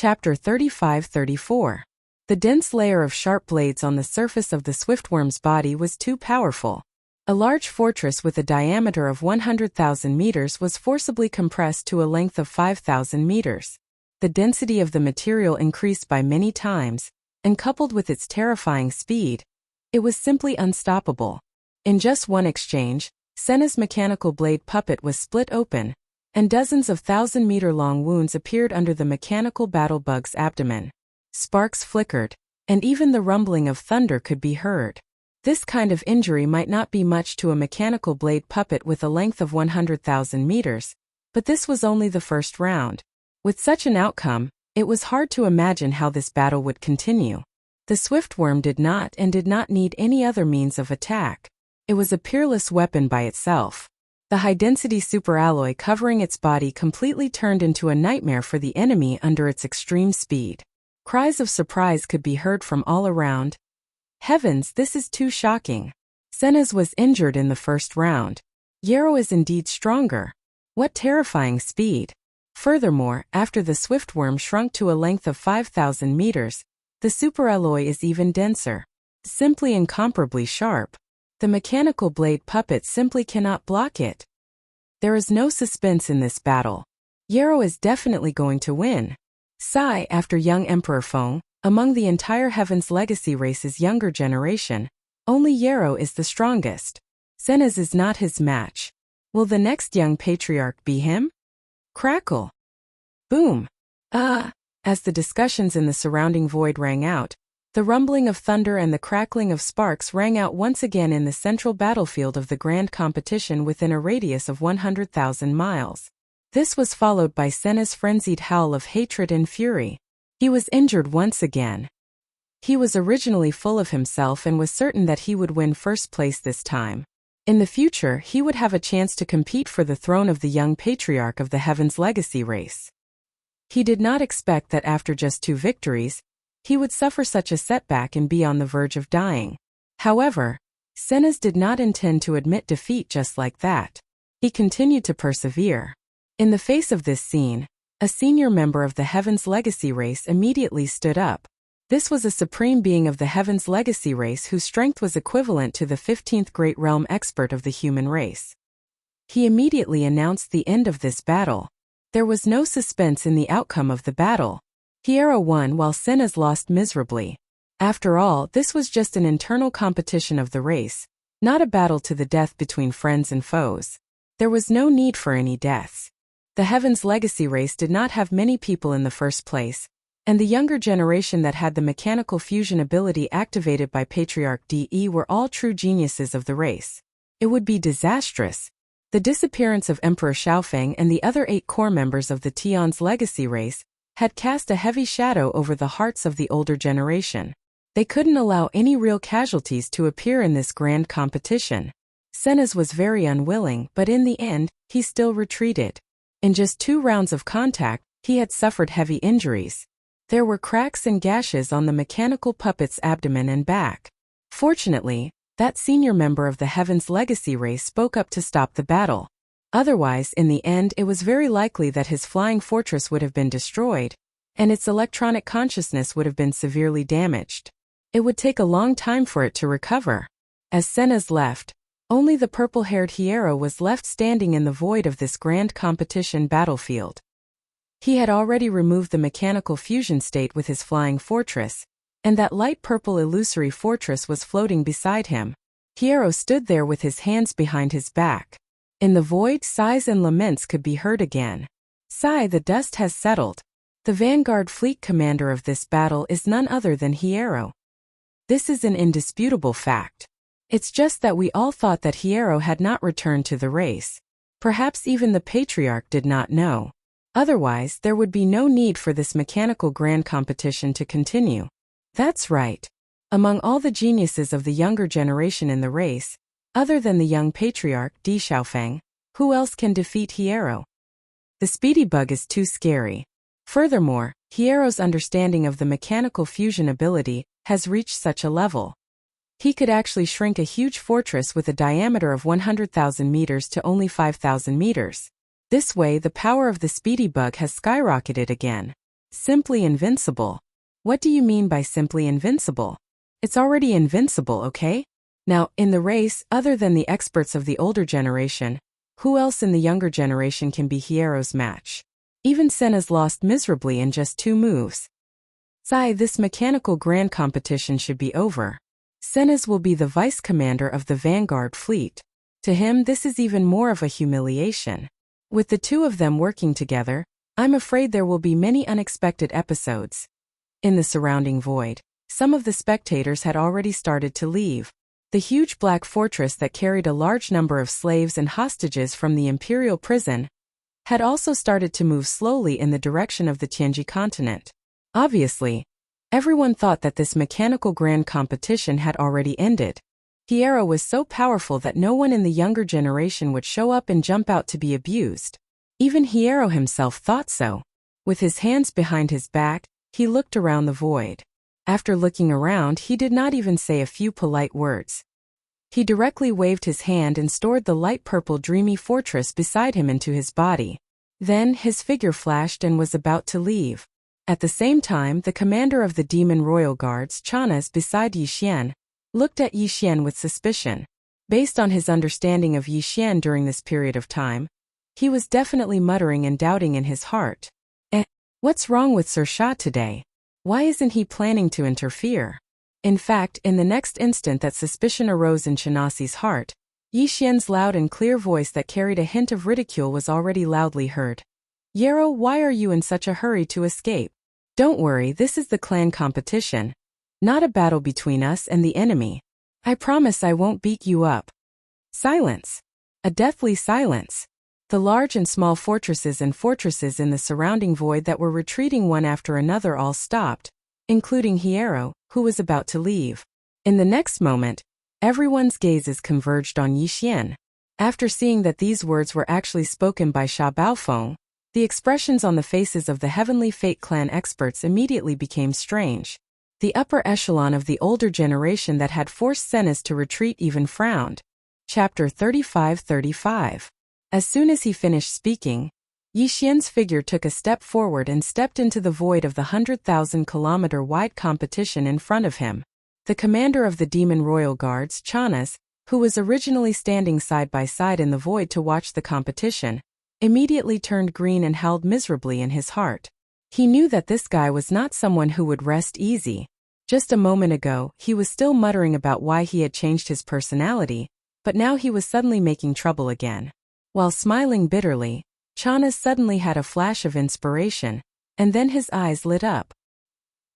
Chapter 35-34. The dense layer of sharp blades on the surface of the swiftworm's body was too powerful. A large fortress with a diameter of 100,000 meters was forcibly compressed to a length of 5,000 meters. The density of the material increased by many times, and coupled with its terrifying speed, it was simply unstoppable. In just one exchange, Senna's mechanical blade puppet was split open, and dozens of 1,000-meter-long wounds appeared under the mechanical battlebug's abdomen. Sparks flickered, and even the rumbling of thunder could be heard. This kind of injury might not be much to a mechanical blade puppet with a length of 100,000 meters, but this was only the first round. With such an outcome, it was hard to imagine how this battle would continue. The swiftworm did not need any other means of attack. It was a peerless weapon by itself. The high-density superalloy covering its body completely turned into a nightmare for the enemy under its extreme speed. Cries of surprise could be heard from all around. Heavens, this is too shocking. Senna's was injured in the first round. Yarrow is indeed stronger. What terrifying speed. Furthermore, after the swiftworm shrunk to a length of 5,000 meters, the superalloy is even denser. Simply incomparably sharp. The mechanical blade puppet simply cannot block it. There is no suspense in this battle. Yarrow is definitely going to win. Sigh after young Emperor Feng. Among the entire Heaven's Legacy race's younger generation, only Yarrow is the strongest. Senna's is not his match. Will the next young patriarch be him? Crackle. Boom. As the discussions in the surrounding void rang out, the rumbling of thunder and the crackling of sparks rang out once again in the central battlefield of the grand competition within a radius of 100,000 miles. This was followed by Senna's frenzied howl of hatred and fury. He was injured once again. He was originally full of himself and was certain that he would win first place this time. In the future, he would have a chance to compete for the throne of the young patriarch of the Heaven's Legacy race. He did not expect that after just 2 victories, he would suffer such a setback and be on the verge of dying. However, Senna's did not intend to admit defeat just like that. He continued to persevere. In the face of this scene, a senior member of the Heaven's Legacy race immediately stood up. This was a supreme being of the Heaven's Legacy race whose strength was equivalent to the 15th Great Realm expert of the human race. He immediately announced the end of this battle. There was no suspense in the outcome of the battle. Yarrow won while Senna's lost miserably. After all, this was just an internal competition of the race, not a battle to the death between friends and foes. There was no need for any deaths. The Heaven's Legacy race did not have many people in the first place, and the younger generation that had the mechanical fusion ability activated by Patriarch DE were all true geniuses of the race. It would be disastrous. The disappearance of Emperor Xiaofeng and the other 8 core members of the Tian's Legacy race had cast a heavy shadow over the hearts of the older generation. They couldn't allow any real casualties to appear in this grand competition. Senna's was very unwilling, but in the end, he still retreated. In just 2 rounds of contact, he had suffered heavy injuries. There were cracks and gashes on the mechanical puppet's abdomen and back. Fortunately, that senior member of the Heaven's Legacy race spoke up to stop the battle. Otherwise, in the end, it was very likely that his flying fortress would have been destroyed, and its electronic consciousness would have been severely damaged. It would take a long time for it to recover. As Senna's left, only the purple-haired Yarrow was left standing in the void of this grand competition battlefield. He had already removed the mechanical fusion state with his flying fortress, and that light purple illusory fortress was floating beside him. Yarrow stood there with his hands behind his back. In the void, sighs and laments could be heard again. Sigh, the dust has settled. The vanguard fleet commander of this battle is none other than Yarrow. This is an indisputable fact. It's just that we all thought that Yarrow had not returned to the race. Perhaps even the Patriarch did not know. Otherwise, there would be no need for this mechanical grand competition to continue. That's right. Among all the geniuses of the younger generation in the race, other than the young Patriarch Di Xiaofeng, who else can defeat Yarrow? The speedy bug is too scary. Furthermore, Yarrow's understanding of the mechanical fusion ability has reached such a level. He could actually shrink a huge fortress with a diameter of 100,000 meters to only 5,000 meters. This way, the power of the speedy bug has skyrocketed again. Simply invincible. What do you mean by simply invincible? It's already invincible, okay? Now, in the race, other than the experts of the older generation, who else in the younger generation can be Hiero's match? Even Senna's lost miserably in just 2 moves. Sigh, this mechanical grand competition should be over. Senna's will be the vice commander of the Vanguard fleet. To him, this is even more of a humiliation. With the 2 of them working together, I'm afraid there will be many unexpected episodes. In the surrounding void, some of the spectators had already started to leave. The huge black fortress that carried a large number of slaves and hostages from the imperial prison had also started to move slowly in the direction of the Tianji continent. Obviously, everyone thought that this mechanical grand competition had already ended. Hiero was so powerful that no one in the younger generation would show up and jump out to be abused. Even Hiero himself thought so. With his hands behind his back, he looked around the void. After looking around, he did not even say a few polite words. He directly waved his hand and stored the light purple dreamy fortress beside him into his body. Then his figure flashed and was about to leave. At the same time, the commander of the Demon Royal Guards, Chanas, beside Yixian, looked at Yixian with suspicion. Based on his understanding of Yixian during this period of time, he was definitely muttering and doubting in his heart. What's wrong with Sir Sha today? Why isn't he planning to interfere? In fact, in the next instant that suspicion arose in Chanasi's heart, Yixian's loud and clear voice that carried a hint of ridicule was already loudly heard. Hiero, why are you in such a hurry to escape? Don't worry, this is the clan competition, not a battle between us and the enemy. I promise I won't beat you up. Silence. A deathly silence. The large and small fortresses in the surrounding void that were retreating one after another all stopped, including Hiero, who was about to leave. In the next moment, everyone's gazes converged on Yixian. After seeing that these words were actually spoken by Sha Baofeng, the expressions on the faces of the Heavenly Fate clan experts immediately became strange. The upper echelon of the older generation that had forced Senna's to retreat even frowned. Chapter 35-35. As soon as he finished speaking, Yixian's figure took a step forward and stepped into the void of the 100,000-kilometer-wide competition in front of him. The commander of the Demon Royal Guards, Chanas, who was originally standing side by side in the void to watch the competition, immediately turned green and howled miserably in his heart. He knew that this guy was not someone who would rest easy. Just a moment ago, he was still muttering about why he had changed his personality, but now he was suddenly making trouble again. While smiling bitterly, Chanas suddenly had a flash of inspiration, and then his eyes lit up.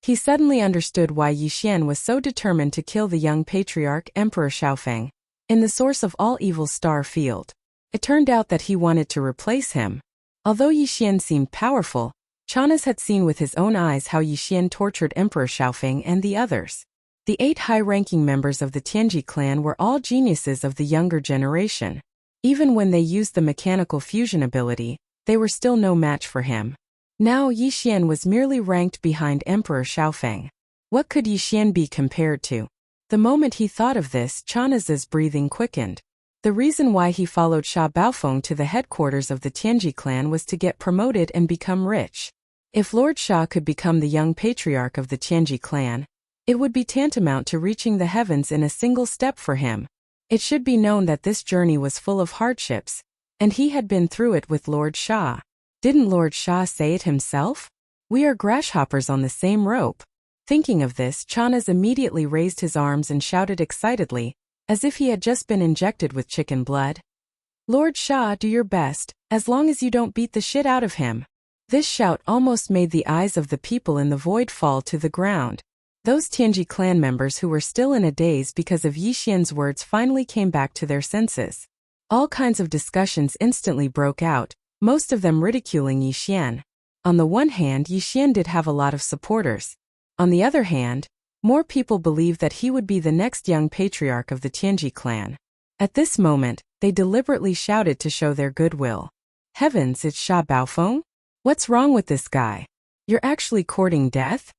He suddenly understood why Yixian was so determined to kill the young patriarch Emperor Xiaofeng in the source of all evil star field. It turned out that he wanted to replace him. Although Yixian seemed powerful, Chanas had seen with his own eyes how Yixian tortured Emperor Xiaofeng and the others. The 8 high-ranking members of the Tianji clan were all geniuses of the younger generation. Even when they used the mechanical fusion ability, they were still no match for him. Now Yixian was merely ranked behind Emperor Xiaofeng. What could Yixian be compared to? The moment he thought of this, Chanas's breathing quickened. The reason why he followed Sha Baofeng to the headquarters of the Tianji clan was to get promoted and become rich. If Lord Sha could become the young patriarch of the Tianji clan, it would be tantamount to reaching the heavens in a single step for him. It should be known that this journey was full of hardships, and he had been through it with Lord Sha. Didn't Lord Sha say it himself? We are grasshoppers on the same rope. Thinking of this, Chanas immediately raised his arms and shouted excitedly, as if he had just been injected with chicken blood. Lord Sha, do your best, as long as you don't beat the shit out of him. This shout almost made the eyes of the people in the void fall to the ground. Those Tianji clan members who were still in a daze because of Yixian's words finally came back to their senses. All kinds of discussions instantly broke out, most of them ridiculing Yixian. On the one hand, Yixian did have a lot of supporters. On the other hand, more people believed that he would be the next young patriarch of the Tianji clan. At this moment, they deliberately shouted to show their goodwill. Heavens, it's Sha Baofeng? What's wrong with this guy? You're actually courting death?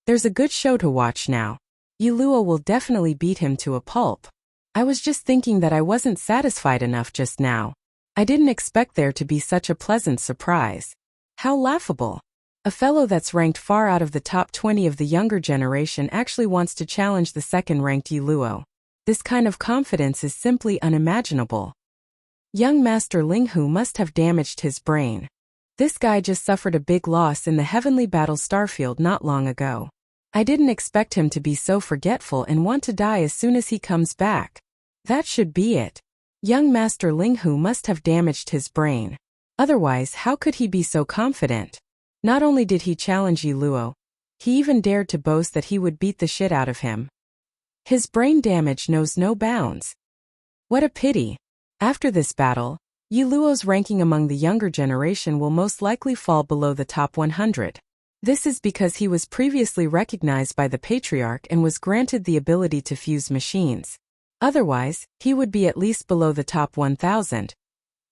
There's a good show to watch now. Yilua will definitely beat him to a pulp. I was just thinking that I wasn't satisfied enough just now. I didn't expect there to be such a pleasant surprise. How laughable. A fellow that's ranked far out of the top 20 of the younger generation actually wants to challenge the second-ranked Yi Luo. This kind of confidence is simply unimaginable. Young Master Linghu must have damaged his brain. This guy just suffered a big loss in the heavenly battle starfield not long ago. I didn't expect him to be so forgetful and want to die as soon as he comes back. That should be it. Young Master Linghu must have damaged his brain. Otherwise, how could he be so confident? Not only did he challenge Yi Luo, he even dared to boast that he would beat the shit out of him. His brain damage knows no bounds. What a pity. After this battle, Yi Luo's ranking among the younger generation will most likely fall below the top 100. This is because he was previously recognized by the Patriarch and was granted the ability to fuse machines. Otherwise, he would be at least below the top 1,000.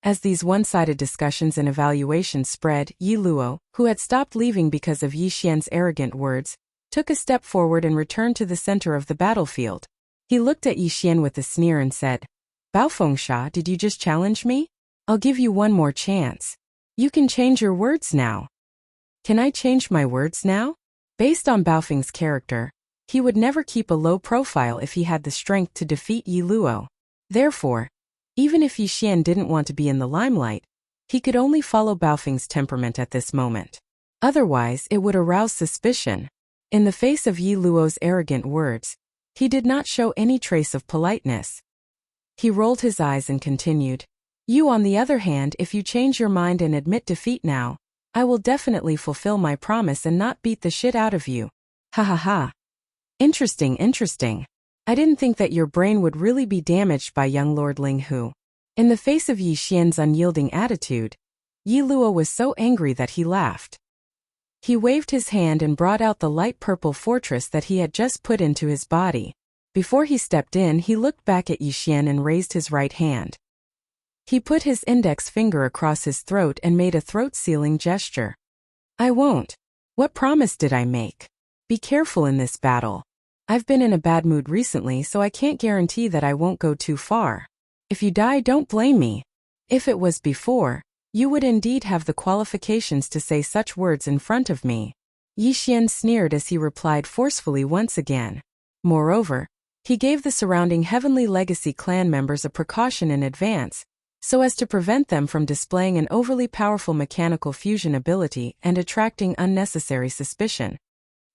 As these one-sided discussions and evaluations spread, Yi Luo, who had stopped leaving because of Yi Xian's arrogant words, took a step forward and returned to the center of the battlefield. He looked at Yi Xian with a sneer and said, "Baofengsha, did you just challenge me? I'll give you one more chance. You can change your words now." Can I change my words now? Based on Baofeng's character, he would never keep a low profile if he had the strength to defeat Yi Luo. Therefore, even if Yi Xian didn't want to be in the limelight, he could only follow Baofeng's temperament at this moment. Otherwise, it would arouse suspicion. In the face of Yi Luo's arrogant words, he did not show any trace of politeness. He rolled his eyes and continued, "You, on the other hand, if you change your mind and admit defeat now, I will definitely fulfill my promise and not beat the shit out of you. Ha ha ha. Interesting, interesting. I didn't think that your brain would really be damaged by young Lord Linghu." In the face of Yi Xian's unyielding attitude, Yi Luo was so angry that he laughed. He waved his hand and brought out the light purple fortress that he had just put into his body. Before he stepped in, he looked back at Yi Xian and raised his right hand. He put his index finger across his throat and made a throat-sealing gesture. "I won't. What promise did I make? Be careful in this battle. I've been in a bad mood recently, so I can't guarantee that I won't go too far. If you die, don't blame me. If it was before, you would indeed have the qualifications to say such words in front of me." Yi Xian sneered as he replied forcefully once again. Moreover, he gave the surrounding Heavenly Legacy clan members a precaution in advance, so as to prevent them from displaying an overly powerful mechanical fusion ability and attracting unnecessary suspicion.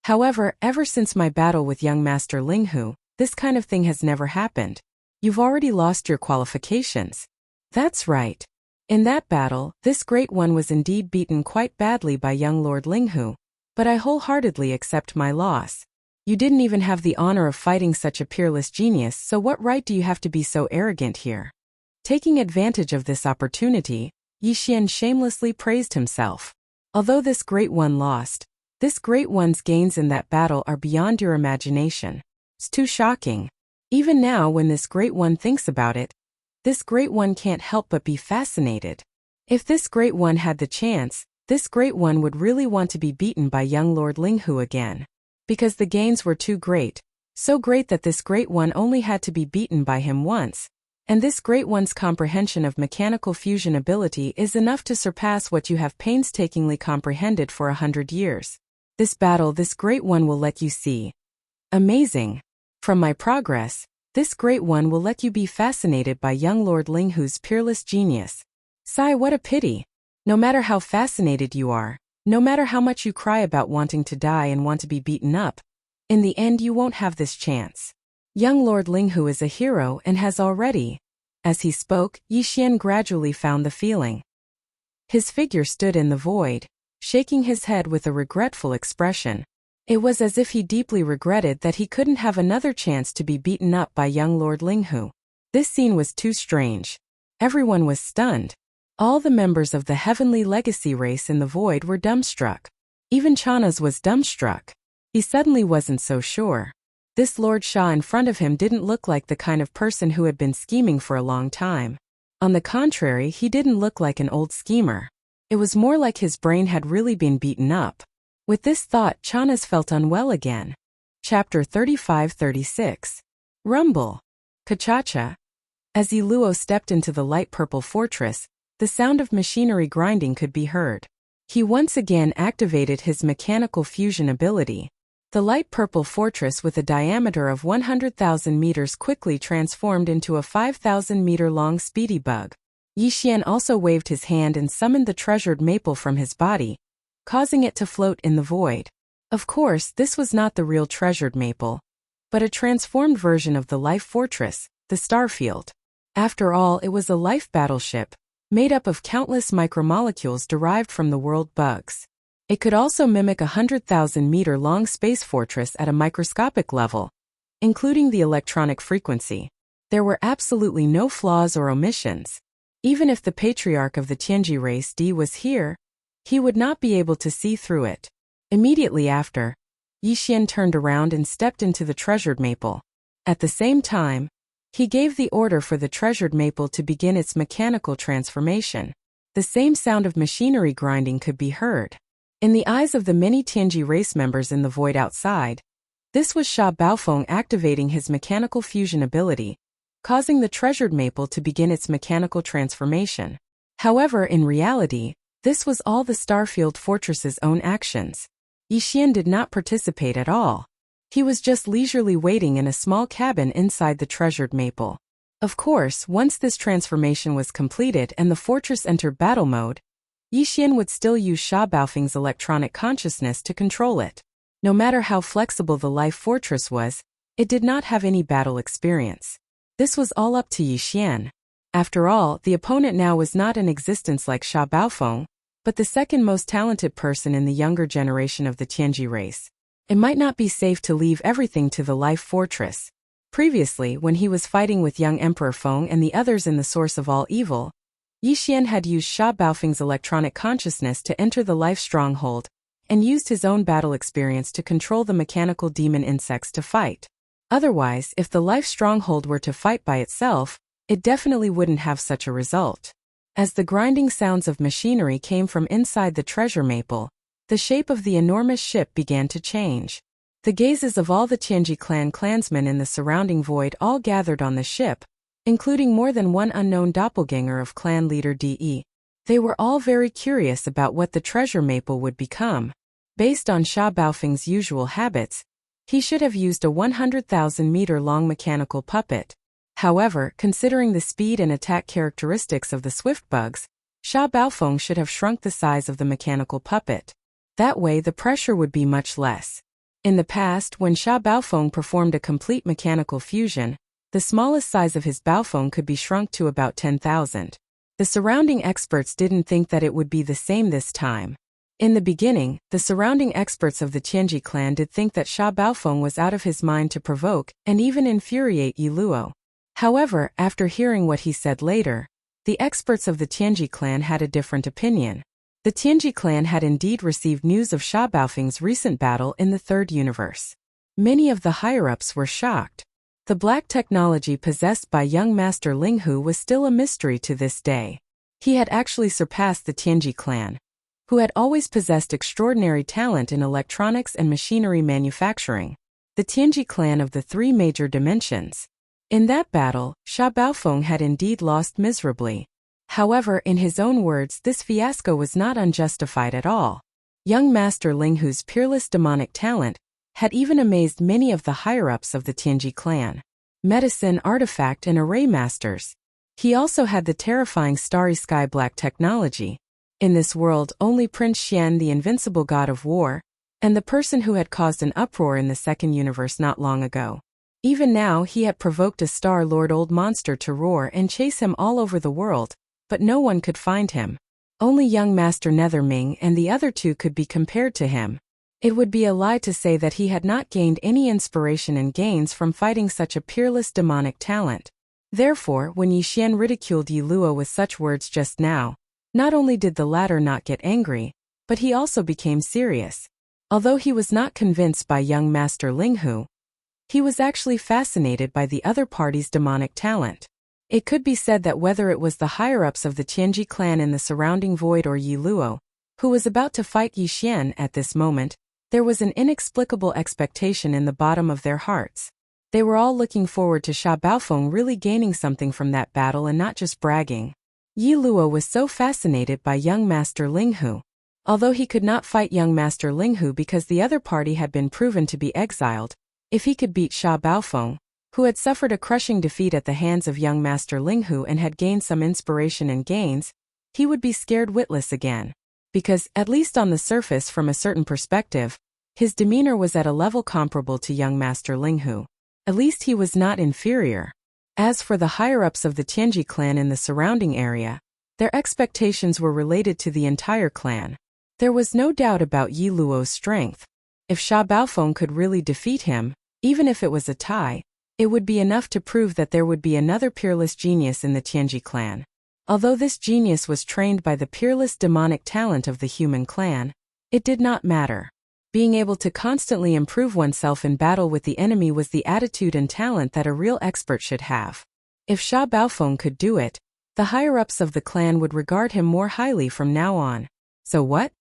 However, ever since my battle with young Master Linghu, this kind of thing has never happened. You've already lost your qualifications. That's right. In that battle, this great one was indeed beaten quite badly by young Lord Linghu, but I wholeheartedly accept my loss. You didn't even have the honor of fighting such a peerless genius, so what right do you have to be so arrogant here? Taking advantage of this opportunity, Yi Xian shamelessly praised himself. Although this great one lost, this great one's gains in that battle are beyond your imagination. It's too shocking. Even now, when this great one thinks about it, this great one can't help but be fascinated. If this great one had the chance, this great one would really want to be beaten by young Lord Linghu again. Because the gains were too great, so great that this great one only had to be beaten by him once. And this great one's comprehension of mechanical fusion ability is enough to surpass what you have painstakingly comprehended for 100 years. This battle this great one will let you see. Amazing. From my progress, this great one will let you be fascinated by young Lord Linghu's peerless genius. Sigh, what a pity. No matter how fascinated you are, no matter how much you cry about wanting to die and want to be beaten up, in the end you won't have this chance. Young Lord Linghu is a hero and has already. As he spoke, Yi Xian gradually found the feeling. His figure stood in the void, shaking his head with a regretful expression. It was as if he deeply regretted that he couldn't have another chance to be beaten up by young Lord Linghu. This scene was too strange. Everyone was stunned. All the members of the Heavenly Legacy race in the void were dumbstruck. Even Chanaz was dumbstruck. He suddenly wasn't so sure. This Lord Shah in front of him didn't look like the kind of person who had been scheming for a long time. On the contrary, he didn't look like an old schemer. It was more like his brain had really been beaten up. With this thought, Chanaz felt unwell again. Chapter 35-36. Rumble. Kachacha. As Yi Luo stepped into the light purple fortress, the sound of machinery grinding could be heard. He once again activated his mechanical fusion ability. The light purple fortress with a diameter of 100,000 meters quickly transformed into a 5,000-meter-long speedy bug. Yi Xian also waved his hand and summoned the treasured maple from his body, causing it to float in the void. Of course, this was not the real treasured maple, but a transformed version of the life fortress, the Starfield. After all, it was a life battleship, made up of countless micromolecules derived from the world bugs. It could also mimic a 100,000-meter-long space fortress at a microscopic level, including the electronic frequency. There were absolutely no flaws or omissions. Even if the patriarch of the Tianji race D was here, he would not be able to see through it. Immediately after, Yi Xian turned around and stepped into the treasured maple. At the same time, he gave the order for the treasured maple to begin its mechanical transformation. The same sound of machinery grinding could be heard. In the eyes of the many Tianji race members in the void outside, this was Sha Baofeng activating his mechanical fusion ability, causing the treasured maple to begin its mechanical transformation. However, in reality, this was all the Starfield Fortress's own actions. Yi Xian did not participate at all. He was just leisurely waiting in a small cabin inside the treasured maple. Of course, once this transformation was completed and the fortress entered battle mode, Yi Xian would still use Sha Baofeng's electronic consciousness to control it. No matter how flexible the life fortress was, it did not have any battle experience. This was all up to Yi Xian. After all, the opponent now was not in existence like Sha Baofeng, but the second most talented person in the younger generation of the Tianji race. It might not be safe to leave everything to the life fortress. Previously, when he was fighting with young Emperor Feng and the others in the source of all evil, Yi Xian had used Sha Baofeng's electronic consciousness to enter the life stronghold, and used his own battle experience to control the mechanical demon insects to fight. Otherwise, if the life stronghold were to fight by itself, it definitely wouldn't have such a result. As the grinding sounds of machinery came from inside the treasure maple, the shape of the enormous ship began to change. The gazes of all the Tianji clan clansmen in the surrounding void all gathered on the ship, including more than one unknown doppelganger of clan leader De. They were all very curious about what the treasure maple would become. Based on Sha Baofeng's usual habits, he should have used a 100,000-meter-long mechanical puppet. However, considering the speed and attack characteristics of the swift bugs, Sha Baofeng should have shrunk the size of the mechanical puppet. That way the pressure would be much less. In the past, when Sha Baofeng performed a complete mechanical fusion, the smallest size of his Baofeng could be shrunk to about 10,000. The surrounding experts didn't think that it would be the same this time. In the beginning, the surrounding experts of the Tianji clan did think that Sha Baofeng was out of his mind to provoke and even infuriate Yi Luo. However, after hearing what he said later, the experts of the Tianji clan had a different opinion. The Tianji clan had indeed received news of Sha Baofeng's recent battle in the third universe. Many of the higher-ups were shocked. The black technology possessed by young Master Linghu was still a mystery to this day. He had actually surpassed the Tianji clan, who had always possessed extraordinary talent in electronics and machinery manufacturing. The Tianji clan of the three major dimensions. In that battle, Sha Baofeng had indeed lost miserably. However, in his own words, this fiasco was not unjustified at all. Young Master Linghu's peerless demonic talent had even amazed many of the higher-ups of the Tianji clan. Medicine, artifact, and array masters. He also had the terrifying starry sky black technology. In this world, only Prince Xian, the invincible god of war, and the person who had caused an uproar in the second universe not long ago. Even now, he had provoked a Star-Lord old monster to roar and chase him all over the world, but no one could find him. Only young Master Netherming and the other two could be compared to him. It would be a lie to say that he had not gained any inspiration and gains from fighting such a peerless demonic talent. Therefore, when Yi Xian ridiculed Yi Luo with such words just now, not only did the latter not get angry, but he also became serious. Although he was not convinced by young Master Linghu, he was actually fascinated by the other party's demonic talent. It could be said that whether it was the higher-ups of the Tianji clan in the surrounding void or Yi Luo, who was about to fight Yi Xian at this moment, there was an inexplicable expectation in the bottom of their hearts. They were all looking forward to Sha Baofeng really gaining something from that battle and not just bragging. Yi Luo was so fascinated by young Master Linghu. Although he could not fight young Master Linghu because the other party had been proven to be exiled, if he could beat Sha Baofeng, who had suffered a crushing defeat at the hands of young Master Linghu and had gained some inspiration and gains, he would be scared witless again. Because, at least on the surface from a certain perspective, his demeanor was at a level comparable to young Master Linghu. At least he was not inferior. As for the higher-ups of the Tianji clan in the surrounding area, their expectations were related to the entire clan. There was no doubt about Yi Luo's strength. If Sha Baofeng could really defeat him, even if it was a tie, it would be enough to prove that there would be another peerless genius in the Tianji clan. Although this genius was trained by the peerless demonic talent of the human clan, it did not matter. Being able to constantly improve oneself in battle with the enemy was the attitude and talent that a real expert should have. If Sha Baofeng could do it, the higher-ups of the clan would regard him more highly from now on. So what?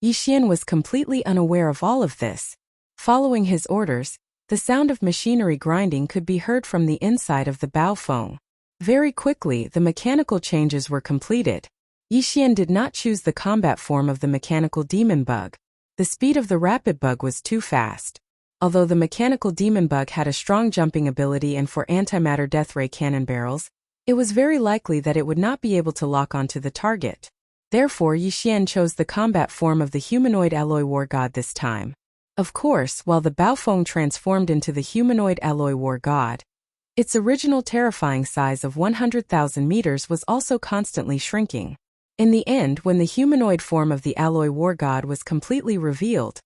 Yi Xian was completely unaware of all of this. Following his orders, the sound of machinery grinding could be heard from the inside of the Baofeng. Very quickly, the mechanical changes were completed. Yi Xian did not choose the combat form of the mechanical demon bug. The speed of the rapid bug was too fast. Although the mechanical demon bug had a strong jumping ability and for antimatter death ray cannon barrels, it was very likely that it would not be able to lock onto the target. Therefore, Yi Xian chose the combat form of the humanoid alloy war god this time. Of course, while the Baofeng transformed into the humanoid alloy war god, its original terrifying size of 100,000 meters was also constantly shrinking. In the end, when the humanoid form of the alloy war god was completely revealed,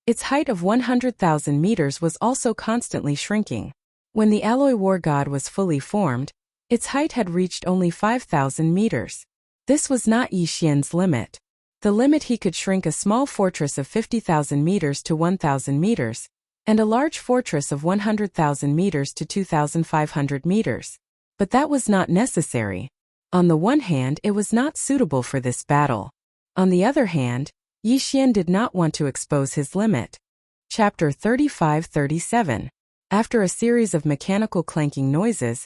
its height of 100,000 meters was also constantly shrinking. When the alloy war god was fully formed, its height had reached only 5,000 meters. This was not Yi Xian's limit. The limit he could shrink a small fortress of 50,000 meters to 1,000 meters, and a large fortress of 100,000 meters to 2,500 meters. But that was not necessary. On the one hand, it was not suitable for this battle. On the other hand, Yi Xian did not want to expose his limit. Chapter 35-37. After a series of mechanical clanking noises,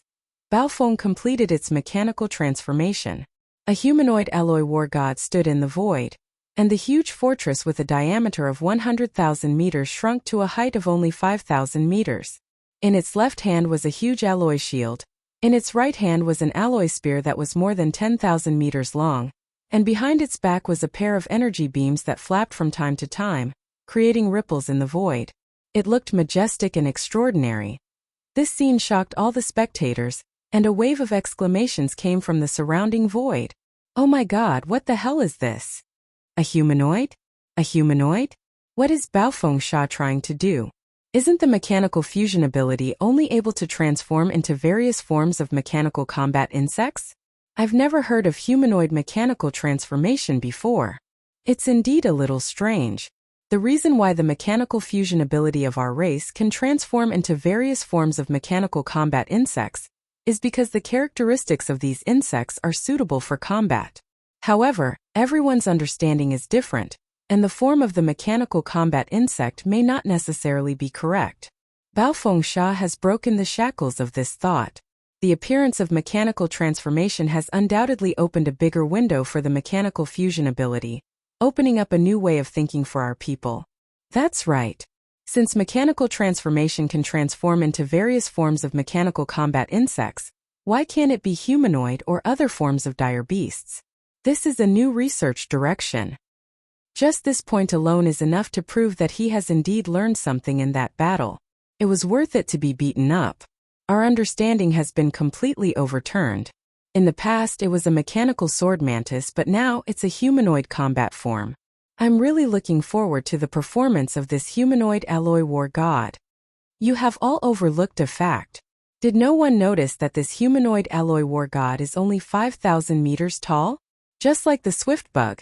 Baofeng completed its mechanical transformation. A humanoid alloy war god stood in the void, and the huge fortress with a diameter of 100,000 meters shrunk to a height of only 5,000 meters. In its left hand was a huge alloy shield. In its right hand was an alloy spear that was more than 10,000 meters long, and behind its back was a pair of energy beams that flapped from time to time, creating ripples in the void. It looked majestic and extraordinary. This scene shocked all the spectators, and a wave of exclamations came from the surrounding void. "Oh my God, what the hell is this? A humanoid? A humanoid? What is Baofeng Sha trying to do? Isn't the mechanical fusion ability only able to transform into various forms of mechanical combat insects? I've never heard of humanoid mechanical transformation before. It's indeed a little strange. The reason why the mechanical fusion ability of our race can transform into various forms of mechanical combat insects is because the characteristics of these insects are suitable for combat. However, everyone's understanding is different, and the form of the mechanical combat insect may not necessarily be correct. Baofeng Sha has broken the shackles of this thought. The appearance of mechanical transformation has undoubtedly opened a bigger window for the mechanical fusion ability, opening up a new way of thinking for our people. That's right. Since mechanical transformation can transform into various forms of mechanical combat insects, why can't it be humanoid or other forms of dire beasts? This is a new research direction. Just this point alone is enough to prove that he has indeed learned something in that battle. It was worth it to be beaten up. Our understanding has been completely overturned. In the past it was a mechanical sword mantis, but now it's a humanoid combat form. I'm really looking forward to the performance of this humanoid alloy war god. You have all overlooked a fact. Did no one notice that this humanoid alloy war god is only 5,000 meters tall? Just like the swift bug.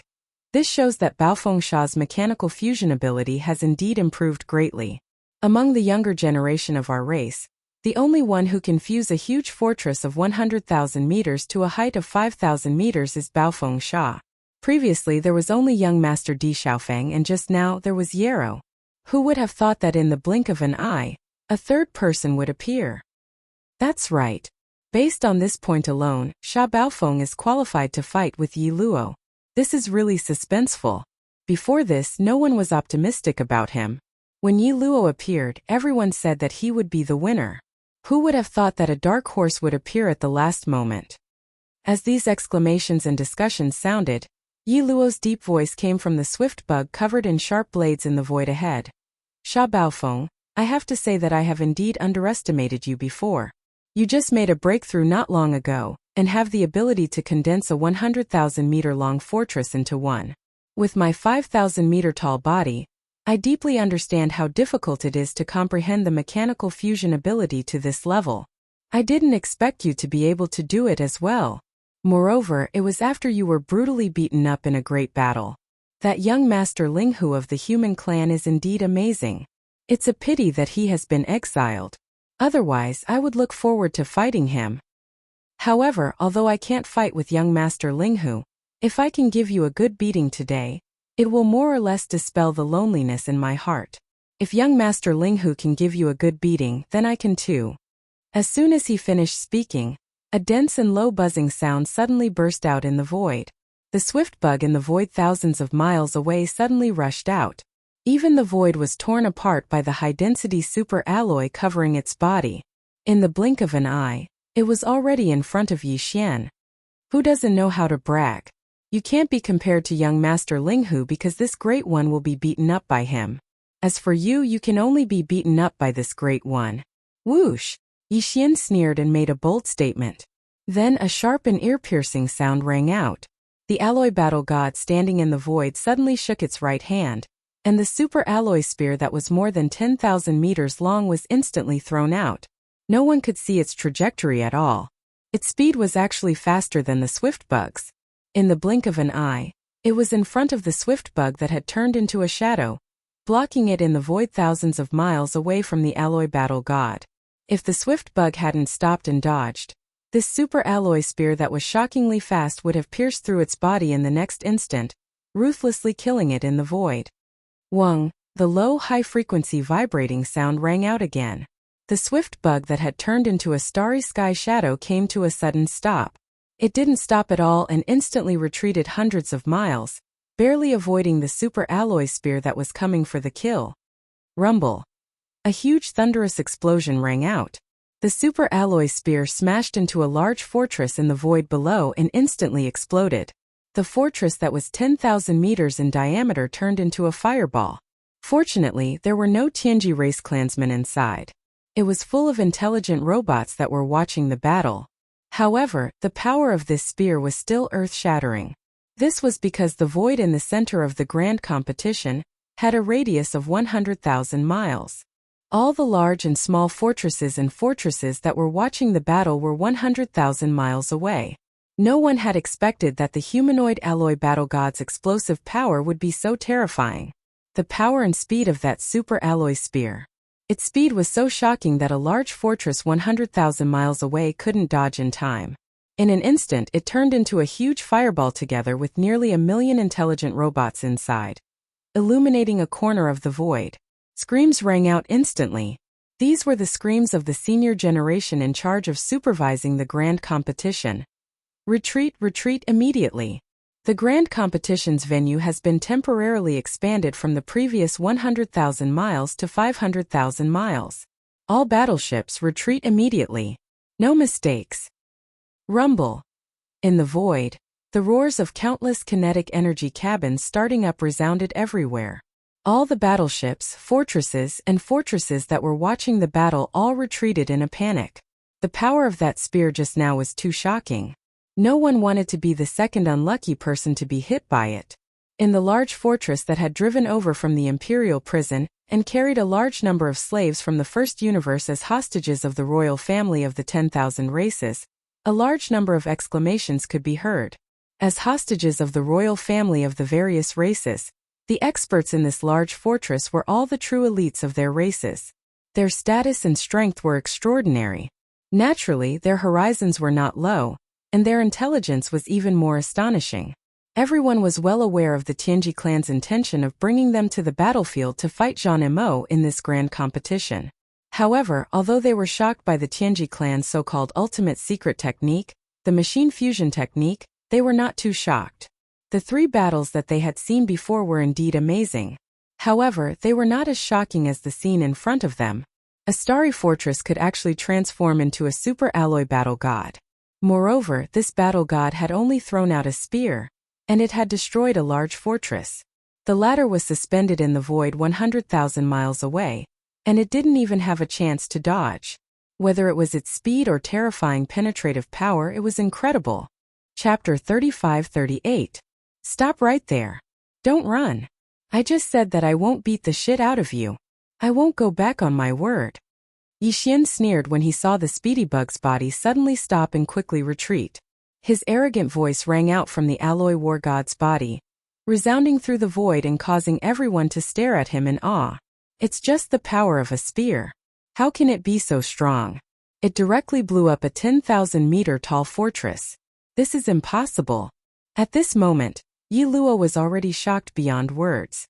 This shows that Baofeng Sha's mechanical fusion ability has indeed improved greatly. Among the younger generation of our race, the only one who can fuse a huge fortress of 100,000 meters to a height of 5,000 meters is Baofeng Sha. Previously there was only young Master Di Xiaofeng, and just now there was Yarrow. Who would have thought that in the blink of an eye, a third person would appear? That's right. Based on this point alone, Sha Baofeng is qualified to fight with Yi Luo. This is really suspenseful. Before this, no one was optimistic about him. When Yi Luo appeared, everyone said that he would be the winner. Who would have thought that a dark horse would appear at the last moment? As these exclamations and discussions sounded, Yi Luo's deep voice came from the swift bug covered in sharp blades in the void ahead. Sha Baofeng, I have to say that I have indeed underestimated you before. You just made a breakthrough not long ago, and have the ability to condense a 100,000-meter-long fortress into one. With my 5,000-meter-tall body, I deeply understand how difficult it is to comprehend the mechanical fusion ability to this level. I didn't expect you to be able to do it as well. Moreover, it was after you were brutally beaten up in a great battle. That young Master Linghu of the human clan is indeed amazing. It's a pity that he has been exiled. Otherwise, I would look forward to fighting him. However, although I can't fight with young Master Linghu, if I can give you a good beating today, it will more or less dispel the loneliness in my heart. If young Master Linghu can give you a good beating, then I can too. As soon as he finished speaking, a dense and low buzzing sound suddenly burst out in the void. The swift bug in the void thousands of miles away suddenly rushed out. Even the void was torn apart by the high-density super alloy covering its body. In the blink of an eye, it was already in front of Yi Xian. Who doesn't know how to brag? You can't be compared to young Master Linghu because this great one will be beaten up by him. As for you, you can only be beaten up by this great one. Whoosh! Yi Xian sneered and made a bold statement. Then a sharp and ear-piercing sound rang out. The alloy battle god standing in the void suddenly shook its right hand, and the super alloy spear that was more than 10,000 meters long was instantly thrown out. No one could see its trajectory at all. Its speed was actually faster than the swift bug's. In the blink of an eye, it was in front of the swift bug that had turned into a shadow, blocking it in the void thousands of miles away from the alloy battle god. If the swift bug hadn't stopped and dodged, this super alloy spear that was shockingly fast would have pierced through its body in the next instant, ruthlessly killing it in the void. Wang, the low high-frequency vibrating sound rang out again. The swift bug that had turned into a starry sky shadow came to a sudden stop. It didn't stop at all and instantly retreated hundreds of miles, barely avoiding the super alloy spear that was coming for the kill. Rumble. A huge thunderous explosion rang out. The super alloy spear smashed into a large fortress in the void below and instantly exploded. The fortress that was 10,000 meters in diameter turned into a fireball. Fortunately, there were no Tianji race clansmen inside. It was full of intelligent robots that were watching the battle. However, the power of this spear was still earth-shattering. This was because the void in the center of the grand competition had a radius of 100,000 miles. All the large and small fortresses that were watching the battle were 100,000 miles away. No one had expected that the humanoid alloy battle god's explosive power would be so terrifying. The power and speed of that super alloy spear. Its speed was so shocking that a large fortress 100,000 miles away couldn't dodge in time. In an instant, it turned into a huge fireball together with nearly 1 million intelligent robots inside, illuminating a corner of the void. Screams rang out instantly. These were the screams of the senior generation in charge of supervising the grand competition. Retreat, retreat immediately. The grand competition's venue has been temporarily expanded from the previous 100,000 miles to 500,000 miles. All battleships retreat immediately. No mistakes. Rumble. In the void, the roars of countless kinetic energy cabins starting up resounded everywhere. All the battleships, fortresses that were watching the battle all retreated in a panic. The power of that spear just now was too shocking. No one wanted to be the second unlucky person to be hit by it. In the large fortress that had driven over from the imperial prison and carried a large number of slaves from the first universe as hostages of the royal family of the 10,000 races, a large number of exclamations could be heard. As hostages of the royal family of the various races, the experts in this large fortress were all the true elites of their races. Their status and strength were extraordinary. Naturally, their horizons were not low, and their intelligence was even more astonishing. Everyone was well aware of the Tianji clan's intention of bringing them to the battlefield to fight Zhang Emo in this grand competition. However, although they were shocked by the Tianji clan's so-called ultimate secret technique, the machine fusion technique, they were not too shocked. The 3 battles that they had seen before were indeed amazing. However, they were not as shocking as the scene in front of them. A starry fortress could actually transform into a super alloy battle god. Moreover, this battle god had only thrown out a spear, and it had destroyed a large fortress. The latter was suspended in the void 100,000 miles away, and it didn't even have a chance to dodge. Whether it was its speed or terrifying penetrative power, it was incredible. Chapter 35-38. Stop right there. Don't run. I just said that I won't beat the shit out of you. I won't go back on my word. Yi Xian sneered when he saw the speedy bug's body suddenly stop and quickly retreat. His arrogant voice rang out from the alloy war god's body, resounding through the void and causing everyone to stare at him in awe. It's just the power of a spear. How can it be so strong? It directly blew up a 10,000-meter tall fortress. This is impossible. At this moment, Yi Luo was already shocked beyond words.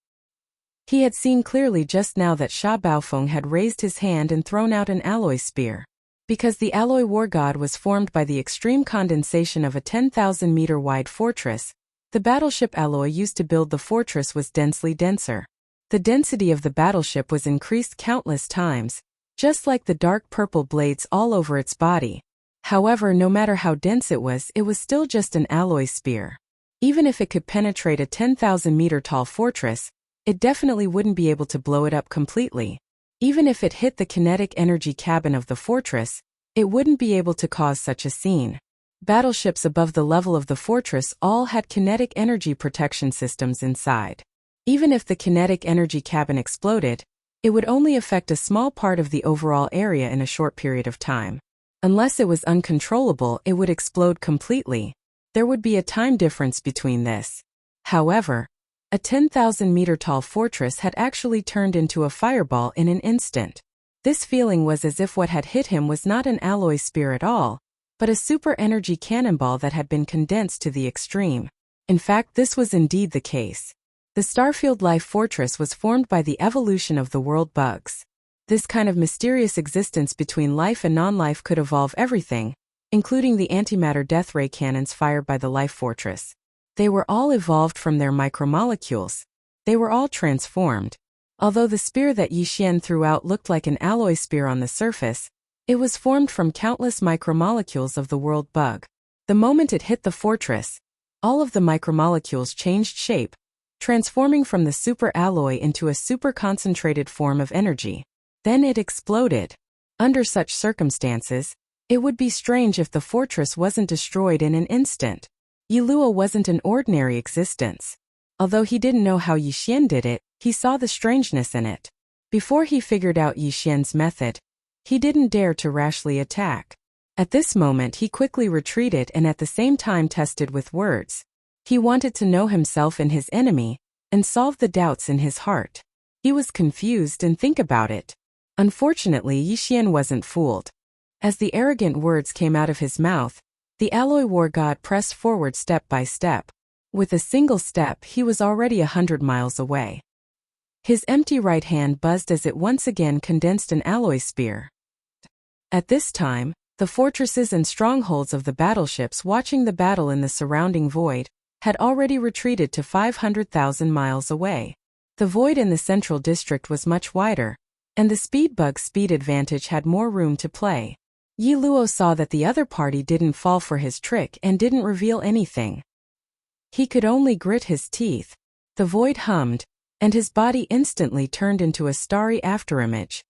He had seen clearly just now that Sha Baofeng had raised his hand and thrown out an alloy spear. Because the alloy war god was formed by the extreme condensation of a 10,000-meter wide fortress, the battleship alloy used to build the fortress was densely denser. The density of the battleship was increased countless times, just like the dark purple blades all over its body. However, no matter how dense it was still just an alloy spear. Even if it could penetrate a 10,000-meter tall fortress, it definitely wouldn't be able to blow it up completely. Even if it hit the kinetic energy cabin of the fortress, it wouldn't be able to cause such a scene. Battleships above the level of the fortress all had kinetic energy protection systems inside. Even if the kinetic energy cabin exploded, it would only affect a small part of the overall area in a short period of time. Unless it was uncontrollable, it would explode completely. There would be a time difference between this. However, a 10,000-meter tall fortress had actually turned into a fireball in an instant. This feeling was as if what had hit him was not an alloy spear at all, but a super energy cannonball that had been condensed to the extreme. In fact, this was indeed the case. The Starfield Life Fortress was formed by the evolution of the world bugs. This kind of mysterious existence between life and non-life could evolve everything, including the antimatter death ray cannons fired by the Life Fortress. They were all evolved from their micromolecules. They were all transformed. Although the spear that Yi Xian threw out looked like an alloy spear on the surface, it was formed from countless micromolecules of the world bug. The moment it hit the fortress, all of the micromolecules changed shape, transforming from the super alloy into a super concentrated form of energy. Then it exploded. Under such circumstances, it would be strange if the fortress wasn't destroyed in an instant. Yi Luo wasn't an ordinary existence. Although he didn't know how Yi Xian did it, he saw the strangeness in it. Before he figured out Yi Xian's method, he didn't dare to rashly attack. At this moment he quickly retreated and at the same time tested with words. He wanted to know himself and his enemy, and solve the doubts in his heart. He was confused and think about it. Unfortunately, Yi Xian wasn't fooled. As the arrogant words came out of his mouth, the alloy war god pressed forward step by step. With a single step, he was already 100 miles away. His empty right hand buzzed as it once again condensed an alloy spear. At this time, the fortresses and strongholds of the battleships watching the battle in the surrounding void had already retreated to 500,000 miles away. The void in the central district was much wider, and the speedbug's speed advantage had more room to play. Yi Luo saw that the other party didn't fall for his trick and didn't reveal anything. He could only grit his teeth. The void hummed, and his body instantly turned into a starry afterimage.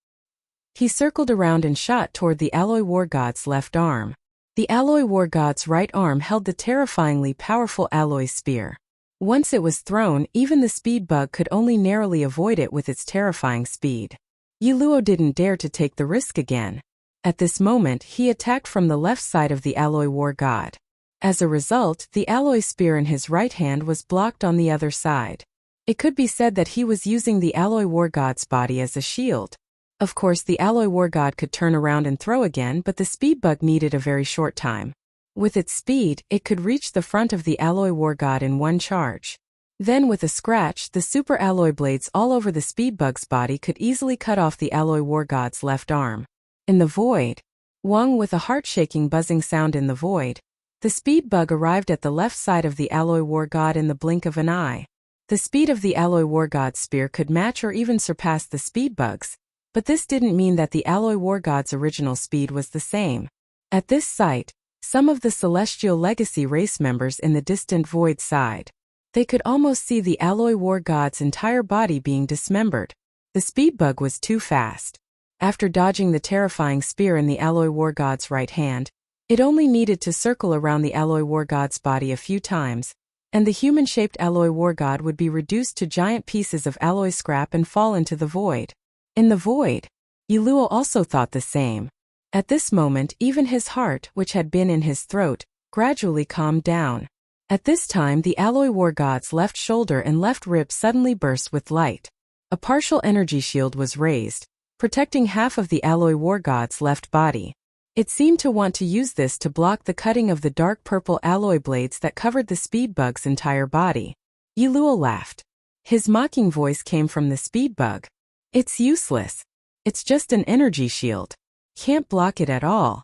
He circled around and shot toward the alloy war god's left arm. The alloy war god's right arm held the terrifyingly powerful alloy spear. Once it was thrown, even the speed bug could only narrowly avoid it with its terrifying speed. Yi Luo didn't dare to take the risk again. At this moment, he attacked from the left side of the alloy war god. As a result, the alloy spear in his right hand was blocked on the other side. It could be said that he was using the alloy war god's body as a shield. Of course, the alloy war god could turn around and throw again, but the speed bug needed a very short time. With its speed, it could reach the front of the alloy war god in one charge. Then with a scratch, the super alloy blades all over the speed bug's body could easily cut off the alloy war god's left arm. In the void, Wang with a heart-shaking buzzing sound in the void, The speed bug arrived at the left side of the alloy war god in the blink of an eye. The speed of the alloy war god's spear could match or even surpass the speed bug's, but this didn't mean that the alloy war god's original speed was the same. At this sight, some of the Celestial Legacy race members in the distant void sighed. They could almost see the alloy war god's entire body being dismembered. The speed bug was too fast. After dodging the terrifying spear in the alloy war god's right hand, it only needed to circle around the alloy war god's body a few times, and the human-shaped alloy war god would be reduced to giant pieces of alloy scrap and fall into the void. In the void, Yiluo also thought the same. At this moment, even his heart, which had been in his throat, gradually calmed down. At this time, the alloy war god's left shoulder and left rib suddenly burst with light. A partial energy shield was raised, protecting half of the alloy war god's left body. It seemed to want to use this to block the cutting of the dark purple alloy blades that covered the speed bug's entire body. Yiluo laughed. His mocking voice came from the speed bug. It's useless. It's just an energy shield. Can't block it at all.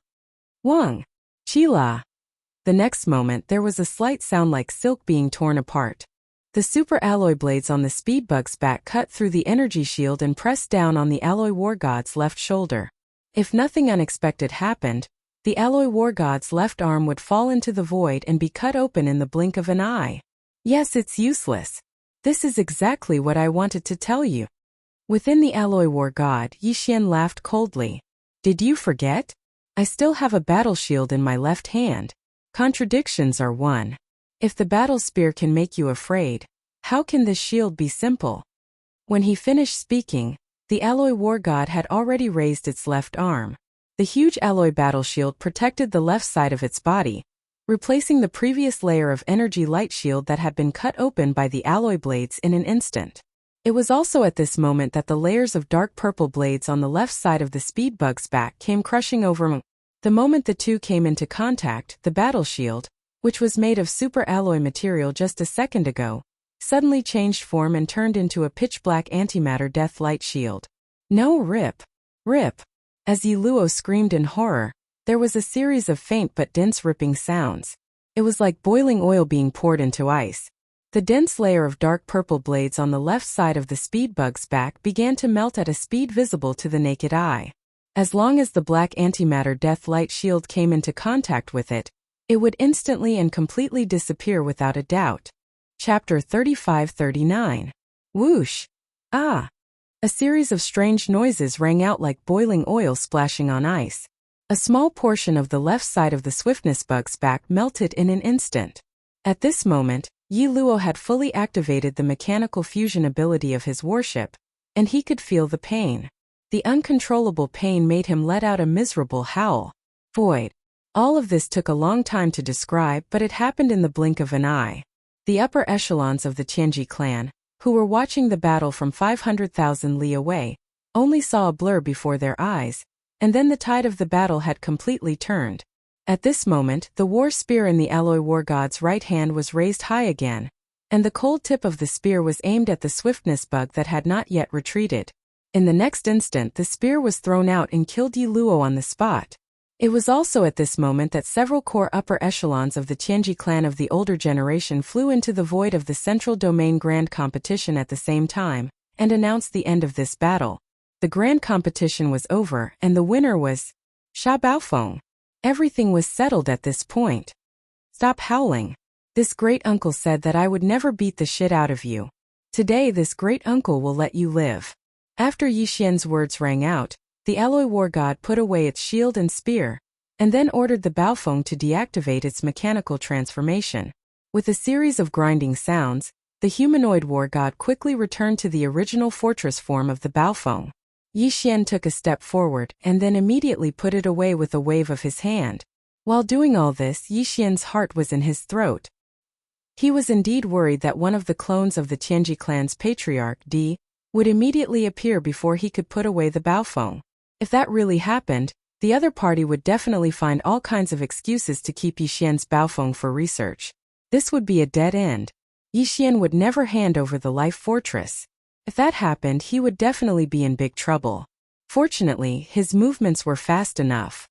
Wang. Chila. The next moment there was a slight sound like silk being torn apart. The super alloy blades on the speed bug's back cut through the energy shield and pressed down on the alloy war god's left shoulder. If nothing unexpected happened, the alloy war god's left arm would fall into the void and be cut open in the blink of an eye. Yes, it's useless. This is exactly what I wanted to tell you. Within the alloy war god, Yixian laughed coldly. Did you forget? I still have a battle shield in my left hand. Contradictions are one. If the battle spear can make you afraid, how can this shield be simple? When he finished speaking, the alloy war god had already raised its left arm. The huge alloy battle shield protected the left side of its body, replacing the previous layer of energy light shield that had been cut open by the alloy blades in an instant. It was also at this moment that the layers of dark purple blades on the left side of the speed bug's back came crushing over him. The moment the two came into contact, the battle shield, which was made of super alloy material just a second ago, suddenly changed form and turned into a pitch-black antimatter death light shield. No, rip! Rip! As Yiluo screamed in horror, there was a series of faint but dense ripping sounds. It was like boiling oil being poured into ice. The dense layer of dark purple blades on the left side of the speed bug's back began to melt at a speed visible to the naked eye. As long as the black antimatter death light shield came into contact with it, it would instantly and completely disappear without a doubt. Chapter 35-39. Whoosh! Ah! A series of strange noises rang out like boiling oil splashing on ice. A small portion of the left side of the swiftness bug's back melted in an instant. At this moment, Yiluo had fully activated the mechanical fusion ability of his warship, and he could feel the pain. The uncontrollable pain made him let out a miserable howl. Void. All of this took a long time to describe, but it happened in the blink of an eye. The upper echelons of the Tianji clan, who were watching the battle from 500,000 li away, only saw a blur before their eyes, and then the tide of the battle had completely turned. At this moment, the war spear in the alloy war god's right hand was raised high again, and the cold tip of the spear was aimed at the swiftness bug that had not yet retreated. In the next instant, the spear was thrown out and killed Yiluo on the spot. It was also at this moment that several core upper echelons of the Tianji clan of the older generation flew into the void of the Central Domain Grand Competition at the same time, and announced the end of this battle. The Grand Competition was over, and the winner was Sha Baofeng. Everything was settled at this point. Stop howling. This great-uncle said that I would never beat the shit out of you. Today this great-uncle will let you live. After Yixian's words rang out, the alloy war god put away its shield and spear, and then ordered the Baofeng to deactivate its mechanical transformation. With a series of grinding sounds, the humanoid war god quickly returned to the original fortress form of the Baofeng. Yixian took a step forward and then immediately put it away with a wave of his hand. While doing all this, Yixian's heart was in his throat. He was indeed worried that one of the clones of the Tianji clan's patriarch, D, would immediately appear before he could put away the Baofeng. If that really happened, the other party would definitely find all kinds of excuses to keep Yixian's Baofeng for research. This would be a dead end. Yixian would never hand over the life fortress. If that happened, he would definitely be in big trouble. Fortunately, his movements were fast enough.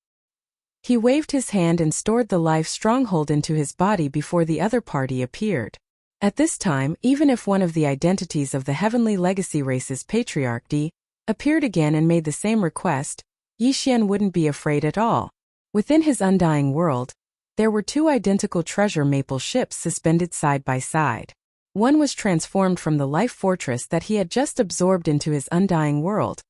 He waved his hand and stored the life stronghold into his body before the other party appeared. At this time, even if one of the identities of the Heavenly Legacy Race's Patriarch D appeared again and made the same request, Yixian wouldn't be afraid at all. Within his undying world, there were two identical treasure maple ships suspended side by side. One was transformed from the life fortress that he had just absorbed into his undying world,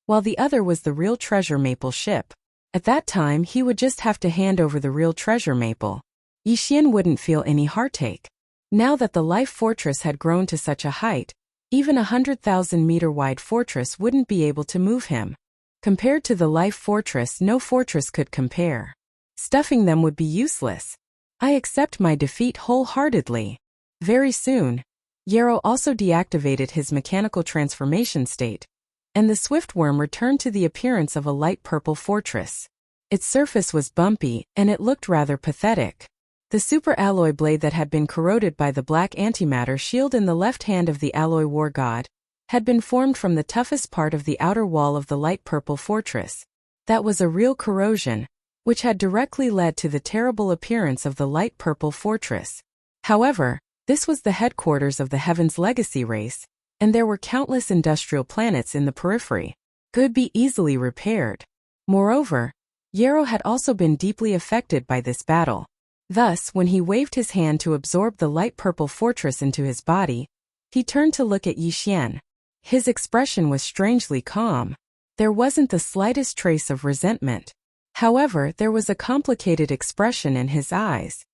while the other was the real treasure maple ship. At that time, he would just have to hand over the real treasure maple. Yixian wouldn't feel any heartache. Now that the life fortress had grown to such a height, even 100,000-meter wide fortress wouldn't be able to move him. Compared to the life fortress, no fortress could compare. Stuffing them would be useless. I accept my defeat wholeheartedly. Very soon, Yarrow also deactivated his mechanical transformation state, and the Swiftworm returned to the appearance of a light purple fortress. Its surface was bumpy, and it looked rather pathetic. The super alloy blade that had been corroded by the black antimatter shield in the left hand of the alloy war god had been formed from the toughest part of the outer wall of the light purple fortress. That was a real corrosion, which had directly led to the terrible appearance of the light purple fortress. However, this was the headquarters of the Heaven's Legacy race, and there were countless industrial planets in the periphery. Could be easily repaired. Moreover, Yarrow had also been deeply affected by this battle. Thus, when he waved his hand to absorb the light purple fortress into his body, he turned to look at Yixian. His expression was strangely calm. There wasn't the slightest trace of resentment. However, there was a complicated expression in his eyes.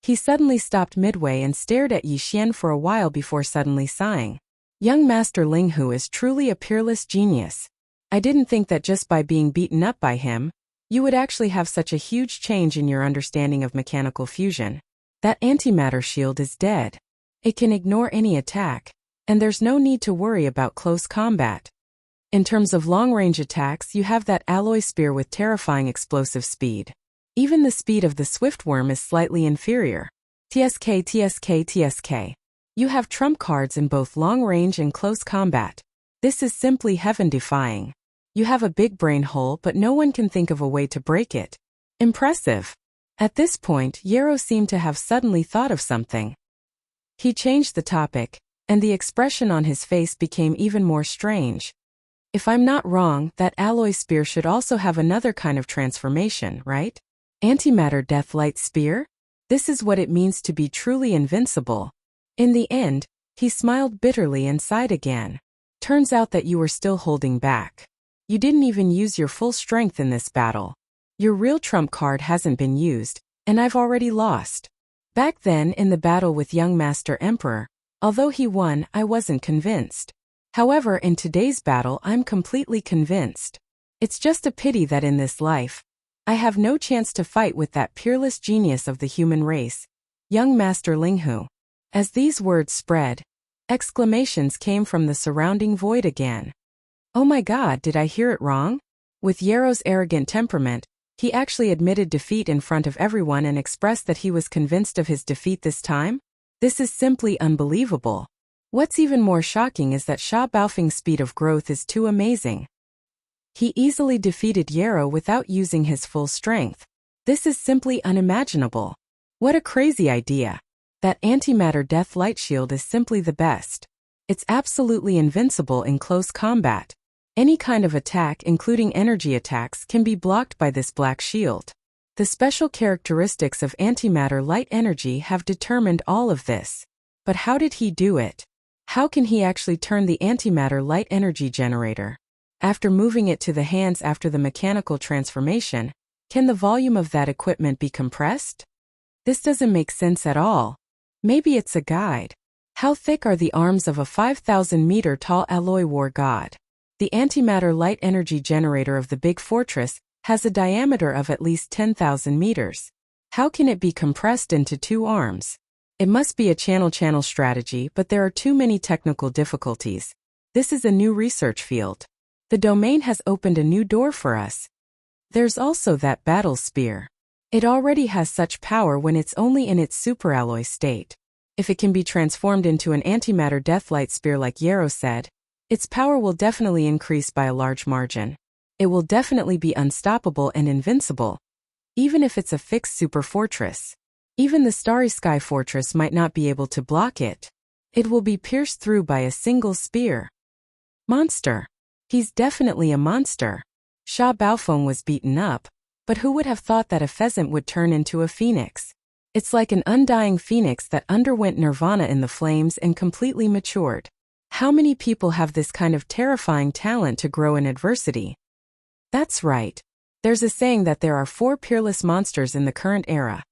He suddenly stopped midway and stared at Yixian for a while before suddenly sighing. Young Master Linghu is truly a peerless genius. I didn't think that just by being beaten up by him, you would actually have such a huge change in your understanding of mechanical fusion. That antimatter shield is dead. It can ignore any attack, and there's no need to worry about close combat. In terms of long-range attacks, you have that alloy spear with terrifying explosive speed. Even the speed of the Swiftworm is slightly inferior. TSK. You have trump cards in both long-range and close combat. This is simply heaven-defying. You have a big brain hole, but no one can think of a way to break it. Impressive. At this point, Yarrow seemed to have suddenly thought of something. He changed the topic, and the expression on his face became even more strange. If I'm not wrong, that alloy spear should also have another kind of transformation, right? Antimatter Deathlight Spear? This is what it means to be truly invincible. In the end, he smiled bitterly and sighed again. Turns out that you were still holding back. You didn't even use your full strength in this battle. Your real trump card hasn't been used, and I've already lost. Back then, in the battle with young Master Emperor, although he won, I wasn't convinced. However, in today's battle, I'm completely convinced. It's just a pity that in this life, I have no chance to fight with that peerless genius of the human race, young Master Linghu. As these words spread, exclamations came from the surrounding void again. Oh my God, did I hear it wrong? With Yarrow's arrogant temperament, he actually admitted defeat in front of everyone and expressed that he was convinced of his defeat this time? This is simply unbelievable. What's even more shocking is that Sha Baofeng's speed of growth is too amazing. He easily defeated Yarrow without using his full strength. This is simply unimaginable. What a crazy idea. That antimatter death light shield is simply the best. It's absolutely invincible in close combat. Any kind of attack, including energy attacks, can be blocked by this black shield. The special characteristics of antimatter light energy have determined all of this. But how did he do it? How can he actually turn the antimatter light energy generator? After moving it to the hands after the mechanical transformation, can the volume of that equipment be compressed? This doesn't make sense at all. Maybe it's a guide. How thick are the arms of a 5,000-meter tall alloy war god? The antimatter light energy generator of the big fortress has a diameter of at least 10,000 meters. How can it be compressed into 2 arms? It must be a channel strategy, but there are too many technical difficulties. This is a new research field. The domain has opened a new door for us. There's also that battle spear. It already has such power when it's only in its superalloy state. If it can be transformed into an antimatter deathlight spear like Yarrow said, its power will definitely increase by a large margin. It will definitely be unstoppable and invincible. even if it's a fixed super fortress. Even the Starry Sky Fortress might not be able to block it. It will be pierced through by a single spear. Monster. He's definitely a monster. Sha Baofeng was beaten up, but who would have thought that a pheasant would turn into a phoenix? It's like an undying phoenix that underwent nirvana in the flames and completely matured. How many people have this kind of terrifying talent to grow in adversity? That's right. There's a saying that there are 4 peerless monsters in the current era.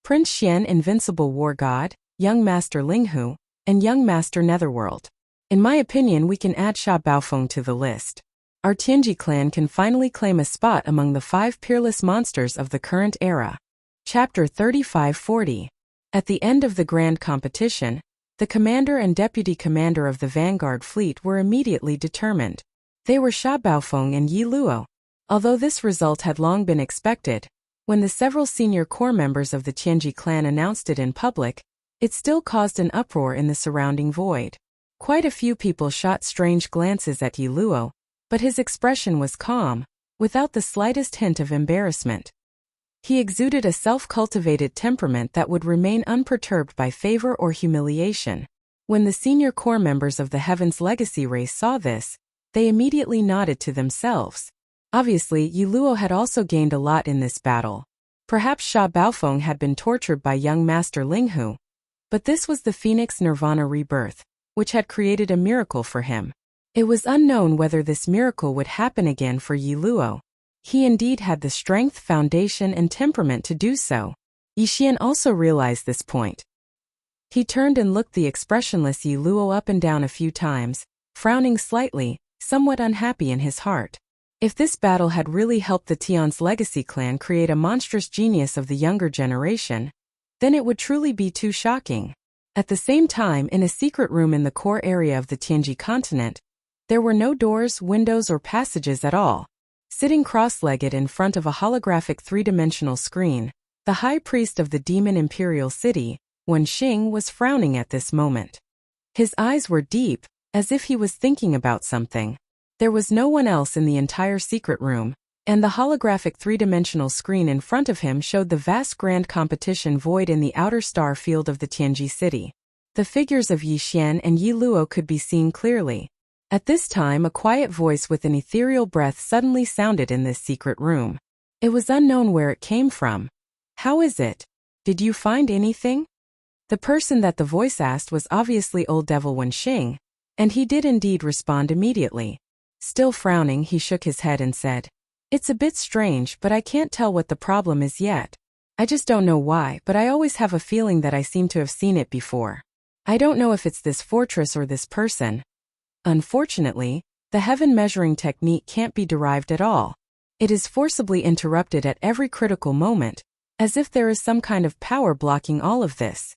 Prince Xian, Invincible War God, Young Master Linghu, and Young Master Netherworld. In my opinion, we can add Sha Baofeng to the list. Our Tianji clan can finally claim a spot among the 5 peerless monsters of the current era. Chapter 35-40. At the end of the grand competition, the commander and deputy commander of the vanguard fleet were immediately determined. They were Sha Baofeng and Yi Luo. Although this result had long been expected, when the several senior core members of the Tianji clan announced it in public, it still caused an uproar in the surrounding void. Quite a few people shot strange glances at Yi Luo, but his expression was calm, without the slightest hint of embarrassment. He exuded a self-cultivated temperament that would remain unperturbed by favor or humiliation. When the senior core members of the Heaven's Legacy race saw this, they immediately nodded to themselves. Obviously, Yi Luo had also gained a lot in this battle. Perhaps Sha Baofeng had been tortured by young Master Linghu. But this was the Phoenix Nirvana rebirth, which had created a miracle for him. It was unknown whether this miracle would happen again for Yi Luo. He indeed had the strength, foundation, and temperament to do so. Yi Xian also realized this point. He turned and looked the expressionless Yi Luo up and down a few times, frowning slightly, somewhat unhappy in his heart. If this battle had really helped the Tian's Legacy clan create a monstrous genius of the younger generation, then it would truly be too shocking. At the same time, in a secret room in the core area of the Tianji continent, there were no doors, windows, or passages at all. Sitting cross-legged in front of a holographic 3-dimensional screen, the high priest of the Demon Imperial City, Wen Xing, was frowning at this moment. His eyes were deep, as if he was thinking about something. There was no one else in the entire secret room, and the holographic 3-dimensional screen in front of him showed the vast grand competition void in the outer star field of the Tianji city. The figures of Yi Xian and Yi Luo could be seen clearly. At this time, a quiet voice with an ethereal breath suddenly sounded in this secret room. It was unknown where it came from. "How is it? Did you find anything?" The person that the voice asked was obviously Old Devil Wen Xing, and he did indeed respond immediately. Still frowning, he shook his head and said, "It's a bit strange, but I can't tell what the problem is yet. I just don't know why, but I always have a feeling that I seem to have seen it before. I don't know if it's this fortress or this person. Unfortunately, the heaven measuring technique can't be derived at all. It is forcibly interrupted at every critical moment, as if there is some kind of power blocking all of this."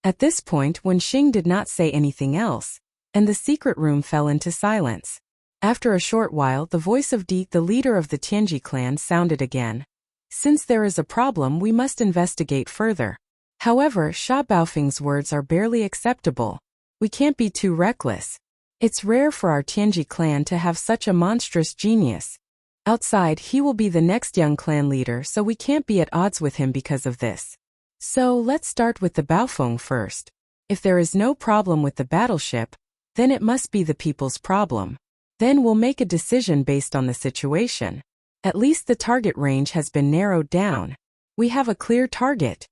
At this point, Wen Xing did not say anything else, and the secret room fell into silence. After a short while, the voice of Di, the leader of the Tianji clan, sounded again. "Since there is a problem, we must investigate further. However, Sha Baofeng's words are barely acceptable. We can't be too reckless. It's rare for our Tianji clan to have such a monstrous genius. Outside, he will be the next young clan leader, so we can't be at odds with him because of this. So let's start with the Baofeng first. If there is no problem with the battleship, then it must be the people's problem. Then we'll make a decision based on the situation. At least the target range has been narrowed down. We have a clear target.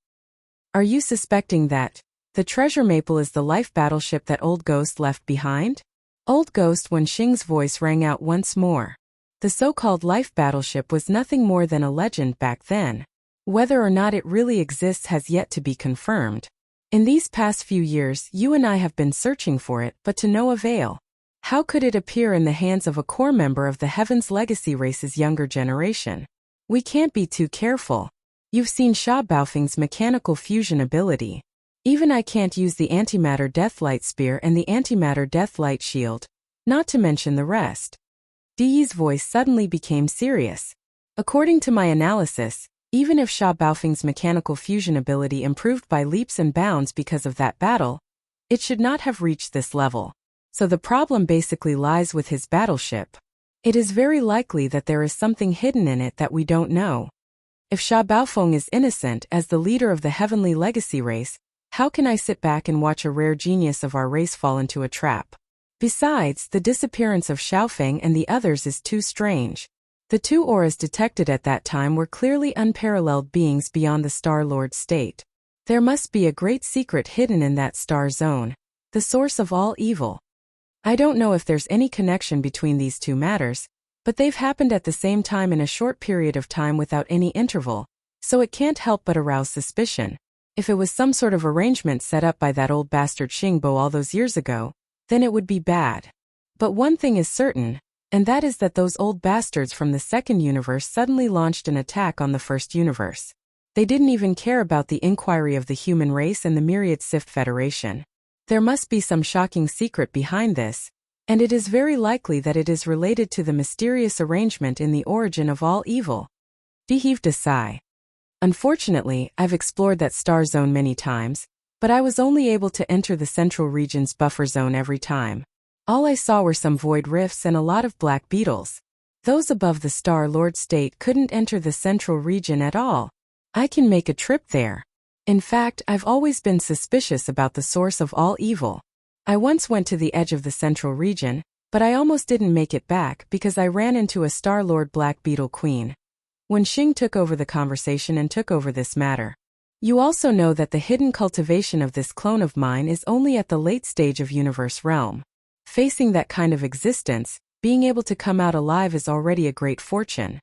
Are you suspecting that the treasure maple is the life battleship that Old Ghost left behind?" Old Ghost Wen Xing's voice rang out once more. The so-called life battleship was nothing more than a legend back then. Whether or not it really exists has yet to be confirmed. In these past few years, you and I have been searching for it, but to no avail. How could it appear in the hands of a core member of the Heaven's Legacy race's younger generation? We can't be too careful. You've seen Sha Baofeng's mechanical fusion ability. Even I can't use the antimatter deathlight spear and the antimatter deathlight shield, not to mention the rest. Di's voice suddenly became serious. According to my analysis, even if Sha Baofeng's mechanical fusion ability improved by leaps and bounds because of that battle, it should not have reached this level. So the problem basically lies with his battleship. It is very likely that there is something hidden in it that we don't know. If Sha Baofeng is innocent as the leader of the heavenly legacy race, how can I sit back and watch a rare genius of our race fall into a trap? Besides, the disappearance of Xiaofeng and the others is too strange. The two auras detected at that time were clearly unparalleled beings beyond the Star Lord state. There must be a great secret hidden in that star zone, the source of all evil. I don't know if there's any connection between these two matters, but they've happened at the same time in a short period of time without any interval, so it can't help but arouse suspicion. If it was some sort of arrangement set up by that old bastard Xingbo all those years ago, then it would be bad. But one thing is certain, and that is that those old bastards from the second universe suddenly launched an attack on the first universe. They didn't even care about the inquiry of the human race and the myriad Sith Federation. There must be some shocking secret behind this, and it is very likely that it is related to the mysterious arrangement in the origin of all evil. He heaved a sigh. Unfortunately, I've explored that star zone many times, but I was only able to enter the central region's buffer zone every time. All I saw were some void rifts and a lot of black beetles. Those above the Star Lord state couldn't enter the central region at all. I can make a trip there. In fact, I've always been suspicious about the source of all evil. I once went to the edge of the central region, but I almost didn't make it back because I ran into a Star Lord Black Beetle Queen. When Xing took over the conversation and took over this matter. You also know that the hidden cultivation of this clone of mine is only at the late stage of universe realm. Facing that kind of existence, being able to come out alive is already a great fortune.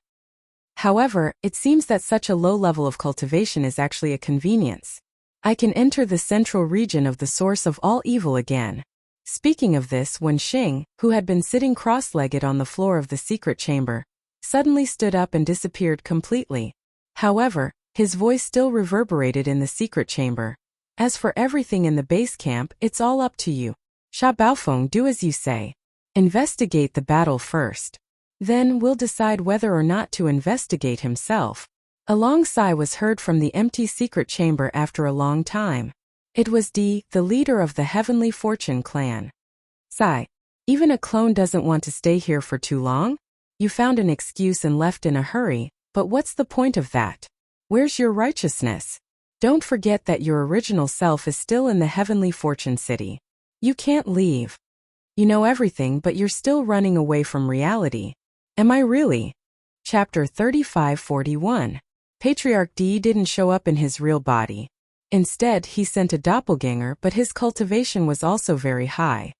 However, it seems that such a low level of cultivation is actually a convenience. I can enter the central region of the source of all evil again. Speaking of this, when Xing, who had been sitting cross-legged on the floor of the secret chamber, suddenly stood up and disappeared completely. However, his voice still reverberated in the secret chamber. As for everything in the base camp, it's all up to you. Sha Baofeng, do as you say. Investigate the battle first. Then we'll decide whether or not to investigate himself. A long sigh was heard from the empty secret chamber after a long time. It was Di, the leader of the Heavenly Fortune clan. Sigh. Even a clone doesn't want to stay here for too long? You found an excuse and left in a hurry, but what's the point of that? Where's your righteousness? Don't forget that your original self is still in the Heavenly Fortune City. You can't leave. You know everything, but you're still running away from reality. Am I really? Chapter 35-41. Patriarch Di didn't show up in his real body. Instead, he sent a doppelganger, but his cultivation was also very high.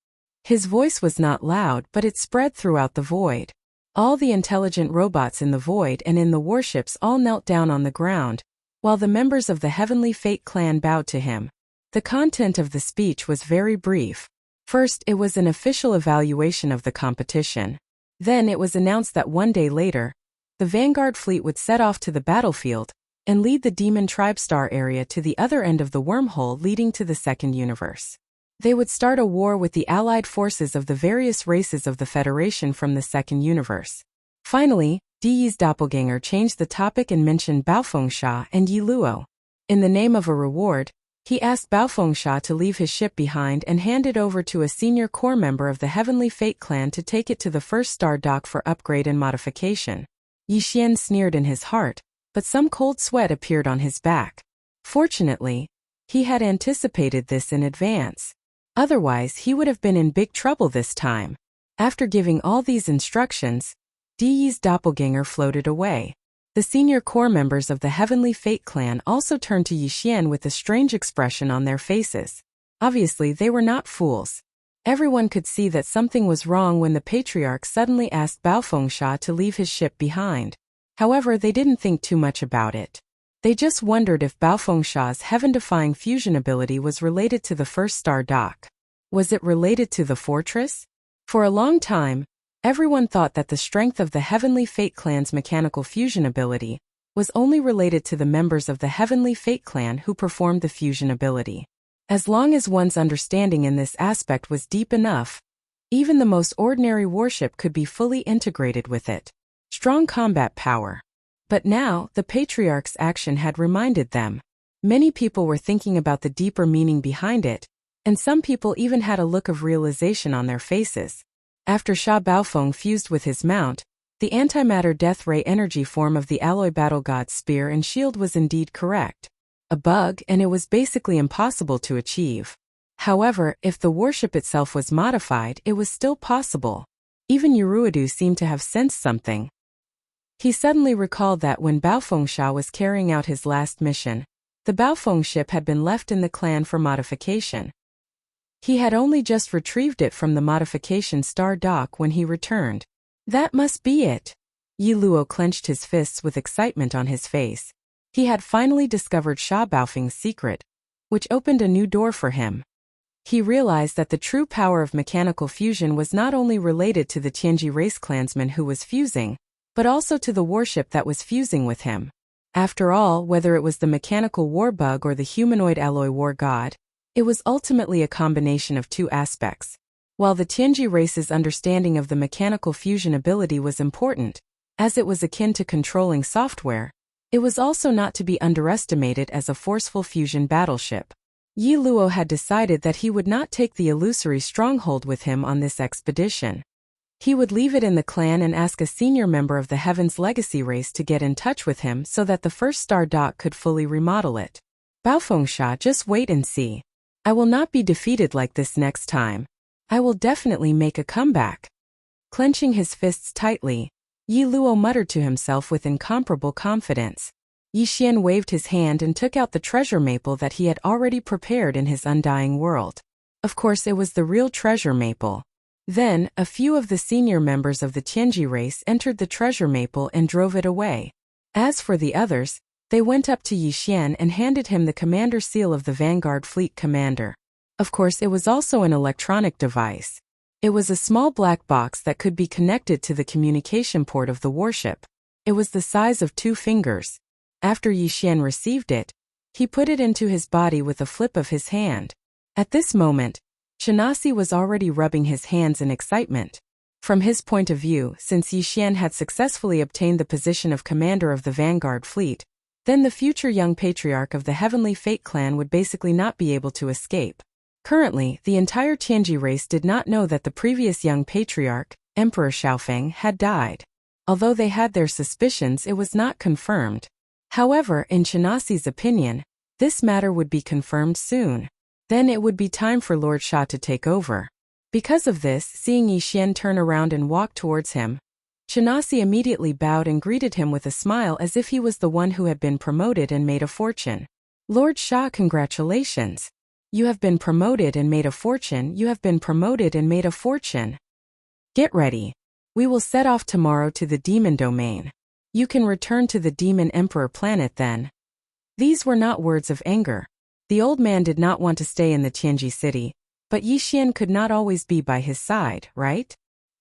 His voice was not loud, but it spread throughout the void. All the intelligent robots in the void and in the warships all knelt down on the ground, while the members of the Heavenly Fate clan bowed to him. The content of the speech was very brief. First, it was an official evaluation of the competition. Then it was announced that one day later, the Vanguard fleet would set off to the battlefield and lead the Demon Tribe Star area to the other end of the wormhole leading to the second universe. They would start a war with the allied forces of the various races of the Federation from the second universe. Finally, Di's doppelganger changed the topic and mentioned Baofeng Sha and Yi Luo. In the name of a reward, he asked Baofeng Sha to leave his ship behind and hand it over to a senior core member of the Heavenly Fate clan to take it to the first star dock for upgrade and modification. Yi Xian sneered in his heart, but some cold sweat appeared on his back. Fortunately, he had anticipated this in advance. Otherwise, he would have been in big trouble this time. After giving all these instructions, Di's doppelganger floated away. The senior core members of the Heavenly Fate clan also turned to Yi Xian with a strange expression on their faces. Obviously, they were not fools. Everyone could see that something was wrong when the Patriarch suddenly asked Baofeng Sha to leave his ship behind. However, they didn't think too much about it. They just wondered if Baofeng Sha's heaven-defying fusion ability was related to the first star dock. Was it related to the fortress? For a long time, everyone thought that the strength of the Heavenly Fate clan's mechanical fusion ability was only related to the members of the Heavenly Fate clan who performed the fusion ability. As long as one's understanding in this aspect was deep enough, even the most ordinary warship could be fully integrated with it. Strong combat power. But now, the Patriarch's action had reminded them. Many people were thinking about the deeper meaning behind it, and some people even had a look of realization on their faces. After Sha Baofeng fused with his mount, The antimatter death ray energy form of the alloy battle god's spear and shield was indeed correct. A bug, and it was basically impossible to achieve. However, if the warship itself was modified, it was still possible. Even Uruidu seemed to have sensed something. He suddenly recalled that when Baofengsha was carrying out his last mission, the Baofeng ship had been left in the clan for modification. He had only just retrieved it from the modification star dock when he returned. That must be it. Yi Luo clenched his fists with excitement on his face. He had finally discovered Sha Baofeng's secret, which opened a new door for him. He realized that the true power of mechanical fusion was not only related to the Tianji race clansman who was fusing, but also to the warship that was fusing with him. After all, whether it was the mechanical war bug or the humanoid alloy war god, it was ultimately a combination of two aspects. While the Tianji race's understanding of the mechanical fusion ability was important, as it was akin to controlling software, it was also not to be underestimated as a forceful fusion battleship. Yi Luo had decided that he would not take the illusory stronghold with him on this expedition. He would leave it in the clan and ask a senior member of the Heaven's Legacy race to get in touch with him so that the first star dock could fully remodel it. Baofengsha, just wait and see. I will not be defeated like this next time. I will definitely make a comeback. Clenching his fists tightly, Yi Luo muttered to himself with incomparable confidence. Yi Xian waved his hand and took out the treasure maple that he had already prepared in his undying world. Of course, it was the real treasure maple. Then, a few of the senior members of the Tianji race entered the treasure maple and drove it away. As for the others, they went up to Yi Xian and handed him the commander seal of the Vanguard Fleet Commander. Of course, it was also an electronic device. It was a small black box that could be connected to the communication port of the warship. It was the size of 2 fingers. After Yi Xian received it, he put it into his body with a flip of his hand. At this moment, Shanasi was already rubbing his hands in excitement. From his point of view, since Yi Xian had successfully obtained the position of commander of the Vanguard Fleet, then the future young patriarch of the Heavenly Fate clan would basically not be able to escape. Currently, the entire Tianji race did not know that the previous young patriarch, Emperor Xiaofeng, had died. Although they had their suspicions, it was not confirmed. However, in Shanasi's opinion, this matter would be confirmed soon. Then it would be time for Lord Sha to take over. Because of this, seeing Yi Xian turn around and walk towards him, Shanasi immediately bowed and greeted him with a smile as if he was the one who had been promoted and made a fortune. Lord Sha, congratulations. You have been promoted and made a fortune. You have been promoted and made a fortune. Get ready. We will set off tomorrow to the demon domain. You can return to the demon emperor planet then. These were not words of anger. The old man did not want to stay in the Tianji city, but Yi Xian could not always be by his side, right?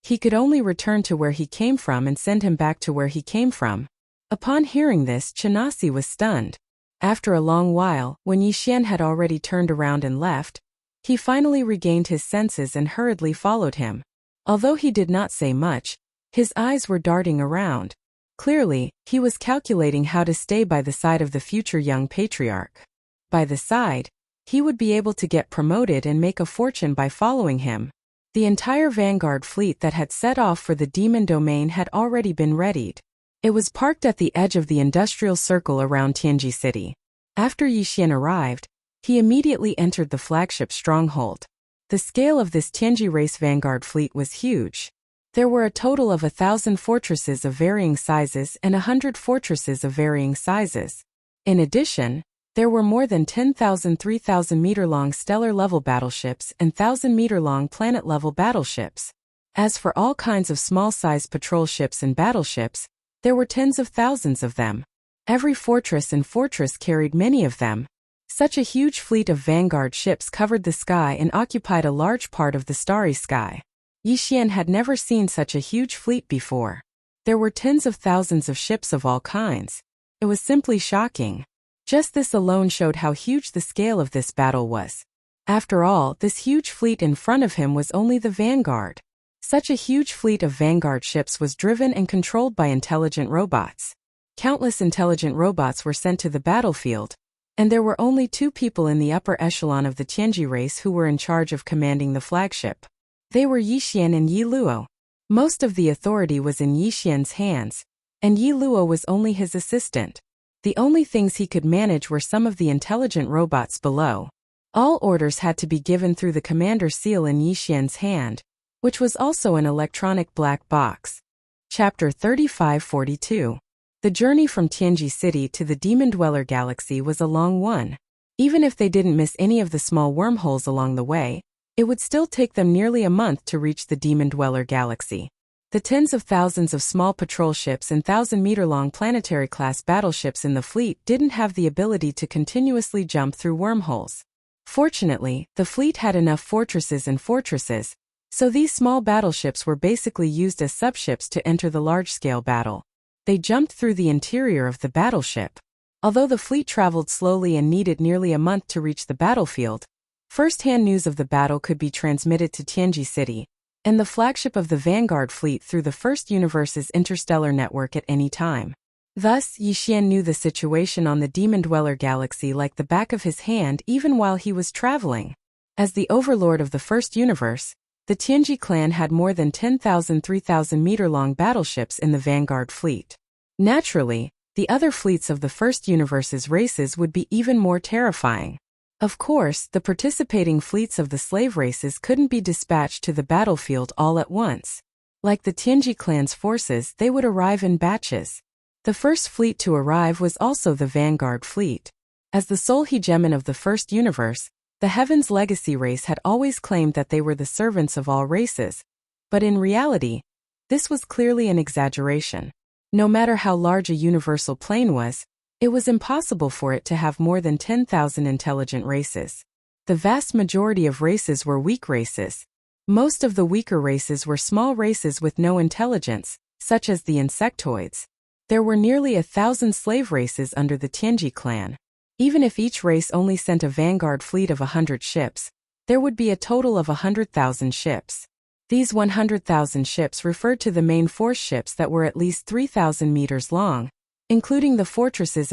He could only return to where he came from and send him back to where he came from. Upon hearing this, Shanasi was stunned. After a long while, when Yi Xian had already turned around and left, he finally regained his senses and hurriedly followed him. Although he did not say much, his eyes were darting around. Clearly, he was calculating how to stay by the side of the future young patriarch. By the side, he would be able to get promoted and make a fortune by following him. The entire Vanguard fleet that had set off for the demon domain had already been readied. It was parked at the edge of the industrial circle around Tianji City. After Yi Xian arrived, he immediately entered the flagship stronghold. The scale of this Tianji race Vanguard fleet was huge. There were a total of 1,000 fortresses of varying sizes and 100 fortresses of varying sizes. In addition, there were more than 10,000 3,000-meter-long stellar-level battleships and 1,000-meter-long planet-level battleships. As for all kinds of small-sized patrol ships and battleships, there were tens of thousands of them. Every fortress and fortress carried many of them. Such a huge fleet of Vanguard ships covered the sky and occupied a large part of the starry sky. Yi Xian had never seen such a huge fleet before. There were tens of thousands of ships of all kinds. It was simply shocking. Just this alone showed how huge the scale of this battle was. After all, this huge fleet in front of him was only the Vanguard. Such a huge fleet of Vanguard ships was driven and controlled by intelligent robots. Countless intelligent robots were sent to the battlefield, and there were only 2 people in the upper echelon of the Tianji race who were in charge of commanding the flagship. They were Yi Xian and Yi Luo. Most of the authority was in Yi Xian's hands, and Yi Luo was only his assistant. The only things he could manage were some of the intelligent robots below. All orders had to be given through the commander seal in Yi Xian's hand, which was also an electronic black box. Chapter 3542. The journey from Tianji City to the Demon Dweller Galaxy was a long one. Even if they didn't miss any of the small wormholes along the way, it would still take them nearly a month to reach the Demon Dweller Galaxy. The tens of thousands of small patrol ships and 1,000-meter-long planetary-class battleships in the fleet didn't have the ability to continuously jump through wormholes. Fortunately, the fleet had enough fortresses, so these small battleships were basically used as subships to enter the large-scale battle. They jumped through the interior of the battleship. Although the fleet traveled slowly and needed nearly a month to reach the battlefield, first-hand news of the battle could be transmitted to Tianji City, and the flagship of the Vanguard fleet through the First Universe's interstellar network at any time. Thus, Yi Xian knew the situation on the Demon Dweller Galaxy like the back of his hand even while he was traveling. As the overlord of the First Universe, the Tianji clan had more than 10,000 3,000-meter-long battleships in the Vanguard fleet. Naturally, the other fleets of the First Universe's races would be even more terrifying. Of course, the participating fleets of the slave races couldn't be dispatched to the battlefield all at once. Like the Tianji clan's forces, they would arrive in batches. The first fleet to arrive was also the Vanguard fleet. As the sole hegemon of the First Universe, the Heaven's Legacy race had always claimed that they were the servants of all races. But in reality, this was clearly an exaggeration. No matter how large a universal plane was, it was impossible for it to have more than 10,000 intelligent races. The vast majority of races were weak races. Most of the weaker races were small races with no intelligence, such as the insectoids. There were nearly 1,000 slave races under the Tianji clan. Even if each race only sent a Vanguard fleet of 100 ships, there would be a total of 100,000 ships. These 100,000 ships referred to the main force ships that were at least 3,000 meters long, including the fortresses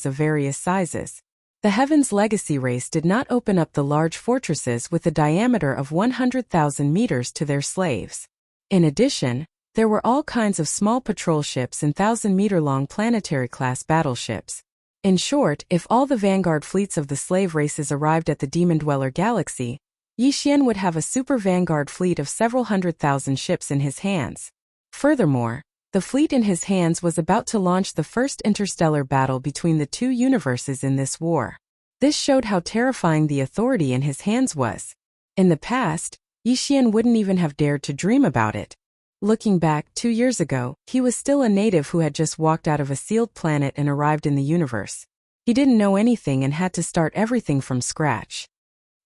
of various sizes. The Heaven's Legacy race did not open up the large fortresses with a diameter of 100,000 meters to their slaves. In addition, there were all kinds of small patrol ships and 1,000-meter-long planetary-class battleships. In short, if all the Vanguard fleets of the slave races arrived at the Demon Dweller Galaxy, Yi Xian would have a super Vanguard fleet of several 100,000 ships in his hands. Furthermore, the fleet in his hands was about to launch the first interstellar battle between the two universes in this war. This showed how terrifying the authority in his hands was. In the past, Yi Xian wouldn't even have dared to dream about it. Looking back, 2 years ago, he was still a native who had just walked out of a sealed planet and arrived in the universe. He didn't know anything and had to start everything from scratch.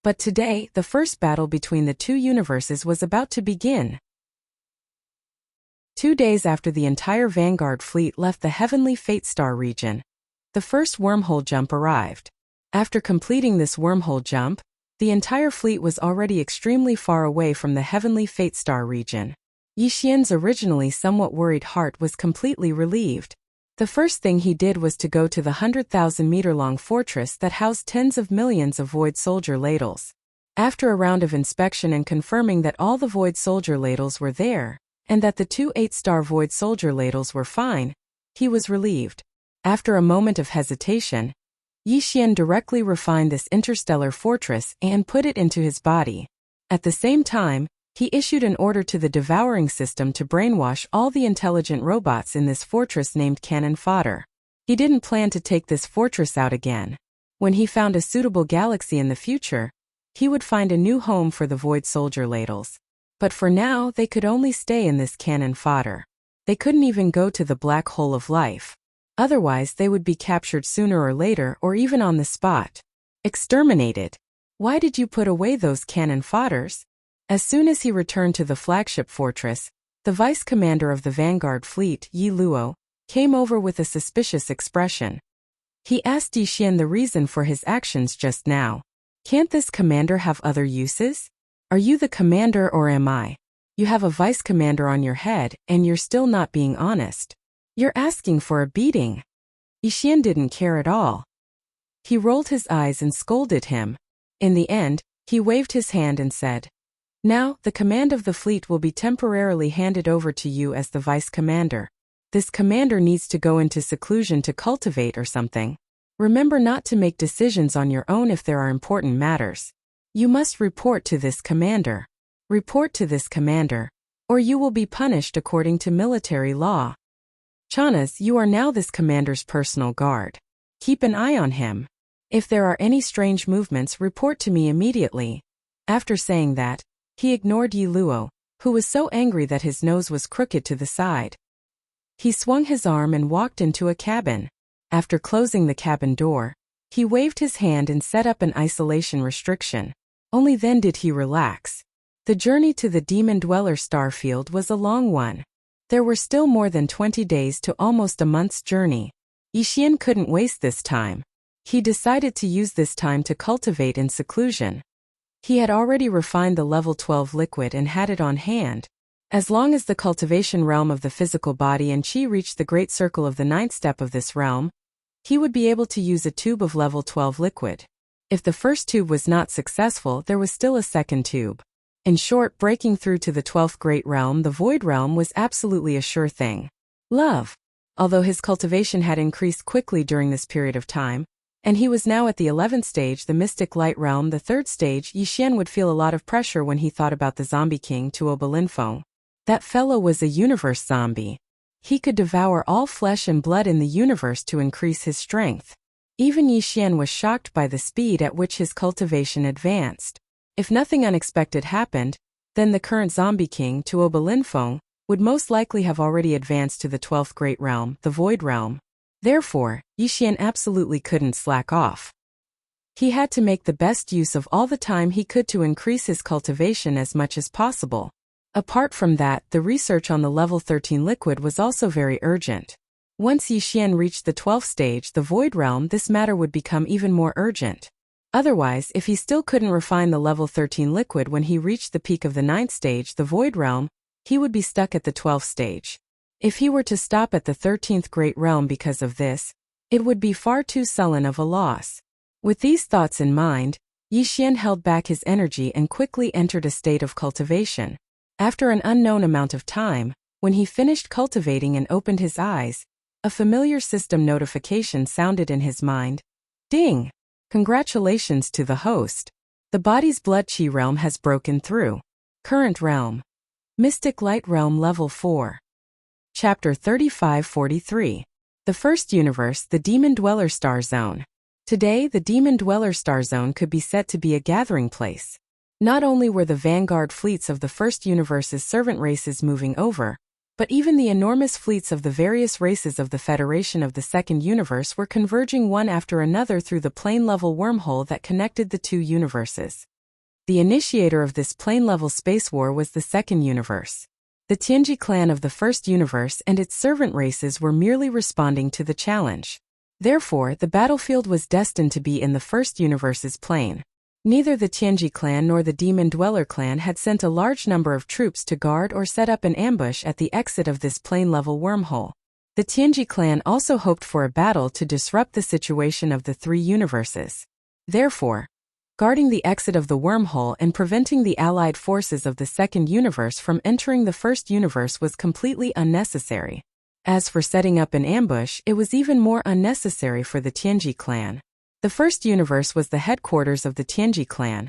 But today, the first battle between the two universes was about to begin. 2 days after the entire Vanguard fleet left the Heavenly Fate Star region, the first wormhole jump arrived. After completing this wormhole jump, the entire fleet was already extremely far away from the Heavenly Fate Star region. Yi Xian's originally somewhat worried heart was completely relieved. The first thing he did was to go to the 100,000-meter-long fortress that housed tens of millions of Void Soldier ladles. After a round of inspection and confirming that all the Void Soldier ladles were there, and that the 2 8-star Void Soldier ladles were fine, he was relieved. After a moment of hesitation, Yi Xian directly refined this interstellar fortress and put it into his body. At the same time, he issued an order to the devouring system to brainwash all the intelligent robots in this fortress named Cannon Fodder. He didn't plan to take this fortress out again. When he found a suitable galaxy in the future, he would find a new home for the Void Soldier ladles. But for now, they could only stay in this Cannon Fodder. They couldn't even go to the black hole of life. Otherwise, they would be captured sooner or later or even on the spot. Exterminated. Why did you put away those cannon fodders? As soon as he returned to the flagship fortress, the vice commander of the Vanguard fleet, Yi Luo, came over with a suspicious expression. He asked Yi Xian the reason for his actions just now. Can't this commander have other uses? Are you the commander or am I? You have a vice commander on your head, and you're still not being honest. You're asking for a beating. Yi Xian didn't care at all. He rolled his eyes and scolded him. In the end, he waved his hand and said, Now, the command of the fleet will be temporarily handed over to you as the vice commander. This commander needs to go into seclusion to cultivate or something. Remember not to make decisions on your own if there are important matters. You must report to this commander. Report to this commander, or you will be punished according to military law. Chanas, you are now this commander's personal guard. Keep an eye on him. If there are any strange movements, report to me immediately. After saying that, he ignored Yi Luo, who was so angry that his nose was crooked to the side. He swung his arm and walked into a cabin. After closing the cabin door, he waved his hand and set up an isolation restriction. Only then did he relax. The journey to the Demon Dweller starfield was a long one. There were still more than 20 days to almost a month's journey. Yixian couldn't waste this time. He decided to use this time to cultivate in seclusion. He had already refined the level 12 liquid and had it on hand. As long as the cultivation realm of the physical body and qi reached the great circle of the 9th step of this realm, he would be able to use a tube of level 12 liquid. If the first tube was not successful, there was still a second tube. In short, breaking through to the 12th great realm, the void realm, was absolutely a sure thing. Love. Although his cultivation had increased quickly during this period of time, and he was now at the 11th stage, the mystic light realm, the 3rd stage, Yixian would feel a lot of pressure when he thought about the zombie king Tuo Balinfeng. That fellow was a universe zombie. He could devour all flesh and blood in the universe to increase his strength. Even Yixian was shocked by the speed at which his cultivation advanced. If nothing unexpected happened, then the current zombie king, Tuo Balinfeng, would most likely have already advanced to the 12th great realm, the void realm. Therefore, Yixian absolutely couldn't slack off. He had to make the best use of all the time he could to increase his cultivation as much as possible. Apart from that, the research on the level 13 liquid was also very urgent. Once Yixian reached the 12th stage, the void realm, this matter would become even more urgent. Otherwise, if he still couldn't refine the level 13 liquid when he reached the peak of the 9th stage, the void realm, he would be stuck at the 12th stage. If he were to stop at the 13th great realm because of this, it would be far too sullen of a loss. With these thoughts in mind, Yixian held back his energy and quickly entered a state of cultivation. After an unknown amount of time, when he finished cultivating and opened his eyes, a familiar system notification sounded in his mind. Ding! Congratulations to the host. The body's blood chi realm has broken through. Current realm. Mystic Light Realm Level 4. Chapter 3543. The first universe, the Demon Dweller Star Zone. Today, the Demon Dweller Star Zone could be said to be a gathering place. Not only were the vanguard fleets of the first universe's servant races moving over, but even the enormous fleets of the various races of the Federation of the second universe were converging one after another through the plane-level wormhole that connected the two universes. The initiator of this plane-level space war was the second universe. The Tianji clan of the first universe and its servant races were merely responding to the challenge. Therefore, the battlefield was destined to be in the first universe's plane. Neither the Tianji clan nor the Demon Dweller clan had sent a large number of troops to guard or set up an ambush at the exit of this plane-level wormhole. The Tianji clan also hoped for a battle to disrupt the situation of the three universes. Therefore, guarding the exit of the wormhole and preventing the allied forces of the second universe from entering the first universe was completely unnecessary. As for setting up an ambush, it was even more unnecessary for the Tianji clan. The first universe was the headquarters of the Tianji clan,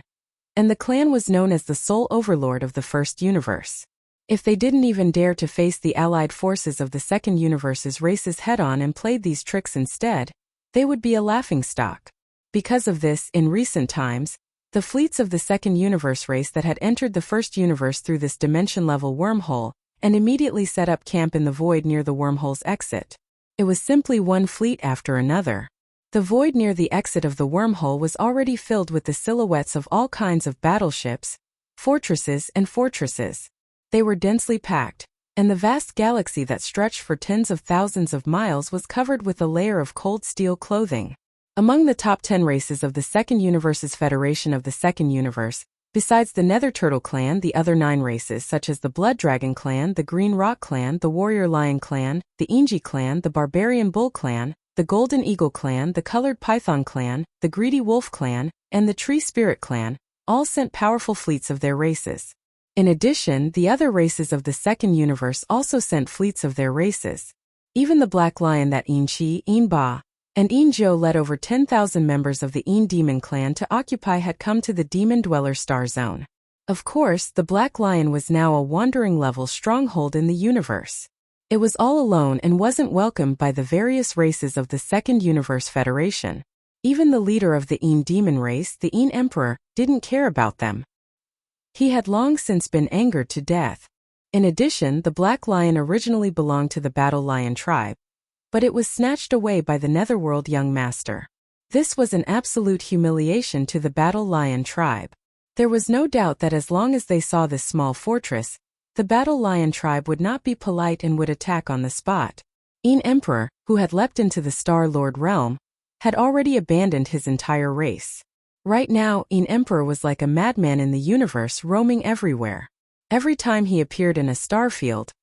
and the clan was known as the sole overlord of the first universe. If they didn't even dare to face the allied forces of the second universe's races head-on and played these tricks instead, they would be a laughingstock. Because of this, in recent times, the fleets of the second universe race that had entered the first universe through this dimension-level wormhole and immediately set up camp in the void near the wormhole's exit. It was simply one fleet after another. The void near the exit of the wormhole was already filled with the silhouettes of all kinds of battleships, fortresses and fortresses. They were densely packed, and the vast galaxy that stretched for tens of thousands of miles was covered with a layer of cold steel clothing. Among the top 10 races of the second universe's Federation of the second universe, besides the Nether Turtle clan, the other 9 races such as the Blood Dragon clan, the Green Rock clan, the Warrior Lion clan, the Inji clan, the Barbarian Bull clan, the Golden Eagle clan, the Colored Python clan, the Greedy Wolf clan, and the Tree Spirit clan, all sent powerful fleets of their races. In addition, the other races of the second universe also sent fleets of their races. Even the Black Lion that Yin-Chi, Yin-Ba, and Yin-Zhou led over 10,000 members of the Yin Demon clan to occupy had come to the Demon Dweller Star Zone. Of course, the Black Lion was now a wandering-level stronghold in the universe. It was all alone and wasn't welcomed by the various races of the Second Universe Federation. Even the leader of the Yin Demon race, the Yin Emperor, didn't care about them. He had long since been angered to death. In addition, the Black Lion originally belonged to the Battle Lion tribe, but it was snatched away by the Netherworld Young Master. This was an absolute humiliation to the Battle Lion tribe. There was no doubt that as long as they saw this small fortress, the Battle Lion tribe would not be polite and would attack on the spot. Yin Emperor, who had leapt into the Star Lord realm, had already abandoned his entire race. Right now, Yin Emperor was like a madman in the universe, roaming everywhere. Every time he appeared in a star field,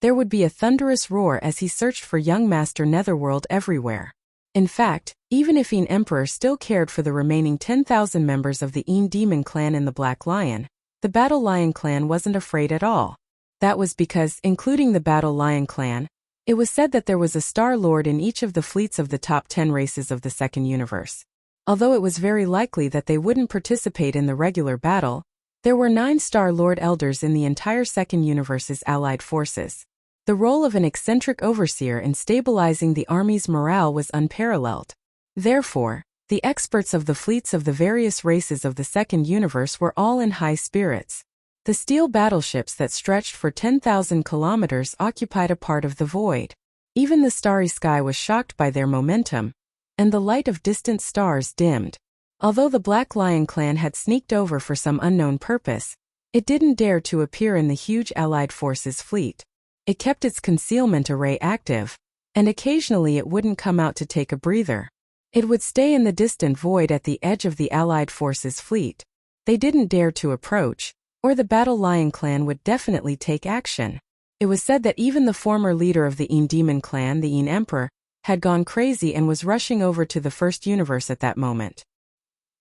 there would be a thunderous roar as he searched for young Master Netherworld everywhere. In fact, even if Yin Emperor still cared for the remaining 10,000 members of the Yin Demon clan in the Black Lion, the Battle Lion clan wasn't afraid at all. That was because, including the Battle Lion clan, it was said that there was a Star Lord in each of the fleets of the top 10 races of the Second Universe. Although it was very likely that they wouldn't participate in the regular battle, there were 9 Star Lord Elders in the entire Second Universe's allied forces. The role of an eccentric overseer in stabilizing the army's morale was unparalleled. Therefore, the experts of the fleets of the various races of the Second Universe were all in high spirits. The steel battleships that stretched for 10,000 kilometers occupied a part of the void. Even the starry sky was shocked by their momentum, and the light of distant stars dimmed. Although the Black Lion clan had sneaked over for some unknown purpose, it didn't dare to appear in the huge Allied forces fleet. It kept its concealment array active, and occasionally it wouldn't come out to take a breather. It would stay in the distant void at the edge of the Allied forces fleet. They didn't dare to approach, or the Battle Lion clan would definitely take action. It was said that even the former leader of the Yin Demon clan, the Yin Emperor, had gone crazy and was rushing over to the First Universe at that moment.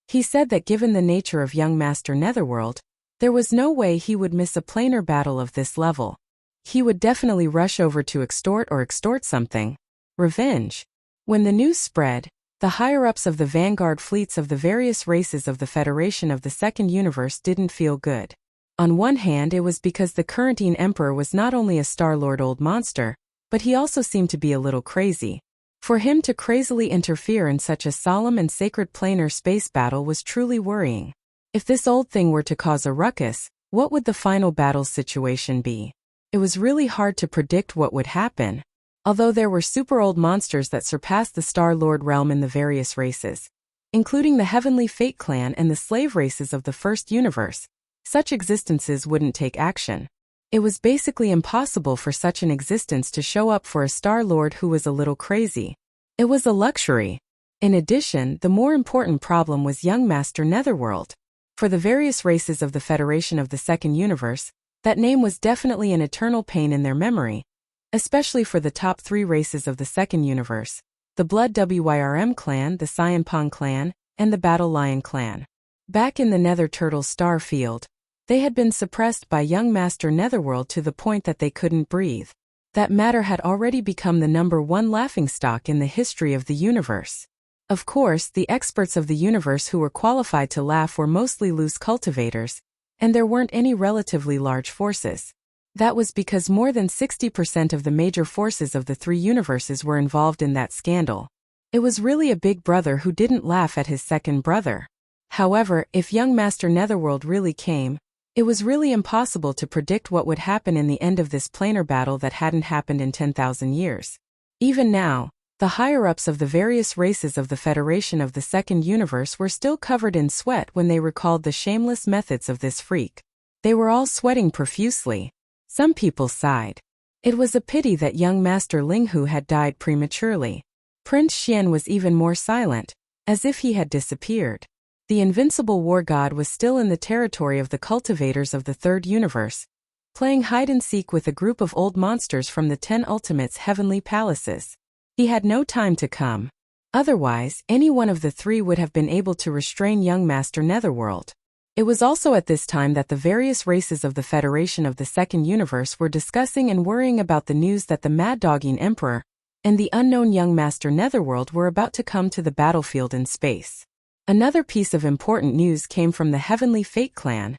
He said that given the nature of young Master Netherworld, there was no way he would miss a planar battle of this level. He would definitely rush over to extort something. Revenge. When the news spread, the higher-ups of the vanguard fleets of the various races of the Federation of the Second Universe didn't feel good. On one hand, it was because the current Yin Emperor was not only a Star-Lord old monster, but he also seemed to be a little crazy. For him to crazily interfere in such a solemn and sacred planar space battle was truly worrying. If this old thing were to cause a ruckus, what would the final battle situation be? It was really hard to predict what would happen. Although there were super old monsters that surpassed the Star-Lord realm in the various races, including the Heavenly Fate clan and the slave races of the First Universe, such existences wouldn't take action. It was basically impossible for such an existence to show up for a Star-Lord who was a little crazy. It was a luxury. In addition, the more important problem was young Master Netherworld. For the various races of the Federation of the Second Universe, that name was definitely an eternal pain in their memory, especially for the top 3 races of the Second Universe, the Blood Wyrm clan, the Cyanpong clan, and the Battle Lion clan. Back in the Nether Turtle star field, they had been suppressed by young Master Netherworld to the point that they couldn't breathe. That matter had already become the #1 laughingstock in the history of the universe. Of course, the experts of the universe who were qualified to laugh were mostly loose cultivators, and there weren't any relatively large forces. That was because more than 60% of the major forces of the 3 universes were involved in that scandal. It was really a big brother who didn't laugh at his second brother. However, if young Master Netherworld really came, it was really impossible to predict what would happen in the end of this planar battle that hadn't happened in 10,000 years. Even now, the higher-ups of the various races of the Federation of the Second Universe were still covered in sweat when they recalled the shameless methods of this freak. They were all sweating profusely. Some people sighed. It was a pity that young Master Linghu had died prematurely. Prince Xian was even more silent, as if he had disappeared. The invincible war god was still in the territory of the cultivators of the Third Universe, playing hide-and-seek with a group of old monsters from the 10 Ultimates' heavenly palaces. He had no time to come. Otherwise, any one of the 3 would have been able to restrain young Master Netherworld. It was also at this time that the various races of the Federation of the Second Universe were discussing and worrying about the news that the Mad Dogging Emperor and the unknown young Master Netherworld were about to come to the battlefield in space. Another piece of important news came from the Heavenly Fate clan,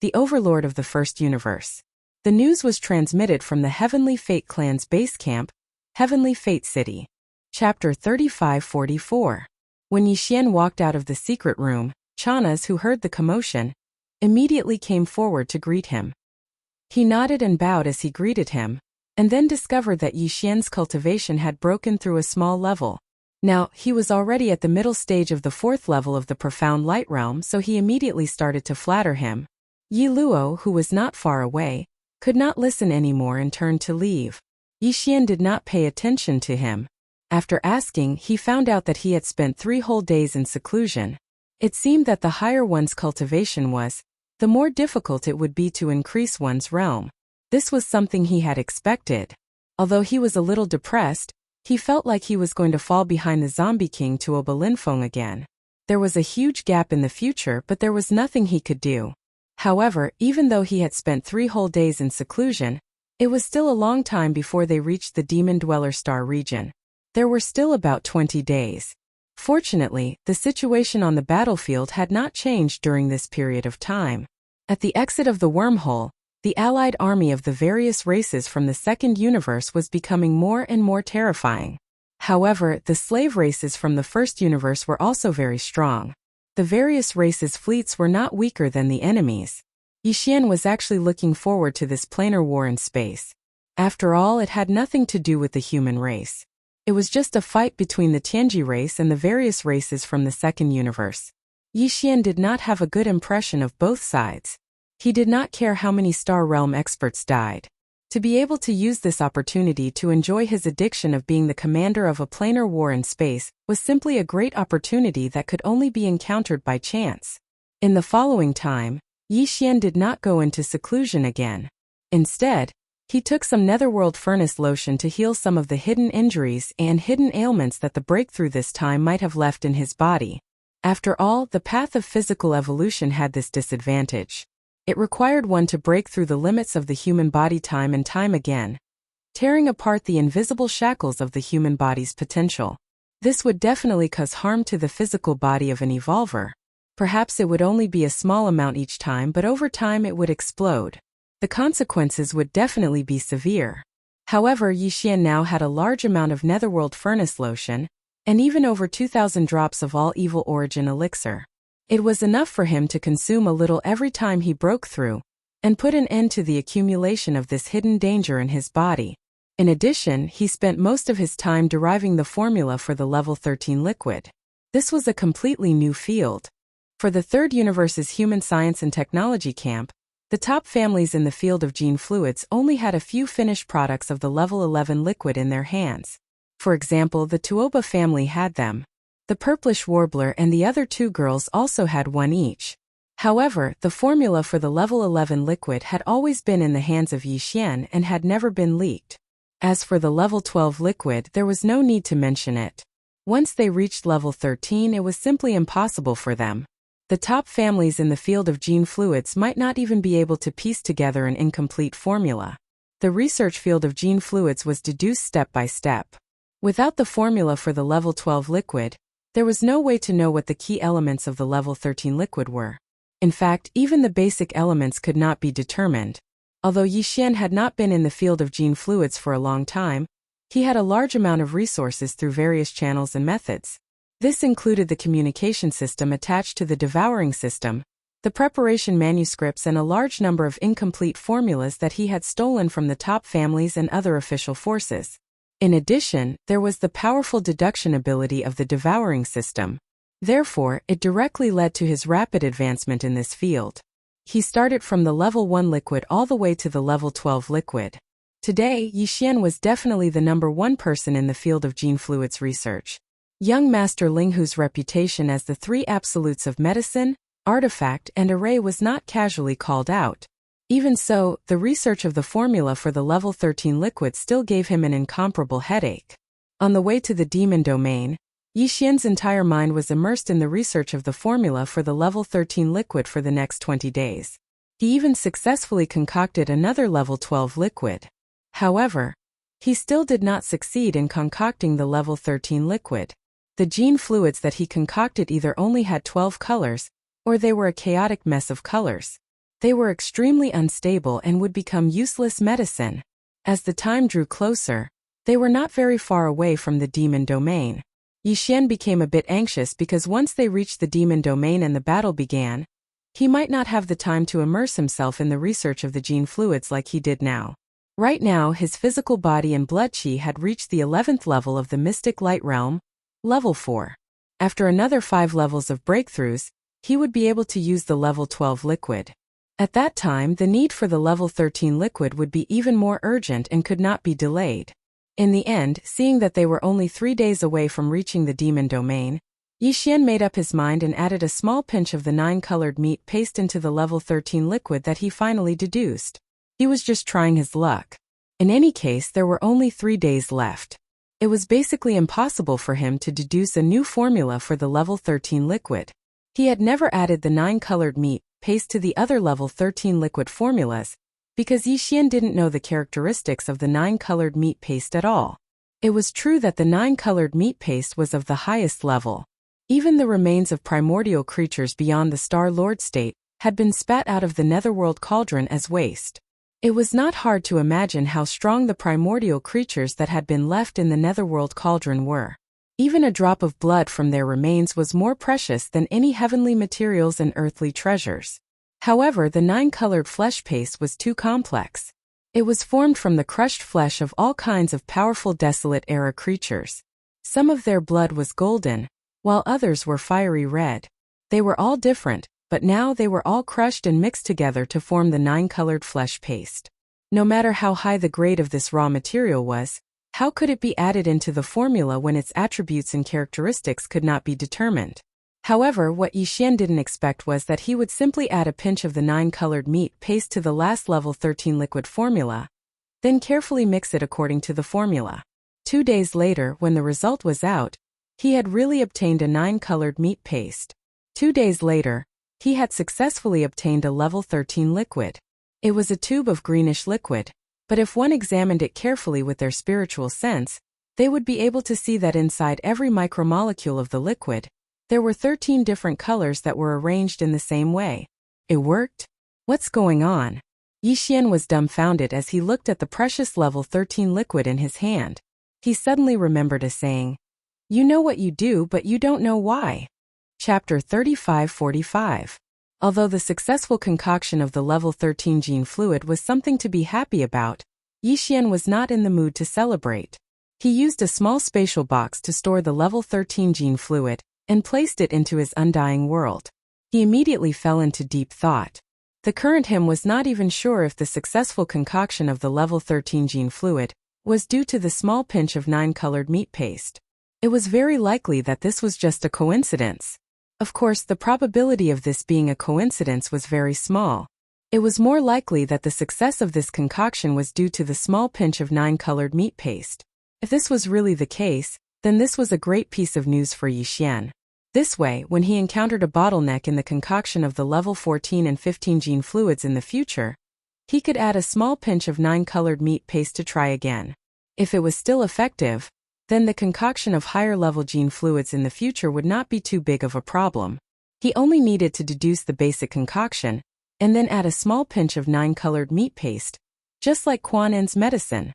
the overlord of the First Universe. The news was transmitted from the Heavenly Fate clan's base camp, Heavenly Fate City. Chapter 3544. When Yixian walked out of the secret room, Chanas, who heard the commotion, immediately came forward to greet him. He nodded and bowed as he greeted him, and then discovered that Yixian's cultivation had broken through a small level. Now, he was already at the middle stage of the 4th level of the Profound Light Realm, so he immediately started to flatter him. Yi Luo, who was not far away, could not listen anymore and turned to leave. Yixian did not pay attention to him. After asking, he found out that he had spent 3 whole days in seclusion. It seemed that the higher one's cultivation was, the more difficult it would be to increase one's realm. This was something he had expected. Although he was a little depressed, he felt like he was going to fall behind the Zombie King to Obelinfeng again. There was a huge gap in the future, but there was nothing he could do. However, even though he had spent 3 whole days in seclusion, it was still a long time before they reached the Demon Dweller Star region. There were still about 20 days. Fortunately, the situation on the battlefield had not changed during this period of time. At the exit of the wormhole, the allied army of the various races from the Second Universe was becoming more and more terrifying. However, the slave races from the First Universe were also very strong. The various races' fleets were not weaker than the enemies. Yixian was actually looking forward to this planar war in space. After all, it had nothing to do with the human race. It was just a fight between the Tianji race and the various races from the Second Universe. Yixian did not have a good impression of both sides. He did not care how many Star Realm experts died. To be able to use this opportunity to enjoy his addiction of being the commander of a planar war in space was simply a great opportunity that could only be encountered by chance. In the following time, Yixian did not go into seclusion again. Instead, he took some Netherworld Furnace lotion to heal some of the hidden injuries and hidden ailments that the breakthrough this time might have left in his body. After all, the path of physical evolution had this disadvantage. It required one to break through the limits of the human body time and time again, tearing apart the invisible shackles of the human body's potential. This would definitely cause harm to the physical body of an evolver. Perhaps it would only be a small amount each time, but over time it would explode. The consequences would definitely be severe. However, Yixian now had a large amount of Netherworld Furnace lotion, and even over 2,000 drops of all evil origin elixir. It was enough for him to consume a little every time he broke through, and put an end to the accumulation of this hidden danger in his body. In addition, he spent most of his time deriving the formula for the level 13 liquid. This was a completely new field. For the Third Universe's Human Science and Technology camp, the top families in the field of gene fluids only had a few finished products of the level 11 liquid in their hands. For example, the Tuoba family had them. The Purplish Warbler and the other 2 girls also had one each. However, the formula for the level 11 liquid had always been in the hands of Yixian and had never been leaked. As for the level 12 liquid, there was no need to mention it. Once they reached level 13, it was simply impossible for them. The top families in the field of gene fluids might not even be able to piece together an incomplete formula. The research field of gene fluids was deduced step by step. Without the formula for the level 12 liquid, there was no way to know what the key elements of the level 13 liquid were. In fact, even the basic elements could not be determined. Although Yixian had not been in the field of gene fluids for a long time, he had a large amount of resources through various channels and methods. This included the communication system attached to the devouring system, the preparation manuscripts, and a large number of incomplete formulas that he had stolen from the top families and other official forces. In addition, there was the powerful deduction ability of the devouring system. Therefore, it directly led to his rapid advancement in this field. He started from the level 1 liquid all the way to the level 12 liquid. Today, Yixian was definitely the #1 person in the field of gene fluids research. Young Master Linghu's reputation as the 3 absolutes of medicine, artifact, and array was not casually called out. Even so, the research of the formula for the level 13 liquid still gave him an incomparable headache. On the way to the demon domain, Yi Xian's entire mind was immersed in the research of the formula for the level 13 liquid for the next 20 days. He even successfully concocted another level 12 liquid. However, he still did not succeed in concocting the level 13 liquid. The gene fluids that he concocted either only had 12 colors, or they were a chaotic mess of colors. They were extremely unstable and would become useless medicine. As the time drew closer, they were not very far away from the demon domain. Yi Xian became a bit anxious because once they reached the demon domain and the battle began, he might not have the time to immerse himself in the research of the gene fluids like he did now. Right now, his physical body and blood qi had reached the 11th level of the mystic light realm, level 4. After another 5 levels of breakthroughs, he would be able to use the level 12 liquid. At that time, the need for the level 13 liquid would be even more urgent and could not be delayed. In the end, seeing that they were only 3 days away from reaching the demon domain, Yi Xian made up his mind and added a small pinch of the 9-colored meat paste into the level 13 liquid that he finally deduced. He was just trying his luck. In any case, there were only 3 days left. It was basically impossible for him to deduce a new formula for the level 13 liquid. He had never added the 9-colored meat paste to the other level 13 liquid formulas, because Yi Xian didn't know the characteristics of the 9-colored meat paste at all. It was true that the 9-colored meat paste was of the highest level. Even the remains of primordial creatures beyond the Star Lord state had been spat out of the netherworld cauldron as waste. It was not hard to imagine how strong the primordial creatures that had been left in the netherworld cauldron were. Even a drop of blood from their remains was more precious than any heavenly materials and earthly treasures. However, the 9-colored flesh paste was too complex. It was formed from the crushed flesh of all kinds of powerful desolate-era creatures. Some of their blood was golden, while others were fiery red. They were all different, but now they were all crushed and mixed together to form the 9-colored flesh paste. No matter how high the grade of this raw material was, how could it be added into the formula when its attributes and characteristics could not be determined? However, what Yi Xian didn't expect was that he would simply add a pinch of the 9-colored meat paste to the last level 13 liquid formula, then carefully mix it according to the formula. 2 days later, when the result was out, he had really obtained a 9-colored meat paste. 2 days later, he had successfully obtained a level 13 liquid. It was a tube of greenish liquid, but if one examined it carefully with their spiritual sense, they would be able to see that inside every micromolecule of the liquid, there were 13 different colors that were arranged in the same way. It worked? What's going on? Yi Xian was dumbfounded as he looked at the precious level 13 liquid in his hand. He suddenly remembered a saying, "You know what you do, but you don't know why." Chapter 35-45. Although the successful concoction of the level 13 gene fluid was something to be happy about, Yi Xian was not in the mood to celebrate. He used a small spatial box to store the level 13 gene fluid, and placed it into his undying world. He immediately fell into deep thought. The current him was not even sure if the successful concoction of the level 13 gene fluid was due to the small pinch of 9-colored meat paste. It was very likely that this was just a coincidence. Of course, the probability of this being a coincidence was very small. It was more likely that the success of this concoction was due to the small pinch of 9-colored meat paste. If this was really the case, then this was a great piece of news for Yi Xian. This way, when he encountered a bottleneck in the concoction of the level 14 and 15 gene fluids in the future, he could add a small pinch of 9-colored meat paste to try again. If it was still effective, then the concoction of higher-level gene fluids in the future would not be too big of a problem. He only needed to deduce the basic concoction, and then add a small pinch of 9-colored meat paste, just like Quan Yin's medicine.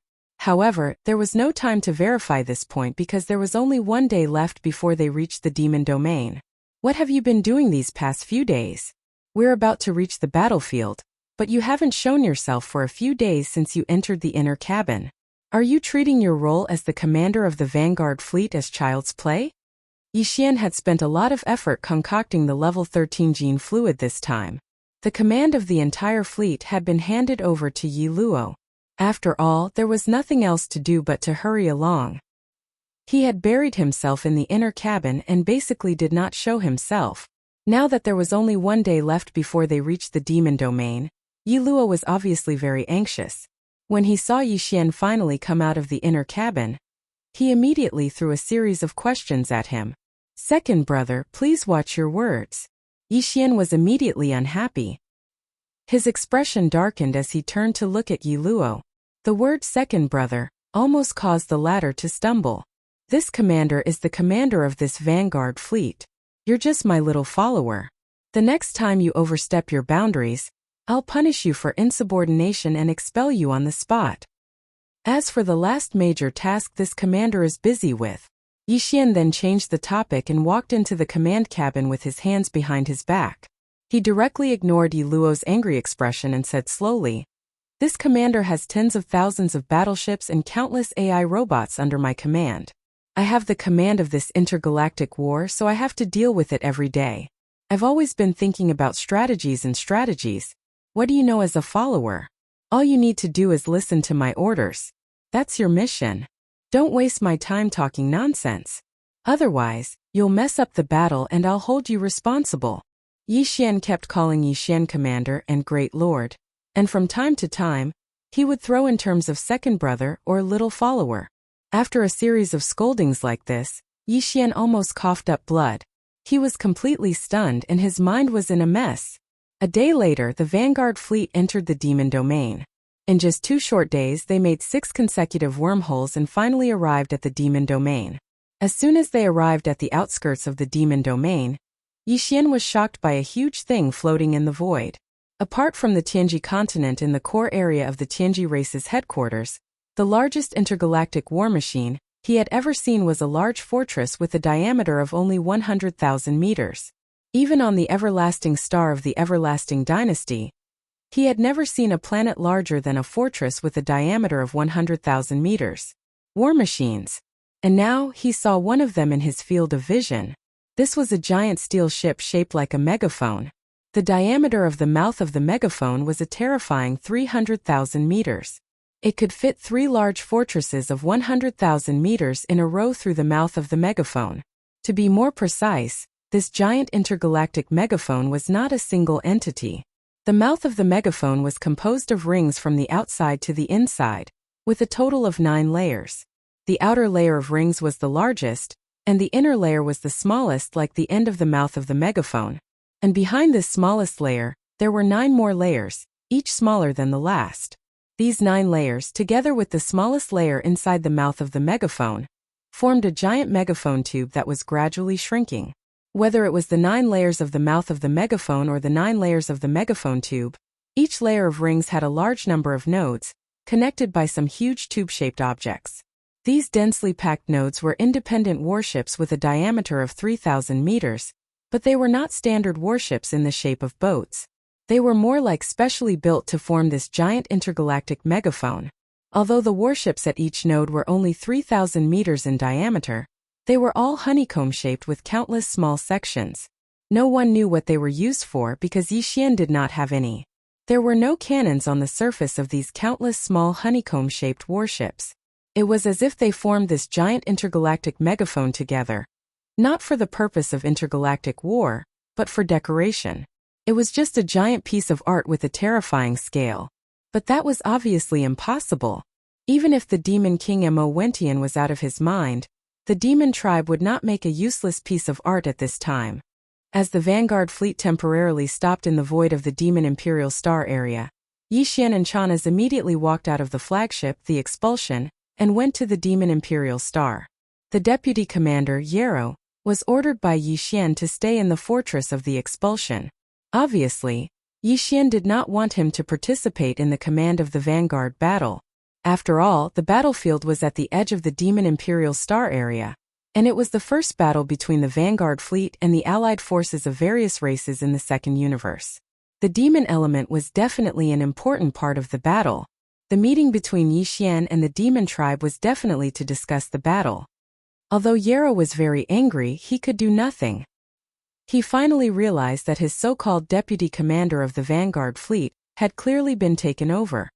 However, there was no time to verify this point because there was only 1 day left before they reached the demon domain. "What have you been doing these past few days? We're about to reach the battlefield, but you haven't shown yourself for a few days since you entered the inner cabin. Are you treating your role as the commander of the Vanguard fleet as child's play?" Yi Xian had spent a lot of effort concocting the level 13 gene fluid this time. The command of the entire fleet had been handed over to Yi Luo. After all, there was nothing else to do but to hurry along. He had buried himself in the inner cabin and basically did not show himself. Now that there was only 1 day left before they reached the demon domain, Yi Luo was obviously very anxious. When he saw Yi Xian finally come out of the inner cabin, He immediately threw a series of questions at him. "Second brother, please watch your words." Yixian was immediately unhappy. His expression darkened as he turned to look at Yi Luo. The word second brother almost caused the latter to stumble. "This commander is the commander of this vanguard fleet. You're just my little follower. The next time you overstep your boundaries, I'll punish you for insubordination and expel you on the spot. As for the last major task this commander is busy with." Yixian then changed the topic and walked into the command cabin with his hands behind his back. He directly ignored Yi Luo's angry expression and said slowly, "This commander has tens of thousands of battleships and countless AI robots under my command. I have the command of this intergalactic war, so I have to deal with it every day. I've always been thinking about strategies and strategies. What do you know as a follower? All you need to do is listen to my orders. That's your mission. Don't waste my time talking nonsense. Otherwise, you'll mess up the battle and I'll hold you responsible." Yixian kept calling Yixian Commander and Great Lord, and from time to time, he would throw in terms of second brother or little follower. After a series of scoldings like this, Yixian almost coughed up blood. He was completely stunned and his mind was in a mess. A day later, the Vanguard fleet entered the demon domain. In just 2 short days, they made 6 consecutive wormholes and finally arrived at the demon domain. As soon as they arrived at the outskirts of the demon domain, Yixian was shocked by a huge thing floating in the void. Apart from the Tianji continent in the core area of the Tianji race's headquarters, the largest intergalactic war machine he had ever seen was a large fortress with a diameter of only 100,000 meters. Even on the everlasting star of the everlasting dynasty, he had never seen a planet larger than a fortress with a diameter of 100,000 meters. War machines. And now he saw one of them in his field of vision. This was a giant steel ship shaped like a megaphone. The diameter of the mouth of the megaphone was a terrifying 300,000 meters. It could fit 3 large fortresses of 100,000 meters in a row through the mouth of the megaphone. To be more precise, this giant intergalactic megaphone was not a single entity. The mouth of the megaphone was composed of rings from the outside to the inside, with a total of 9 layers. The outer layer of rings was the largest, and the inner layer was the smallest, like the end of the mouth of the megaphone. And behind this smallest layer, there were 9 more layers, each smaller than the last. These 9 layers, together with the smallest layer inside the mouth of the megaphone, formed a giant megaphone tube that was gradually shrinking. Whether it was the 9 layers of the mouth of the megaphone or the 9 layers of the megaphone tube, each layer of rings had a large number of nodes, connected by some huge tube-shaped objects. These densely packed nodes were independent warships with a diameter of 3,000 meters, but they were not standard warships in the shape of boats. They were more like specially built to form this giant intergalactic megaphone. Although the warships at each node were only 3,000 meters in diameter, they were all honeycomb-shaped with countless small sections. No one knew what they were used for because Yixian did not have any. There were no cannons on the surface of these countless small honeycomb-shaped warships. It was as if they formed this giant intergalactic megaphone together, not for the purpose of intergalactic war, but for decoration. It was just a giant piece of art with a terrifying scale. But that was obviously impossible. Even if the demon king Mo Wentian was out of his mind, the demon tribe would not make a useless piece of art at this time. As the Vanguard fleet temporarily stopped in the void of the demon Imperial Star area, Yixian and Chanas immediately walked out of the flagship, the Expulsion, and went to the demon Imperial Star. The deputy commander, Yarrow, was ordered by Yixian to stay in the fortress of the Expulsion. Obviously, Yixian did not want him to participate in the command of the Vanguard battle. After all, the battlefield was at the edge of the demon Imperial Star area, and it was the first battle between the Vanguard fleet and the allied forces of various races in the second universe. The demon element was definitely an important part of the battle. The meeting between Yixian and the demon tribe was definitely to discuss the battle. Although Yarrow was very angry, he could do nothing. He finally realized that his so-called deputy commander of the Vanguard fleet had clearly been taken over.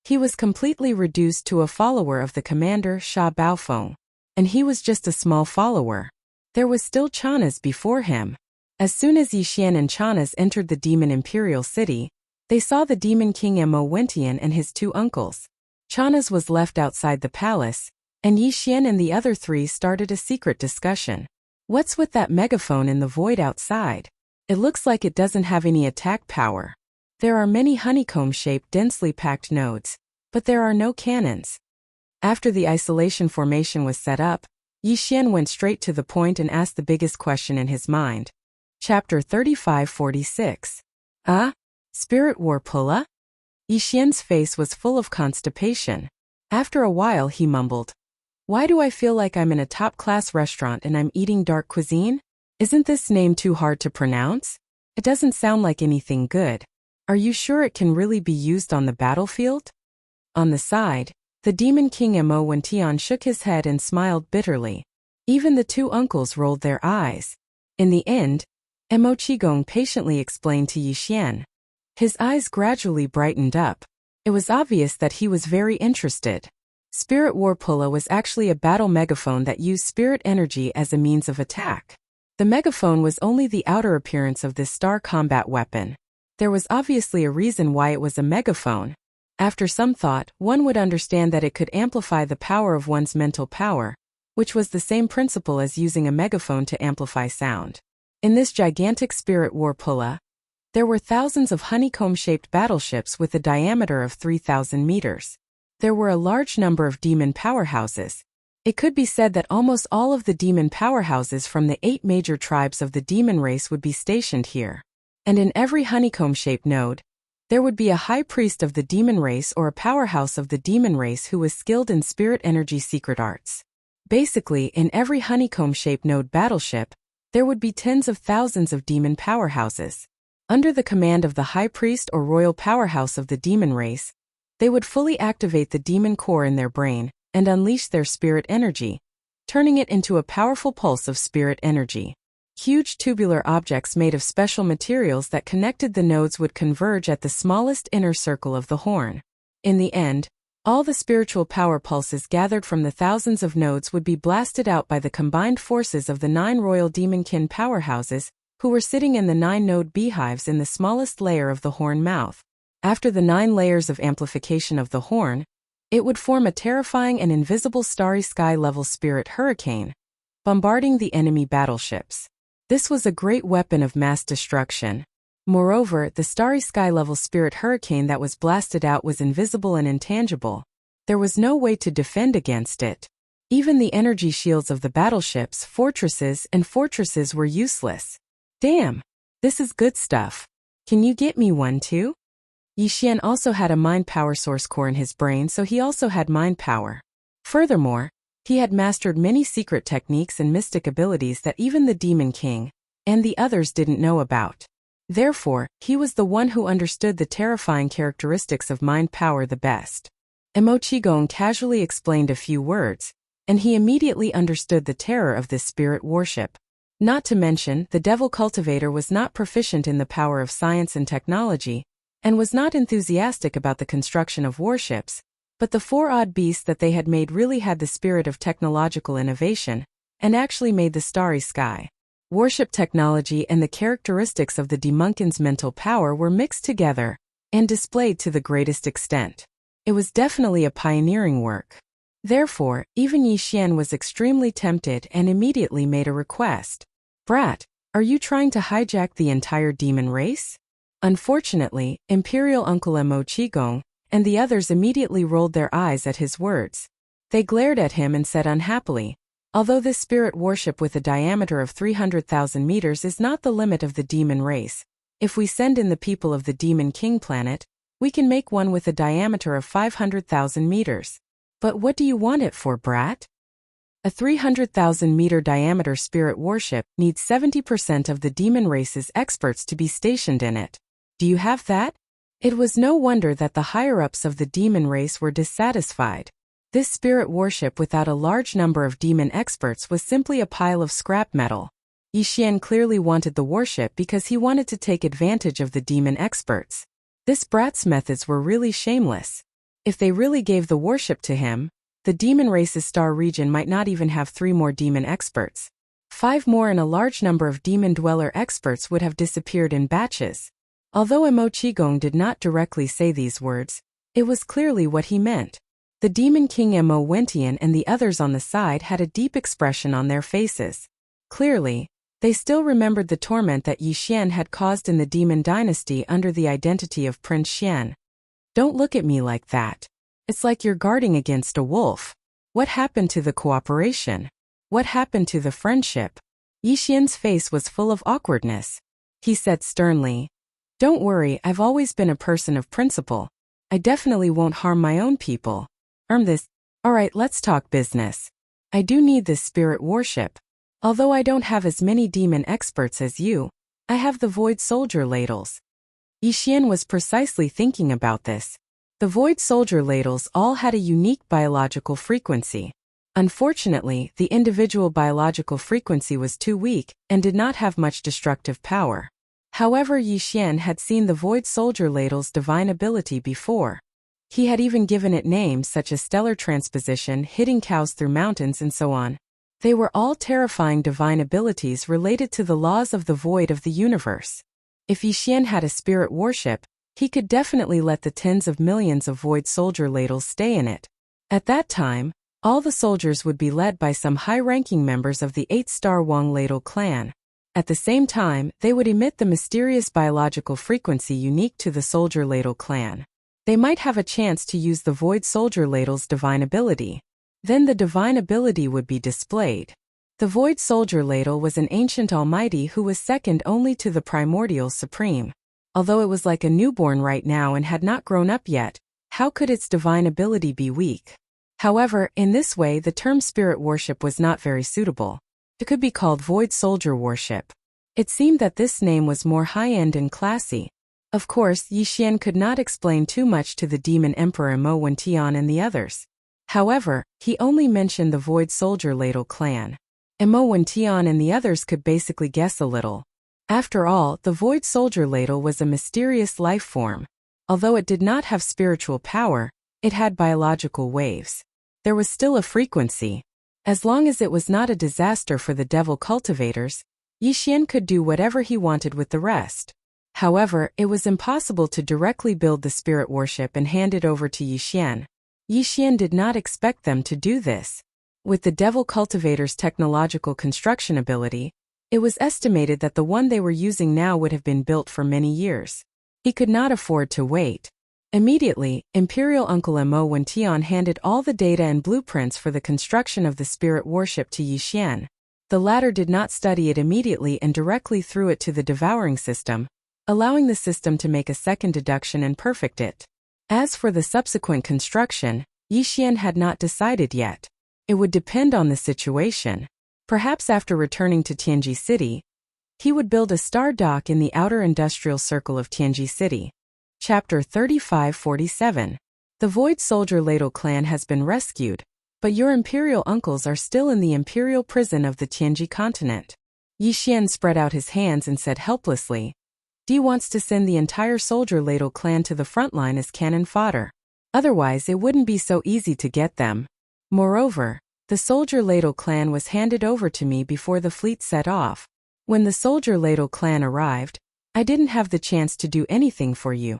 He was completely reduced to a follower of the commander Sha Baofeng, and he was just a small follower. There was still Chanas before him. As soon as Yixian and Chanas entered the demon Imperial City, they saw the demon king Mo Wentian and his 2 uncles. Chanas was left outside the palace, and Yi Xian and the other three started a secret discussion. What's with that megaphone in the void outside? It looks like it doesn't have any attack power. There are many honeycomb-shaped densely packed nodes, but there are no cannons. After the isolation formation was set up, Yi Xian went straight to the point and asked the biggest question in his mind. Chapter 3546. Spirit War Pulla? Yi Xian's face was full of constipation. After a while he mumbled. Why do I feel like I'm in a top-class restaurant and I'm eating dark cuisine? Isn't this name too hard to pronounce? It doesn't sound like anything good. Are you sure it can really be used on the battlefield? On the side, the Demon King Mo Wentian shook his head and smiled bitterly. Even the two uncles rolled their eyes. In the end, Mo Qigong patiently explained to Yi Xian. His eyes gradually brightened up. It was obvious that he was very interested. Spirit War Pulla was actually a battle megaphone that used spirit energy as a means of attack. The megaphone was only the outer appearance of this star combat weapon. There was obviously a reason why it was a megaphone. After some thought, one would understand that it could amplify the power of one's mental power, which was the same principle as using a megaphone to amplify sound. In this gigantic Spirit War Pulla, there were thousands of honeycomb-shaped battleships with a diameter of 3,000 meters. There were a large number of demon powerhouses. It could be said that almost all of the demon powerhouses from the 8 major tribes of the demon race would be stationed here. And in every honeycomb-shaped node, there would be a high priest of the demon race or a powerhouse of the demon race who was skilled in spirit energy secret arts. Basically, in every honeycomb-shaped node battleship, there would be tens of thousands of demon powerhouses. Under the command of the high priest or royal powerhouse of the demon race, they would fully activate the demon core in their brain and unleash their spirit energy, turning it into a powerful pulse of spirit energy. Huge tubular objects made of special materials that connected the nodes would converge at the smallest inner circle of the horn. In the end, all the spiritual power pulses gathered from the thousands of nodes would be blasted out by the combined forces of the 9 royal demonkin powerhouses, who were sitting in the 9-node beehives in the smallest layer of the horn mouth. After the 9 layers of amplification of the horn, it would form a terrifying and invisible starry sky-level spirit hurricane, bombarding the enemy battleships. This was a great weapon of mass destruction. Moreover, the starry sky-level spirit hurricane that was blasted out was invisible and intangible. There was no way to defend against it. Even the energy shields of the battleships, fortresses were useless. Damn! This is good stuff. Can you get me one too? Yi Xian also had a mind power source core in his brain, so he also had mind power. Furthermore, he had mastered many secret techniques and mystic abilities that even the Demon King and the others didn't know about. Therefore, he was the one who understood the terrifying characteristics of mind power the best. Mo Qigong casually explained a few words, and he immediately understood the terror of this spirit warship. Not to mention, the Devil Cultivator was not proficient in the power of science and technology, and was not enthusiastic about the construction of warships, but the 4 odd beasts that they had made really had the spirit of technological innovation, and actually made the starry sky. Warship technology and the characteristics of the Demonkin's mental power were mixed together, and displayed to the greatest extent. It was definitely a pioneering work. Therefore, even Yi Xian was extremely tempted and immediately made a request. Brat, are you trying to hijack the entire demon race? Unfortunately, Imperial Uncle Mo Qigong and the others immediately rolled their eyes at his words. They glared at him and said unhappily, although this spirit warship with a diameter of 300,000 meters is not the limit of the demon race, if we send in the people of the Demon King planet, we can make one with a diameter of 500,000 meters. But what do you want it for, brat? A 300,000-meter diameter spirit warship needs 70% of the demon race's experts to be stationed in it. Do you have that? It was no wonder that the higher-ups of the demon race were dissatisfied. This spirit warship without a large number of demon experts was simply a pile of scrap metal. Yi Xian clearly wanted the warship because he wanted to take advantage of the demon experts. This brat's methods were really shameless. If they really gave the warship to him, the demon race's star region might not even have 3 more demon experts. 5 more and a large number of demon dweller experts would have disappeared in batches. Although Mo Qigong did not directly say these words, it was clearly what he meant. The Demon King Mo Wentian and the others on the side had a deep expression on their faces. Clearly, they still remembered the torment that Yi Xian had caused in the Demon Dynasty under the identity of Prince Xian. Don't look at me like that. It's like you're guarding against a wolf. What happened to the cooperation? What happened to the friendship? Yi Xian's face was full of awkwardness. He said sternly, "Don't worry, I've always been a person of principle. I definitely won't harm my own people. Alright, let's talk business. I do need this spirit worship. Although I don't have as many demon experts as you, I have the Void Soldier ladles." Yi Xian was precisely thinking about this. The Void Soldier ladles all had a unique biological frequency. Unfortunately, the individual biological frequency was too weak and did not have much destructive power. However, Yi Xian had seen the Void Soldier ladle's divine ability before. He had even given it names such as stellar transposition, hitting cows through mountains, and so on. They were all terrifying divine abilities related to the laws of the void of the universe. If Yi Xian had a spirit worship, he could definitely let the tens of millions of Void Soldier ladles stay in it. At that time, all the soldiers would be led by some high-ranking members of the 8-star Wang ladle clan. At the same time, they would emit the mysterious biological frequency unique to the Soldier Ladle clan. They might have a chance to use the Void Soldier ladle's divine ability. Then the divine ability would be displayed. The Void Soldier ladle was an ancient almighty who was second only to the primordial supreme. Although it was like a newborn right now and had not grown up yet, how could its divine ability be weak? However, in this way the term spirit worship was not very suitable. It could be called Void Soldier worship. It seemed that this name was more high-end and classy. Of course, Yi Xian could not explain too much to the Demon Emperor Mo Wentian and the others. However, he only mentioned the Void Soldier ladle clan. Mo Wentian and the others could basically guess a little. After all, the Void Soldier ladle was a mysterious life form. Although it did not have spiritual power, it had biological waves. There was still a frequency. As long as it was not a disaster for the devil cultivators, Yi Xian could do whatever he wanted with the rest. However, it was impossible to directly build the spirit worship and hand it over to Yi Xian. Yi Xian did not expect them to do this. With the devil cultivator's technological construction ability, it was estimated that the one they were using now would have been built for many years. He could not afford to wait. Immediately, Imperial Uncle Mo Wentian handed all the data and blueprints for the construction of the spirit worship to Yi Xian. The latter did not study it immediately and directly threw it to the devouring system, allowing the system to make a second deduction and perfect it. As for the subsequent construction, Yi Xian had not decided yet. It would depend on the situation. Perhaps after returning to Tianji City, he would build a star dock in the outer industrial circle of Tianji City. Chapter 3547. The Void Soldier Ladle clan has been rescued, but your imperial uncles are still in the imperial prison of the Tianji continent. Yi Xian spread out his hands and said helplessly, "Di wants to send the entire Soldier Ladle clan to the front line as cannon fodder. Otherwise it wouldn't be so easy to get them. Moreover, the Soldier Ladle clan was handed over to me before the fleet set off. When the Soldier Ladle clan arrived, I didn't have the chance to do anything for you.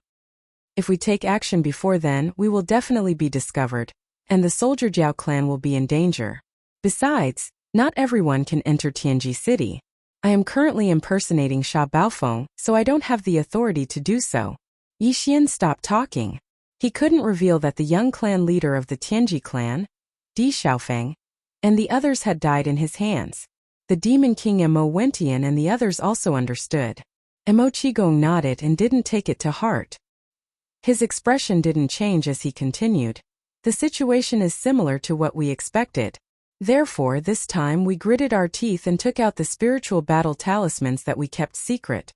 If we take action before then, we will definitely be discovered, and the Soldier Jiao clan will be in danger. Besides, not everyone can enter Tianji City. I am currently impersonating Sha Baofeng, so I don't have the authority to do so." Yi Xian stopped talking. He couldn't reveal that the young clan leader of the Tianji clan, Di Xiaofeng, and the others had died in his hands. The Demon King Mo Wentian and the others also understood. Mo Qigong nodded and didn't take it to heart. His expression didn't change as he continued. "The situation is similar to what we expected. Therefore, this time we gritted our teeth and took out the spiritual battle talismans that we kept secret.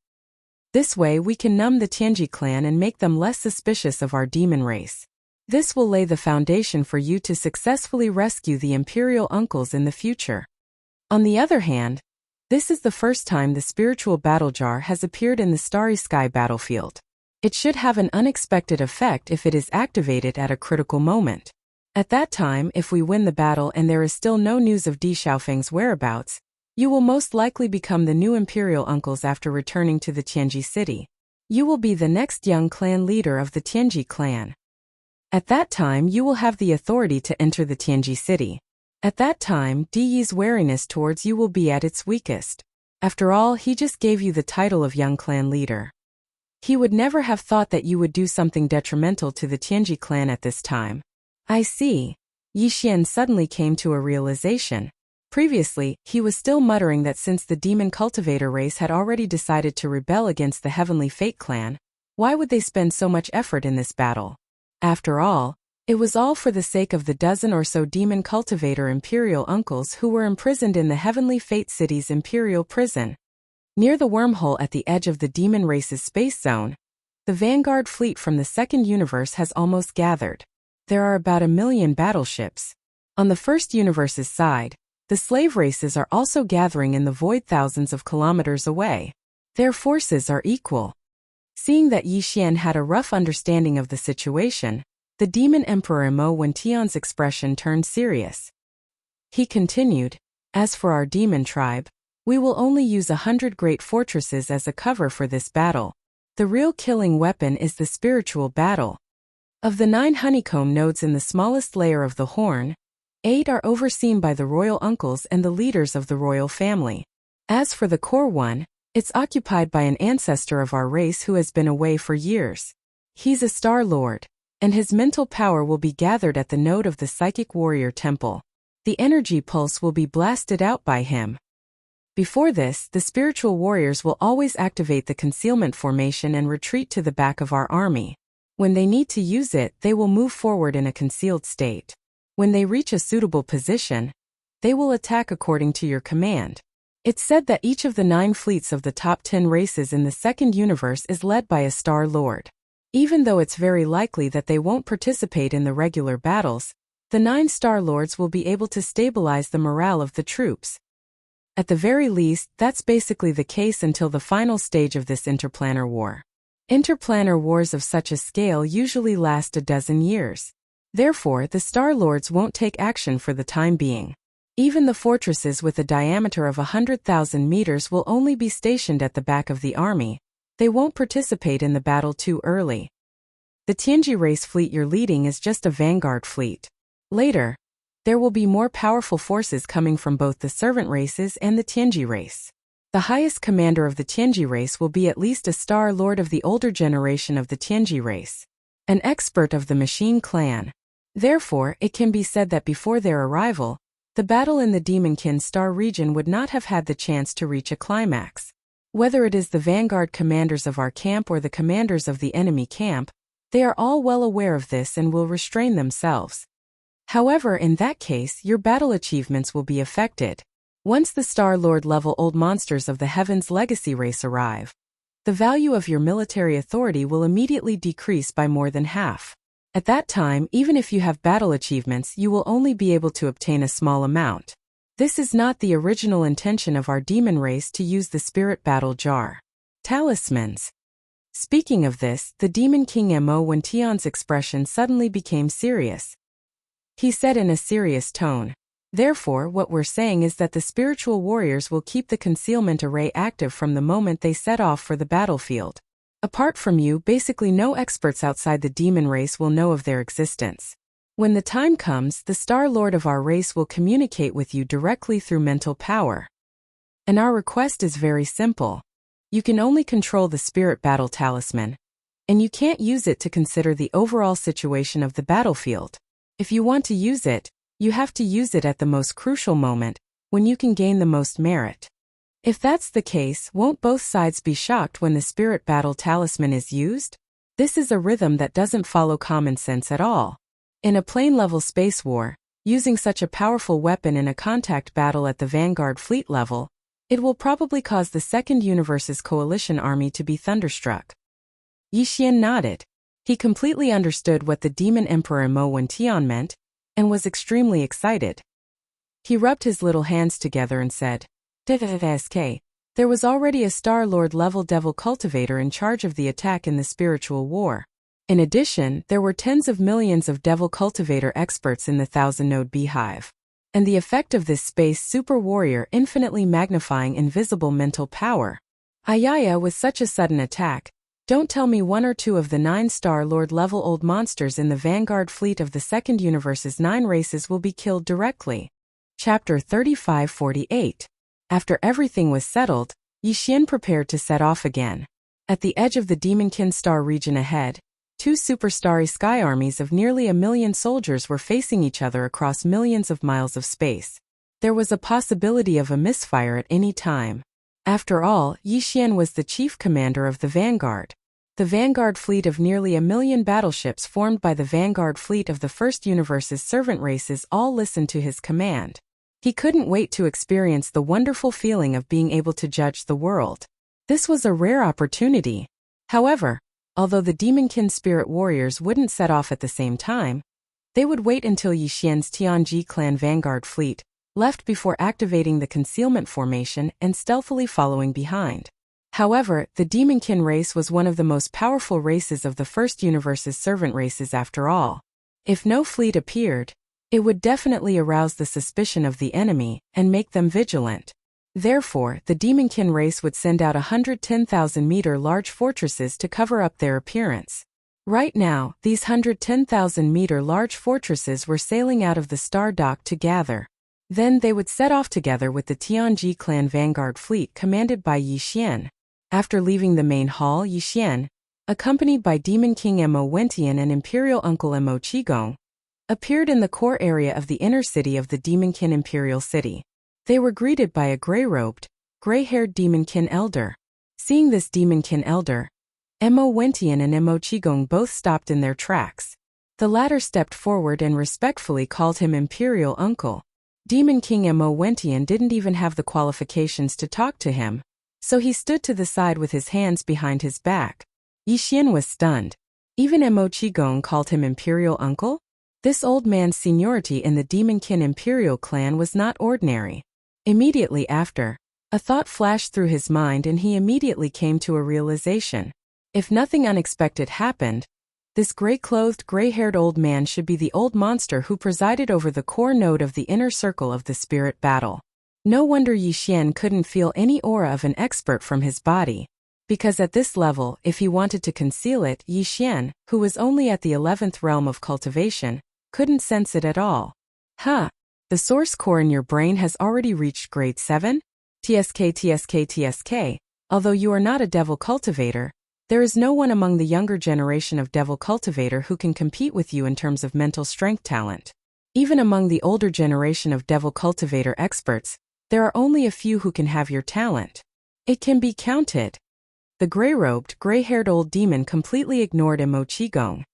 This way we can numb the Tianji clan and make them less suspicious of our demon race. This will lay the foundation for you to successfully rescue the imperial uncles in the future. On the other hand, this is the first time the spiritual battle jar has appeared in the Starry Sky battlefield. It should have an unexpected effect if it is activated at a critical moment. At that time, if we win the battle and there is still no news of Di Xiaofeng's whereabouts, you will most likely become the new imperial uncles after returning to the Tianji city. You will be the next young clan leader of the Tianji clan." At that time you will have the authority to enter the Tianji city. At that time, Di Yi's wariness towards you will be at its weakest. After all, he just gave you the title of young clan leader. He would never have thought that you would do something detrimental to the Tianji clan at this time. I see. Yi Xian suddenly came to a realization. Previously, he was still muttering that since the demon cultivator race had already decided to rebel against the Heavenly Fate clan, why would they spend so much effort in this battle? After all, it was all for the sake of the dozen or so demon cultivator imperial uncles who were imprisoned in the Heavenly Fate city's imperial prison. Near the wormhole at the edge of the demon race's space zone, the vanguard fleet from the second universe has almost gathered. There are about 1 million battleships. On the first universe's side, the slave races are also gathering in the void thousands of kilometers away. Their forces are equal. Seeing that Yi Xian had a rough understanding of the situation, the demon emperor Mo Wentian's expression turned serious. He continued, "As for our demon tribe, we will only use 100 great fortresses as a cover for this battle. The real killing weapon is the spiritual battle. Of the 9 honeycomb nodes in the smallest layer of the horn, 8 are overseen by the royal uncles and the leaders of the royal family. As for the core one, it's occupied by an ancestor of our race who has been away for years. He's a Star Lord, and his mental power will be gathered at the node of the Psychic Warrior Temple. The energy pulse will be blasted out by him. Before this, the spiritual warriors will always activate the concealment formation and retreat to the back of our army. When they need to use it, they will move forward in a concealed state. When they reach a suitable position, they will attack according to your command. It's said that each of the 9 fleets of the top 10 races in the second universe is led by a Star Lord. Even though it's very likely that they won't participate in the regular battles, the 9 Star Lords will be able to stabilize the morale of the troops. At the very least, that's basically the case until the final stage of this interplanar war. Interplanar wars of such a scale usually last a dozen years. Therefore, the Star Lords won't take action for the time being. Even the fortresses with a diameter of 100,000 meters will only be stationed at the back of the army. They won't participate in the battle too early. The Tianji race fleet you're leading is just a vanguard fleet. Later, there will be more powerful forces coming from both the servant races and the Tianji race. The highest commander of the Tianji race will be at least a Star Lord of the older generation of the Tianji race, an expert of the Machine Clan. Therefore, it can be said that before their arrival, the battle in the Demonkin Star region would not have had the chance to reach a climax. Whether it is the vanguard commanders of our camp or the commanders of the enemy camp, they are all well aware of this and will restrain themselves. However, in that case, your battle achievements will be affected. Once the Star Lord level old monsters of the Heaven's Legacy race arrive, the value of your military authority will immediately decrease by more than half. At that time, even if you have battle achievements, you will only be able to obtain a small amount. This is not the original intention of our demon race to use the spirit battle jar. Talismans. Speaking of this, the Demon King Mo Wentian's expression suddenly became serious. He said in a serious tone, "Therefore, what we're saying is that the spiritual warriors will keep the concealment array active from the moment they set off for the battlefield. Apart from you, basically no experts outside the demon race will know of their existence. When the time comes, the Star Lord of our race will communicate with you directly through mental power. And our request is very simple. You can only control the spirit battle talisman, and you can't use it to consider the overall situation of the battlefield. If you want to use it, you have to use it at the most crucial moment, when you can gain the most merit. If that's the case, won't both sides be shocked when the spirit battle talisman is used? This is a rhythm that doesn't follow common sense at all. In a plane-level space war, using such a powerful weapon in a contact battle at the Vanguard fleet level, it will probably cause the Second Universe's coalition army to be thunderstruck." Yi Xian nodded. He completely understood what the Demon Emperor Mo Wentian meant, and was extremely excited. He rubbed his little hands together and said, "DSK, there was already a Star Lord level Devil Cultivator in charge of the attack in the spiritual war. In addition, there were tens of millions of Devil Cultivator experts in the 1,000-node beehive. And the effect of this space super warrior infinitely magnifying invisible mental power. Ayaya, with such a sudden attack, Don't tell me one or two of the 9-star Lord level old monsters in the vanguard fleet of the second universe's 9 races will be killed directly. Chapter 3548. After everything was settled, Yi Xian prepared to set off again. At the edge of the Demonkin star region ahead, 2 super-starry sky armies of nearly 1 million soldiers were facing each other across millions of miles of space. There was a possibility of a misfire at any time. After all, Yi Xian was the chief commander of the Vanguard. The Vanguard fleet of nearly 1 million battleships formed by the Vanguard fleet of the first universe's servant races all listened to his command. He couldn't wait to experience the wonderful feeling of being able to judge the world. This was a rare opportunity. However, although the Demonkin spirit warriors wouldn't set off at the same time, they would wait until Yi Xian's Tianji clan Vanguard fleet left before activating the concealment formation and stealthily following behind. However, the Demonkin race was one of the most powerful races of the first universe's servant races after all. If no fleet appeared, it would definitely arouse the suspicion of the enemy and make them vigilant. Therefore, the Demonkin race would send out 110,000-meter large fortresses to cover up their appearance. Right now, these 110,000-meter large fortresses were sailing out of the Star Dock to gather. Then they would set off together with the Tianji clan Vanguard fleet commanded by Yi Xian. After leaving the main hall, Yi Xian, accompanied by Demon King Mo Wentian and Imperial Uncle Mo Qigong, appeared in the core area of the inner city of the Demonkin Imperial City. They were greeted by a gray-robed, gray-haired Demonkin elder. Seeing this Demonkin elder, Mo Wentian and Mo Qigong both stopped in their tracks. The latter stepped forward and respectfully called him Imperial Uncle. Demon King Mo Wentian didn't even have the qualifications to talk to him, so he stood to the side with his hands behind his back. Yi Xian was stunned. Even Mo Qigong called him Imperial Uncle? This old man's seniority in the Demonkin Imperial clan was not ordinary. Immediately after, a thought flashed through his mind and he immediately came to a realization. If nothing unexpected happened, this gray-clothed, gray-haired old man should be the old monster who presided over the core node of the inner circle of the spirit battle. No wonder Yi Xian couldn't feel any aura of an expert from his body, because at this level, if he wanted to conceal it, Yi Xian, who was only at the 11th realm of cultivation, couldn't sense it at all. Huh. The source core in your brain has already reached grade 7? TSK. Although you are not a devil cultivator, there is no one among the younger generation of devil cultivator who can compete with you in terms of mental strength talent. Even among the older generation of devil cultivator experts, there are only a few who can have your talent. It can be counted. The gray-robed, gray-haired old demon completely ignored Mo Qigong.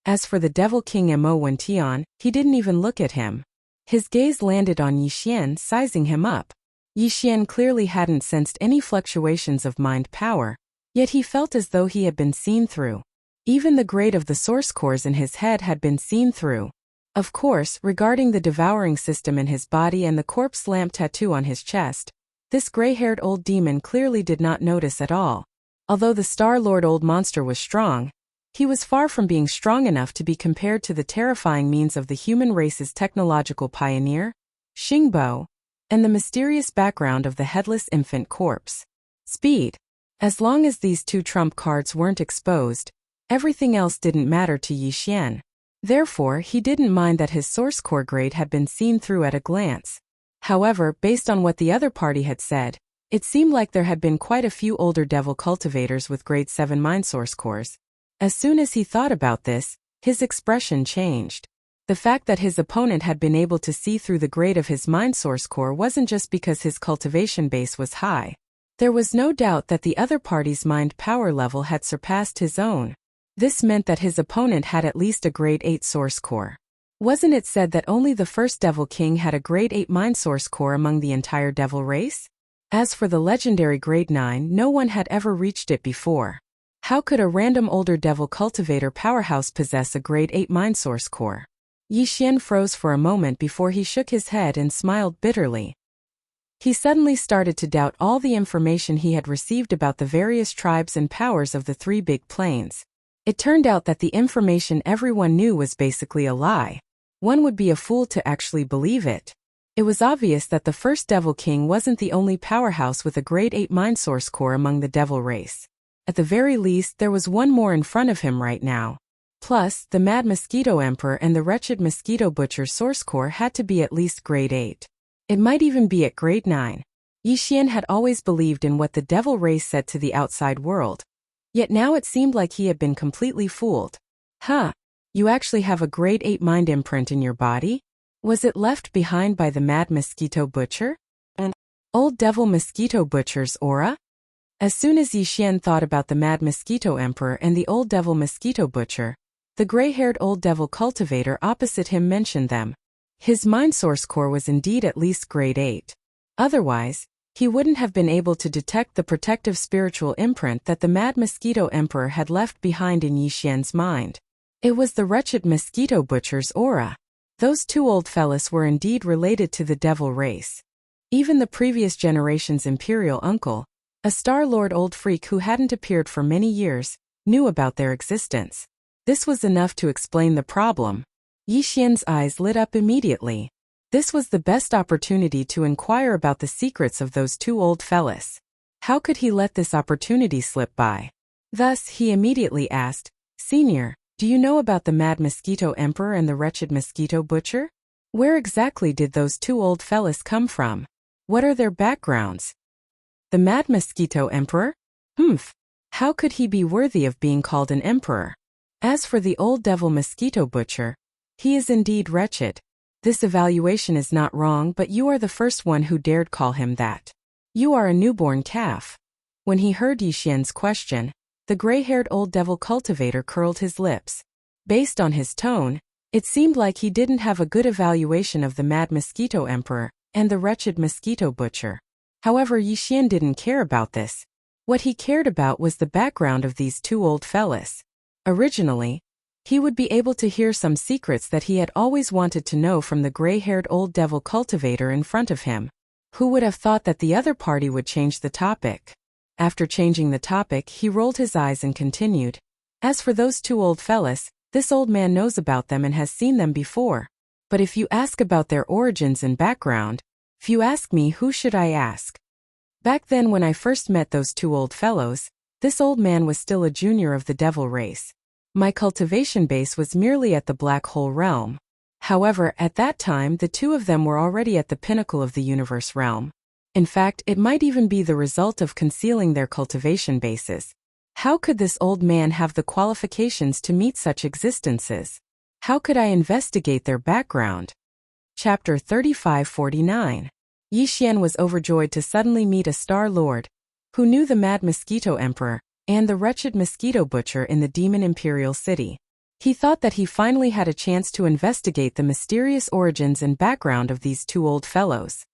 As for the Devil King Mo Wentian, he didn't even look at him. His gaze landed on Yi Xian, sizing him up. Yi Xian clearly hadn't sensed any fluctuations of mind power, yet he felt as though he had been seen through. Even the grade of the source cores in his head had been seen through. Of course, regarding the devouring system in his body and the corpse lamp tattoo on his chest, this gray-haired old demon clearly did not notice at all. Although the Star-Lord old monster was strong, he was far from being strong enough to be compared to the terrifying means of the human race's technological pioneer, Xingbo, and the mysterious background of the headless infant corpse. Speed. As long as these 2 trump cards weren't exposed, everything else didn't matter to Yi Xian. Therefore, he didn't mind that his source core grade had been seen through at a glance. However, based on what the other party had said, it seemed like there had been quite a few older devil cultivators with grade 7 mind source cores. As soon as he thought about this, his expression changed. The fact that his opponent had been able to see through the grade of his mind source core wasn't just because his cultivation base was high. There was no doubt that the other party's mind power level had surpassed his own. This meant that his opponent had at least a grade 8 source core. Wasn't it said that only the first Devil King had a grade 8 mind source core among the entire devil race? As for the legendary grade 9, no one had ever reached it before. How could a random older devil cultivator powerhouse possess a grade 8 mind source core? Yi Xian froze for a moment before he shook his head and smiled bitterly. He suddenly started to doubt all the information he had received about the various tribes and powers of the 3 big plains. It turned out that the information everyone knew was basically a lie. One would be a fool to actually believe it. It was obvious that the first Devil King wasn't the only powerhouse with a grade 8 mind source core among the devil race. At the very least, there was one more in front of him right now. Plus, the Mad Mosquito Emperor and the Wretched Mosquito Butcher's source core had to be at least grade 8. It might even be at grade 9. Yixian had always believed in what the devil race said to the outside world. Yet now it seemed like he had been completely fooled. Huh, you actually have a grade 8 mind imprint in your body? Was it left behind by the Mad Mosquito Butcher? An old devil mosquito butcher's aura? As soon as Yixian thought about the Mad Mosquito Emperor and the old devil mosquito butcher, the gray-haired old devil cultivator opposite him mentioned them. His mind source core was indeed at least grade 8. Otherwise, he wouldn't have been able to detect the protective spiritual imprint that the Mad Mosquito Emperor had left behind in Yixian's mind. It was the wretched mosquito butcher's aura. Those two old fellas were indeed related to the devil race. Even the previous generation's imperial uncle, a Star-Lord old freak who hadn't appeared for many years, knew about their existence. This was enough to explain the problem. Yixian's eyes lit up immediately. This was the best opportunity to inquire about the secrets of those two old fellas. How could he let this opportunity slip by? Thus, he immediately asked, "Senior, do you know about the Mad Mosquito Emperor and the Wretched Mosquito Butcher? Where exactly did those two old fellas come from? What are their backgrounds?" The Mad Mosquito Emperor? How could he be worthy of being called an emperor? As for the old devil mosquito butcher, he is indeed wretched. This evaluation is not wrong, but you are the first one who dared call him that. You are a newborn calf. When he heard Yixian's question, the gray-haired old devil cultivator curled his lips. Based on his tone, it seemed like he didn't have a good evaluation of the Mad Mosquito Emperor and the wretched mosquito butcher. However, Yixian didn't care about this. What he cared about was the background of these two old fellas. Originally, he would be able to hear some secrets that he had always wanted to know from the gray-haired old devil cultivator in front of him. Who would have thought that the other party would change the topic? After changing the topic, he rolled his eyes and continued. As for those two old fellas, this old man knows about them and has seen them before. But if you ask about their origins and background, if you ask me, who should I ask? Back then when I first met those two old fellows, this old man was still a junior of the devil race. My cultivation base was merely at the black hole realm. However, at that time the two of them were already at the pinnacle of the universe realm. In fact, it might even be the result of concealing their cultivation bases. How could this old man have the qualifications to meet such existences? How could I investigate their background? Chapter 3549. Yixian was overjoyed to suddenly meet a Star-Lord, who knew the Mad Mosquito Emperor and the wretched mosquito butcher in the Demon Imperial City. He thought that he finally had a chance to investigate the mysterious origins and background of these two old fellows.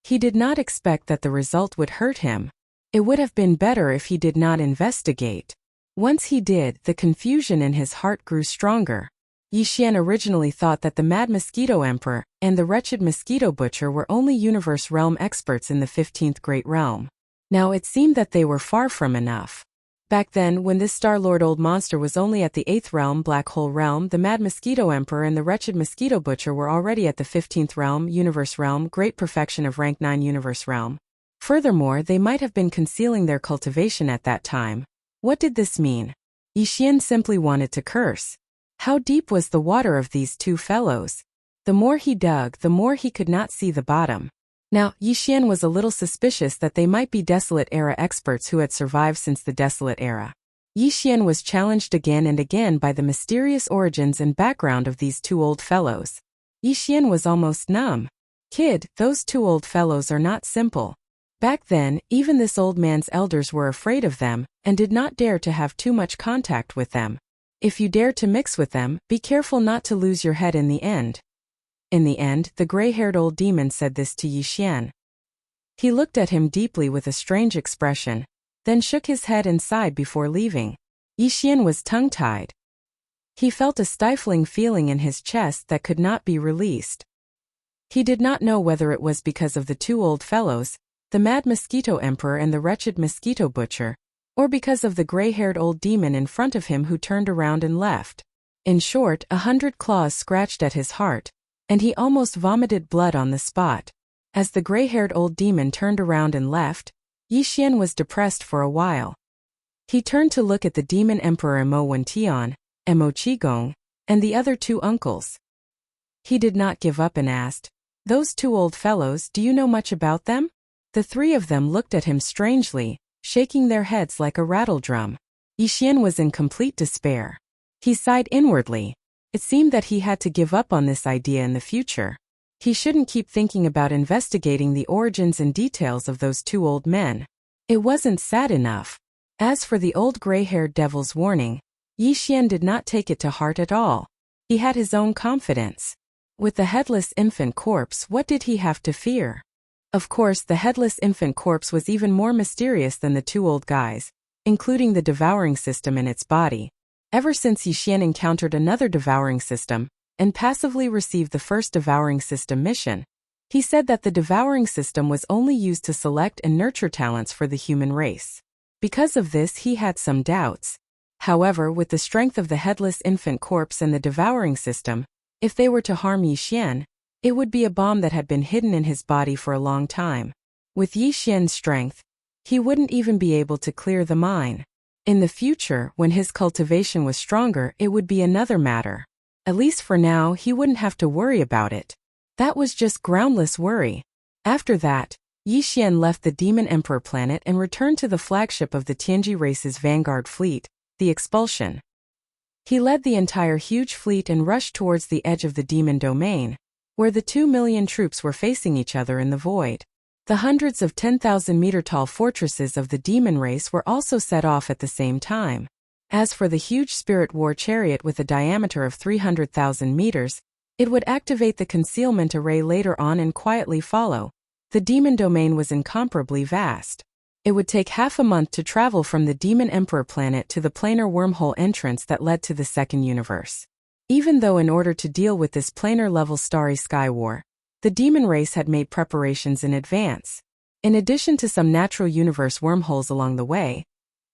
He did not expect that the result would hurt him. It would have been better if he did not investigate. Once he did, the confusion in his heart grew stronger. Yixian originally thought that the Mad Mosquito Emperor and the wretched mosquito butcher were only universe realm experts in the 15th Great Realm. Now it seemed that they were far from enough. Back then, when this Star-Lord old monster was only at the 8th realm, Black Hole realm, the Mad Mosquito Emperor and the wretched mosquito butcher were already at the 15th realm, universe realm, great perfection of rank 9 universe realm. Furthermore, they might have been concealing their cultivation at that time. What did this mean? Yixian simply wanted to curse. How deep was the water of these two fellows? The more he dug, the more he could not see the bottom. Now, Yixian was a little suspicious that they might be Desolate Era experts who had survived since the Desolate Era. Yixian was challenged again and again by the mysterious origins and background of these two old fellows. Yixian was almost numb. Kid, those two old fellows are not simple. Back then, even this old man's elders were afraid of them and did not dare to have too much contact with them. If you dare to mix with them, be careful not to lose your head in the end. In the end, the gray-haired old demon said this to Yixian. He looked at him deeply with a strange expression, then shook his head and sighed before leaving. Yixian was tongue-tied. He felt a stifling feeling in his chest that could not be released. He did not know whether it was because of the two old fellows, the Mad Mosquito Emperor and the wretched mosquito butcher, or because of the gray-haired old demon in front of him who turned around and left. In short, 100 claws scratched at his heart, and he almost vomited blood on the spot. As the gray-haired old demon turned around and left, Yixian was depressed for a while. He turned to look at the demon emperor Mo Wentian, Mo Qigong, and the other two uncles. He did not give up and asked, "Those two old fellows, do you know much about them?" The three of them looked at him strangely, shaking their heads like a rattledrum. Yixian was in complete despair. He sighed inwardly. It seemed that he had to give up on this idea in the future. He shouldn't keep thinking about investigating the origins and details of those two old men. It wasn't sad enough. As for the old gray-haired devil's warning, Yixian did not take it to heart at all. He had his own confidence. With the headless infant corpse, what did he have to fear? Of course, the headless infant corpse was even more mysterious than the two old guys, including the devouring system in its body. Ever since Yixian encountered another devouring system, and passively received the first devouring system mission, he said that the devouring system was only used to select and nurture talents for the human race. Because of this, he had some doubts. However, with the strength of the headless infant corpse and the devouring system, if they were to harm Yixian, it would be a bomb that had been hidden in his body for a long time. With Yixian's strength, he wouldn't even be able to clear the mine. In the future, when his cultivation was stronger, it would be another matter. At least for now, he wouldn't have to worry about it. That was just groundless worry. After that, Yixian left the Demon Emperor planet and returned to the flagship of the Tianji race's vanguard fleet, the Expulsion. He led the entire huge fleet and rushed towards the edge of the demon domain, where the 2 million troops were facing each other in the void. The hundreds of 10,000-meter-tall fortresses of the demon race were also set off at the same time. As for the huge spirit war chariot with a diameter of 300,000 meters, it would activate the concealment array later on and quietly follow. The demon domain was incomparably vast. It would take half a month to travel from the Demon Emperor planet to the planar wormhole entrance that led to the second universe. Even though in order to deal with this planar-level starry sky war, the demon race had made preparations in advance. In addition to some natural universe wormholes along the way,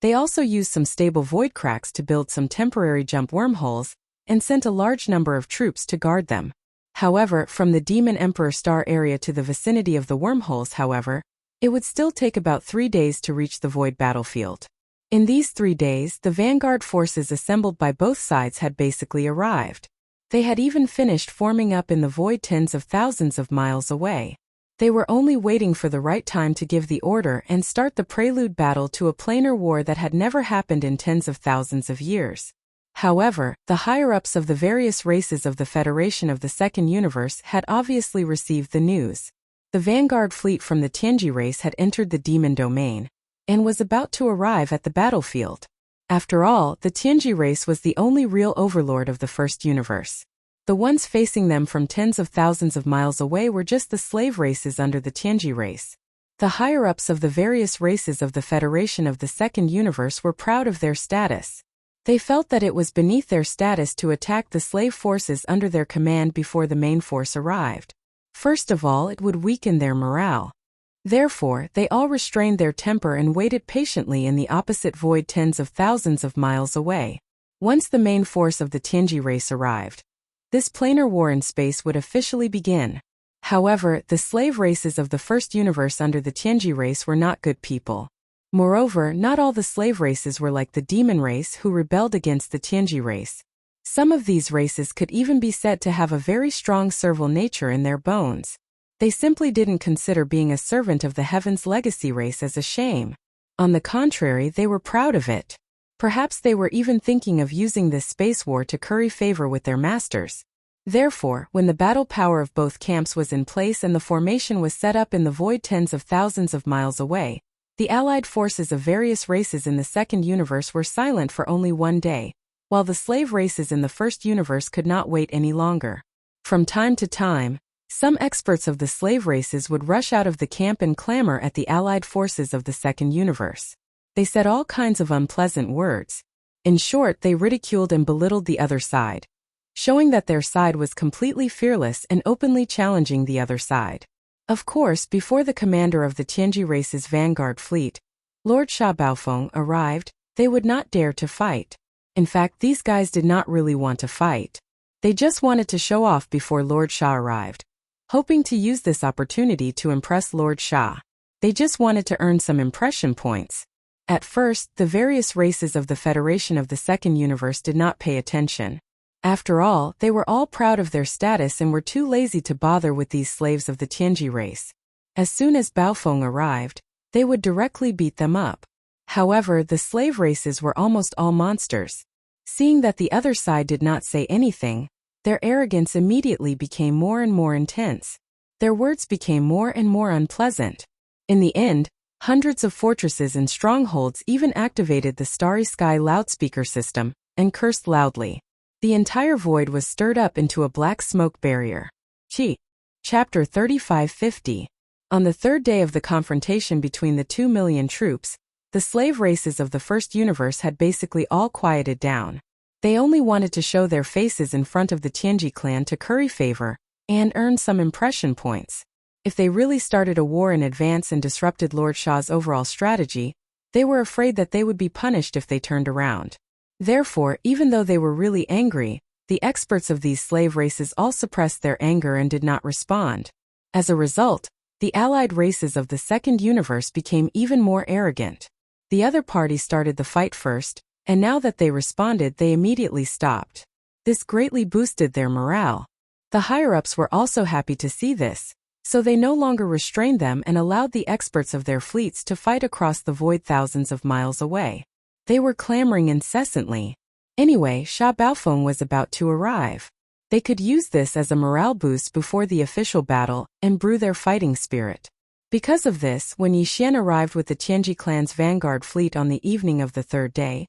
they also used some stable void cracks to build some temporary jump wormholes, and sent a large number of troops to guard them. However, from the Demon Emperor star area to the vicinity of the wormholes, however, it would still take about 3 days to reach the void battlefield. In these 3 days, the vanguard forces assembled by both sides had basically arrived. They had even finished forming up in the void tens of thousands of miles away. They were only waiting for the right time to give the order and start the prelude battle to a planar war that had never happened in tens of thousands of years. However, the higher-ups of the various races of the Federation of the Second Universe had obviously received the news. The vanguard fleet from the Tianji race had entered the demon domain, and was about to arrive at the battlefield. After all, the Tianji race was the only real overlord of the first universe. The ones facing them from tens of thousands of miles away were just the slave races under the Tianji race. The higher-ups of the various races of the Federation of the Second Universe were proud of their status. They felt that it was beneath their status to attack the slave forces under their command before the main force arrived. First of all, it would weaken their morale. Therefore, they all restrained their temper and waited patiently in the opposite void tens of thousands of miles away. Once the main force of the Tianji race arrived, this planar war in space would officially begin. However, the slave races of the first universe under the Tianji race were not good people. Moreover, not all the slave races were like the demon race who rebelled against the Tianji race. Some of these races could even be said to have a very strong servile nature in their bones. They simply didn't consider being a servant of the Heaven's Legacy race as a shame. On the contrary, they were proud of it. Perhaps they were even thinking of using this space war to curry favor with their masters. Therefore, when the battle power of both camps was in place and the formation was set up in the void tens of thousands of miles away, the allied forces of various races in the second universe were silent for only 1 day, while the slave races in the first universe could not wait any longer. From time to time, some experts of the slave races would rush out of the camp and clamor at the allied forces of the second universe. They said all kinds of unpleasant words. In short, they ridiculed and belittled the other side, showing that their side was completely fearless and openly challenging the other side. Of course, before the commander of the Tianji race's vanguard fleet, Lord Sha Baofeng, arrived, they would not dare to fight. In fact, these guys did not really want to fight. They just wanted to show off before Lord Sha arrived, hoping to use this opportunity to impress Lord Sha. They just wanted to earn some impression points. At first, the various races of the Federation of the Second Universe did not pay attention. After all, they were all proud of their status and were too lazy to bother with these slaves of the Tianji race. As soon as Baofeng arrived, they would directly beat them up. However, the slave races were almost all monsters. Seeing that the other side did not say anything, their arrogance immediately became more and more intense. Their words became more and more unpleasant. In the end, hundreds of fortresses and strongholds even activated the Starry Sky loudspeaker system and cursed loudly. The entire void was stirred up into a black smoke barrier. Chapter 3550. On the third day of the confrontation between the 2 million troops, the slave races of the first universe had basically all quieted down. They only wanted to show their faces in front of the Tianji clan to curry favor and earn some impression points. If they really started a war in advance and disrupted Lord Sha's overall strategy, they were afraid that they would be punished if they turned around. Therefore, even though they were really angry, the experts of these slave races all suppressed their anger and did not respond. As a result, the allied races of the second universe became even more arrogant. The other party started the fight first, and now that they responded, they immediately stopped. This greatly boosted their morale. The higher-ups were also happy to see this, so they no longer restrained them and allowed the experts of their fleets to fight across the void thousands of miles away. They were clamoring incessantly. Anyway, Sha Baofeng was about to arrive. They could use this as a morale boost before the official battle and brew their fighting spirit. Because of this, when Yixian arrived with the Tianji clan's vanguard fleet on the evening of the third day,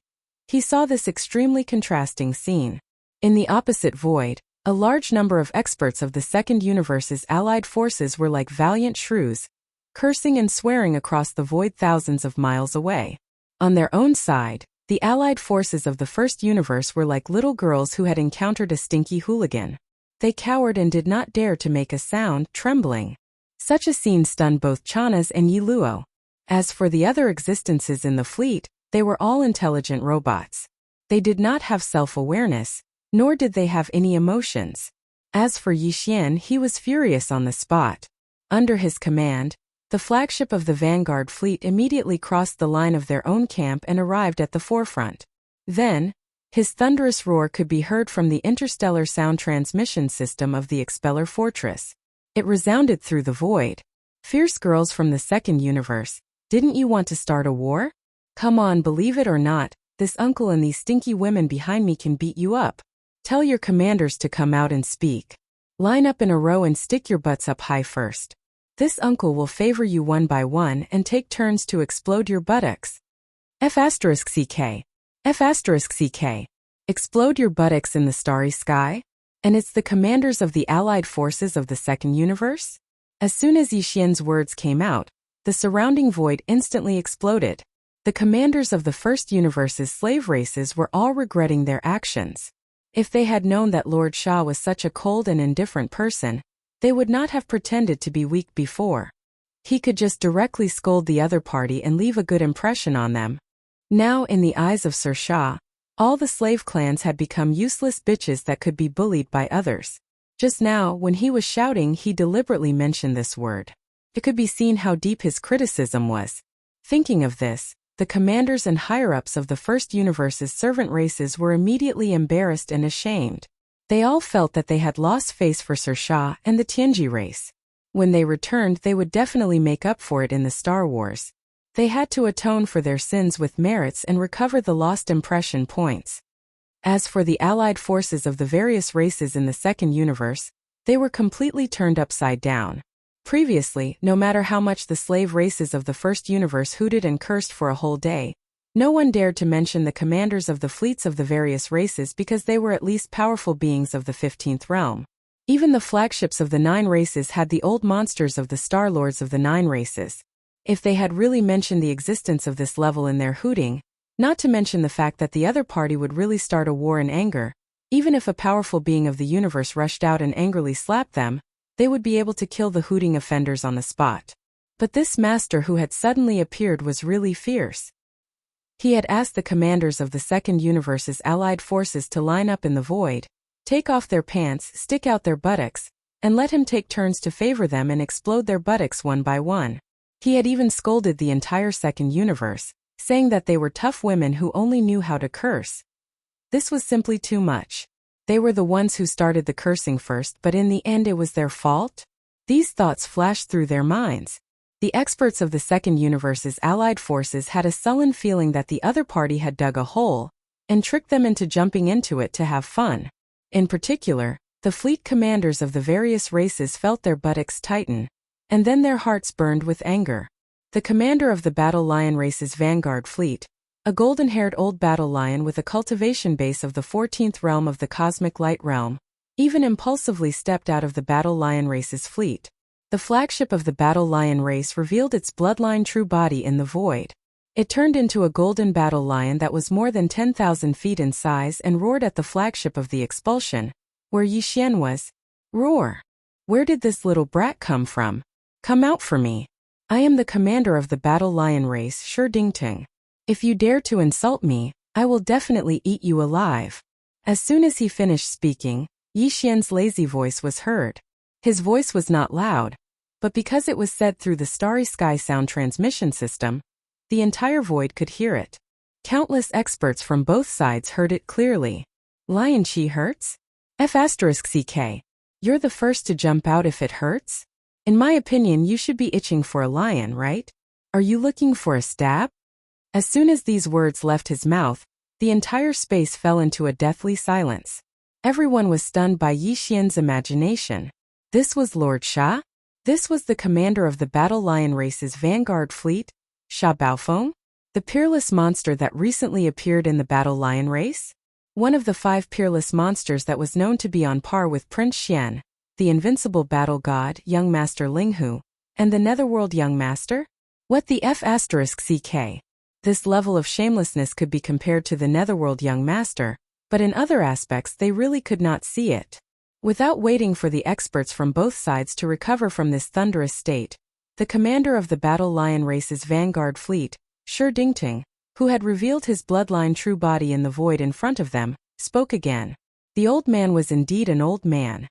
he saw this extremely contrasting scene. In the opposite void, a large number of experts of the second universe's allied forces were like valiant shrews, cursing and swearing across the void thousands of miles away. On their own side, the allied forces of the first universe were like little girls who had encountered a stinky hooligan. They cowered and did not dare to make a sound, trembling. Such a scene stunned both Chanas and Yi Luo. As for the other existences in the fleet, they were all intelligent robots. They did not have self-awareness, nor did they have any emotions. As for Yixian, he was furious on the spot. Under his command, the flagship of the vanguard fleet immediately crossed the line of their own camp and arrived at the forefront. Then, his thunderous roar could be heard from the interstellar sound transmission system of the expeller fortress. It resounded through the void. Fierce girls from the second universe, didn't you want to start a war? Come on, believe it or not, this uncle and these stinky women behind me can beat you up. Tell your commanders to come out and speak. Line up in a row and stick your butts up high first. This uncle will favor you one by one and take turns to explode your buttocks. F***CK. F***CK. Explode your buttocks in the starry sky? And it's the commanders of the allied forces of the second universe? As soon as Yixian's words came out, the surrounding void instantly exploded. The commanders of the first universe's slave races were all regretting their actions. If they had known that Lord Sha was such a cold and indifferent person, they would not have pretended to be weak before. He could just directly scold the other party and leave a good impression on them. Now, in the eyes of Sir Sha, all the slave clans had become useless bitches that could be bullied by others. Just now, when he was shouting, he deliberately mentioned this word. It could be seen how deep his criticism was. Thinking of this, the commanders and higher-ups of the first universe's servant races were immediately embarrassed and ashamed. They all felt that they had lost face for Sir Sha and the Tianji race. When they returned, they would definitely make up for it in the Star Wars. They had to atone for their sins with merits and recover the lost impression points. As for the allied forces of the various races in the second universe, they were completely turned upside down. Previously, no matter how much the slave races of the first universe hooted and cursed for a whole day, no one dared to mention the commanders of the fleets of the various races because they were at least powerful beings of the 15th realm. Even the flagships of the 9 races had the old monsters of the Star Lords of the 9 races. If they had really mentioned the existence of this level in their hooting, not to mention the fact that the other party would really start a war in anger, even if a powerful being of the universe rushed out and angrily slapped them, they would be able to kill the hooting offenders on the spot. But this master who had suddenly appeared was really fierce. He had asked the commanders of the second universe's allied forces to line up in the void, take off their pants, stick out their buttocks, and let him take turns to favor them and explode their buttocks one by one. He had even scolded the entire second universe, saying that they were tough women who only knew how to curse. This was simply too much. They were the ones who started the cursing first, but in the end it was their fault? These thoughts flashed through their minds. The experts of the Second Universe's allied forces had a sullen feeling that the other party had dug a hole and tricked them into jumping into it to have fun. In particular, the fleet commanders of the various races felt their buttocks tighten, and then their hearts burned with anger. The commander of the Battle Lion race's vanguard fleet, a golden-haired old battle lion with a cultivation base of the 14th realm of the cosmic light realm, even impulsively stepped out of the Battle Lion race's fleet. The flagship of the Battle Lion race revealed its bloodline true body in the void. It turned into a golden battle lion that was more than 10,000 feet in size and roared at the flagship of the expulsion, where Yi Xian was. Roar! Where did this little brat come from? Come out for me. I am the commander of the Battle Lion race, Shi Dingting. If you dare to insult me, I will definitely eat you alive. As soon as he finished speaking, Yi Xian's lazy voice was heard. His voice was not loud, but because it was said through the Starry Sky sound transmission system, the entire void could hear it. Countless experts from both sides heard it clearly. Lion Chi hurts? F*CK. You're the first to jump out if it hurts? In my opinion, you should be itching for a lion, right? Are you looking for a stab? As soon as these words left his mouth, the entire space fell into a deathly silence. Everyone was stunned by Yi Xian's imagination. This was Lord Sha? This was the commander of the Battle Lion race's vanguard fleet, Sha Baofeng? The peerless monster that recently appeared in the Battle Lion race? One of the 5 peerless monsters that was known to be on par with Prince Xian, the invincible battle god, Young Master Linghu, and the Netherworld Young Master? What the F*CK? This level of shamelessness could be compared to the Netherworld Young Master, but in other aspects they really could not see it. Without waiting for the experts from both sides to recover from this thunderous state, the commander of the Battle Lion race's vanguard fleet, Shi Dingting, who had revealed his bloodline true body in the void in front of them, spoke again. The old man was indeed an old man.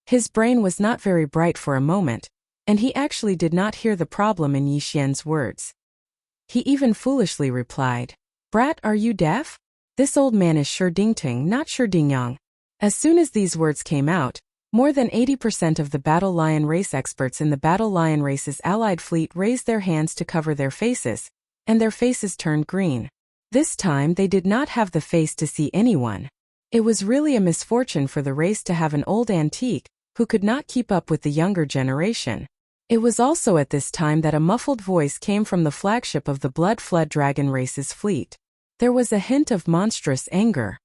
His brain was not very bright for a moment, and he actually did not hear the problem in Yi Xian's words. He even foolishly replied, "Brat, are you deaf? This old man is Shi Dingting, not Shi Dingyang." As soon as these words came out, more than 80% of the Battle Lion race experts in the Battle Lion race's allied fleet raised their hands to cover their faces, and their faces turned green. This time they did not have the face to see anyone. It was really a misfortune for the race to have an old antique who could not keep up with the younger generation. It was also at this time that a muffled voice came from the flagship of the Blood Flood Dragon race's fleet. There was a hint of monstrous anger.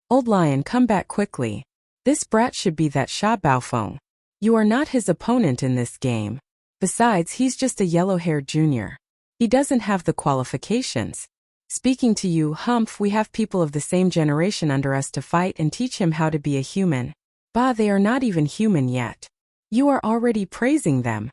"Old lion, come back quickly. This brat should be that Sha Baofeng. You are not his opponent in this game. Besides, he's just a yellow-haired junior. He doesn't have the qualifications. Speaking to you, Humph, we have people of the same generation under us to fight and teach him how to be a human. Bah, they are not even human yet. You are already praising them."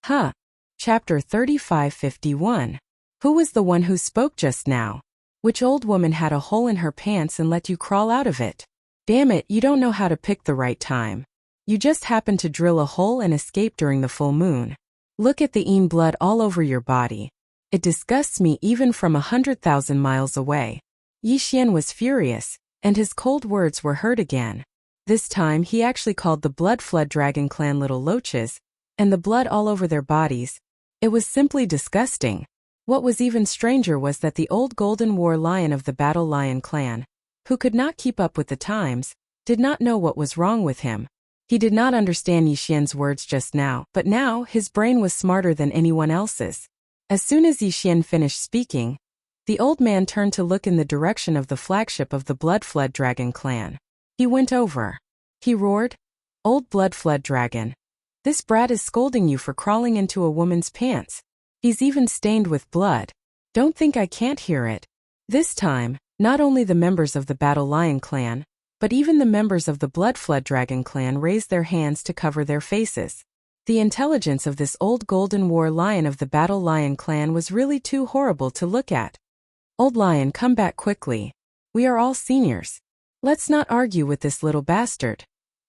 Huh. Chapter 3551. Who was the one who spoke just now? Which old woman had a hole in her pants and let you crawl out of it? Damn it, you don't know how to pick the right time. You just happened to drill a hole and escape during the full moon. Look at the blood all over your body. It disgusts me even from 100,000 miles away. Yi Xian was furious, and his cold words were heard again. This time he actually called the Blood Flood Dragon clan little loaches, and the blood all over their bodies. It was simply disgusting. What was even stranger was that the old Golden War Lion of the Battle Lion clan, who could not keep up with the times, did not know what was wrong with him. He did not understand Yi Xian's words just now, but now his brain was smarter than anyone else's. As soon as Yi Xian finished speaking, the old man turned to look in the direction of the flagship of the Blood Flood Dragon clan. He went over. He roared, "Old Blood Flood Dragon. This brat is scolding you for crawling into a woman's pants. He's even stained with blood. Don't think I can't hear it." This time, not only the members of the Battle Lion clan, but even the members of the Blood Flood Dragon clan raised their hands to cover their faces. The intelligence of this old Golden War Lion of the Battle Lion clan was really too horrible to look at. "Old lion, come back quickly. We are all seniors. Let's not argue with this little bastard."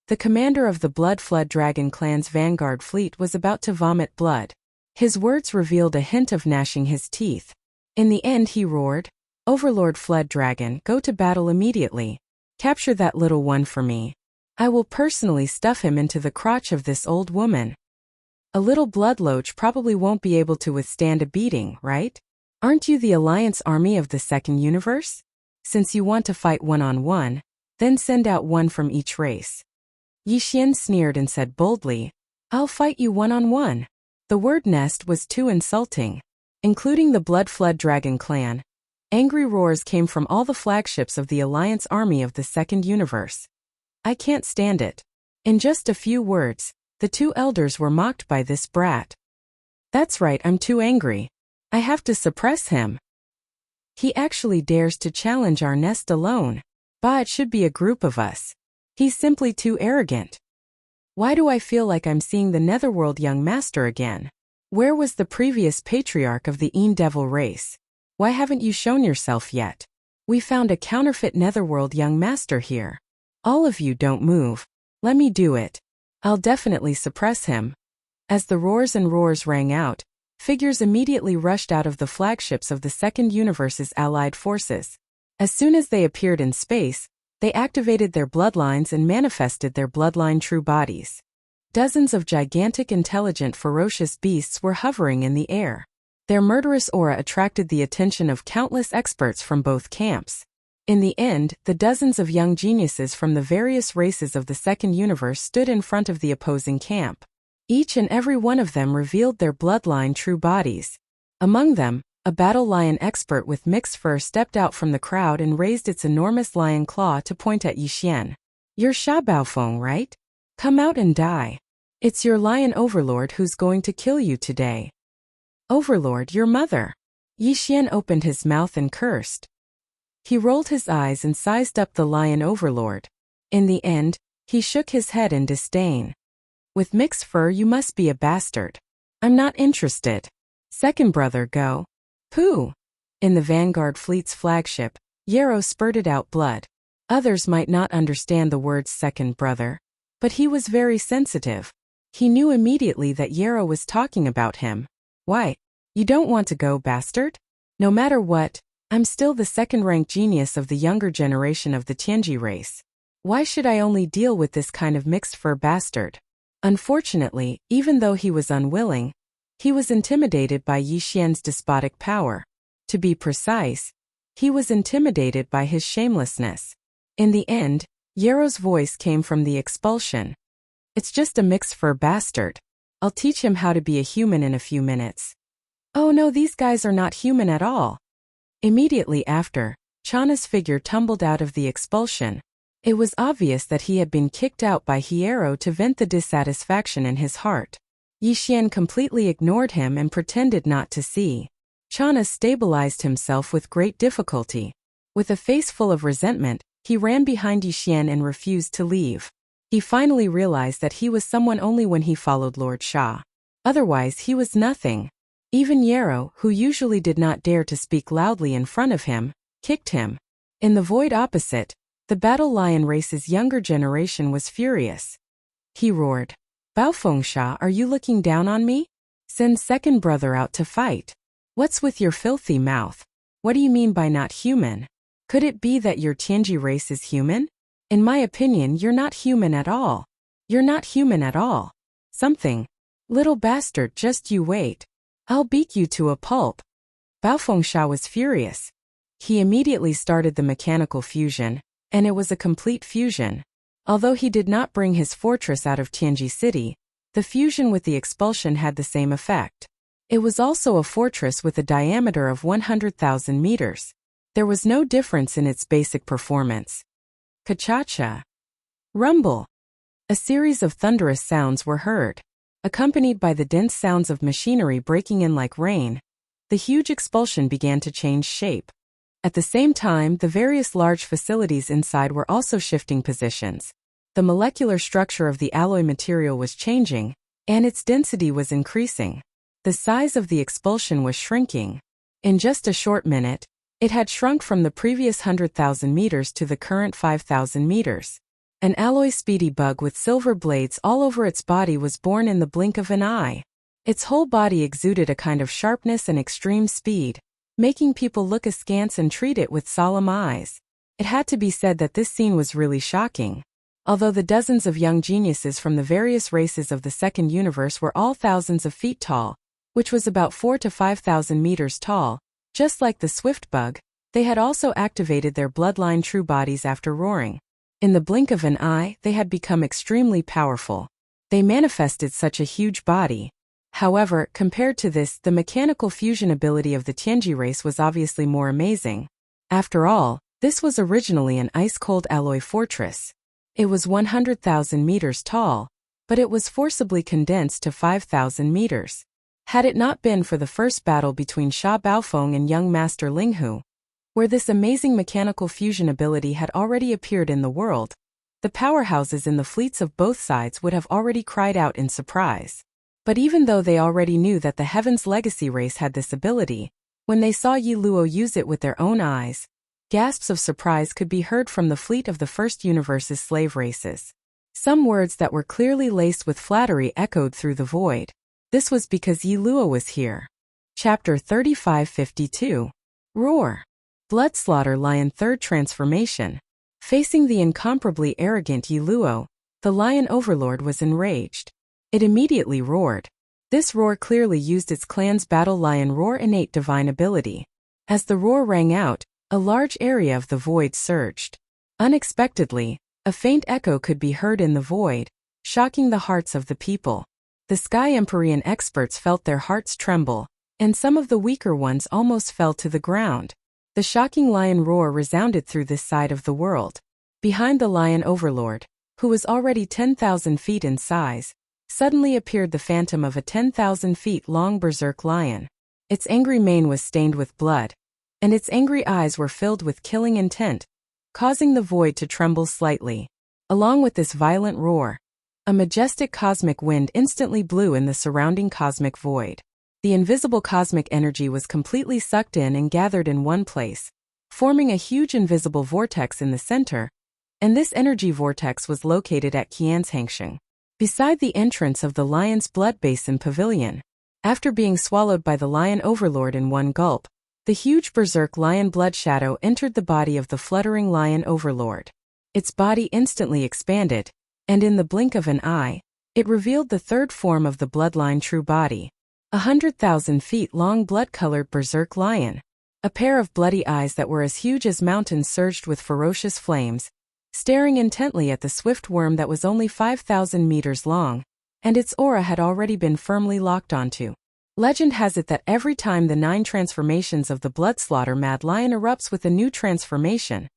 The commander of the Blood Flood Dragon clan's vanguard fleet was about to vomit blood. His words revealed a hint of gnashing his teeth. In the end he roared, "Overlord Flood Dragon, go to battle immediately. Capture that little one for me. I will personally stuff him into the crotch of this old woman." A little bloodloach probably won't be able to withstand a beating, right? Aren't you the Alliance Army of the Second Universe? Since you want to fight one-on-one, then send out one from each race. Yi Xian sneered and said boldly, "I'll fight you one-on-one." The word nest was too insulting. Including the Blood Flood Dragon clan, angry roars came from all the flagships of the Alliance Army of the Second Universe. "I can't stand it." In just a few words, the two elders were mocked by this brat. "That's right, I'm too angry. I have to suppress him. He actually dares to challenge our nest alone. Bah, it should be a group of us. He's simply too arrogant. Why do I feel like I'm seeing the Netherworld young master again? Where was the previous patriarch of the Een Devil race? Why haven't you shown yourself yet? We found a counterfeit Netherworld young master here. All of you don't move. Let me do it. I'll definitely suppress him." As the roars and roars rang out, figures immediately rushed out of the flagships of the Second Universe's allied forces. As soon as they appeared in space, they activated their bloodlines and manifested their bloodline true bodies. Dozens of gigantic, intelligent, ferocious beasts were hovering in the air. Their murderous aura attracted the attention of countless experts from both camps. In the end, the dozens of young geniuses from the various races of the Second Universe stood in front of the opposing camp. Each and every one of them revealed their bloodline true bodies. Among them, a battle lion expert with mixed fur stepped out from the crowd and raised its enormous lion claw to point at Yi Xian. "You're Sha Baofeng, right? Come out and die. It's your lion overlord who's going to kill you today." "Overlord, your mother." Yi Xian opened his mouth and cursed. He rolled his eyes and sized up the lion overlord. In the end, he shook his head in disdain. "With mixed fur you must be a bastard. I'm not interested. Second brother, go." "Pooh." In the Vanguard fleet's flagship, Yarrow spurted out blood. Others might not understand the words second brother, but he was very sensitive. He knew immediately that Yarrow was talking about him. "Why? You don't want to go, bastard? No matter what, I'm still the second-rank genius of the younger generation of the Tianji race. Why should I only deal with this kind of mixed-fur bastard?" Unfortunately, even though he was unwilling, he was intimidated by Yi Xian's despotic power. To be precise, he was intimidated by his shamelessness. In the end, Yarrow's voice came from the expulsion. "It's just a mixed-fur bastard. I'll teach him how to be a human in a few minutes." "Oh no, these guys are not human at all." Immediately after, Chana's figure tumbled out of the expulsion. It was obvious that he had been kicked out by Hierro to vent the dissatisfaction in his heart. Yi Xian completely ignored him and pretended not to see. Chana stabilized himself with great difficulty. With a face full of resentment, he ran behind Yi Xian and refused to leave. He finally realized that he was someone only when he followed Lord Sha. Otherwise he was nothing. Even Yarrow, who usually did not dare to speak loudly in front of him, kicked him. In the void opposite, the Battle Lion race's younger generation was furious. He roared, "Baofeng Sha, are you looking down on me? Send second brother out to fight. What's with your filthy mouth? What do you mean by not human? Could it be that your Tianji race is human? In my opinion, you're not human at all. You're not human at all. Something. Little bastard, just you wait. I'll beat you to a pulp." Baofeng Sha was furious. He immediately started the mechanical fusion, and it was a complete fusion. Although he did not bring his fortress out of Tianji City, the fusion with the expulsion had the same effect. It was also a fortress with a diameter of 100,000 meters. There was no difference in its basic performance. Ka-cha-cha. Rumble. A series of thunderous sounds were heard. Accompanied by the dense sounds of machinery breaking in like rain, the huge expulsion began to change shape. At the same time, the various large facilities inside were also shifting positions. The molecular structure of the alloy material was changing, and its density was increasing. The size of the expulsion was shrinking. In just a short minute, it had shrunk from the previous 100,000 meters to the current 5,000 meters. An alloy speedy bug with silver blades all over its body was born in the blink of an eye. Its whole body exuded a kind of sharpness and extreme speed. making people look askance and treat it with solemn eyes. It had to be said that this scene was really shocking. Although the dozens of young geniuses from the various races of the second universe were all thousands of feet tall, which was about 4 to 5,000 meters tall, just like the swift bug, they had also activated their bloodline true bodies after roaring. In the blink of an eye, they had become extremely powerful. They manifested such a huge body. However, compared to this, the mechanical fusion ability of the Tianji race was obviously more amazing. After all, this was originally an ice-cold alloy fortress. It was 100,000 meters tall, but it was forcibly condensed to 5,000 meters. Had it not been for the first battle between Sha Baofeng and young Master Linghu, where this amazing mechanical fusion ability had already appeared in the world, the powerhouses in the fleets of both sides would have already cried out in surprise. But even though they already knew that the Heaven's Legacy race had this ability, when they saw Yi Luo use it with their own eyes, gasps of surprise could be heard from the fleet of the First Universe's slave races. Some words that were clearly laced with flattery echoed through the void. This was because Yi Luo was here. Chapter 3552. Roar. Bloodslaughter Lion Third Transformation. Facing the incomparably arrogant Yi Luo, the Lion Overlord was enraged. It immediately roared. This roar clearly used its clan's Battle Lion Roar innate divine ability. As the roar rang out, a large area of the void surged. Unexpectedly, a faint echo could be heard in the void, shocking the hearts of the people. The Sky Empyrean experts felt their hearts tremble, and some of the weaker ones almost fell to the ground. The shocking lion roar resounded through this side of the world. Behind the Lion Overlord, who was already 10,000 feet in size, suddenly appeared the phantom of a 10,000 feet long berserk lion. Its angry mane was stained with blood, and its angry eyes were filled with killing intent, causing the void to tremble slightly. Along with this violent roar, a majestic cosmic wind instantly blew in the surrounding cosmic void. The invisible cosmic energy was completely sucked in and gathered in one place, forming a huge invisible vortex in the center, and this energy vortex was located at Qian's Hangsheng, beside the entrance of the Lion's Blood Basin Pavilion. After being swallowed by the Lion Overlord in one gulp, the huge berserk lion blood shadow entered the body of the fluttering Lion Overlord. Its body instantly expanded, and in the blink of an eye, it revealed the third form of the bloodline true body. 100,000 feet long blood-colored berserk lion. A pair of bloody eyes that were as huge as mountains surged with ferocious flames, staring intently at the swift worm that was only 5,000 meters long, and its aura had already been firmly locked onto. Legend has it that every time the 9 transformations of the Bloodslaughter Mad Lion erupts with a new transformation,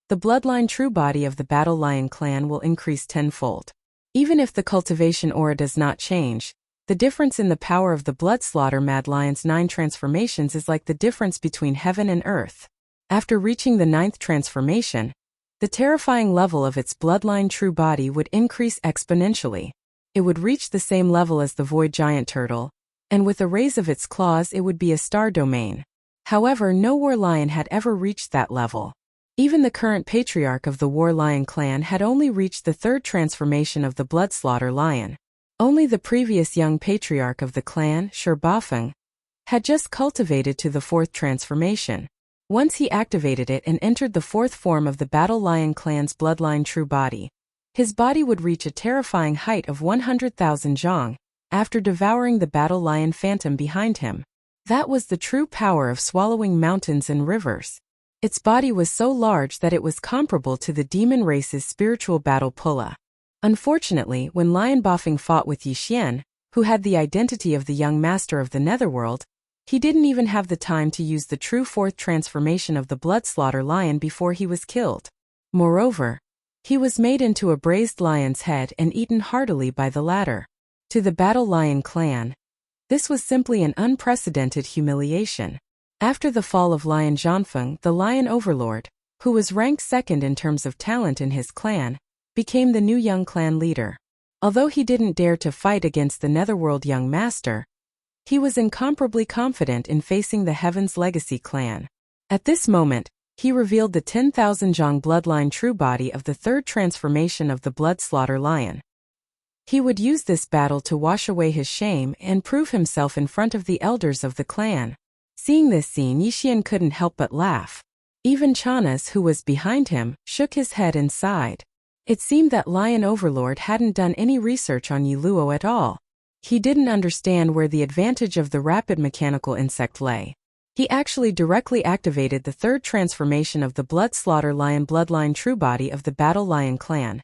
the bloodline true body of the Battle Lion clan will increase tenfold. Even if the cultivation aura does not change, the difference in the power of the Bloodslaughter Mad Lion's 9 transformations is like the difference between heaven and earth. After reaching the 9th transformation, the terrifying level of its bloodline true body would increase exponentially. It would reach the same level as the Void Giant Turtle, and with a raise of its claws it would be a star domain. However, no War Lion had ever reached that level. Even the current patriarch of the War Lion clan had only reached the 3rd transformation of the Bloodslaughter Lion. Only the previous young patriarch of the clan, Shi Bafeng, had just cultivated to the 4th transformation. Once he activated it and entered the 4th form of the Battle Lion clan's bloodline true body, his body would reach a terrifying height of 100,000 zhang, after devouring the Battle Lion phantom behind him. That was the true power of swallowing mountains and rivers. Its body was so large that it was comparable to the demon race's spiritual battle Pulla. Unfortunately, when Lion Bafeng fought with Yi Xian, who had the identity of the young master of the Netherworld, he didn't even have the time to use the true 4th transformation of the Bloodslaughter Lion before he was killed. Moreover, he was made into a braised lion's head and eaten heartily by the latter. To the Battle Lion clan, this was simply an unprecedented humiliation. After the fall of Lion Zhanfeng, the Lion Overlord, who was ranked 2nd in terms of talent in his clan, became the new young clan leader. Although he didn't dare to fight against the Netherworld young master, he was incomparably confident in facing the Heaven's Legacy clan. At this moment, he revealed the 10,000 zhang bloodline true body of the 3rd transformation of the Bloodslaughter Lion. He would use this battle to wash away his shame and prove himself in front of the elders of the clan. Seeing this scene, Yixian couldn't help but laugh. Even Chanas, who was behind him, shook his head and sighed. It seemed that Lion Overlord hadn't done any research on Yi Luo at all. He didn't understand where the advantage of the rapid mechanical insect lay. He actually directly activated the third transformation of the Blood Slaughter Lion bloodline true body of the Battle Lion clan,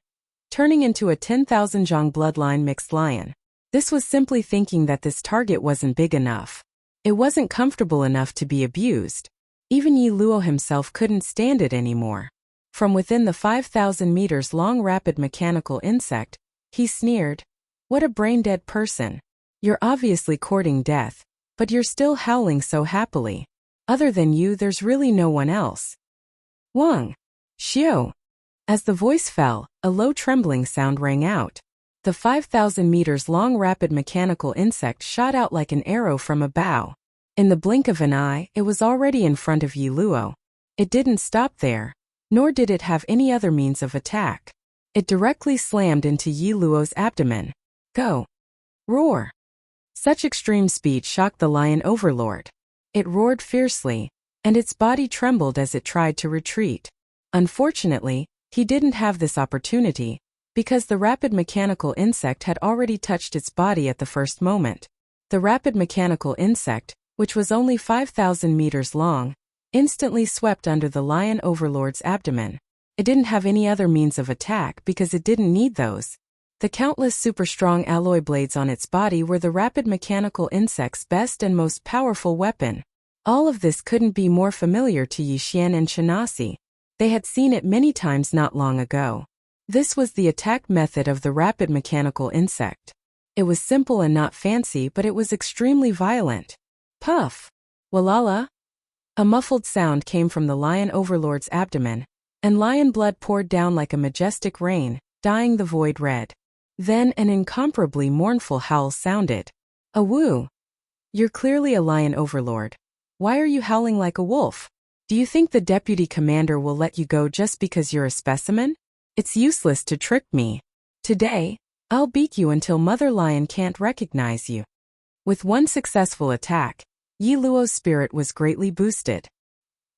turning into a 10,000 Zhang bloodline mixed lion. This was simply thinking that this target wasn't big enough. It wasn't comfortable enough to be abused. Even Yi Luo himself couldn't stand it anymore. From within the 5,000 meters long rapid mechanical insect, he sneered, "What a brain-dead person. You're obviously courting death, but you're still howling so happily. Other than you, there's really no one else." Wang! Xiu! As the voice fell, a low trembling sound rang out. The 5,000 meters long rapid mechanical insect shot out like an arrow from a bow. In the blink of an eye, it was already in front of Yi Luo. It didn't stop there, nor did it have any other means of attack. It directly slammed into Yi Luo's abdomen. Go! Roar! Such extreme speed shocked the Lion Overlord. It roared fiercely, and its body trembled as it tried to retreat. Unfortunately, he didn't have this opportunity, because the rapid mechanical insect had already touched its body at the first moment. The rapid mechanical insect, which was only 5,000 meters long, instantly swept under the Lion Overlord's abdomen. It didn't have any other means of attack because it didn't need those. The countless super-strong alloy blades on its body were the rapid mechanical insect's best and most powerful weapon. All of this couldn't be more familiar to Yixian and Shanasi. They had seen it many times not long ago. This was the attack method of the rapid mechanical insect. It was simple and not fancy, but it was extremely violent. Puff! Walala! A muffled sound came from the Lion Overlord's abdomen, and lion blood poured down like a majestic rain, dyeing the void red. Then an incomparably mournful howl sounded. A woo! You're clearly a Lion Overlord. Why are you howling like a wolf? Do you think the deputy commander will let you go just because you're a specimen? It's useless to trick me. Today, I'll beat you until Mother Lion can't recognize you. With one successful attack, Yi Luo's spirit was greatly boosted.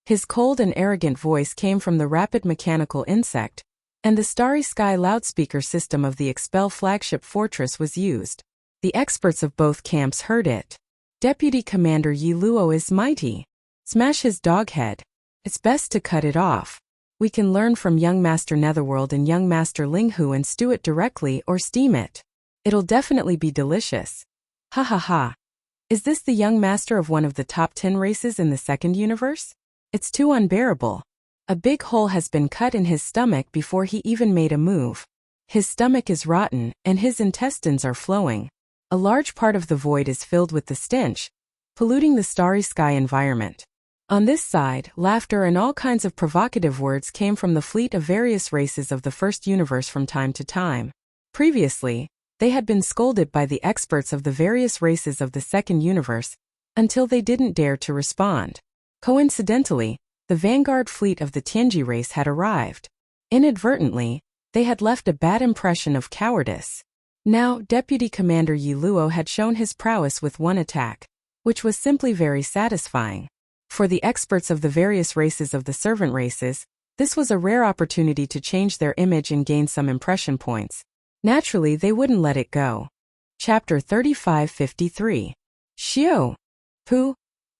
His cold and arrogant voice came from the rapid mechanical insect, and the Starry Sky loudspeaker system of the Expel flagship fortress was used. The experts of both camps heard it. Deputy Commander Yi Luo is mighty. Smash his dog head. It's best to cut it off. We can learn from young Master Netherworld and young Master Linghu and stew it directly or steam it. It'll definitely be delicious. Ha ha ha. Is this the young master of one of the top 10 races in the second universe? It's too unbearable. A big hole has been cut in his stomach before he even made a move. His stomach is rotten, and his intestines are flowing. A large part of the void is filled with the stench, polluting the Starry Sky environment. On this side, laughter and all kinds of provocative words came from the fleet of various races of the first universe from time to time. Previously, they had been scolded by the experts of the various races of the second universe, until they didn't dare to respond. Coincidentally, the vanguard fleet of the Tianji race had arrived. Inadvertently, they had left a bad impression of cowardice. Now, Deputy Commander Yi Luo had shown his prowess with one attack, which was simply very satisfying. For the experts of the various races of the servant races, this was a rare opportunity to change their image and gain some impression points. Naturally, they wouldn't let it go. Chapter 3553. Xiu! Pu!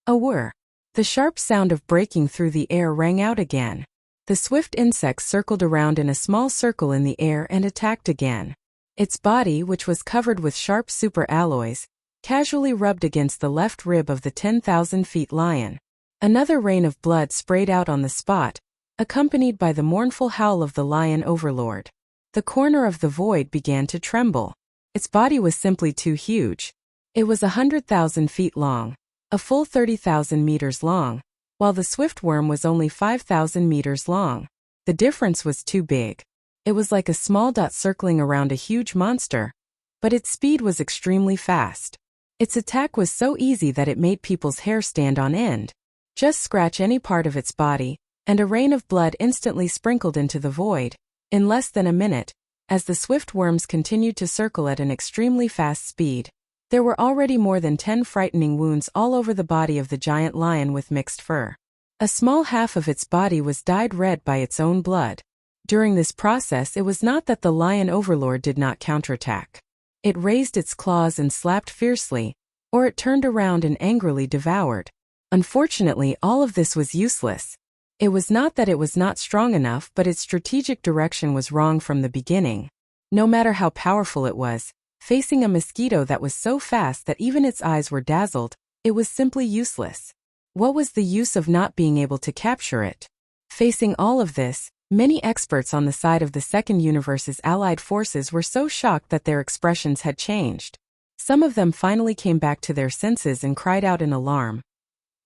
A whir! The sharp sound of breaking through the air rang out again. The swift insect circled around in a small circle in the air and attacked again. Its body, which was covered with sharp super alloys, casually rubbed against the left rib of the 10,000 feet lion. Another rain of blood sprayed out on the spot, accompanied by the mournful howl of the Lion Overlord. The corner of the void began to tremble. Its body was simply too huge. It was 100,000 feet long, a full 30,000 meters long, while the swift worm was only 5,000 meters long. The difference was too big. It was like a small dot circling around a huge monster, but its speed was extremely fast. Its attack was so easy that it made people's hair stand on end. Just scratch any part of its body, and a rain of blood instantly sprinkled into the void. In less than a minute, as the swift worms continued to circle at an extremely fast speed, There were already more than 10 frightening wounds all over the body of the giant lion with mixed fur. A small half of its body was dyed red by its own blood. During this process, it was not that the lion overlord did not counterattack. It raised its claws and slapped fiercely, or it turned around and angrily devoured. Unfortunately, all of this was useless. It was not that it was not strong enough, but its strategic direction was wrong from the beginning. No matter how powerful it was, facing a mosquito that was so fast that even its eyes were dazzled, it was simply useless. What was the use of not being able to capture it? Facing all of this, many experts on the side of the Second Universe's allied forces were so shocked that their expressions had changed. Some of them finally came back to their senses and cried out in alarm.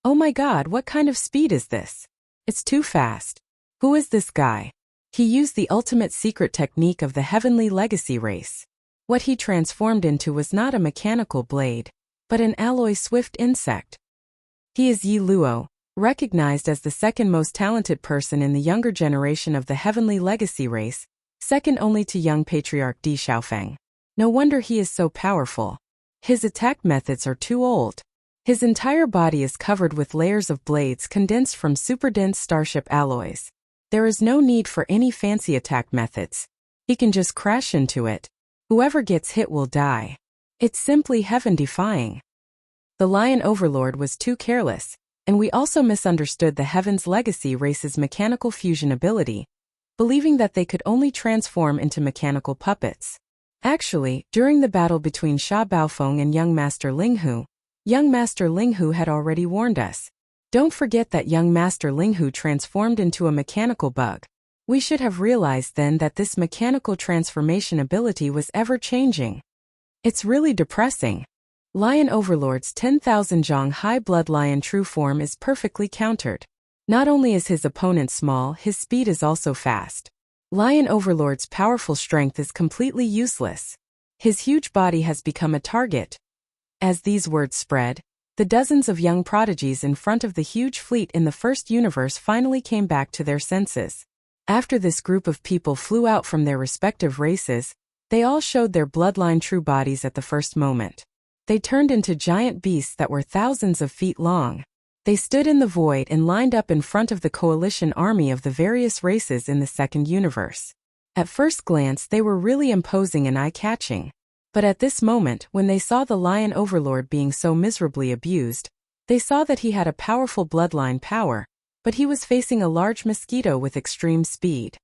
"Oh my God, what kind of speed is this? It's too fast. Who is this guy? He used the ultimate secret technique of the Heavenly Legacy race." What he transformed into was not a mechanical blade, but an alloy swift insect. He is Yi Luo, recognized as the second most talented person in the younger generation of the Heavenly Legacy race, second only to young patriarch Di Xiaofeng. No wonder he is so powerful. His attack methods are too old. His entire body is covered with layers of blades condensed from super-dense starship alloys. There is no need for any fancy attack methods. He can just crash into it. Whoever gets hit will die. It's simply heaven-defying. The Lion Overlord was too careless, and we also misunderstood the Heaven's Legacy race's mechanical fusion ability, believing that they could only transform into mechanical puppets. Actually, during the battle between Sha Baofeng and young Master Linghu had already warned us. Don't forget that young Master Linghu transformed into a mechanical bug. We should have realized then that this mechanical transformation ability was ever-changing. It's really depressing. Lion Overlord's 10,000 Zhang High Blood Lion true form is perfectly countered. Not only is his opponent small, his speed is also fast. Lion Overlord's powerful strength is completely useless. His huge body has become a target. As these words spread, the dozens of young prodigies in front of the huge fleet in the first universe finally came back to their senses. After this group of people flew out from their respective races, they all showed their bloodline true bodies at the first moment. They turned into giant beasts that were thousands of feet long. They stood in the void and lined up in front of the coalition army of the various races in the second universe. At first glance, they were really imposing and eye-catching. But at this moment, when they saw the Lion Overlord being so miserably abused, they saw that he had a powerful bloodline power, but he was facing a large mosquito with extreme speed.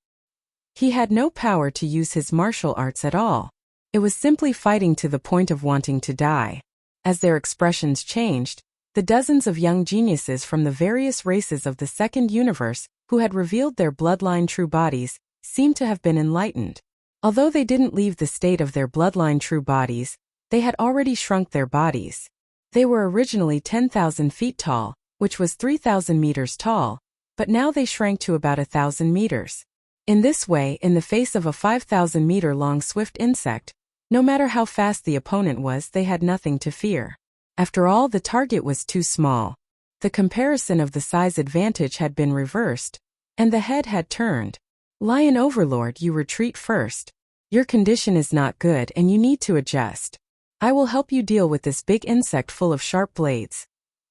He had no power to use his martial arts at all. It was simply fighting to the point of wanting to die. As their expressions changed, the dozens of young geniuses from the various races of the second universe who had revealed their bloodline true bodies seemed to have been enlightened. Although they didn't leave the state of their bloodline true bodies, they had already shrunk their bodies. They were originally 10,000 feet tall, which was 3,000 meters tall, but now they shrank to about 1,000 meters. In this way, in the face of a 5,000-meter-long swift insect, no matter how fast the opponent was, they had nothing to fear. After all, the target was too small. The comparison of the size advantage had been reversed, and the head had turned. Lion Overlord, you retreat first. Your condition is not good and you need to adjust. I will help you deal with this big insect full of sharp blades.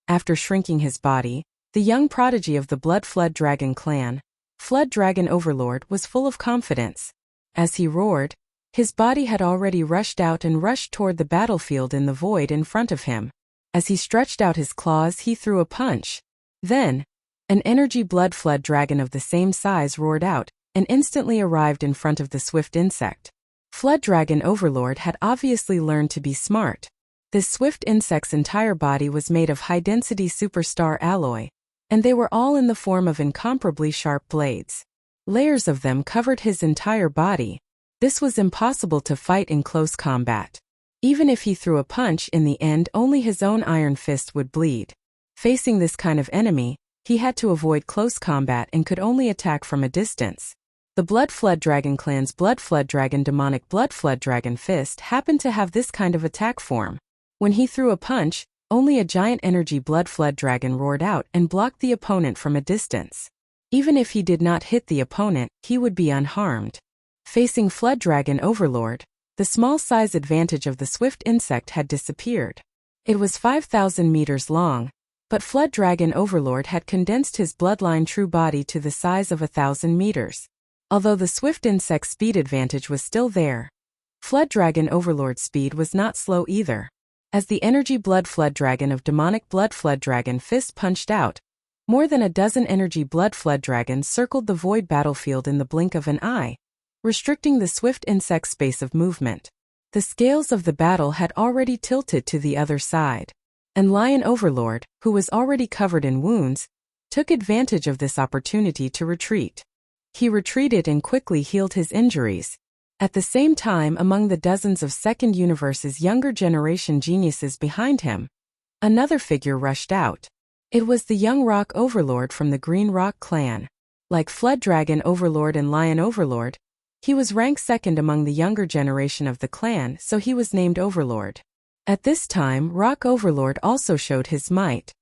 After shrinking his body, the young prodigy of the Blood Flood Dragon clan, Flood Dragon Overlord, was full of confidence. As he roared, his body had already rushed out and rushed toward the battlefield in the void in front of him. As he stretched out his claws, he threw a punch. Then, an energy blood flood dragon of the same size roared out and instantly arrived in front of the swift insect. Flood Dragon Overlord had obviously learned to be smart. This swift insect's entire body was made of high-density superstar alloy, and they were all in the form of incomparably sharp blades. Layers of them covered his entire body. This was impossible to fight in close combat. Even if he threw a punch, in the end only his own iron fist would bleed. Facing this kind of enemy, he had to avoid close combat and could only attack from a distance. The Blood Flood Dragon clan's Blood Flood Dragon demonic Blood Flood Dragon fist happened to have this kind of attack form. When he threw a punch, only a giant energy Blood Flood Dragon roared out and blocked the opponent from a distance. Even if he did not hit the opponent, he would be unharmed. Facing Flood Dragon Overlord, The small size advantage of the swift insect had disappeared. It was 5,000 meters long, but Flood Dragon Overlord had condensed his bloodline true body to the size of 1,000 meters. Although the swift insect's speed advantage was still there, Flood Dragon Overlord's speed was not slow either. As the energy blood flood dragon of demonic blood flood dragon fist punched out, more than a dozen energy blood flood dragons circled the void battlefield in the blink of an eye, restricting the swift insect's space of movement. The scales of the battle had already tilted to the other side, and Lion Overlord, who was already covered in wounds, took advantage of this opportunity to retreat. He retreated and quickly healed his injuries. At the same time, among the dozens of Second Universe's younger generation geniuses behind him, another figure rushed out. It was the young Rock Overlord from the Green Rock clan. Like Flood Dragon Overlord and Lion Overlord, he was ranked second among the younger generation of the clan, so he was named Overlord. At this time, Rock Overlord also showed his might.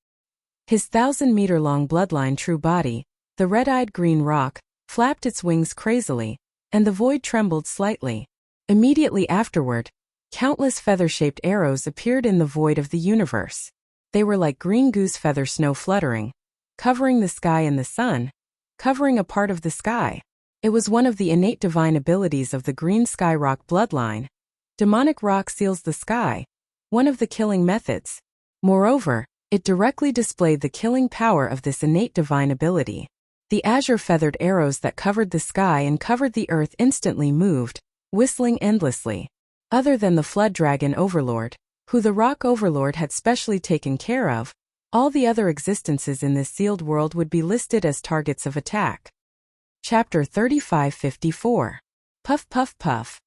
His 1,000-meter-long bloodline true body, the red-eyed green rock, flapped its wings crazily, and the void trembled slightly. Immediately afterward, countless feather-shaped arrows appeared in the void of the universe. They were like green goose feather snow fluttering, covering the sky and the sun, covering a part of the sky. It was one of the innate divine abilities of the green sky rock bloodline. Demonic rock seals the sky, one of the killing methods. Moreover, it directly displayed the killing power of this innate divine ability. The azure-feathered arrows that covered the sky and covered the earth instantly moved, whistling endlessly. Other than the Flood Dragon Overlord, who the Rock Overlord had specially taken care of, all the other existences in this sealed world would be listed as targets of attack. Chapter 3554. Puff Puff Puff.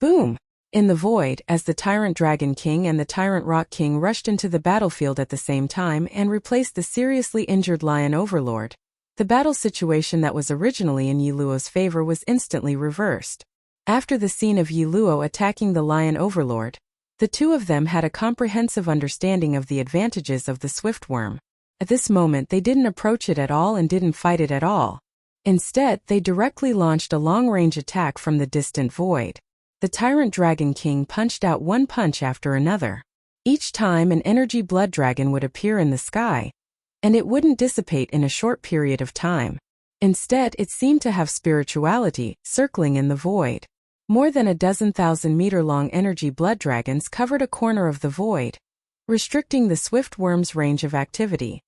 Boom! In the void, as the Tyrant Dragon King and the Tyrant Rock King rushed into the battlefield at the same time and replaced the seriously injured Lion Overlord, the battle situation that was originally in Yi Luo's favor was instantly reversed. After the scene of Yi Luo attacking the Lion Overlord, the two of them had a comprehensive understanding of the advantages of the Swift Worm. At this moment they didn't approach it at all and didn't fight it at all. Instead, they directly launched a long-range attack from the distant void. The Tyrant Dragon King punched out one punch after another. Each time an energy blood dragon would appear in the sky, and it wouldn't dissipate in a short period of time. Instead, it seemed to have spirituality, circling in the void. More than a dozen 1,000-meter-long energy blood dragons covered a corner of the void, restricting the Swift Worm's range of activity.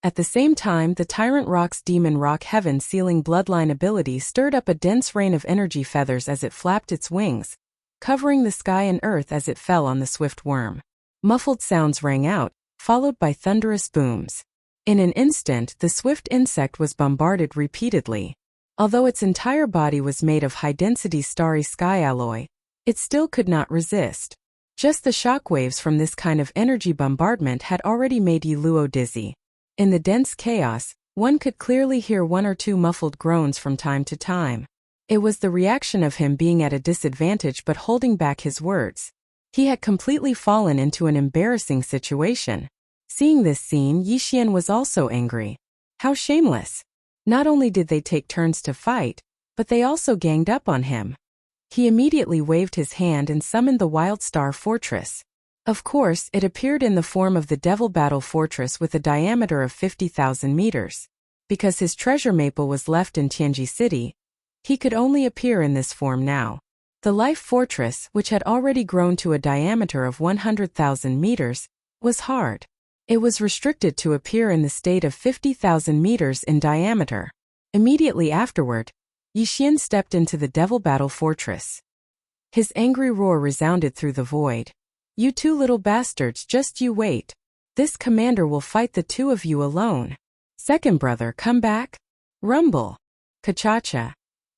At the same time, the Tyrant Rock's Demon Rock Heaven sealing bloodline ability stirred up a dense rain of energy feathers as it flapped its wings, covering the sky and earth as it fell on the Swift Worm. Muffled sounds rang out, followed by thunderous booms. In an instant, the swift insect was bombarded repeatedly. Although its entire body was made of high-density starry sky alloy, it still could not resist. Just the shockwaves from this kind of energy bombardment had already made Yi Luo dizzy. In the dense chaos, one could clearly hear one or two muffled groans from time to time. It was the reaction of him being at a disadvantage but holding back his words. He had completely fallen into an embarrassing situation. Seeing this scene, Yixian was also angry. How shameless! Not only did they take turns to fight, but they also ganged up on him. He immediately waved his hand and summoned the Wild Star Fortress. Of course, it appeared in the form of the Devil Battle Fortress with a diameter of 50,000 meters. Because his treasure maple was left in Tianji City, he could only appear in this form now. The Life Fortress, which had already grown to a diameter of 100,000 meters, was hard. It was restricted to appear in the state of 50,000 meters in diameter. Immediately afterward, Yixian stepped into the Devil Battle Fortress. His angry roar resounded through the void. "You two little bastards, just you wait. This commander will fight the two of you alone. Second brother, come back. Rumble. Ka-cha-cha."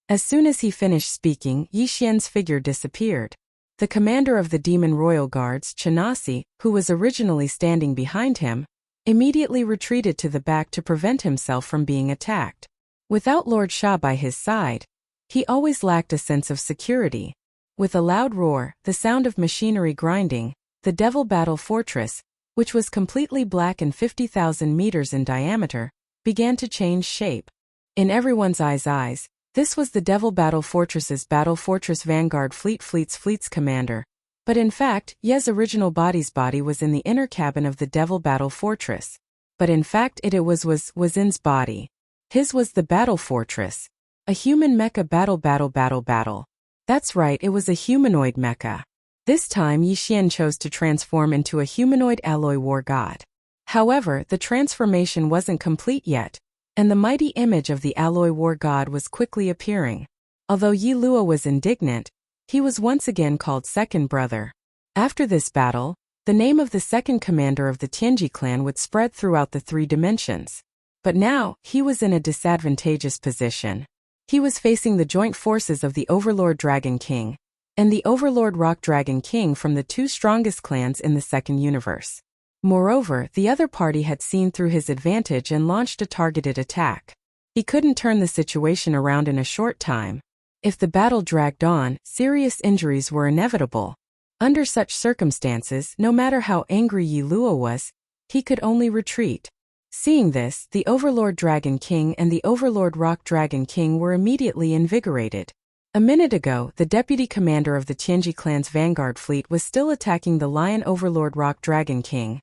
As soon as he finished speaking, Yixian's figure disappeared. The commander of the Demon Royal Guards, Chanasi, who was originally standing behind him, immediately retreated to the back to prevent himself from being attacked. Without Lord Sha by his side, he always lacked a sense of security. With a loud roar, the sound of machinery grinding, the Devil Battle Fortress, which was completely black and 50,000 meters in diameter, began to change shape. In everyone's eyes, This was the Devil Battle Fortress's Battle Fortress Vanguard Fleet's commander. But in fact, Ye's original body's body was in the inner cabin of the Devil Battle Fortress. But in fact it was In's body. His was the Battle Fortress. A human mecha battle. That's right, it was a humanoid mecha. This time Yi Xian chose to transform into a humanoid alloy war god. However, the transformation wasn't complete yet, and the mighty image of the alloy war god was quickly appearing. Although Yi Luo was indignant, he was once again called Second Brother. After this battle, the name of the second commander of the Tianji clan would spread throughout the 3 dimensions. But now, he was in a disadvantageous position. He was facing the joint forces of the Overlord Dragon King and the Overlord Rock Dragon King from the 2 strongest clans in the second universe. Moreover, the other party had seen through his advantage and launched a targeted attack. He couldn't turn the situation around in a short time. If the battle dragged on, serious injuries were inevitable. Under such circumstances, no matter how angry Yi Luo was, he could only retreat. Seeing this, the Overlord Dragon King and the Overlord Rock Dragon King were immediately invigorated. A minute ago, the deputy commander of the Tianji clan's vanguard fleet was still attacking the Lion Overlord Rock Dragon King.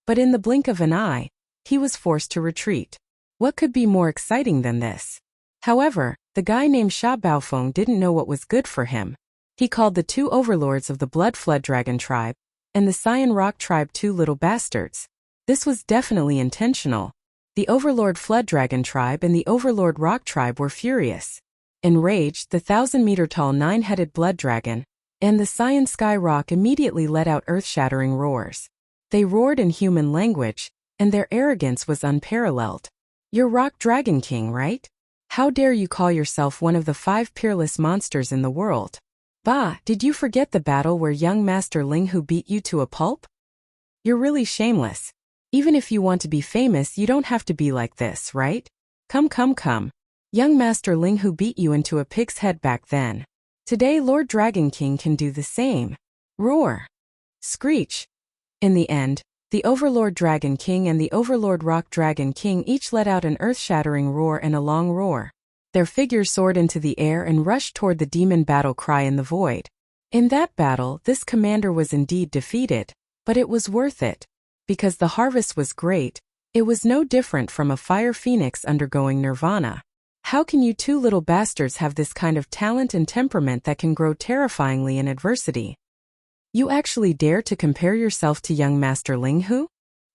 But in the blink of an eye, he was forced to retreat. What could be more exciting than this? However, the guy named Sha Baofeng didn't know what was good for him. He called the 2 overlords of the Blood Flood Dragon tribe and the Cyan Rock tribe 2 little bastards. This was definitely intentional. The Overlord Flood Dragon tribe and the Overlord Rock tribe were furious. Enraged, the 1,000-meter-tall 9-headed Blood Dragon and the Cyan Sky Rock immediately let out earth-shattering roars. They roared in human language, and their arrogance was unparalleled. "You're Rock Dragon King, right? How dare you call yourself one of the 5 peerless monsters in the world? Bah, did you forget the battle where young Master Ling Hu beat you to a pulp? You're really shameless. Even if you want to be famous, you don't have to be like this, right? Come. Young Master Ling Hu beat you into a pig's head back then. Today Lord Dragon King can do the same. Roar. Screech." In the end, the Overlord Dragon King and the Overlord Rock Dragon King each let out an earth-shattering roar and a long roar. Their figures soared into the air and rushed toward the demon battle cry in the void. In that battle, this commander was indeed defeated, but it was worth it. Because the harvest was great, it was no different from a fire phoenix undergoing nirvana. How can you 2 little bastards have this kind of talent and temperament that can grow terrifyingly in adversity? You actually dare to compare yourself to young Master Ling Hu?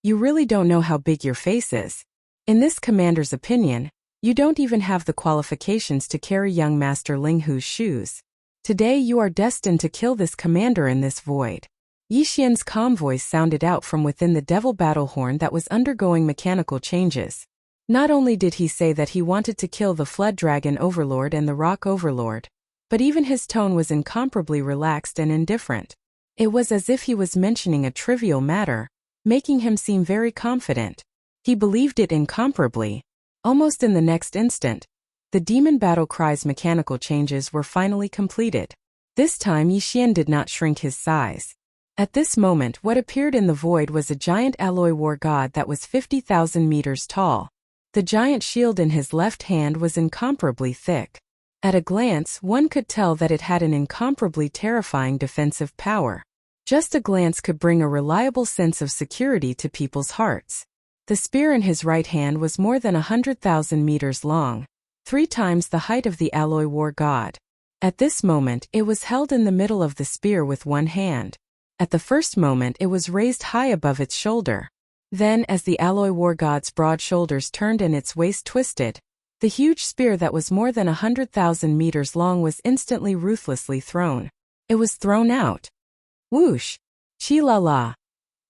You really don't know how big your face is. In this commander's opinion, you don't even have the qualifications to carry young Master Ling Hu's shoes. Today you are destined to kill this commander in this void. Yi Xian's calm voice sounded out from within the devil battle horn that was undergoing mechanical changes. Not only did he say that he wanted to kill the Flood Dragon Overlord and the Rock Overlord, but even his tone was incomparably relaxed and indifferent. It was as if he was mentioning a trivial matter, making him seem very confident. He believed it incomparably. Almost in the next instant, the demon battle cry's mechanical changes were finally completed. This time Yi Xian did not shrink his size. At this moment what appeared in the void was a giant alloy war god that was 50,000 meters tall. The giant shield in his left hand was incomparably thick. At a glance one could tell that it had an incomparably terrifying defensive power. Just a glance could bring a reliable sense of security to people's hearts. The spear in his right hand was more than 100,000 meters long, 3 times the height of the alloy war god. At this moment it was held in the middle of the spear with one hand. At the first moment it was raised high above its shoulder. Then, as the alloy war god's broad shoulders turned and its waist twisted, the huge spear that was more than 100,000 meters long was instantly ruthlessly thrown. It was thrown out. Whoosh! Chi-la-la!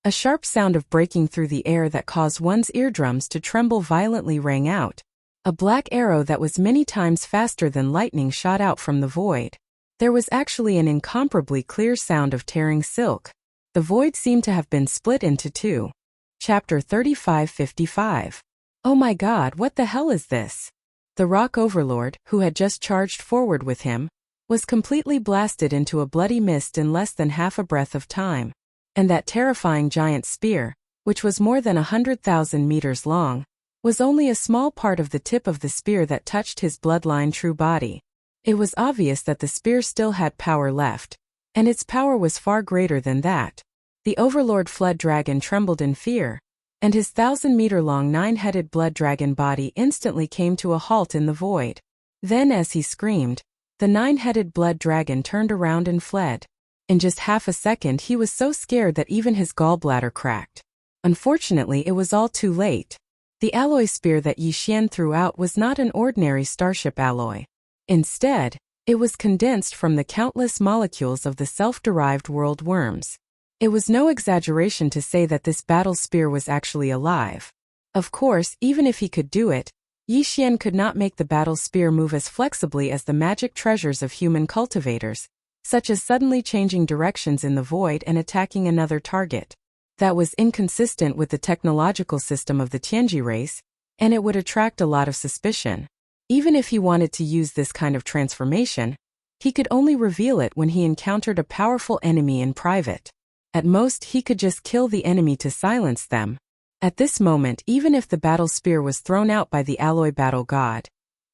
A sharp sound of breaking through the air that caused one's eardrums to tremble violently rang out. A black arrow that was many times faster than lightning shot out from the void. There was actually an incomparably clear sound of tearing silk. The void seemed to have been split into 2. Chapter 3555. Oh my god, what the hell is this? The Rock Overlord, who had just charged forward with him, was completely blasted into a bloody mist in less than half a breath of time. And that terrifying giant spear, which was more than 100,000 meters long, was only a small part of the tip of the spear that touched his bloodline true body. It was obvious that the spear still had power left, and its power was far greater than that. The Overlord Flood Dragon trembled in fear, and his 1,000-meter-long 9-headed blood dragon body instantly came to a halt in the void. Then as he screamed, the 9-headed blood dragon turned around and fled. In just half a second he was so scared that even his gallbladder cracked. Unfortunately, it was all too late. The alloy spear that Yi Xian threw out was not an ordinary starship alloy. Instead, it was condensed from the countless molecules of the self-derived world worms. It was no exaggeration to say that this battle spear was actually alive. Of course, even if he could do it, Yi Xian could not make the battle spear move as flexibly as the magic treasures of human cultivators, such as suddenly changing directions in the void and attacking another target. That was inconsistent with the technological system of the Tianji race, and it would attract a lot of suspicion. Even if he wanted to use this kind of transformation, he could only reveal it when he encountered a powerful enemy in private. At most, he could just kill the enemy to silence them. At this moment, even if the battle spear was thrown out by the alloy battle god,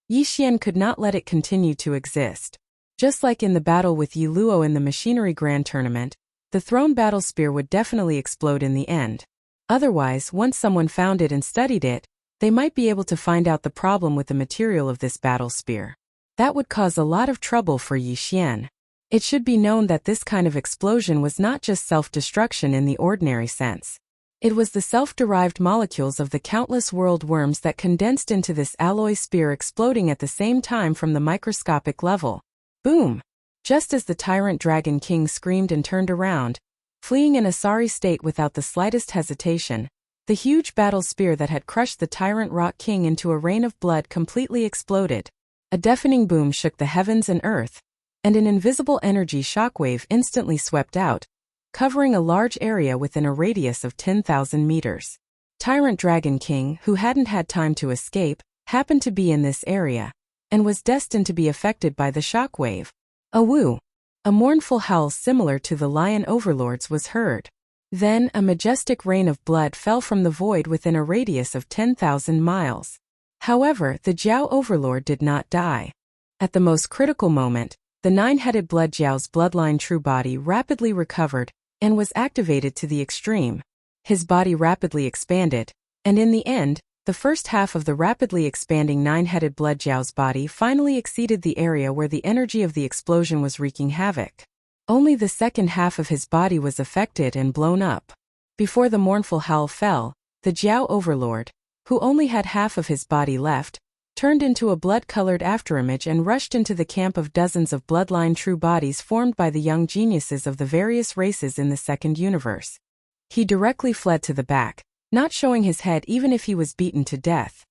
Yi Xian could not let it continue to exist. Just like in the battle with Yi Luo in the Machinery Grand Tournament, the thrown battle spear would definitely explode in the end. Otherwise, once someone found it and studied it, they might be able to find out the problem with the material of this battle spear. That would cause a lot of trouble for Yi Xian. It should be known that this kind of explosion was not just self-destruction in the ordinary sense. It was the self-derived molecules of the countless world worms that condensed into this alloy spear exploding at the same time from the microscopic level. Boom! Just as the Tyrant Dragon King screamed and turned around, fleeing in a sorry state without the slightest hesitation, the huge battle spear that had crushed the Tyrant Rock King into a rain of blood completely exploded. A deafening boom shook the heavens and earth, and an invisible energy shockwave instantly swept out, covering a large area within a radius of 10,000 meters. Tyrant Dragon King, who hadn't had time to escape, happened to be in this area, and was destined to be affected by the shockwave. A woo! A mournful howl similar to the Lion Overlord's was heard. Then a majestic rain of blood fell from the void within a radius of 10,000 miles. However, the Jiao Overlord did not die. At the most critical moment, the 9-headed Blood Jiao's bloodline true body rapidly recovered and was activated to the extreme. His body rapidly expanded, and in the end, the first half of the rapidly expanding 9-headed Blood Jiao's body finally exceeded the area where the energy of the explosion was wreaking havoc. Only the second half of his body was affected and blown up. Before the mournful howl fell, the Jiao Overlord, who only had half of his body left, turned into a blood-colored afterimage and rushed into the camp of dozens of bloodline true bodies formed by the young geniuses of the various races in the second universe. He directly fled to the back, not showing his head even if he was beaten to death.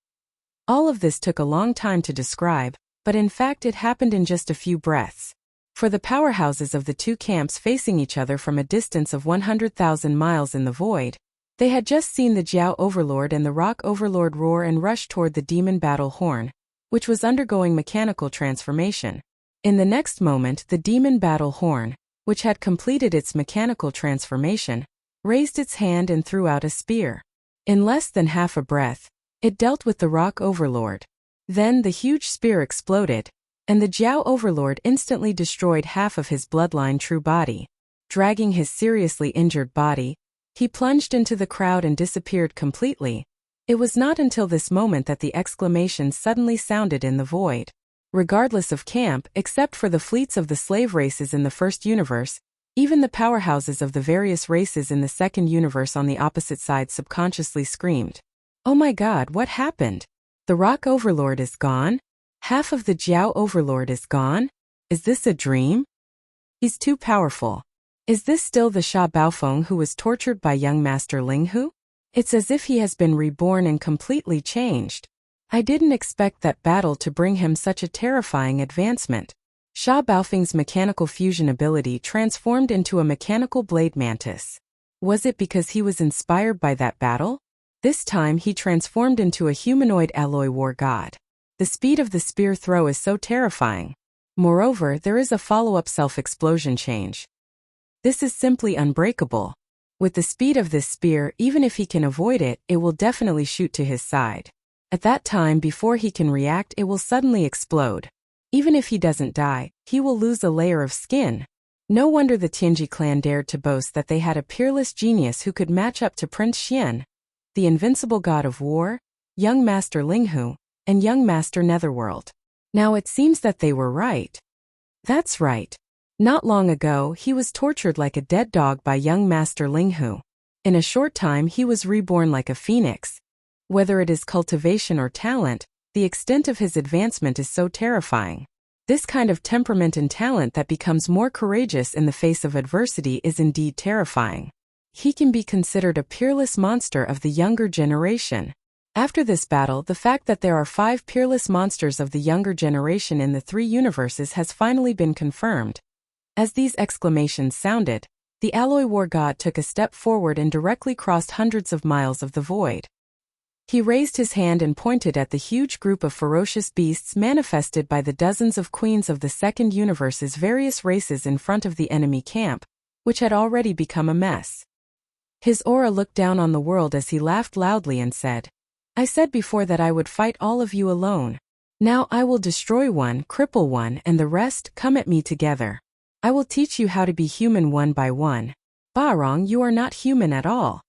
All of this took a long time to describe, but in fact it happened in just a few breaths. For the powerhouses of the two camps facing each other from a distance of 100,000 miles in the void, they had just seen the Jiao Overlord and the Rock Overlord roar and rush toward the Demon Battle Horn, which was undergoing mechanical transformation. In the next moment, the Demon Battle Horn, which had completed its mechanical transformation, raised its hand and threw out a spear. In less than half a breath, it dealt with the Rock Overlord. Then the huge spear exploded, and the Jiao Overlord instantly destroyed half of his bloodline true body. Dragging his seriously injured body, he plunged into the crowd and disappeared completely. It was not until this moment that the exclamation suddenly sounded in the void. Regardless of camp, except for the fleets of the slave races in the first universe, even the powerhouses of the various races in the second universe on the opposite side subconsciously screamed, "Oh my God, what happened? The Rock Overlord is gone? Half of the Jiao Overlord is gone? Is this a dream? He's too powerful. Is this still the Sha Baofeng who was tortured by young Master Linghu? It's as if he has been reborn and completely changed. I didn't expect that battle to bring him such a terrifying advancement." Sha Baofeng's mechanical fusion ability transformed into a mechanical blade mantis. Was it because he was inspired by that battle? This time he transformed into a humanoid alloy war god. The speed of the spear throw is so terrifying. Moreover, there is a follow-up self-explosion change. This is simply unbreakable. With the speed of this spear, even if he can avoid it, it will definitely shoot to his side. At that time, before he can react, it will suddenly explode. Even if he doesn't die, he will lose a layer of skin. No wonder the Tianji clan dared to boast that they had a peerless genius who could match up to Prince Xian, the invincible god of war, young master Linghu, and young master Netherworld. Now it seems that they were right. That's right. Not long ago, he was tortured like a dead dog by young master Linghu. In a short time, he was reborn like a phoenix. Whether it is cultivation or talent, the extent of his advancement is so terrifying. This kind of temperament and talent that becomes more courageous in the face of adversity is indeed terrifying. He can be considered a peerless monster of the younger generation. After this battle, the fact that there are 5 peerless monsters of the younger generation in the 3 universes has finally been confirmed. As these exclamations sounded, the alloy war god took a step forward and directly crossed hundreds of miles of the void. He raised his hand and pointed at the huge group of ferocious beasts manifested by the dozens of queens of the second universe's various races in front of the enemy camp, which had already become a mess. His aura looked down on the world as he laughed loudly and said, "I said before that I would fight all of you alone. Now I will destroy one, cripple one, and the rest come at me together. I will teach you how to be human one by one. Barong, you are not human at all.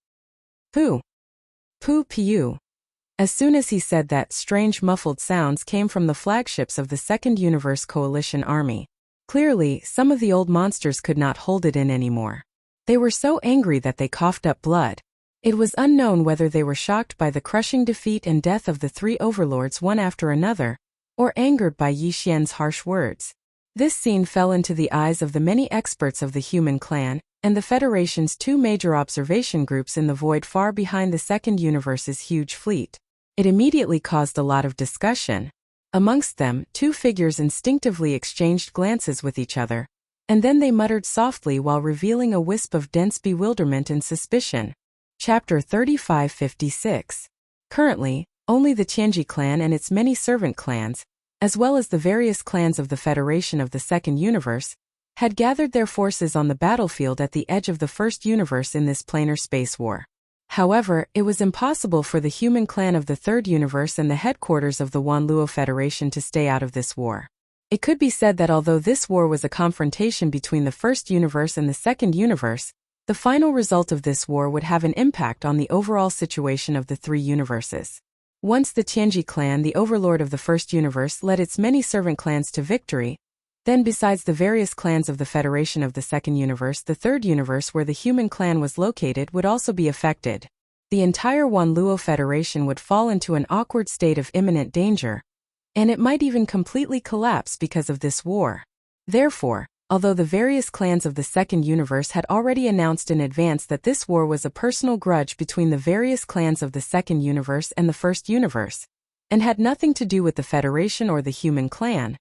Pooh. Pooh Piu." As soon as he said that, strange muffled sounds came from the flagships of the Second Universe Coalition Army. Clearly, some of the old monsters could not hold it in anymore. They were so angry that they coughed up blood. It was unknown whether they were shocked by the crushing defeat and death of the 3 overlords one after another, or angered by Yi Xian's harsh words. This scene fell into the eyes of the many experts of the human clan, and the Federation's 2 major observation groups in the void far behind the Second Universe's huge fleet. It immediately caused a lot of discussion. Amongst them, 2 figures instinctively exchanged glances with each other, and then they muttered softly while revealing a wisp of dense bewilderment and suspicion. Chapter 3556. Currently, only the Tianji clan and its many servant clans, as well as the various clans of the Federation of the Second Universe, had gathered their forces on the battlefield at the edge of the First Universe in this planar space war. However, it was impossible for the human clan of the Third Universe and the headquarters of the Wanluo Federation to stay out of this war. It could be said that although this war was a confrontation between the First Universe and the Second Universe, the final result of this war would have an impact on the overall situation of the 3 universes. Once the Tianji clan, the overlord of the First Universe, led its many servant clans to victory, then besides the various clans of the Federation of the Second Universe, the Third Universe where the human clan was located would also be affected. The entire Wanluo Federation would fall into an awkward state of imminent danger, and it might even completely collapse because of this war. Therefore, although the various clans of the Second Universe had already announced in advance that this war was a personal grudge between the various clans of the Second Universe and the First Universe, and had nothing to do with the Federation or the human clan,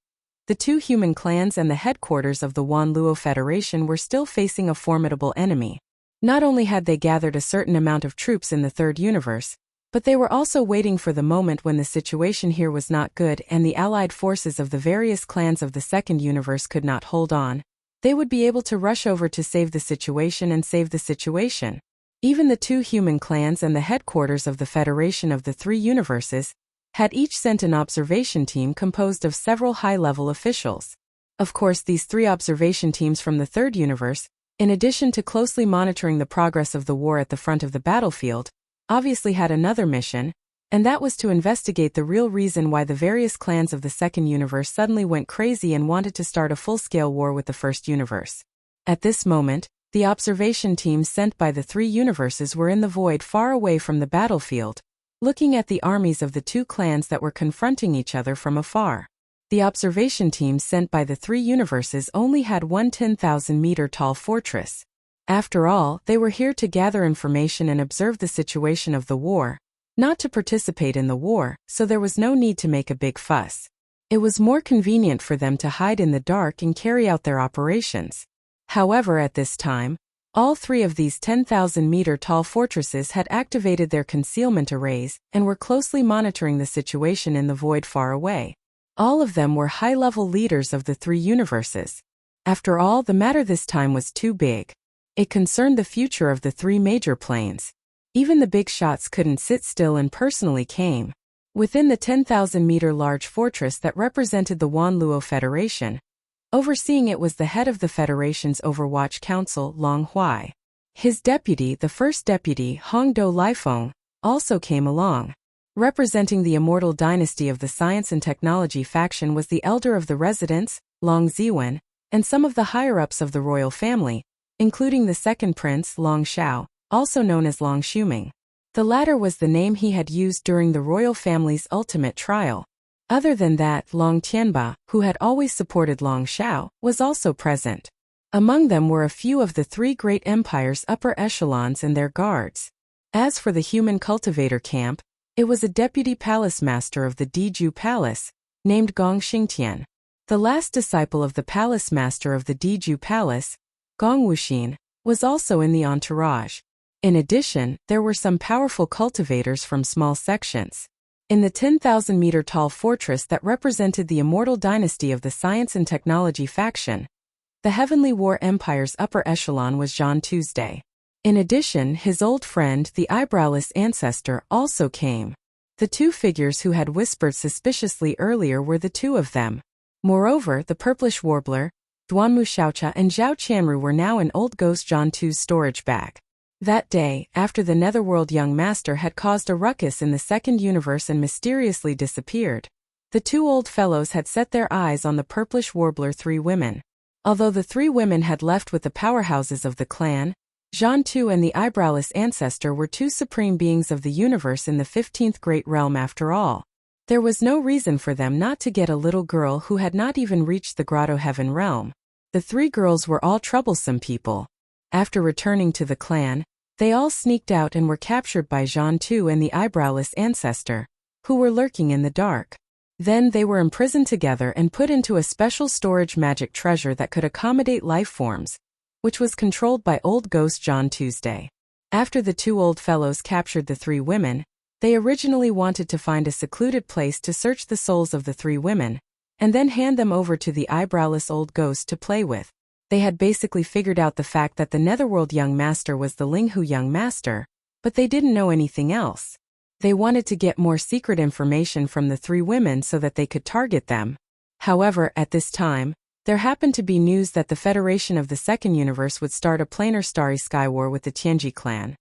the 2 human clans and the headquarters of the Wanluo Federation were still facing a formidable enemy. Not only had they gathered a certain amount of troops in the Third Universe, but they were also waiting for the moment when the situation here was not good and the allied forces of the various clans of the Second Universe could not hold on. They would be able to rush over to save the situation and save the situation. Even the 2 human clans and the headquarters of the Federation of the 3 universes had each sent an observation team composed of several high-level officials. Of course, these 3 observation teams from the Third Universe, in addition to closely monitoring the progress of the war at the front of the battlefield, obviously had another mission, and that was to investigate the real reason why the various clans of the Second Universe suddenly went crazy and wanted to start a full-scale war with the First Universe. At this moment, the observation teams sent by the 3 universes were in the void far away from the battlefield, looking at the armies of the 2 clans that were confronting each other from afar. The observation teams sent by the 3 universes only had one 10,000-meter-tall fortress. After all, they were here to gather information and observe the situation of the war, not to participate in the war, so there was no need to make a big fuss. It was more convenient for them to hide in the dark and carry out their operations. However, at this time, all 3 of these 10,000-meter-tall fortresses had activated their concealment arrays and were closely monitoring the situation in the void far away. All of them were high-level leaders of the 3 universes. After all, the matter this time was too big. It concerned the future of the 3 major planes. Even the big shots couldn't sit still and personally came. within the 10,000-meter large fortress that represented the Wanluo Federation. Overseeing it was the head of the Federation's Overwatch Council, Long Huai. His deputy, the first deputy, Hongdo Liefeng, also came along. Representing the immortal dynasty of the Science and Technology faction was the elder of the residents, Long Ziwen, and some of the higher-ups of the royal family, including the second prince, Long Xiao, also known as Long Shuming. The latter was the name he had used during the royal family's ultimate trial. Other than that, Long Tianba, who had always supported Long Xiao, was also present. Among them were a few of the three great empires' upper echelons and their guards. As for the human cultivator camp, it was a deputy palace master of the Diju Palace, named Gong Xingtian. The last disciple of the palace master of the Diju Palace, Gong Wuxin, was also in the entourage. In addition, there were some powerful cultivators from small sections. In the 10,000-meter tall fortress that represented the immortal dynasty of the Science and Technology faction, the Heavenly War Empire's upper echelon was Zhan Tuesday. In addition, his old friend, the eyebrowless ancestor, also came. The two figures who had whispered suspiciously earlier were the two of them. Moreover, the purplish warbler, Duanmu Xiaocha and Zhao Qianru were now in old ghost Zhan Tu's storage bag. That day, after the Netherworld young master had caused a ruckus in the second universe and mysteriously disappeared, the two old fellows had set their eyes on the purplish warbler three women. Although the three women had left with the powerhouses of the clan, Zhan Tu and the eyebrowless ancestor were two supreme beings of the universe in the 15th Great Realm after all. There was no reason for them not to get a little girl who had not even reached the Grotto Heaven realm. The three girls were all troublesome people. After returning to the clan, they all sneaked out and were captured by Zhan Tu and the eyebrowless ancestor, who were lurking in the dark. Then they were imprisoned together and put into a special storage magic treasure that could accommodate life forms, which was controlled by old ghost Zhan Tuesday. After the two old fellows captured the three women, they originally wanted to find a secluded place to search the souls of the three women, and then hand them over to the eyebrowless old ghost to play with. They had basically figured out the fact that the Netherworld young master was the Linghu young master, but they didn't know anything else. They wanted to get more secret information from the three women so that they could target them. However, at this time, there happened to be news that the Federation of the Second Universe would start a planar starry sky war with the Tianji clan.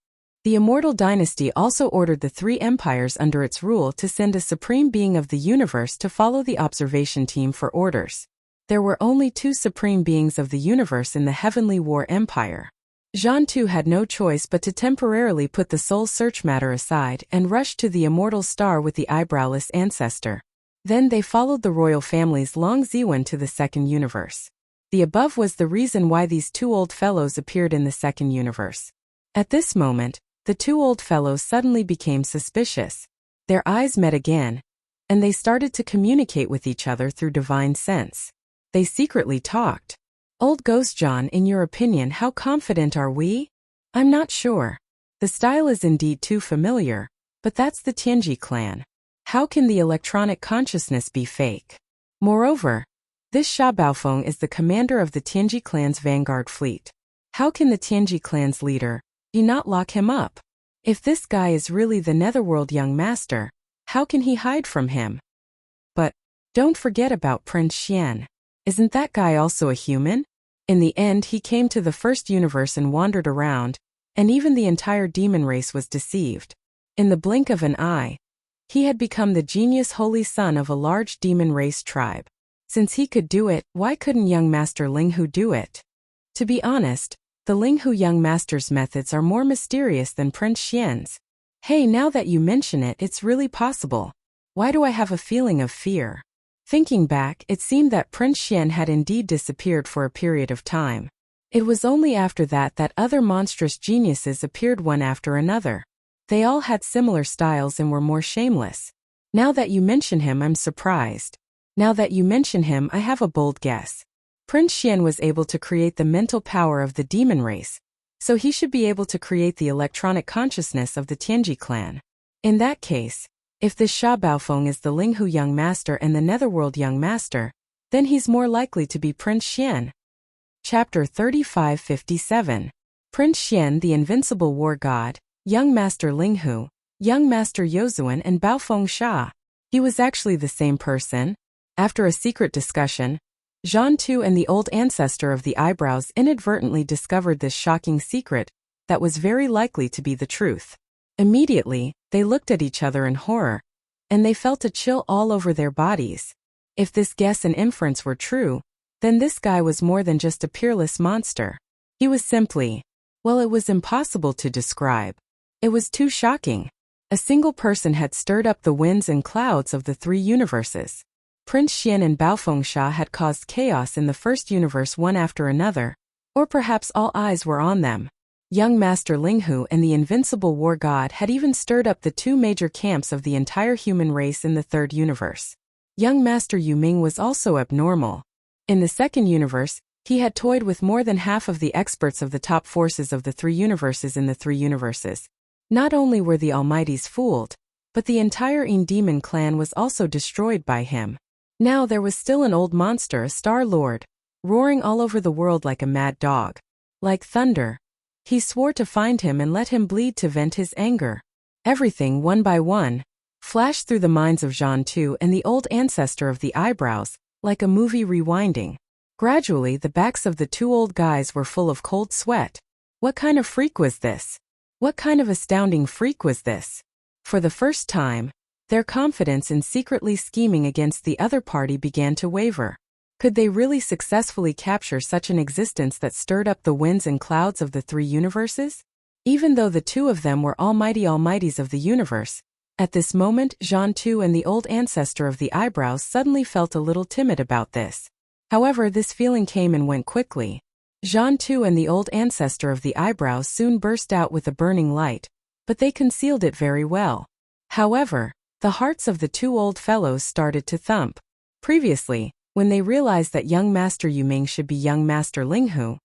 The Immortal Dynasty also ordered the three empires under its rule to send a supreme being of the universe to follow the observation team for orders. There were only two supreme beings of the universe in the Heavenly War Empire. Zhan Tu had no choice but to temporarily put the soul search matter aside and rush to the immortal star with the eyebrowless ancestor. Then they followed the royal family's Long Ziwen to the second universe. The above was the reason why these two old fellows appeared in the second universe. At this moment, the two old fellows suddenly became suspicious. Their eyes met again, and they started to communicate with each other through divine sense. They secretly talked. Old Ghost John, in your opinion, how confident are we? I'm not sure. The style is indeed too familiar, but that's the Tianji clan. How can the electronic consciousness be fake? Moreover, this Sha Baofeng is the commander of the Tianji clan's vanguard fleet. How can the Tianji clan's leader not lock him up? If this guy is really the Netherworld young master, how can he hide from him? But don't forget about Prince Xian. Isn't that guy also a human? In the end, he came to the first universe and wandered around, and even the entire demon race was deceived. In the blink of an eye, he had become the genius holy son of a large demon race tribe. Since he could do it, why couldn't young master Linghu do it? To be honest, the Linghu young master's methods are more mysterious than Prince Xian's. Hey, now that you mention it, it's really possible. Why do I have a feeling of fear? Thinking back, it seemed that Prince Xian had indeed disappeared for a period of time. It was only after that that other monstrous geniuses appeared one after another. They all had similar styles and were more shameless. Now that you mention him, I'm surprised. Now that you mention him, I have a bold guess. Prince Xian was able to create the mental power of the demon race, so he should be able to create the electronic consciousness of the Tianji clan. In that case, if this Sha Baofeng is the Linghu young master and the Netherworld young master, then he's more likely to be Prince Xian. Chapter 3557. Prince Xian, the invincible war god, young master Linghu, young master Yozuan and Baofeng Sha. He was actually the same person. After a secret discussion, Zhan Tu and the old ancestor of the eyebrows inadvertently discovered this shocking secret that was very likely to be the truth. Immediately, they looked at each other in horror, and they felt a chill all over their bodies. If this guess and inference were true, then this guy was more than just a peerless monster. He was simply, well, it was impossible to describe. It was too shocking. A single person had stirred up the winds and clouds of the three universes. Prince Xian and Baofengsha had caused chaos in the first universe one after another, or perhaps all eyes were on them. Young Master Linghu and the invincible war god had even stirred up the two major camps of the entire human race in the third universe. Young Master Yuming was also abnormal. In the second universe, he had toyed with more than half of the experts of the top forces of the three universes in the three universes. Not only were the Almighties fooled, but the entire Yin Demon clan was also destroyed by him. Now there was still an old monster, a Star Lord, roaring all over the world like a mad dog. Like thunder. He swore to find him and let him bleed to vent his anger. Everything, one by one, flashed through the minds of Zhan Tu and the old ancestor of the eyebrows, like a movie rewinding. Gradually, the backs of the two old guys were full of cold sweat. What kind of freak was this? What kind of astounding freak was this? For the first time, their confidence in secretly scheming against the other party began to waver. Could they really successfully capture such an existence that stirred up the winds and clouds of the three universes? Even though the two of them were almighties of the universe, at this moment Zhan Tu and the old ancestor of the eyebrows suddenly felt a little timid about this. However, this feeling came and went quickly. Zhan Tu and the old ancestor of the eyebrows soon burst out with a burning light, but they concealed it very well. However, the hearts of the two old fellows started to thump. Previously, when they realized that young Master Yuming should be young Master Linghu,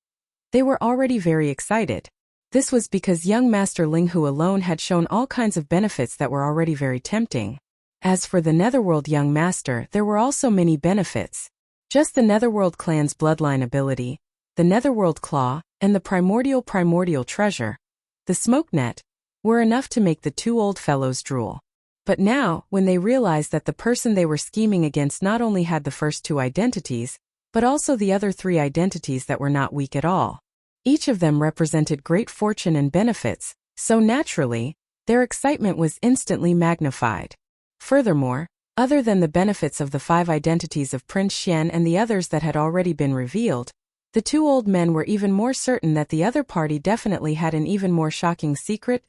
they were already very excited. This was because young Master Linghu alone had shown all kinds of benefits that were already very tempting. As for the Netherworld young master, there were also many benefits. Just the Netherworld clan's bloodline ability, the Netherworld claw, and the primordial treasure, the smoke net, were enough to make the two old fellows drool. But now, when they realized that the person they were scheming against not only had the first two identities, but also the other three identities that were not weak at all. Each of them represented great fortune and benefits, so naturally, their excitement was instantly magnified. Furthermore, other than the benefits of the 5 identities of Prince Xian and the others that had already been revealed, the two old men were even more certain that the other party definitely had an even more shocking secret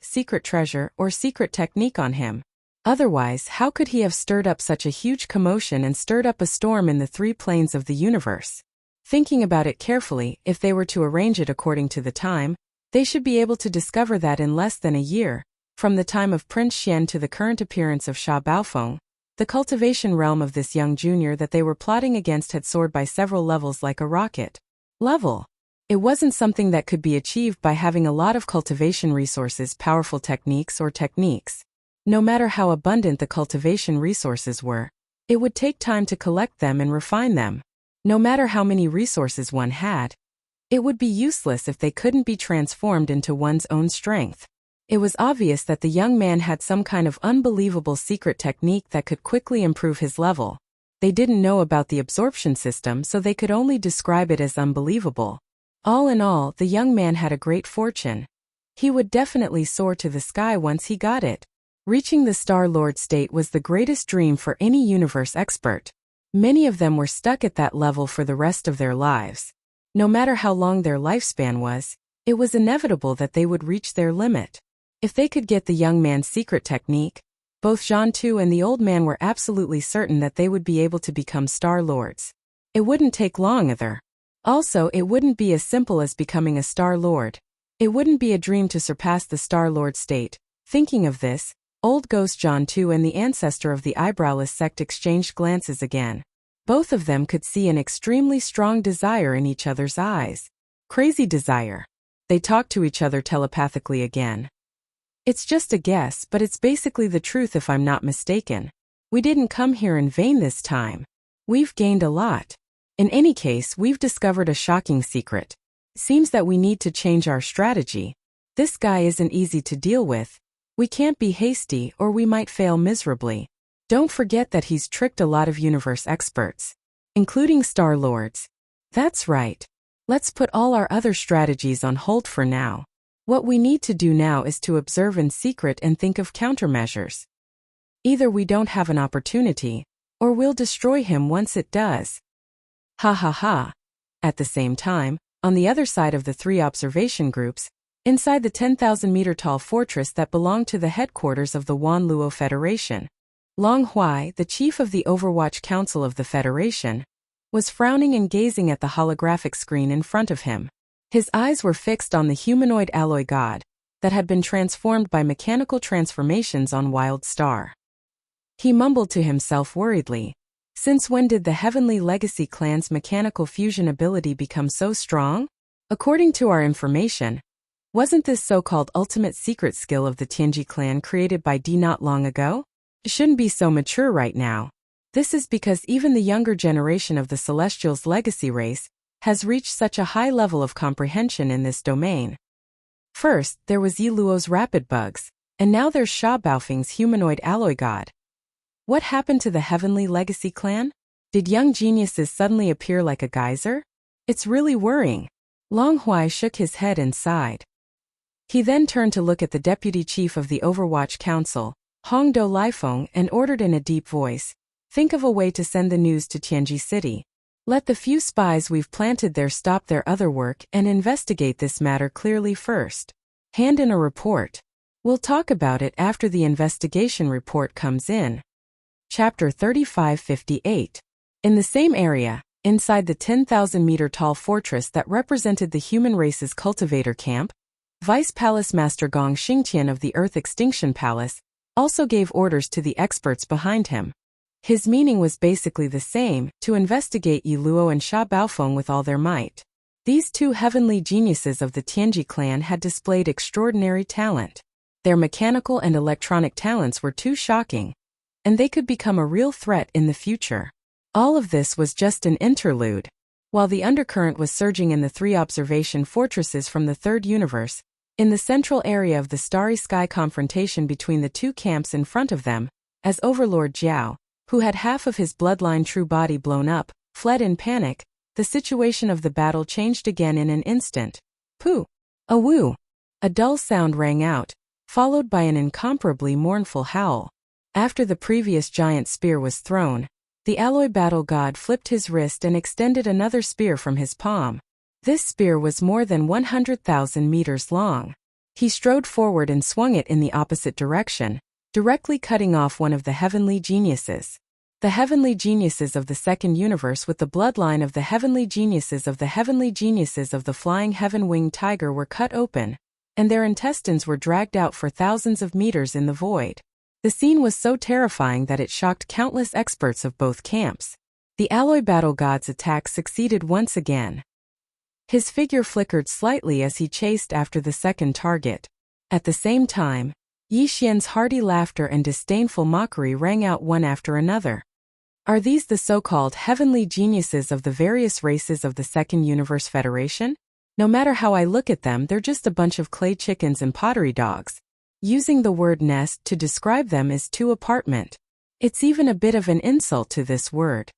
treasure, or secret technique on him. Otherwise, how could he have stirred up such a huge commotion and stirred up a storm in the 3 planes of the universe? Thinking about it carefully, if they were to arrange it according to the time, they should be able to discover that in less than a year, from the time of Prince Xian to the current appearance of Sha Baofeng, the cultivation realm of this young junior that they were plotting against had soared by several levels like a rocket. Level. It wasn't something that could be achieved by having a lot of cultivation resources, powerful techniques. No matter how abundant the cultivation resources were, it would take time to collect them and refine them. No matter how many resources one had, it would be useless if they couldn't be transformed into one's own strength. It was obvious that the young man had some kind of unbelievable secret technique that could quickly improve his level. They didn't know about the absorption system, so they could only describe it as unbelievable. All in all, the young man had a great fortune. He would definitely soar to the sky once he got it. Reaching the Star Lord state was the greatest dream for any universe expert. Many of them were stuck at that level for the rest of their lives. No matter how long their lifespan was, it was inevitable that they would reach their limit. If they could get the young man's secret technique, both Zhan Tu and the old man were absolutely certain that they would be able to become Star Lords. It wouldn't take long either. Also, it wouldn't be as simple as becoming a Star Lord. It wouldn't be a dream to surpass the Star Lord state. Thinking of this, Old Ghost Zhan Tu and the ancestor of the eyebrowless sect exchanged glances again. Both of them could see an extremely strong desire in each other's eyes. Crazy desire. They talked to each other telepathically again. It's just a guess, but it's basically the truth if I'm not mistaken. We didn't come here in vain this time. We've gained a lot. In any case, we've discovered a shocking secret. Seems that we need to change our strategy. This guy isn't easy to deal with. We can't be hasty or we might fail miserably. Don't forget that he's tricked a lot of universe experts, including Star Lords. That's right. Let's put all our other strategies on hold for now. What we need to do now is to observe in secret and think of countermeasures. Either we don't have an opportunity, or we'll destroy him once it does. Ha ha ha. At the same time, on the other side of the three observation groups, inside the 10,000-meter-tall fortress that belonged to the headquarters of the Wanluo Federation, Long Huai, the chief of the Overwatch Council of the Federation, was frowning and gazing at the holographic screen in front of him. His eyes were fixed on the humanoid alloy god that had been transformed by mechanical transformations on Wild Star. He mumbled to himself worriedly, "Since when did the Heavenly Legacy clan's mechanical fusion ability become so strong? According to our information, wasn't this so-called ultimate secret skill of the Tianji clan created by D not long ago? It shouldn't be so mature right now. This is because even the younger generation of the Celestials' legacy race has reached such a high level of comprehension in this domain. First, there was Yi Luo's rapid bugs, and now there's Sha Baofeng's humanoid alloy god. What happened to the Heavenly Legacy clan? Did young geniuses suddenly appear like a geyser? It's really worrying." Long Huai shook his head and sighed. He then turned to look at the deputy chief of the Overwatch Council, Hongdo Liefeng, and ordered in a deep voice, "Think of a way to send the news to Tianji City. Let the few spies we've planted there stop their other work and investigate this matter clearly first. Hand in a report. We'll talk about it after the investigation report comes in." Chapter 3558. In the same area, inside the 10,000-meter-tall fortress that represented the human race's cultivator camp, Vice Palace Master Gong Xingtian of the Earth Extinction Palace also gave orders to the experts behind him. His meaning was basically the same, to investigate Yi Luo and Sha Baofeng with all their might. These two heavenly geniuses of the Tianji clan had displayed extraordinary talent. Their mechanical and electronic talents were too shocking, and they could become a real threat in the future. All of this was just an interlude. While the undercurrent was surging in the three observation fortresses from the third universe, in the central area of the starry sky confrontation between the two camps in front of them, as Overlord Jiao, who had half of his bloodline true body blown up, fled in panic, the situation of the battle changed again in an instant. Pooh! A woo! A dull sound rang out, followed by an incomparably mournful howl. After the previous giant spear was thrown, the alloy battle god flipped his wrist and extended another spear from his palm. This spear was more than 100,000 meters long. He strode forward and swung it in the opposite direction, directly cutting off one of the heavenly geniuses. The heavenly geniuses of the second universe with the bloodline of the heavenly geniuses of the flying heaven-winged tiger were cut open, and their intestines were dragged out for thousands of meters in the void. The scene was so terrifying that it shocked countless experts of both camps. The alloy battle god's attack succeeded once again. His figure flickered slightly as he chased after the second target. At the same time, Yi Xian's hearty laughter and disdainful mockery rang out one after another. Are these the so-called heavenly geniuses of the various races of the Second Universe Federation? No matter how I look at them, they're just a bunch of clay chickens and pottery dogs. Using the word nest to describe them is too apartment. It's even a bit of an insult to this word.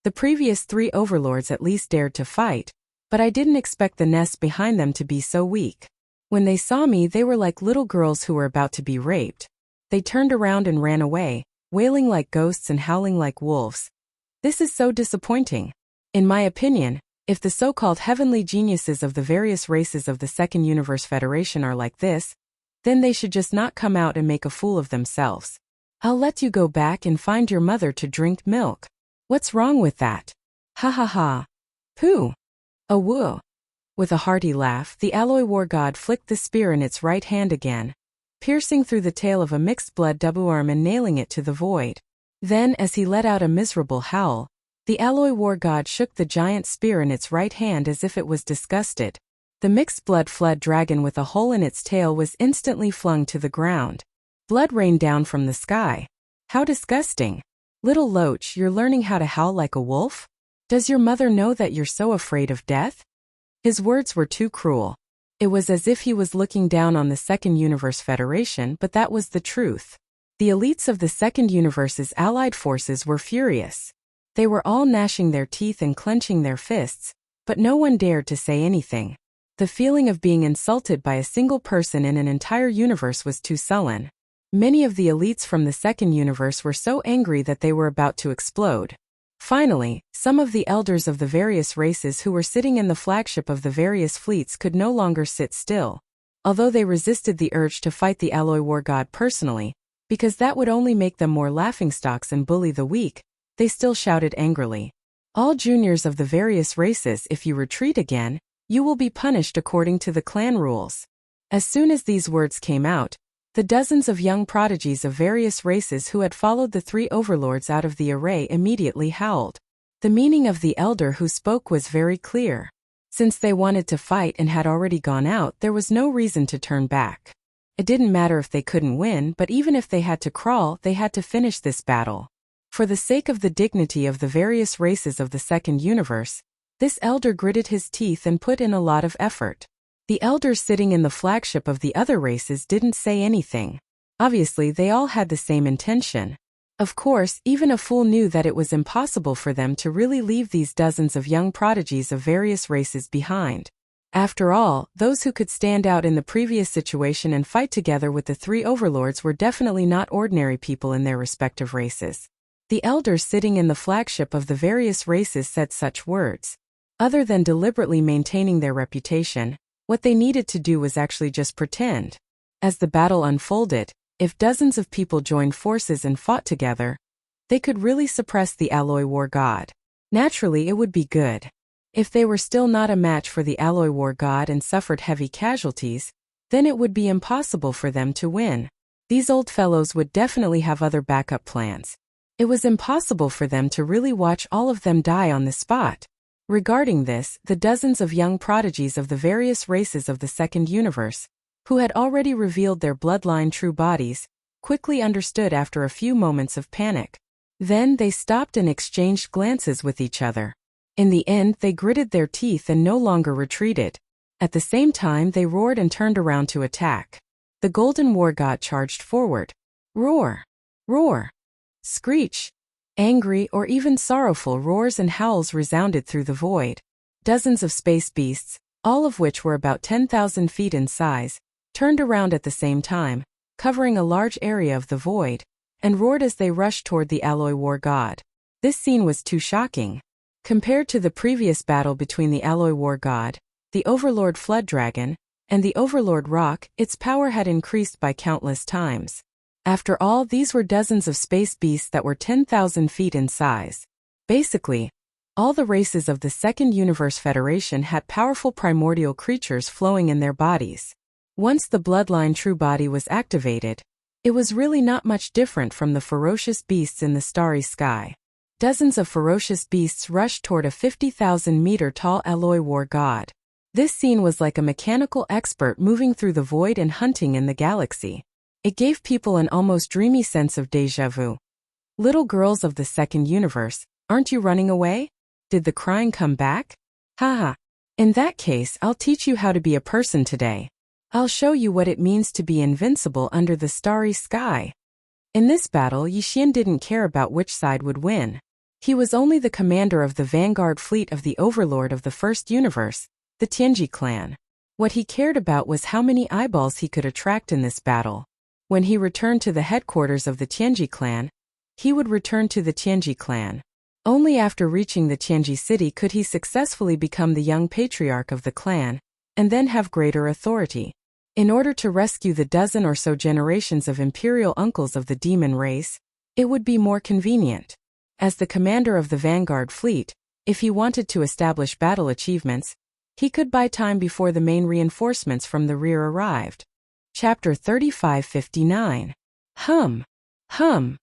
The previous three overlords at least dared to fight, but I didn't expect the nests behind them to be so weak. When they saw me, they were like little girls who were about to be raped. They turned around and ran away, wailing like ghosts and howling like wolves. This is so disappointing. In my opinion, if the so-called heavenly geniuses of the various races of the Second Universe Federation are like this, then they should just not come out and make a fool of themselves. I'll let you go back and find your mother to drink milk. What's wrong with that? Ha ha ha. Pooh. A woo. With a hearty laugh, the alloy war god flicked the spear in its right hand again, piercing through the tail of a mixed-blood double arm and nailing it to the void. Then, as he let out a miserable howl, the alloy war god shook the giant spear in its right hand as if it was disgusted. The mixed-blood flood dragon with a hole in its tail was instantly flung to the ground. Blood rained down from the sky. How disgusting. Little Loach, you're learning how to howl like a wolf? Does your mother know that you're so afraid of death? His words were too cruel. It was as if he was looking down on the Second Universe Federation, but that was the truth. The elites of the Second Universe's allied forces were furious. They were all gnashing their teeth and clenching their fists, but no one dared to say anything. The feeling of being insulted by a single person in an entire universe was too sullen. Many of the elites from the Second Universe were so angry that they were about to explode. Finally, some of the elders of the various races who were sitting in the flagship of the various fleets could no longer sit still. Although they resisted the urge to fight the alloy war god personally, because that would only make them more laughingstocks and bully the weak, they still shouted angrily, "All juniors of the various races, if you retreat again, you will be punished according to the clan rules." As soon as these words came out, the dozens of young prodigies of various races who had followed the three overlords out of the array immediately howled. The meaning of the elder who spoke was very clear. Since they wanted to fight and had already gone out, there was no reason to turn back. It didn't matter if they couldn't win, but even if they had to crawl, they had to finish this battle. For the sake of the dignity of the various races of the Second Universe, this elder gritted his teeth and put in a lot of effort. The elders sitting in the flagship of the other races didn't say anything. Obviously, they all had the same intention. Of course, even a fool knew that it was impossible for them to really leave these dozens of young prodigies of various races behind. After all, those who could stand out in the previous situation and fight together with the three overlords were definitely not ordinary people in their respective races. The elders sitting in the flagship of the various races said such words. Other than deliberately maintaining their reputation, what they needed to do was actually just pretend. As the battle unfolded, if dozens of people joined forces and fought together, they could really suppress the alloy war god. Naturally, it would be good. If they were still not a match for the alloy war god and suffered heavy casualties, then it would be impossible for them to win. These old fellows would definitely have other backup plans. It was impossible for them to really watch all of them die on the spot. Regarding this, the dozens of young prodigies of the various races of the Second Universe, who had already revealed their bloodline true bodies, quickly understood after a few moments of panic. Then they stopped and exchanged glances with each other. In the end, they gritted their teeth and no longer retreated. At the same time, they roared and turned around to attack. The Golden War God charged forward. Roar! Roar! Screech! Angry or even sorrowful roars and howls resounded through the void. Dozens of space beasts, all of which were about 10,000 feet in size, turned around at the same time, covering a large area of the void, and roared as they rushed toward the alloy war god. This scene was too shocking. Compared to the previous battle between the alloy war god, the overlord Flood Dragon, and the overlord Rock, its power had increased by countless times. After all, these were dozens of space beasts that were 10,000 feet in size. Basically, all the races of the Second Universe Federation had powerful primordial creatures flowing in their bodies. Once the bloodline true body was activated, it was really not much different from the ferocious beasts in the starry sky. Dozens of ferocious beasts rushed toward a 50,000-meter-tall alloy war god. This scene was like a mechanical expert moving through the void and hunting in the galaxy. It gave people an almost dreamy sense of déjà vu. Little girls of the Second Universe, aren't you running away? Did the crying come back? Haha. In that case, I'll teach you how to be a person today. I'll show you what it means to be invincible under the starry sky. In this battle, Yixian didn't care about which side would win. He was only the commander of the vanguard fleet of the overlord of the First Universe, the Tianji clan. What he cared about was how many eyeballs he could attract in this battle. When he returned to the headquarters of the Tianji clan, he would return to the Tianji clan. Only after reaching the Tianji city could he successfully become the young patriarch of the clan, and then have greater authority. In order to rescue the dozen or so generations of imperial uncles of the demon race, it would be more convenient. As the commander of the vanguard fleet, if he wanted to establish battle achievements, he could buy time before the main reinforcements from the rear arrived. Chapter 3559. Hum. Hum.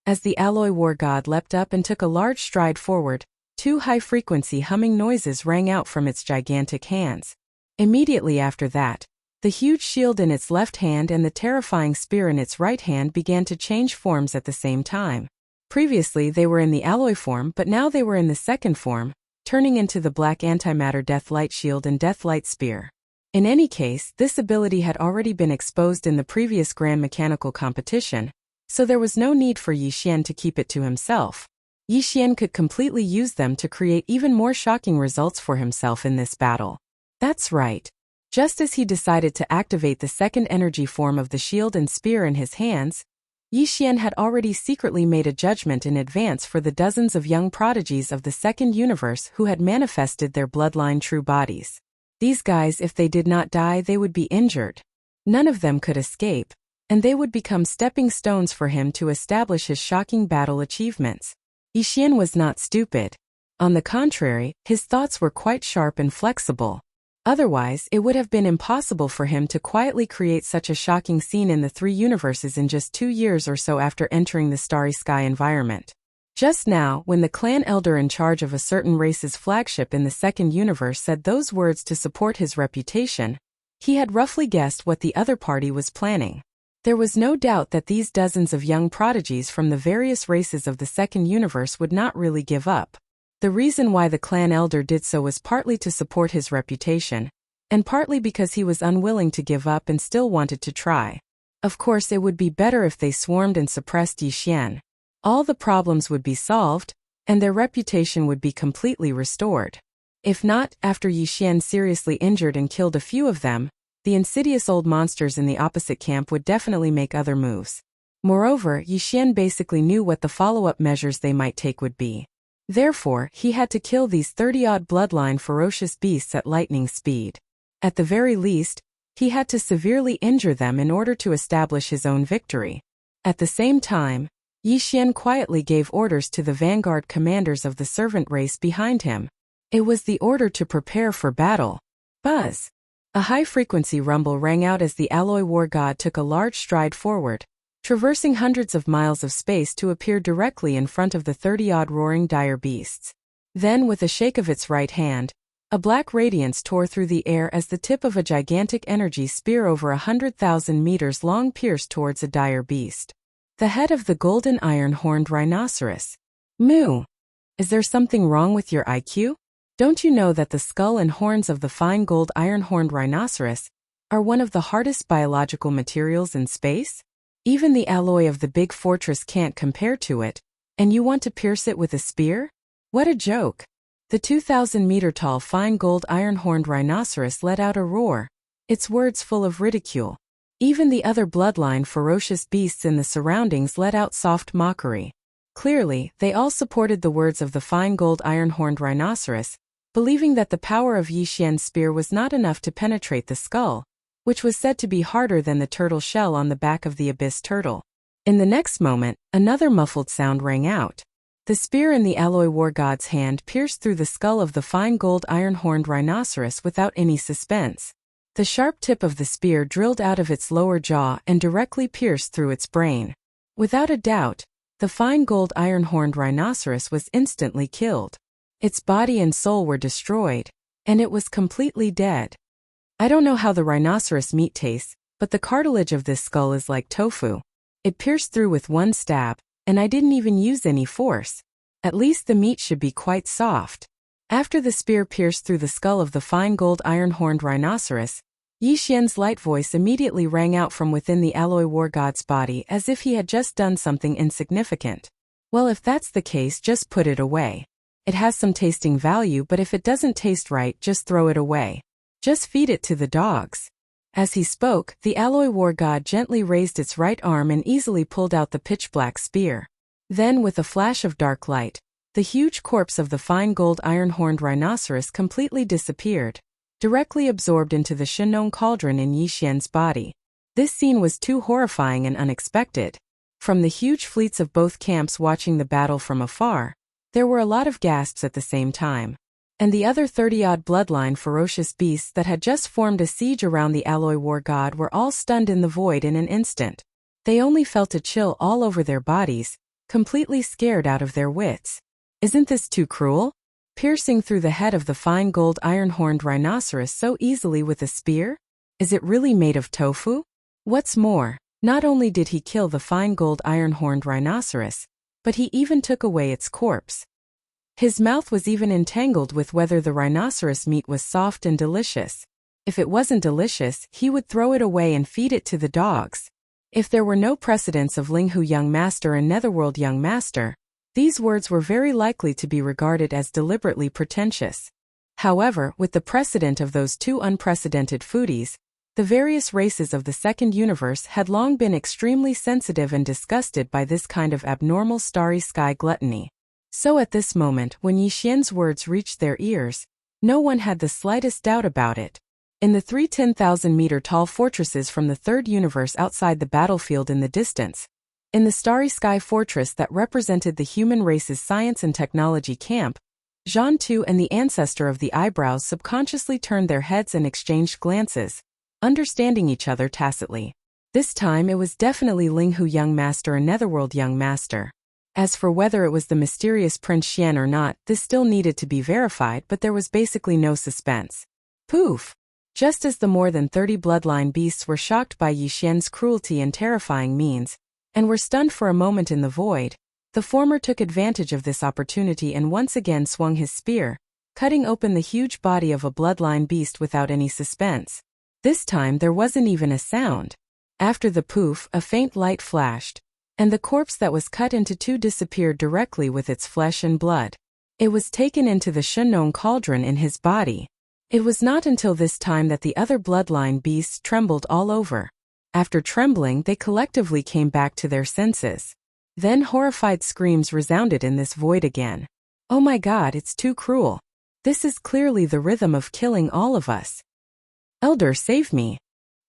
As the alloy war god leapt up and took a large stride forward, two high-frequency humming noises rang out from its gigantic hands. Immediately after that, the huge shield in its left hand and the terrifying spear in its right hand began to change forms at the same time. Previously they were in the alloy form, but now they were in the second form, turning into the black antimatter Death Light Shield and Death Light Spear. In any case, this ability had already been exposed in the previous Grand Mechanical competition, so there was no need for Yi Xian to keep it to himself. Yi Xian could completely use them to create even more shocking results for himself in this battle. That's right. Just as he decided to activate the second energy form of the shield and spear in his hands, Yi Xian had already secretly made a judgment in advance for the dozens of young prodigies of the second universe who had manifested their bloodline true bodies. These guys, if they did not die, they would be injured. None of them could escape, and they would become stepping stones for him to establish his shocking battle achievements. Yi Xian was not stupid. On the contrary, his thoughts were quite sharp and flexible. Otherwise, it would have been impossible for him to quietly create such a shocking scene in the three universes in just 2 years or so after entering the starry sky environment. Just now, when the clan elder in charge of a certain race's flagship in the second universe said those words to support his reputation, he had roughly guessed what the other party was planning. There was no doubt that these dozens of young prodigies from the various races of the second universe would not really give up. The reason why the clan elder did so was partly to support his reputation, and partly because he was unwilling to give up and still wanted to try. Of course, it would be better if they swarmed and suppressed Yi Xian. All the problems would be solved, and their reputation would be completely restored. If not, after Yi Xian seriously injured and killed a few of them, the insidious old monsters in the opposite camp would definitely make other moves. Moreover, Yi Xian basically knew what the follow-up measures they might take would be. Therefore, he had to kill these 30-odd bloodline ferocious beasts at lightning speed. At the very least, he had to severely injure them in order to establish his own victory. At the same time, Yi Xian quietly gave orders to the vanguard commanders of the servant race behind him. It was the order to prepare for battle. Buzz! A high-frequency rumble rang out as the alloy war god took a large stride forward, traversing hundreds of miles of space to appear directly in front of the 30-odd roaring dire beasts. Then, with a shake of its right hand, a black radiance tore through the air as the tip of a gigantic energy spear over 100,000 meters long pierced towards a dire beast. The head of the golden iron-horned rhinoceros. Moo! Is there something wrong with your IQ? Don't you know that the skull and horns of the fine gold iron-horned rhinoceros are one of the hardest biological materials in space? Even the alloy of the big fortress can't compare to it, and you want to pierce it with a spear? What a joke! The 2,000-meter-tall fine gold iron-horned rhinoceros let out a roar, its words full of ridicule. Even the other bloodline ferocious beasts in the surroundings let out soft mockery. Clearly, they all supported the words of the fine gold iron-horned rhinoceros, believing that the power of Yi Xian's spear was not enough to penetrate the skull, which was said to be harder than the turtle shell on the back of the abyss turtle. In the next moment, another muffled sound rang out. The spear in the alloy war god's hand pierced through the skull of the fine gold iron-horned rhinoceros without any suspense. The sharp tip of the spear drilled out of its lower jaw and directly pierced through its brain. Without a doubt, the fine gold iron-horned rhinoceros was instantly killed. Its body and soul were destroyed, and it was completely dead. I don't know how the rhinoceros meat tastes, but the cartilage of this skull is like tofu. It pierced through with one stab, and I didn't even use any force. At least the meat should be quite soft. After the spear pierced through the skull of the fine gold iron-horned rhinoceros, Yi Xian's light voice immediately rang out from within the alloy war god's body as if he had just done something insignificant. Well, if that's the case, just put it away. It has some tasting value, but if it doesn't taste right, just throw it away. Just feed it to the dogs. As he spoke, the alloy war god gently raised its right arm and easily pulled out the pitch-black spear. Then, with a flash of dark light, the huge corpse of the fine gold iron-horned rhinoceros completely disappeared, directly absorbed into the Shinong cauldron in Yi Xian's body. This scene was too horrifying and unexpected. From the huge fleets of both camps watching the battle from afar, there were a lot of gasps at the same time. And the other 30-odd bloodline ferocious beasts that had just formed a siege around the alloy war god were all stunned in the void in an instant. They only felt a chill all over their bodies, completely scared out of their wits. Isn't this too cruel? Piercing through the head of the fine gold iron-horned rhinoceros so easily with a spear? Is it really made of tofu? What's more, not only did he kill the fine gold iron-horned rhinoceros, but he even took away its corpse. His mouth was even entangled with whether the rhinoceros meat was soft and delicious. If it wasn't delicious, he would throw it away and feed it to the dogs. If there were no precedents of Linghu Young Master and Netherworld Young Master, these words were very likely to be regarded as deliberately pretentious. However, with the precedent of those two unprecedented foodies, the various races of the second universe had long been extremely sensitive and disgusted by this kind of abnormal starry sky gluttony. So at this moment, when Yi Xian's words reached their ears, no one had the slightest doubt about it. In the three 10,000-meter-tall fortresses from the third universe outside the battlefield in the distance, in the starry sky fortress that represented the human race's science and technology camp, Zhan Tu and the ancestor of the eyebrows subconsciously turned their heads and exchanged glances, understanding each other tacitly. This time it was definitely Linghu Young Master and Netherworld Young Master. As for whether it was the mysterious Prince Xian or not, this still needed to be verified, but there was basically no suspense. Poof! Just as the more than 30 bloodline beasts were shocked by Yi Xian's cruelty and terrifying means, and were stunned for a moment in the void, the former took advantage of this opportunity and once again swung his spear, cutting open the huge body of a bloodline beast without any suspense. This time there wasn't even a sound. After the poof, a faint light flashed, and the corpse that was cut into two disappeared directly with its flesh and blood. It was taken into the Shenong cauldron in his body. It was not until this time that the other bloodline beasts trembled all over. After trembling, they collectively came back to their senses. Then horrified screams resounded in this void again. Oh my God, it's too cruel. This is clearly the rhythm of killing all of us. Elder, save me.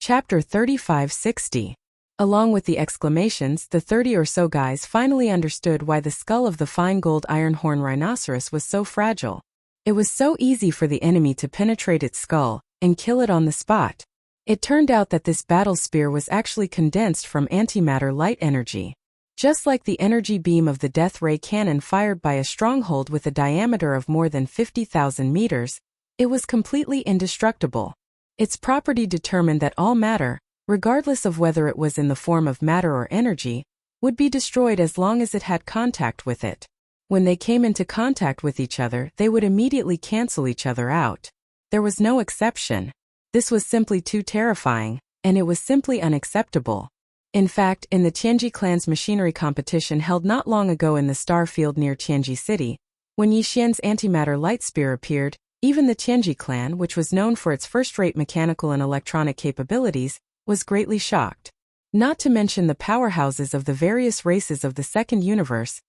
Chapter 3560. Along with the exclamations, the 30 or so guys finally understood why the skull of the fine gold iron horn rhinoceros was so fragile. It was so easy for the enemy to penetrate its skull and kill it on the spot. It turned out that this battle spear was actually condensed from antimatter light energy. Just like the energy beam of the death ray cannon fired by a stronghold with a diameter of more than 50,000 meters, it was completely indestructible. Its property determined that all matter, regardless of whether it was in the form of matter or energy, would be destroyed as long as it had contact with it. When they came into contact with each other, they would immediately cancel each other out. There was no exception. This was simply too terrifying, and it was simply unacceptable. In fact, in the Tianji clan's machinery competition held not long ago in the star field near Tianji City, when Yi Xian's antimatter light spear appeared, even the Tianji clan, which was known for its first-rate mechanical and electronic capabilities, was greatly shocked. Not to mention the powerhouses of the various races of the second universe,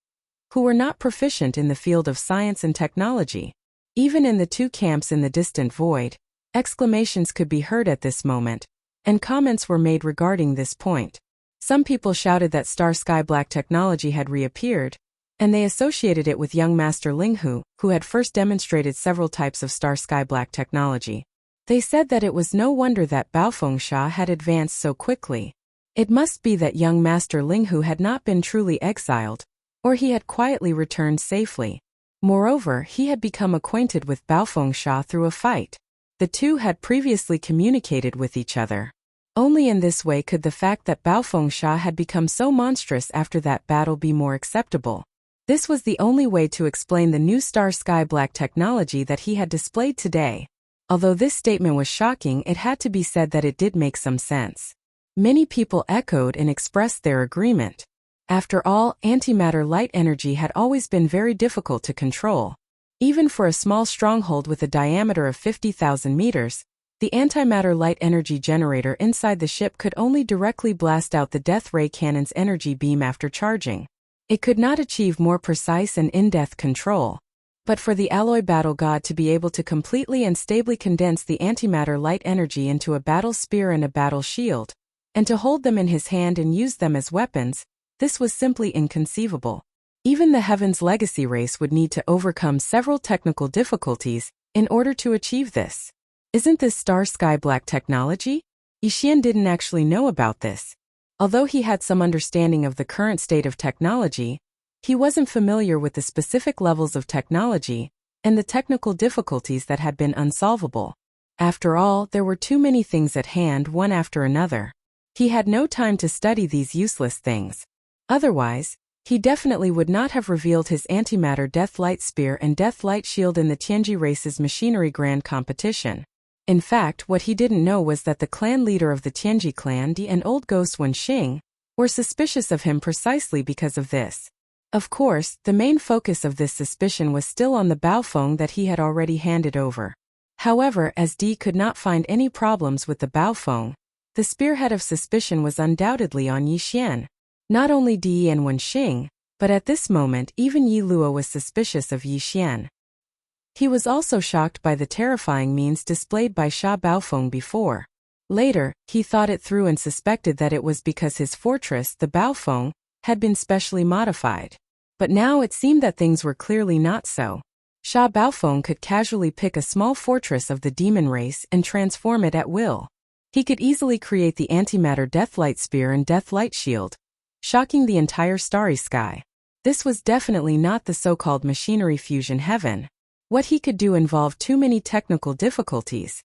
who were not proficient in the field of science and technology. Even in the two camps in the distant void, exclamations could be heard at this moment, and comments were made regarding this point. Some people shouted that Star Sky Black technology had reappeared, and they associated it with young Master Linghu, who had first demonstrated several types of Star Sky Black technology. They said that it was no wonder that Baofeng had advanced so quickly. It must be that young Master Linghu had not been truly exiled, or he had quietly returned safely. Moreover, he had become acquainted with Baofeng through a fight. The two had previously communicated with each other. Only in this way could the fact that Baofeng had become so monstrous after that battle be more acceptable. This was the only way to explain the new Star Sky Black technology that he had displayed today. Although this statement was shocking, it had to be said that it did make some sense. Many people echoed and expressed their agreement. After all, antimatter light energy had always been very difficult to control. Even for a small stronghold with a diameter of 50,000 meters, the antimatter light energy generator inside the ship could only directly blast out the death ray cannon's energy beam after charging. It could not achieve more precise and in-depth control. But for the alloy battle god to be able to completely and stably condense the antimatter light energy into a battle spear and a battle shield, and to hold them in his hand and use them as weapons, this was simply inconceivable. Even the Heaven's Legacy race would need to overcome several technical difficulties in order to achieve this. Isn't this Star Sky Black technology? Yi Xian didn't actually know about this. Although he had some understanding of the current state of technology, he wasn't familiar with the specific levels of technology and the technical difficulties that had been unsolvable. After all, there were too many things at hand, one after another. He had no time to study these useless things. Otherwise, he definitely would not have revealed his antimatter Death Light Spear and Death Light Shield in the Tianji race's machinery grand competition. In fact, what he didn't know was that the clan leader of the Tianji clan, Di and old ghost Wenxing, were suspicious of him precisely because of this. Of course, the main focus of this suspicion was still on the Baofeng that he had already handed over. However, as Di could not find any problems with the Baofeng, the spearhead of suspicion was undoubtedly on Yi Xian. Not only Di and Wenxing, but at this moment even Yi Luo was suspicious of Yi Xian. He was also shocked by the terrifying means displayed by Sha Baofeng before. Later, he thought it through and suspected that it was because his fortress, the Baofeng, had been specially modified. But now it seemed that things were clearly not so. Sha Baofeng could casually pick a small fortress of the demon race and transform it at will. He could easily create the antimatter Deathlight Spear and Deathlight Shield, shocking the entire starry sky. This was definitely not the so-called machinery fusion heaven. What he could do involved too many technical difficulties.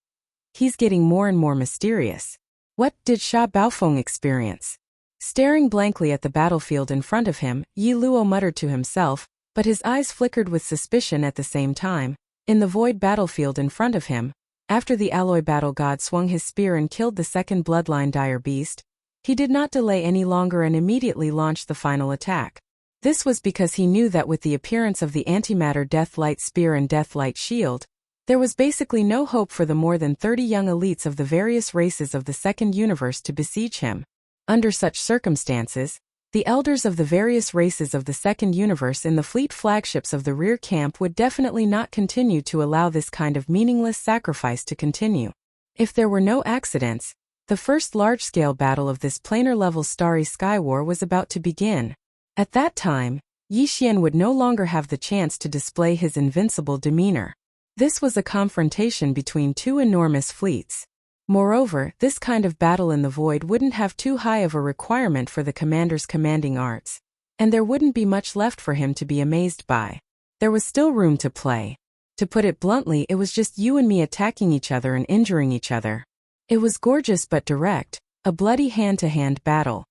He's getting more and more mysterious. What did Sha Baofeng experience? Staring blankly at the battlefield in front of him, Yi Luo muttered to himself, but his eyes flickered with suspicion at the same time. In the void battlefield in front of him, after the alloy battle god swung his spear and killed the second bloodline dire beast, he did not delay any longer and immediately launched the final attack. This was because he knew that with the appearance of the antimatter Deathlight Spear and Deathlight Shield, there was basically no hope for the more than 30 young elites of the various races of the Second Universe to besiege him. Under such circumstances, the elders of the various races of the Second Universe in the fleet flagships of the rear camp would definitely not continue to allow this kind of meaningless sacrifice to continue. If there were no accidents, the first large-scale battle of this planar-level starry sky war was about to begin. At that time, Yi Xian would no longer have the chance to display his invincible demeanor. This was a confrontation between two enormous fleets. Moreover, this kind of battle in the void wouldn't have too high of a requirement for the commander's commanding arts, and there wouldn't be much left for him to be amazed by. There was still room to play. To put it bluntly, it was just you and me attacking each other and injuring each other. It was gorgeous but direct, a bloody hand-to-hand battle.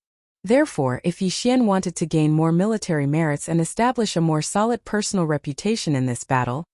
Therefore, if Yi Xian wanted to gain more military merits and establish a more solid personal reputation in this battle,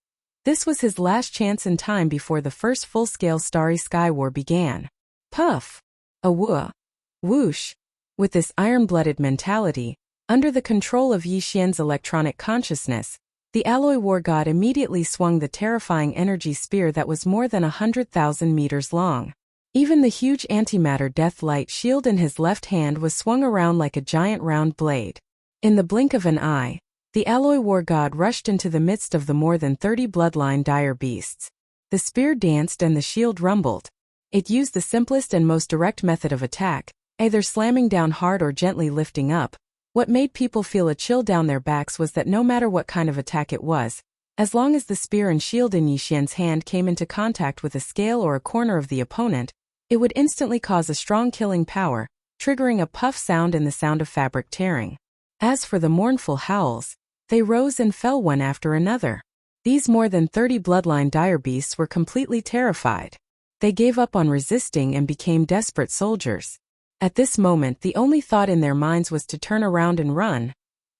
this was his last chance in time before the first full-scale starry sky war began. Puff! A whoosh! With this iron-blooded mentality, under the control of Yi Xian's electronic consciousness, the alloy war god immediately swung the terrifying energy spear that was more than 100,000 meters long. Even the huge antimatter Deathlight Shield in his left hand was swung around like a giant round blade. In the blink of an eye, the alloy war god rushed into the midst of the more than 30 bloodline dire beasts. The spear danced and the shield rumbled. It used the simplest and most direct method of attack, either slamming down hard or gently lifting up. What made people feel a chill down their backs was that no matter what kind of attack it was, as long as the spear and shield in Yi Xian's hand came into contact with a scale or a corner of the opponent, it would instantly cause a strong killing power, triggering a puff sound and the sound of fabric tearing. As for the mournful howls, they rose and fell one after another. These more than 30 bloodline dire beasts were completely terrified. They gave up on resisting and became desperate soldiers. At this moment, the only thought in their minds was to turn around and run.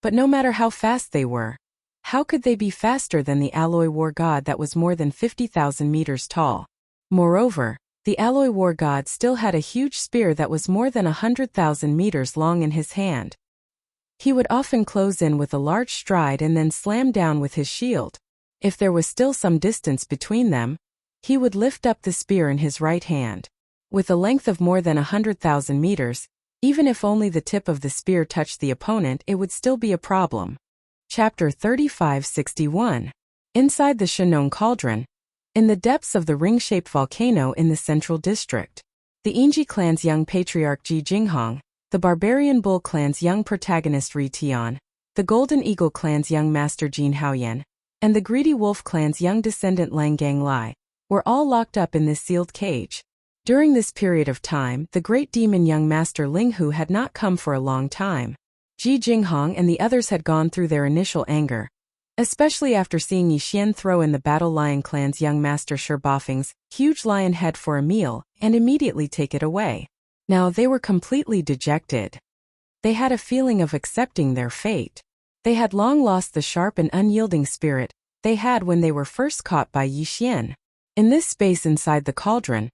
But no matter how fast they were, how could they be faster than the alloy war god that was more than 50,000 meters tall? Moreover, the alloy war god still had a huge spear that was more than 100,000 meters long in his hand. He would often close in with a large stride and then slam down with his shield. If there was still some distance between them, he would lift up the spear in his right hand. With a length of more than 100,000 meters, even if only the tip of the spear touched the opponent, it would still be a problem. Chapter 3561. Inside the Shenong Cauldron. In the depths of the ring-shaped volcano in the central district, the Yingji clan's young patriarch Ji Jinghong, the Barbarian Bull clan's young protagonist Ri Tian, the Golden Eagle clan's young master Jin Haoyan, and the Greedy Wolf clan's young descendant Lang Ganglai, were all locked up in this sealed cage. During this period of time, the great demon young master Ling Hu had not come for a long time. Ji Jinghong and the others had gone through their initial anger, especially after seeing Yi Xian throw in the Battle Lion clan's young master Shi Bafeng's huge lion head for a meal and immediately take it away. Now they were completely dejected. They had a feeling of accepting their fate. They had long lost the sharp and unyielding spirit they had when they were first caught by Yi Xian. In this space inside the cauldron,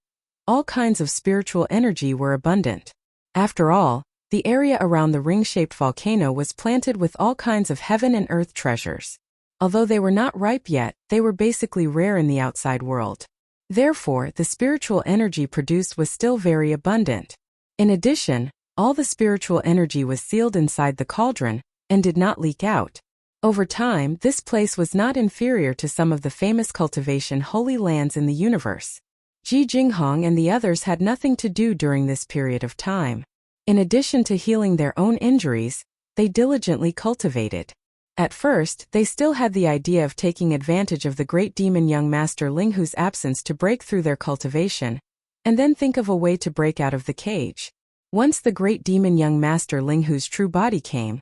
all kinds of spiritual energy were abundant. After all, the area around the ring-shaped volcano was planted with all kinds of heaven and earth treasures. Although they were not ripe yet, they were basically rare in the outside world. Therefore, the spiritual energy produced was still very abundant. In addition, all the spiritual energy was sealed inside the cauldron and did not leak out. Over time, this place was not inferior to some of the famous cultivation holy lands in the universe. Ji Jinghong and the others had nothing to do during this period of time. In addition to healing their own injuries, they diligently cultivated. At first, they still had the idea of taking advantage of the great demon young master Linghu's absence to break through their cultivation, and then think of a way to break out of the cage. Once the great demon young master Linghu's true body came,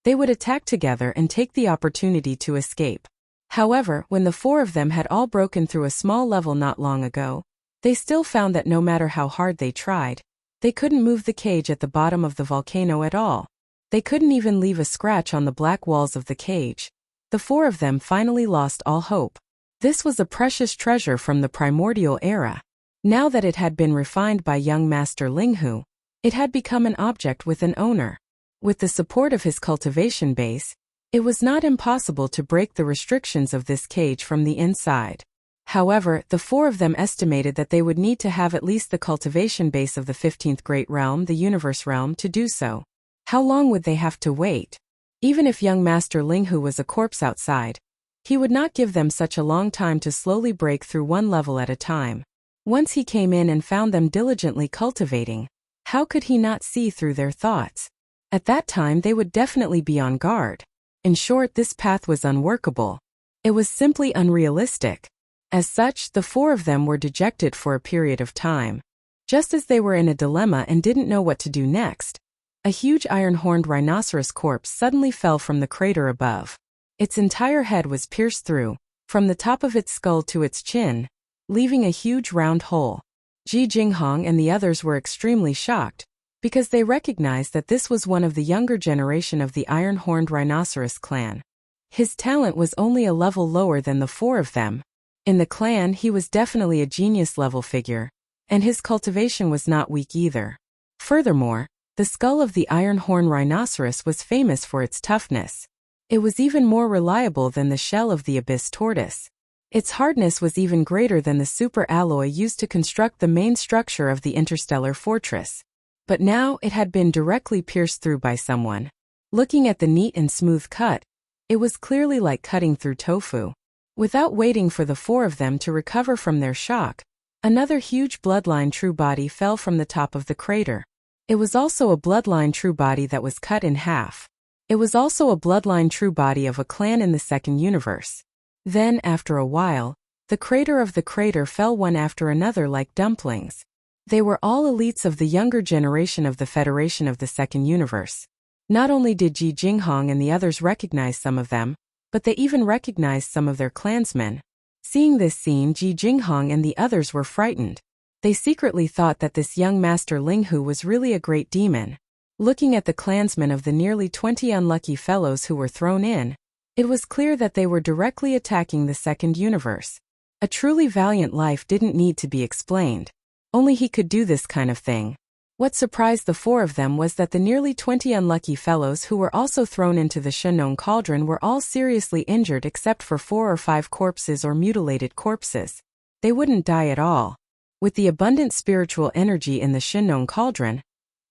they would attack together and take the opportunity to escape. However, when the four of them had all broken through a small level not long ago, they still found that no matter how hard they tried, they couldn't move the cage at the bottom of the volcano at all. They couldn't even leave a scratch on the black walls of the cage. The four of them finally lost all hope. This was a precious treasure from the primordial era. Now that it had been refined by young master Linghu, it had become an object with an owner. With the support of his cultivation base, it was not impossible to break the restrictions of this cage from the inside. However, the four of them estimated that they would need to have at least the cultivation base of the 15th Great Realm, the Universe Realm, to do so. How long would they have to wait? Even if young Master Linghu was a corpse outside, he would not give them such a long time to slowly break through one level at a time. Once he came in and found them diligently cultivating, how could he not see through their thoughts? At that time they would definitely be on guard. In short, this path was unworkable. It was simply unrealistic. As such, the four of them were dejected for a period of time. Just as they were in a dilemma and didn't know what to do next, a huge iron-horned rhinoceros corpse suddenly fell from the crater above. Its entire head was pierced through, from the top of its skull to its chin, leaving a huge round hole. Ji Jinghong and the others were extremely shocked, because they recognized that this was one of the younger generation of the iron-horned rhinoceros clan. His talent was only a level lower than the four of them. In the clan, he was definitely a genius-level figure, and his cultivation was not weak either. Furthermore, the skull of the iron-horned rhinoceros was famous for its toughness. It was even more reliable than the shell of the abyss tortoise. Its hardness was even greater than the super alloy used to construct the main structure of the interstellar fortress. But now it had been directly pierced through by someone. Looking at the neat and smooth cut, it was clearly like cutting through tofu. Without waiting for the four of them to recover from their shock, another huge bloodline true body fell from the top of the crater. It was also a bloodline true body that was cut in half. It was also a bloodline true body of a clan in the second universe. Then, after a while, the crater of the crater fell one after another like dumplings. They were all elites of the younger generation of the Federation of the second universe. Not only did Ji Jinghong and the others recognize some of them, but they even recognized some of their clansmen. Seeing this scene, Ji Jinghong and the others were frightened. They secretly thought that this young Master Linghu was really a great demon. Looking at the clansmen of the nearly 20 unlucky fellows who were thrown in, it was clear that they were directly attacking the second universe. A truly valiant life didn't need to be explained. Only he could do this kind of thing. What surprised the four of them was that the nearly 20 unlucky fellows who were also thrown into the Shenong cauldron were all seriously injured except for 4 or 5 corpses or mutilated corpses. They wouldn't die at all. With the abundant spiritual energy in the Shenong cauldron,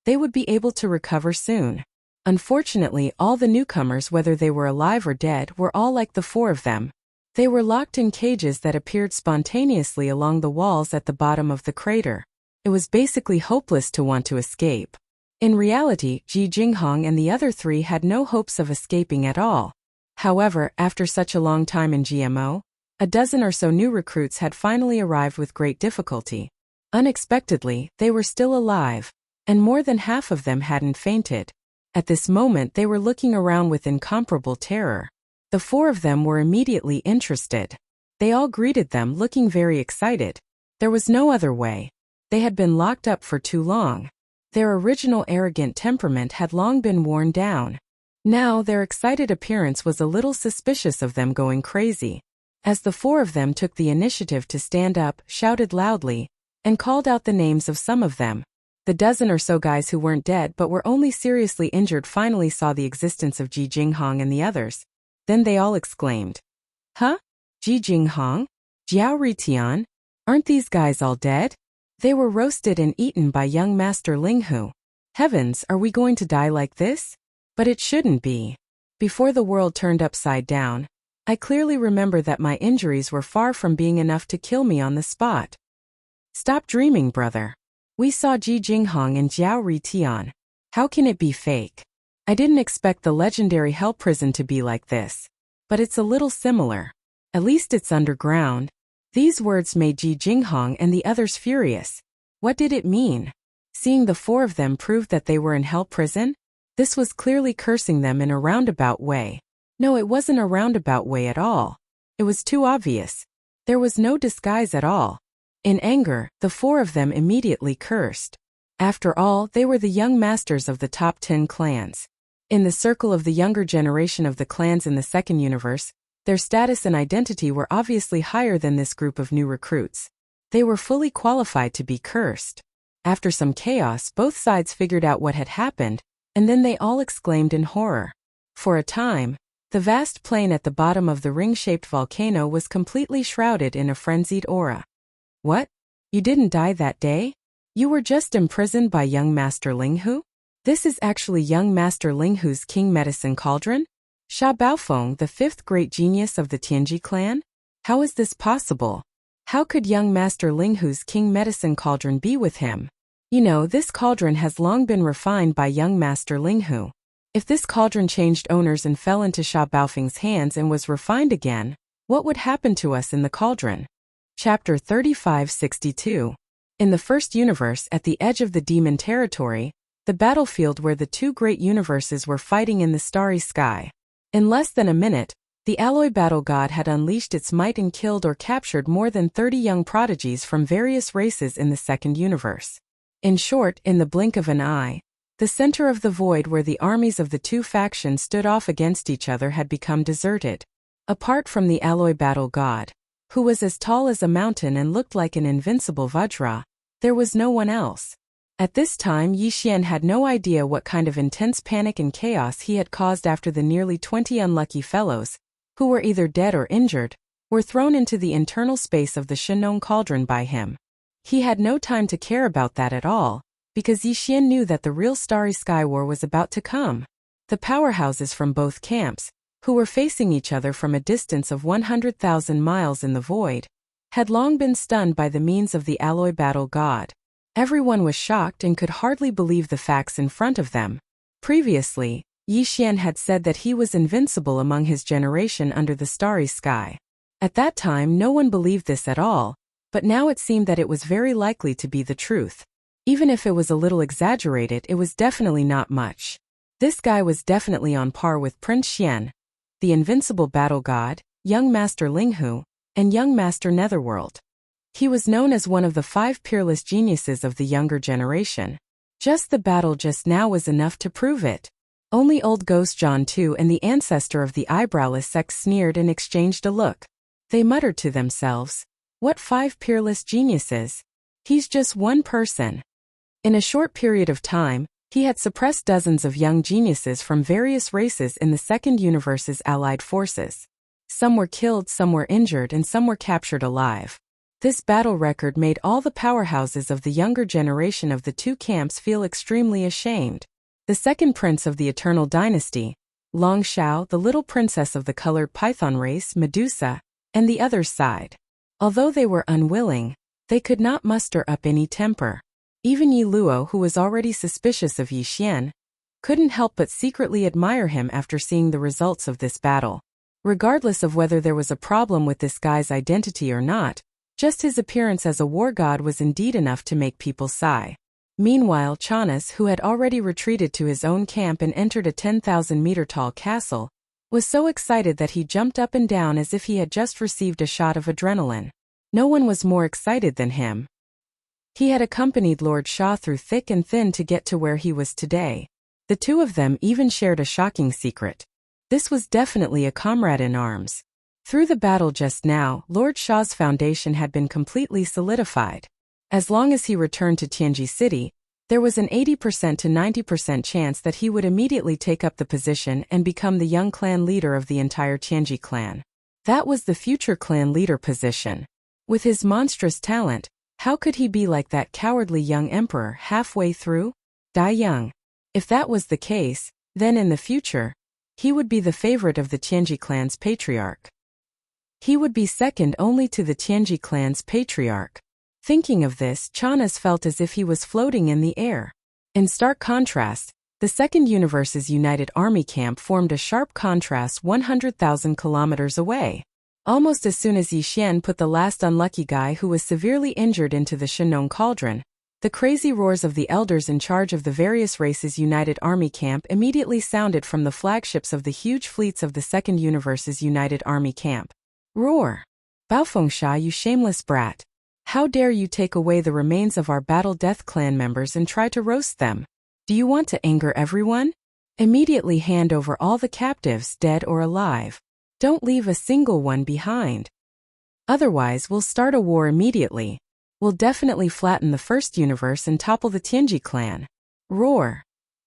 they would be able to recover soon. Unfortunately, all the newcomers, whether they were alive or dead, were all like the four of them. They were locked in cages that appeared spontaneously along the walls at the bottom of the crater. It was basically hopeless to want to escape. In reality, Ji Jinghong and the other 3 had no hopes of escaping at all. However, after such a long time in GMO, a dozen or so new recruits had finally arrived with great difficulty. Unexpectedly, they were still alive, and more than half of them hadn't fainted. At this moment they were looking around with incomparable terror. The 4 of them were immediately interested. They all greeted them, looking very excited. There was no other way. They had been locked up for too long. Their original arrogant temperament had long been worn down. Now their excited appearance was a little suspicious of them going crazy. As the four of them took the initiative to stand up, shouted loudly, and called out the names of some of them, the dozen or so guys who weren't dead but were only seriously injured finally saw the existence of Ji Jinghong and the others. Then they all exclaimed, "Huh? Ji Jinghong? Jiao Ritian? Aren't these guys all dead? They were roasted and eaten by young Master Linghu. Heavens, are we going to die like this? But it shouldn't be." Before the world turned upside down, I clearly remember that my injuries were far from being enough to kill me on the spot. Stop dreaming, brother. We saw Ji Jinghong and Jiao Ritian. How can it be fake? I didn't expect the legendary hell prison to be like this. But it's a little similar. At least it's underground. These words made Ji Jinghong and the others furious. What did it mean? Seeing the four of them proved that they were in hell prison? This was clearly cursing them in a roundabout way. No, it wasn't a roundabout way at all. It was too obvious. There was no disguise at all. In anger, the four of them immediately cursed. After all, they were the young masters of the top 10 clans. In the circle of the younger generation of the clans in the second universe, their status and identity were obviously higher than this group of new recruits. They were fully qualified to be cursed. After some chaos, both sides figured out what had happened, and then they all exclaimed in horror. For a time, the vast plain at the bottom of the ring-shaped volcano was completely shrouded in a frenzied aura. What? You didn't die that day? You were just imprisoned by young Master Linghu? This is actually young Master Linghu's King Medicine Cauldron? Sha Baofeng, the fifth great genius of the Tianji clan? How is this possible? How could young Master Linghu's King Medicine Cauldron be with him? You know, this cauldron has long been refined by young Master Linghu. If this cauldron changed owners and fell into Sha Baofeng's hands and was refined again, what would happen to us in the cauldron? Chapter 3562. In the first universe, at the edge of the demon territory, the battlefield where the two great universes were fighting in the starry sky. In less than a minute, the alloy battle god had unleashed its might and killed or captured more than 30 young prodigies from various races in the second universe. In short, in the blink of an eye, the center of the void where the armies of the two factions stood off against each other had become deserted. Apart from the alloy battle god, who was as tall as a mountain and looked like an invincible Vajra, there was no one else. At this time, Yi Xian had no idea what kind of intense panic and chaos he had caused after the nearly 20 unlucky fellows, who were either dead or injured, were thrown into the internal space of the Shenong cauldron by him. He had no time to care about that at all, because Yi Xian knew that the real Starry Sky War was about to come. The powerhouses from both camps, who were facing each other from a distance of 100,000 miles in the void, had long been stunned by the means of the alloy battle god. Everyone was shocked and could hardly believe the facts in front of them. Previously, Yi Xian had said that he was invincible among his generation under the starry sky. At that time, no one believed this at all, but now it seemed that it was very likely to be the truth. Even if it was a little exaggerated, it was definitely not much. This guy was definitely on par with Prince Xian, the invincible battle god, young Master Linghu, and young Master Netherworld. He was known as one of the 5 peerless geniuses of the younger generation. Just the battle just now was enough to prove it. Only old Ghost John too and the ancestor of the eyebrowless sex sneered and exchanged a look. They muttered to themselves, "What 5 peerless geniuses? He's just one person." In a short period of time, he had suppressed dozens of young geniuses from various races in the second universe's allied forces. Some were killed, some were injured, and some were captured alive. This battle record made all the powerhouses of the younger generation of the two camps feel extremely ashamed. The second prince of the Eternal Dynasty, Long Shao, the little princess of the colored python race, Medusa, and the others sighed. Although they were unwilling, they could not muster up any temper. Even Yi Luo, who was already suspicious of Yi Xian, couldn't help but secretly admire him after seeing the results of this battle. Regardless of whether there was a problem with this guy's identity or not, just his appearance as a war god was indeed enough to make people sigh. Meanwhile, Chanas, who had already retreated to his own camp and entered a 10,000-meter-tall castle, was so excited that he jumped up and down as if he had just received a shot of adrenaline. No one was more excited than him. He had accompanied Lord Sha through thick and thin to get to where he was today. The two of them even shared a shocking secret. This was definitely a comrade in arms. Through the battle just now, Lord Sha's foundation had been completely solidified. As long as he returned to Tianji City, there was an 80% to 90% chance that he would immediately take up the position and become the young clan leader of the entire Tianji clan. That was the future clan leader position. With his monstrous talent, how could he be like that cowardly young emperor halfway through? Die young. If that was the case, then in the future, he would be the favorite of the Tianji clan's patriarch. He would be second only to the Tianji clan's patriarch. Thinking of this, Chanas felt as if he was floating in the air. In stark contrast, the Second Universe's United Army camp formed a sharp contrast 100,000 kilometers away. Almost as soon as Yi Xian put the last unlucky guy who was severely injured into the Shenong cauldron, the crazy roars of the elders in charge of the various races' United Army camp immediately sounded from the flagships of the huge fleets of the Second Universe's United Army camp. Roar! Baofengsha, you shameless brat! How dare you take away the remains of our Battle Death clan members and try to roast them? Do you want to anger everyone? Immediately hand over all the captives, dead or alive. Don't leave a single one behind. Otherwise, we'll start a war immediately. We'll definitely flatten the First Universe and topple the Tianji clan. Roar!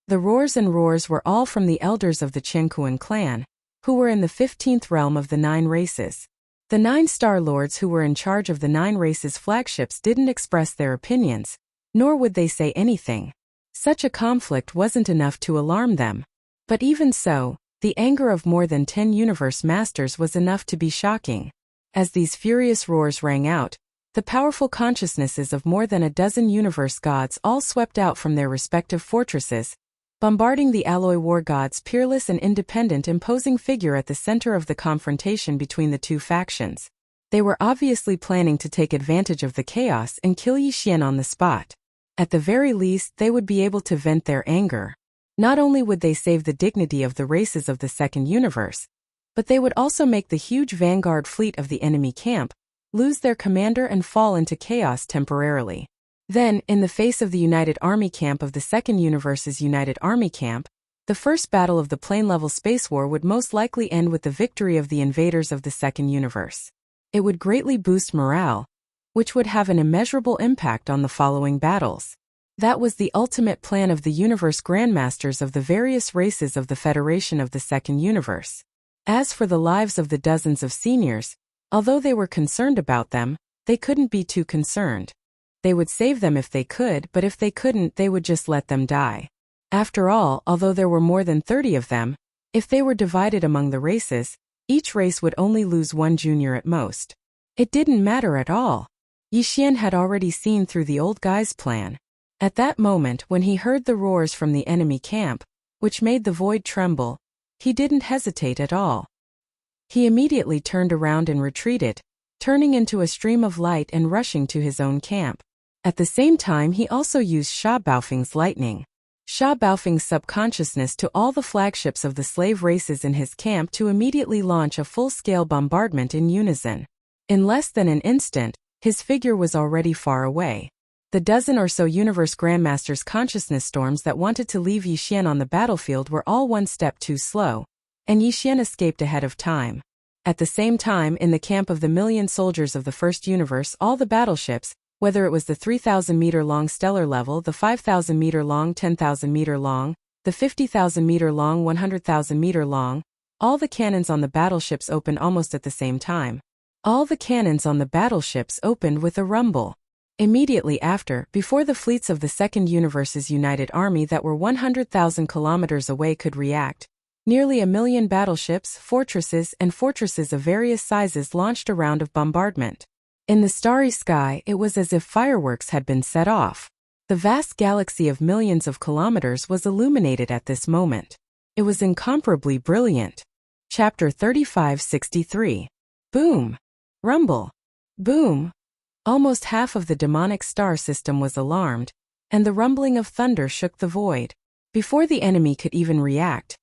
The roars and roars were all from the elders of the Qiankuan clan, who were in the 15th realm of the 9 races. The 9 Star Lords who were in charge of the 9 races' flagships didn't express their opinions, nor would they say anything. Such a conflict wasn't enough to alarm them. But even so, the anger of more than 10 universe masters was enough to be shocking. As these furious roars rang out, the powerful consciousnesses of more than a dozen universe gods all swept out from their respective fortresses, bombarding the alloy war god's peerless and independent imposing figure at the center of the confrontation between the two factions. They were obviously planning to take advantage of the chaos and kill Yi Xian on the spot. At the very least, they would be able to vent their anger. Not only would they save the dignity of the races of the Second Universe, but they would also make the huge vanguard fleet of the enemy camp lose their commander and fall into chaos temporarily. Then, in the face of the United Army camp of the Second Universe's United Army camp, the first battle of the plane-level space war would most likely end with the victory of the invaders of the Second Universe. It would greatly boost morale, which would have an immeasurable impact on the following battles. That was the ultimate plan of the Universe Grandmasters of the various races of the Federation of the Second Universe. As for the lives of the dozens of seniors, although they were concerned about them, they couldn't be too concerned. They would save them if they could, but if they couldn't, they would just let them die. After all, although there were more than 30 of them, if they were divided among the races, each race would only lose 1 junior at most. It didn't matter at all. Yi Xian had already seen through the old guy's plan. At that moment, when he heard the roars from the enemy camp, which made the void tremble, he didn't hesitate at all. He immediately turned around and retreated, turning into a stream of light and rushing to his own camp. At the same time, he also used Sha Baofeng's lightning. Sha Baofeng's subconsciousness to all the flagships of the slave races in his camp to immediately launch a full-scale bombardment in unison. In less than an instant, his figure was already far away. The dozen or so Universe Grandmasters' consciousness storms that wanted to leave Yi Xian on the battlefield were all one step too slow, and Yi Xian escaped ahead of time. At the same time, in the camp of the million soldiers of the First Universe, all the battleships, whether it was the 3,000-meter-long stellar level, the 5,000-meter-long, 10,000-meter-long, the 50,000-meter-long, 100,000-meter-long, all the cannons on the battleships opened almost at the same time. All the cannons on the battleships opened with a rumble. Immediately after, before the fleets of the Second Universe's United Army that were 100,000 kilometers away could react, nearly 1 million battleships, fortresses, and fortresses of various sizes launched a round of bombardment. In the starry sky, it was as if fireworks had been set off. The vast galaxy of millions of kilometers was illuminated at this moment. It was incomparably brilliant. Chapter 3563. Boom! Rumble! Boom! Almost half of the demonic star system was alarmed, and the rumbling of thunder shook the void. Before the enemy could even react,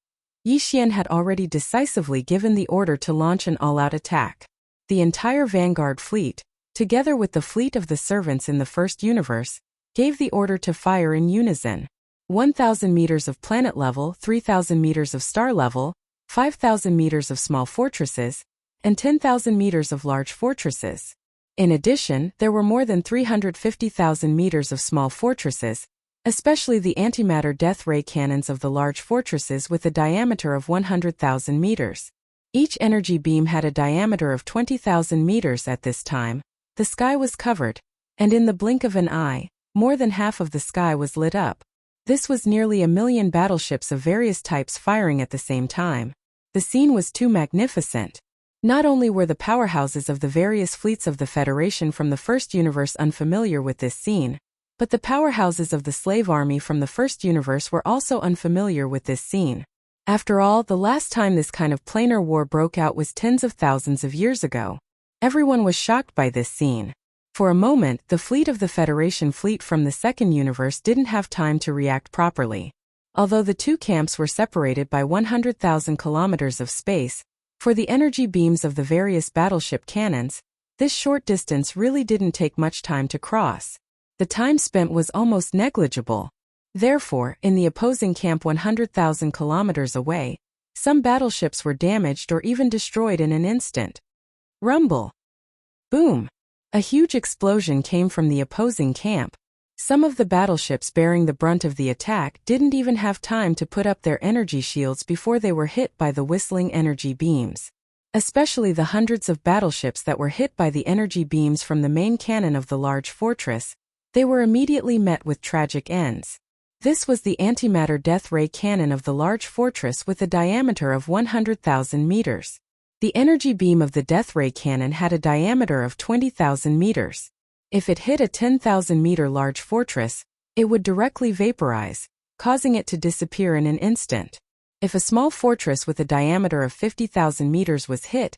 Yi Xian had already decisively given the order to launch an all-out attack. The entire vanguard fleet, together with the fleet of the servants in the First Universe, gave the order to fire in unison. 1,000 meters of planet level, 3,000 meters of star level, 5,000 meters of small fortresses, and 10,000 meters of large fortresses. In addition, there were more than 350,000 meters of small fortresses, especially the antimatter death ray cannons of the large fortresses with a diameter of 100,000 meters. Each energy beam had a diameter of 20,000 meters at this time. The sky was covered, and in the blink of an eye, more than half of the sky was lit up. This was nearly 1,000,000 battleships of various types firing at the same time. The scene was too magnificent. Not only were the powerhouses of the various fleets of the Federation from the First Universe unfamiliar with this scene, but the powerhouses of the slave army from the First Universe were also unfamiliar with this scene. After all, the last time this kind of planar war broke out was tens of thousands of years ago. Everyone was shocked by this scene. For a moment, the fleet of the Federation fleet from the Second Universe didn't have time to react properly. Although the two camps were separated by 100,000 kilometers of space, for the energy beams of the various battleship cannons, this short distance really didn't take much time to cross. The time spent was almost negligible. Therefore, in the opposing camp 100,000 kilometers away, some battleships were damaged or even destroyed in an instant. Rumble. Boom. A huge explosion came from the opposing camp. Some of the battleships bearing the brunt of the attack didn't even have time to put up their energy shields before they were hit by the whistling energy beams. Especially the hundreds of battleships that were hit by the energy beams from the main cannon of the large fortress, they were immediately met with tragic ends. This was the antimatter death ray cannon of the large fortress with a diameter of 100,000 meters. The energy beam of the death ray cannon had a diameter of 20,000 meters. If it hit a 10,000-meter large fortress, it would directly vaporize, causing it to disappear in an instant. If a small fortress with a diameter of 50,000 meters was hit,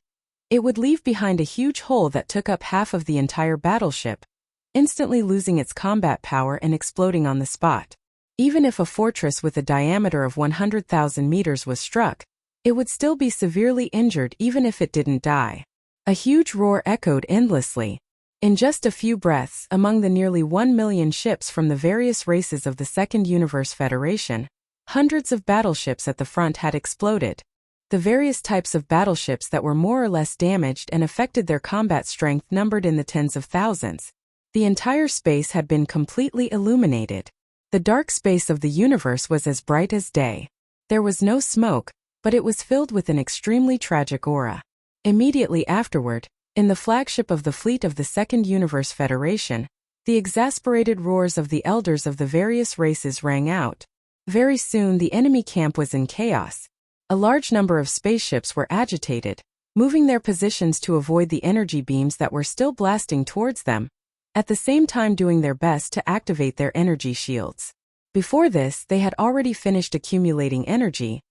it would leave behind a huge hole that took up half of the entire battleship, instantly losing its combat power and exploding on the spot. Even if a fortress with a diameter of 100,000 meters was struck, it would still be severely injured even if it didn't die. A huge roar echoed endlessly. In just a few breaths, among the nearly 1,000,000 ships from the various races of the Second Universe Federation, hundreds of battleships at the front had exploded. The various types of battleships that were more or less damaged and affected their combat strength numbered in the tens of thousands. The entire space had been completely illuminated. The dark space of the universe was as bright as day. There was no smoke, but it was filled with an extremely tragic aura. Immediately afterward, in the flagship of the fleet of the Second Universe Federation, the exasperated roars of the elders of the various races rang out. Very soon the enemy camp was in chaos. A large number of spaceships were agitated, moving their positions to avoid the energy beams that were still blasting towards them, at the same time doing their best to activate their energy shields. Before this, they had already finished accumulating energy,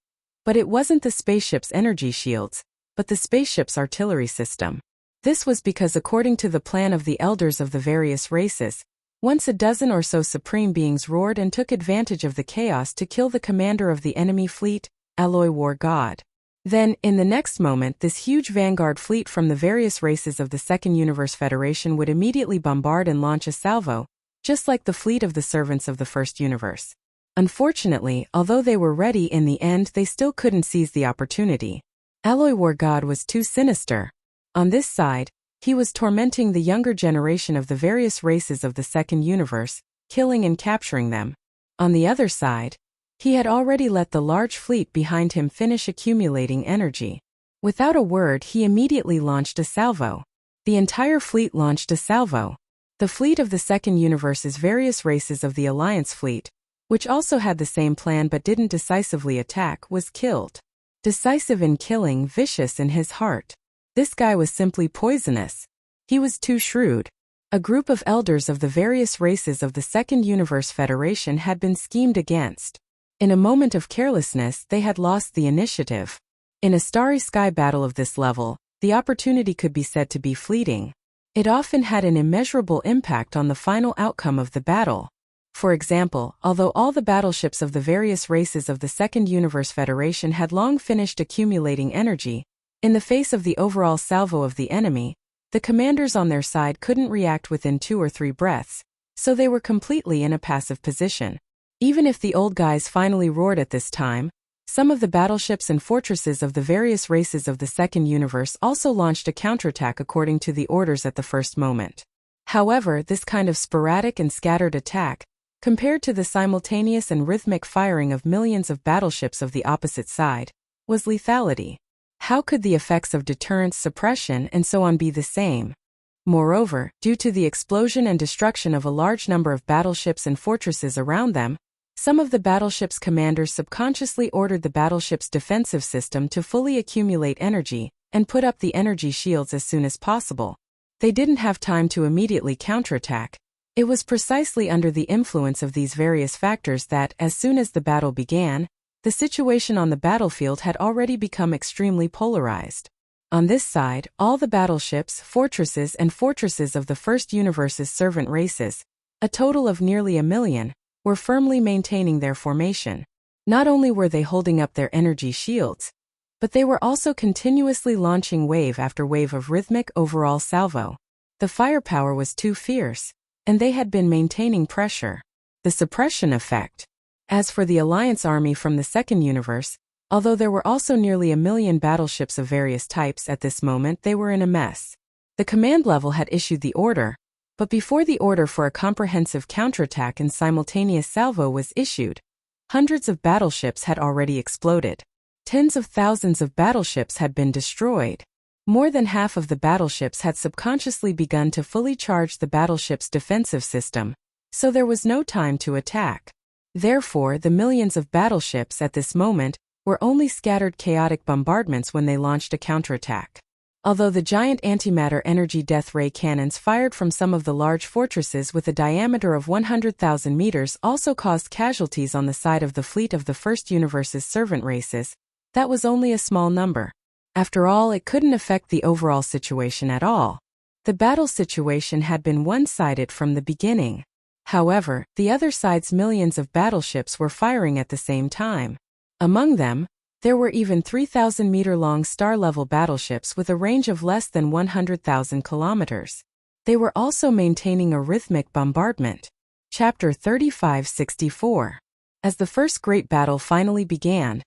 but it wasn't the spaceship's energy shields, but the spaceship's artillery system. This was because according to the plan of the elders of the various races, once a dozen or so supreme beings roared and took advantage of the chaos to kill the commander of the enemy fleet, Alloy War God. Then, in the next moment, this huge vanguard fleet from the various races of the Second Universe Federation would immediately bombard and launch a salvo, just like the fleet of the servants of the First Universe. Unfortunately, although they were ready in the end, they still couldn't seize the opportunity. Alloy War God was too sinister. On this side, he was tormenting the younger generation of the various races of the Second Universe, killing and capturing them. On the other side, he had already let the large fleet behind him finish accumulating energy. Without a word, he immediately launched a salvo. The entire fleet launched a salvo. The fleet of the Second Universe's various races of the Alliance fleet, which also had the same plan but didn't decisively attack, was killed. Decisive in killing, vicious in his heart. This guy was simply poisonous. He was too shrewd. A group of elders of the various races of the Second Universe Federation had been schemed against. In a moment of carelessness, they had lost the initiative. In a starry sky battle of this level, the opportunity could be said to be fleeting. It often had an immeasurable impact on the final outcome of the battle. For example, although all the battleships of the various races of the Second Universe Federation had long finished accumulating energy, in the face of the overall salvo of the enemy, the commanders on their side couldn't react within 2 or 3 breaths, so they were completely in a passive position. Even if the old guys finally roared at this time, Some of the battleships and fortresses of the various races of the second universe also launched a counterattack according to the orders at the first moment. However, this kind of sporadic and scattered attack, compared to the simultaneous and rhythmic firing of millions of battleships of the opposite side, was lethality. How could the effects of deterrence, suppression, and so on be the same? Moreover, due to the explosion and destruction of a large number of battleships and fortresses around them, some of the battleship's commanders subconsciously ordered the battleship's defensive system to fully accumulate energy and put up the energy shields as soon as possible. They didn't have time to immediately counterattack. It was precisely under the influence of these various factors that, as soon as the battle began, the situation on the battlefield had already become extremely polarized. On this side, all the battleships, fortresses, and fortresses of the first universe's servant races, a total of nearly 1 million, were firmly maintaining their formation. Not only were they holding up their energy shields, but they were also continuously launching wave after wave of rhythmic overall salvo. The firepower was too fierce, and they had been maintaining pressure. The suppression effect. As for the Alliance army from the second universe, although there were also nearly 1 million battleships of various types at this moment, they were in a mess. The command level had issued the order, but before the order for a comprehensive counterattack and simultaneous salvo was issued, hundreds of battleships had already exploded. Tens of thousands of battleships had been destroyed. More than half of the battleships had subconsciously begun to fully charge the battleship's defensive system, so there was no time to attack. Therefore, the millions of battleships at this moment were only scattered chaotic bombardments when they launched a counterattack. Although the giant antimatter energy death ray cannons fired from some of the large fortresses with a diameter of 100,000 meters also caused casualties on the side of the fleet of the first universe's servant races, that was only a small number. After all, it couldn't affect the overall situation at all. The battle situation had been one-sided from the beginning. However, the other side's millions of battleships were firing at the same time. Among them, there were even 3,000-meter-long star-level battleships with a range of less than 100,000 kilometers. They were also maintaining a rhythmic bombardment. Chapter 3564. As the first great battle finally began,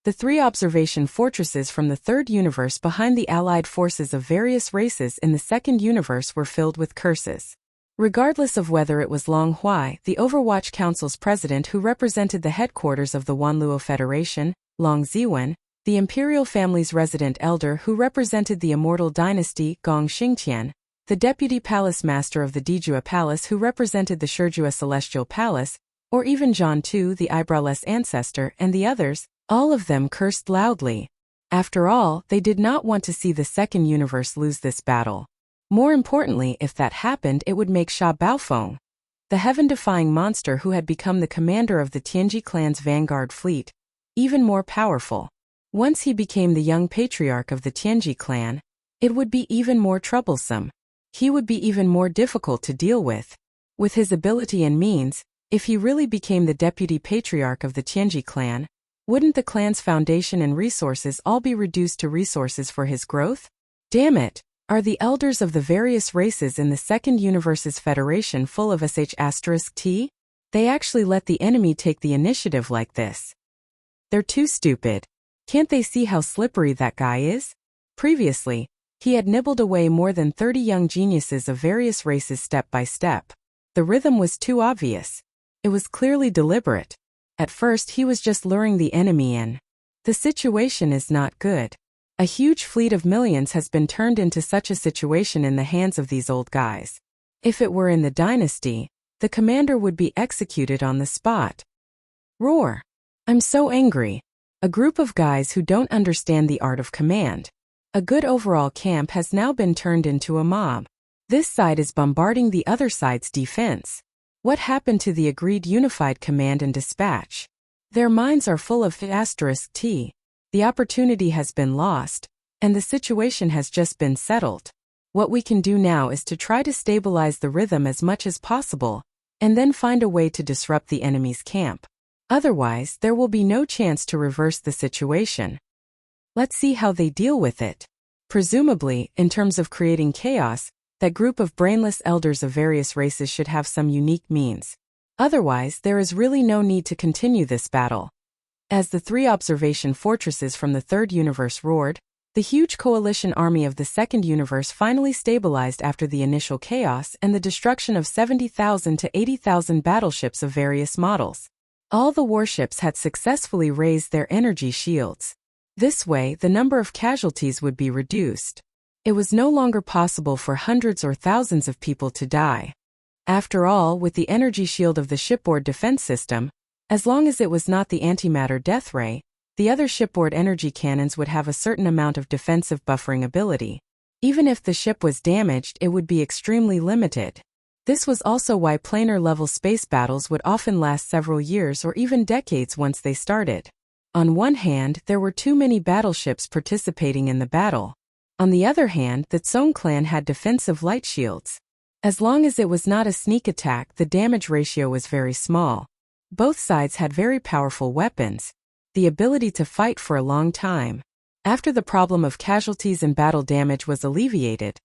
the 3 observation fortresses from the third universe behind the allied forces of various races in the second universe were filled with curses. Regardless of whether it was Long Huai, the Overwatch Council's president who represented the headquarters of the Wanluo Federation, Long Ziwen, the imperial family's resident elder who represented the immortal dynasty, Gong Xingtian, the deputy palace master of the Dijua Palace who represented the Shijua Celestial Palace, or even Zhan Tu, the eyebrowless ancestor, and the others, all of them cursed loudly. After all, they did not want to see the second universe lose this battle. More importantly, if that happened, it would make Sha Baofeng, the heaven-defying monster who had become the commander of the Tianji clan's vanguard fleet, even more powerful. Once he became the young patriarch of the Tianji clan, it would be even more troublesome. He would be even more difficult to deal with. With his ability and means, if he really became the deputy patriarch of the Tianji clan, wouldn't the clan's foundation and resources all be reduced to resources for his growth? Damn it! Are the elders of the various races in the second universe's federation full of sh*t? They actually let the enemy take the initiative like this. They're too stupid. Can't they see how slippery that guy is? Previously, he had nibbled away more than 30 young geniuses of various races step by step. The rhythm was too obvious. It was clearly deliberate. At first he was just luring the enemy in. The situation is not good. A huge fleet of millions has been turned into such a situation in the hands of these old guys. If it were in the dynasty, the commander would be executed on the spot. Roar! I'm so angry. A group of guys who don't understand the art of command. A good overall camp has now been turned into a mob. This side is bombarding the other side's defense. What happened to the agreed unified command and dispatch? Their minds are full of *t. The opportunity has been lost, and the situation has just been settled. What we can do now is to try to stabilize the rhythm as much as possible, and then find a way to disrupt the enemy's camp. Otherwise, there will be no chance to reverse the situation. Let's see how they deal with it. Presumably, in terms of creating chaos, that group of brainless elders of various races should have some unique means. Otherwise, there is really no need to continue this battle. As the three observation fortresses from the third universe roared, the huge coalition army of the second universe finally stabilized after the initial chaos and the destruction of 70,000 to 80,000 battleships of various models. All the warships had successfully raised their energy shields. This way, the number of casualties would be reduced. It was no longer possible for hundreds or thousands of people to die. After all, with the energy shield of the shipboard defense system, as long as it was not the antimatter death ray, the other shipboard energy cannons would have a certain amount of defensive buffering ability. Even if the ship was damaged, it would be extremely limited. This was also why planar-level space battles would often last several years or even decades once they started. On one hand, there were too many battleships participating in the battle. On the other hand, the Tsong clan had defensive light shields. As long as it was not a sneak attack, the damage ratio was very small. Both sides had very powerful weapons, the ability to fight for a long time. After the problem of casualties and battle damage was alleviated,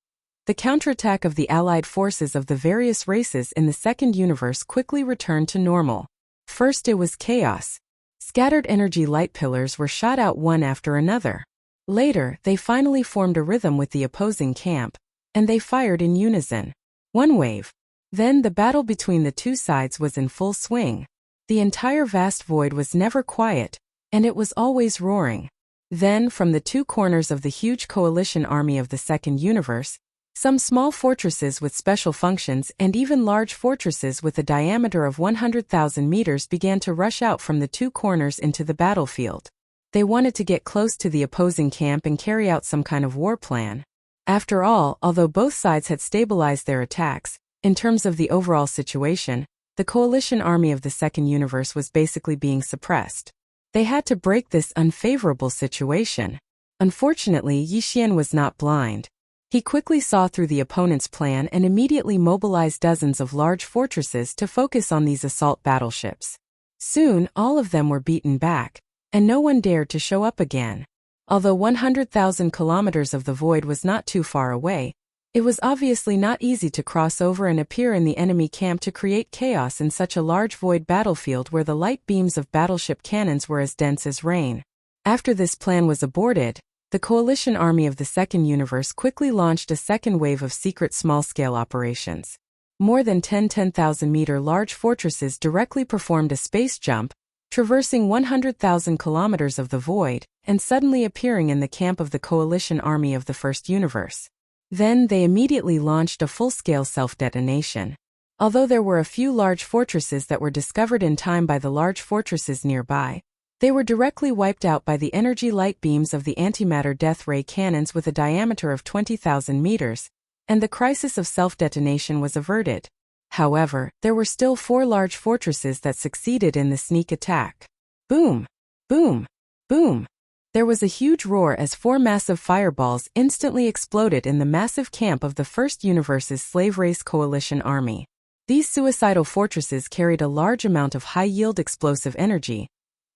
the counterattack of the allied forces of the various races in the second universe quickly returned to normal. First it was chaos. Scattered energy light pillars were shot out one after another. Later, they finally formed a rhythm with the opposing camp, and they fired in unison. One wave. Then the battle between the two sides was in full swing. The entire vast void was never quiet, and it was always roaring. Then, from the two corners of the huge coalition army of the second universe, some small fortresses with special functions and even large fortresses with a diameter of 100,000 meters began to rush out from the two corners into the battlefield. They wanted to get close to the opposing camp and carry out some kind of war plan. After all, although both sides had stabilized their attacks, in terms of the overall situation, the coalition army of the second universe was basically being suppressed. They had to break this unfavorable situation. Unfortunately, Yi Xian was not blind. He quickly saw through the opponent's plan and immediately mobilized dozens of large fortresses to focus on these assault battleships. Soon, all of them were beaten back, and no one dared to show up again. Although 100,000 kilometers of the void was not too far away, it was obviously not easy to cross over and appear in the enemy camp to create chaos in such a large void battlefield where the light beams of battleship cannons were as dense as rain. After this plan was aborted, the coalition army of the second universe quickly launched a second wave of secret small-scale operations. More than 10,000-meter large fortresses directly performed a space jump, traversing 100,000 kilometers of the void, and suddenly appearing in the camp of the coalition army of the first universe. Then they immediately launched a full-scale self-detonation. Although there were a few large fortresses that were discovered in time by the large fortresses nearby, they were directly wiped out by the energy light beams of the antimatter death ray cannons with a diameter of 20,000 meters, and the crisis of self-detonation was averted. However, there were still 4 large fortresses that succeeded in the sneak attack. Boom! Boom! Boom! There was a huge roar as 4 massive fireballs instantly exploded in the massive camp of the first universe's slave race coalition army. These suicidal fortresses carried a large amount of high-yield explosive energy,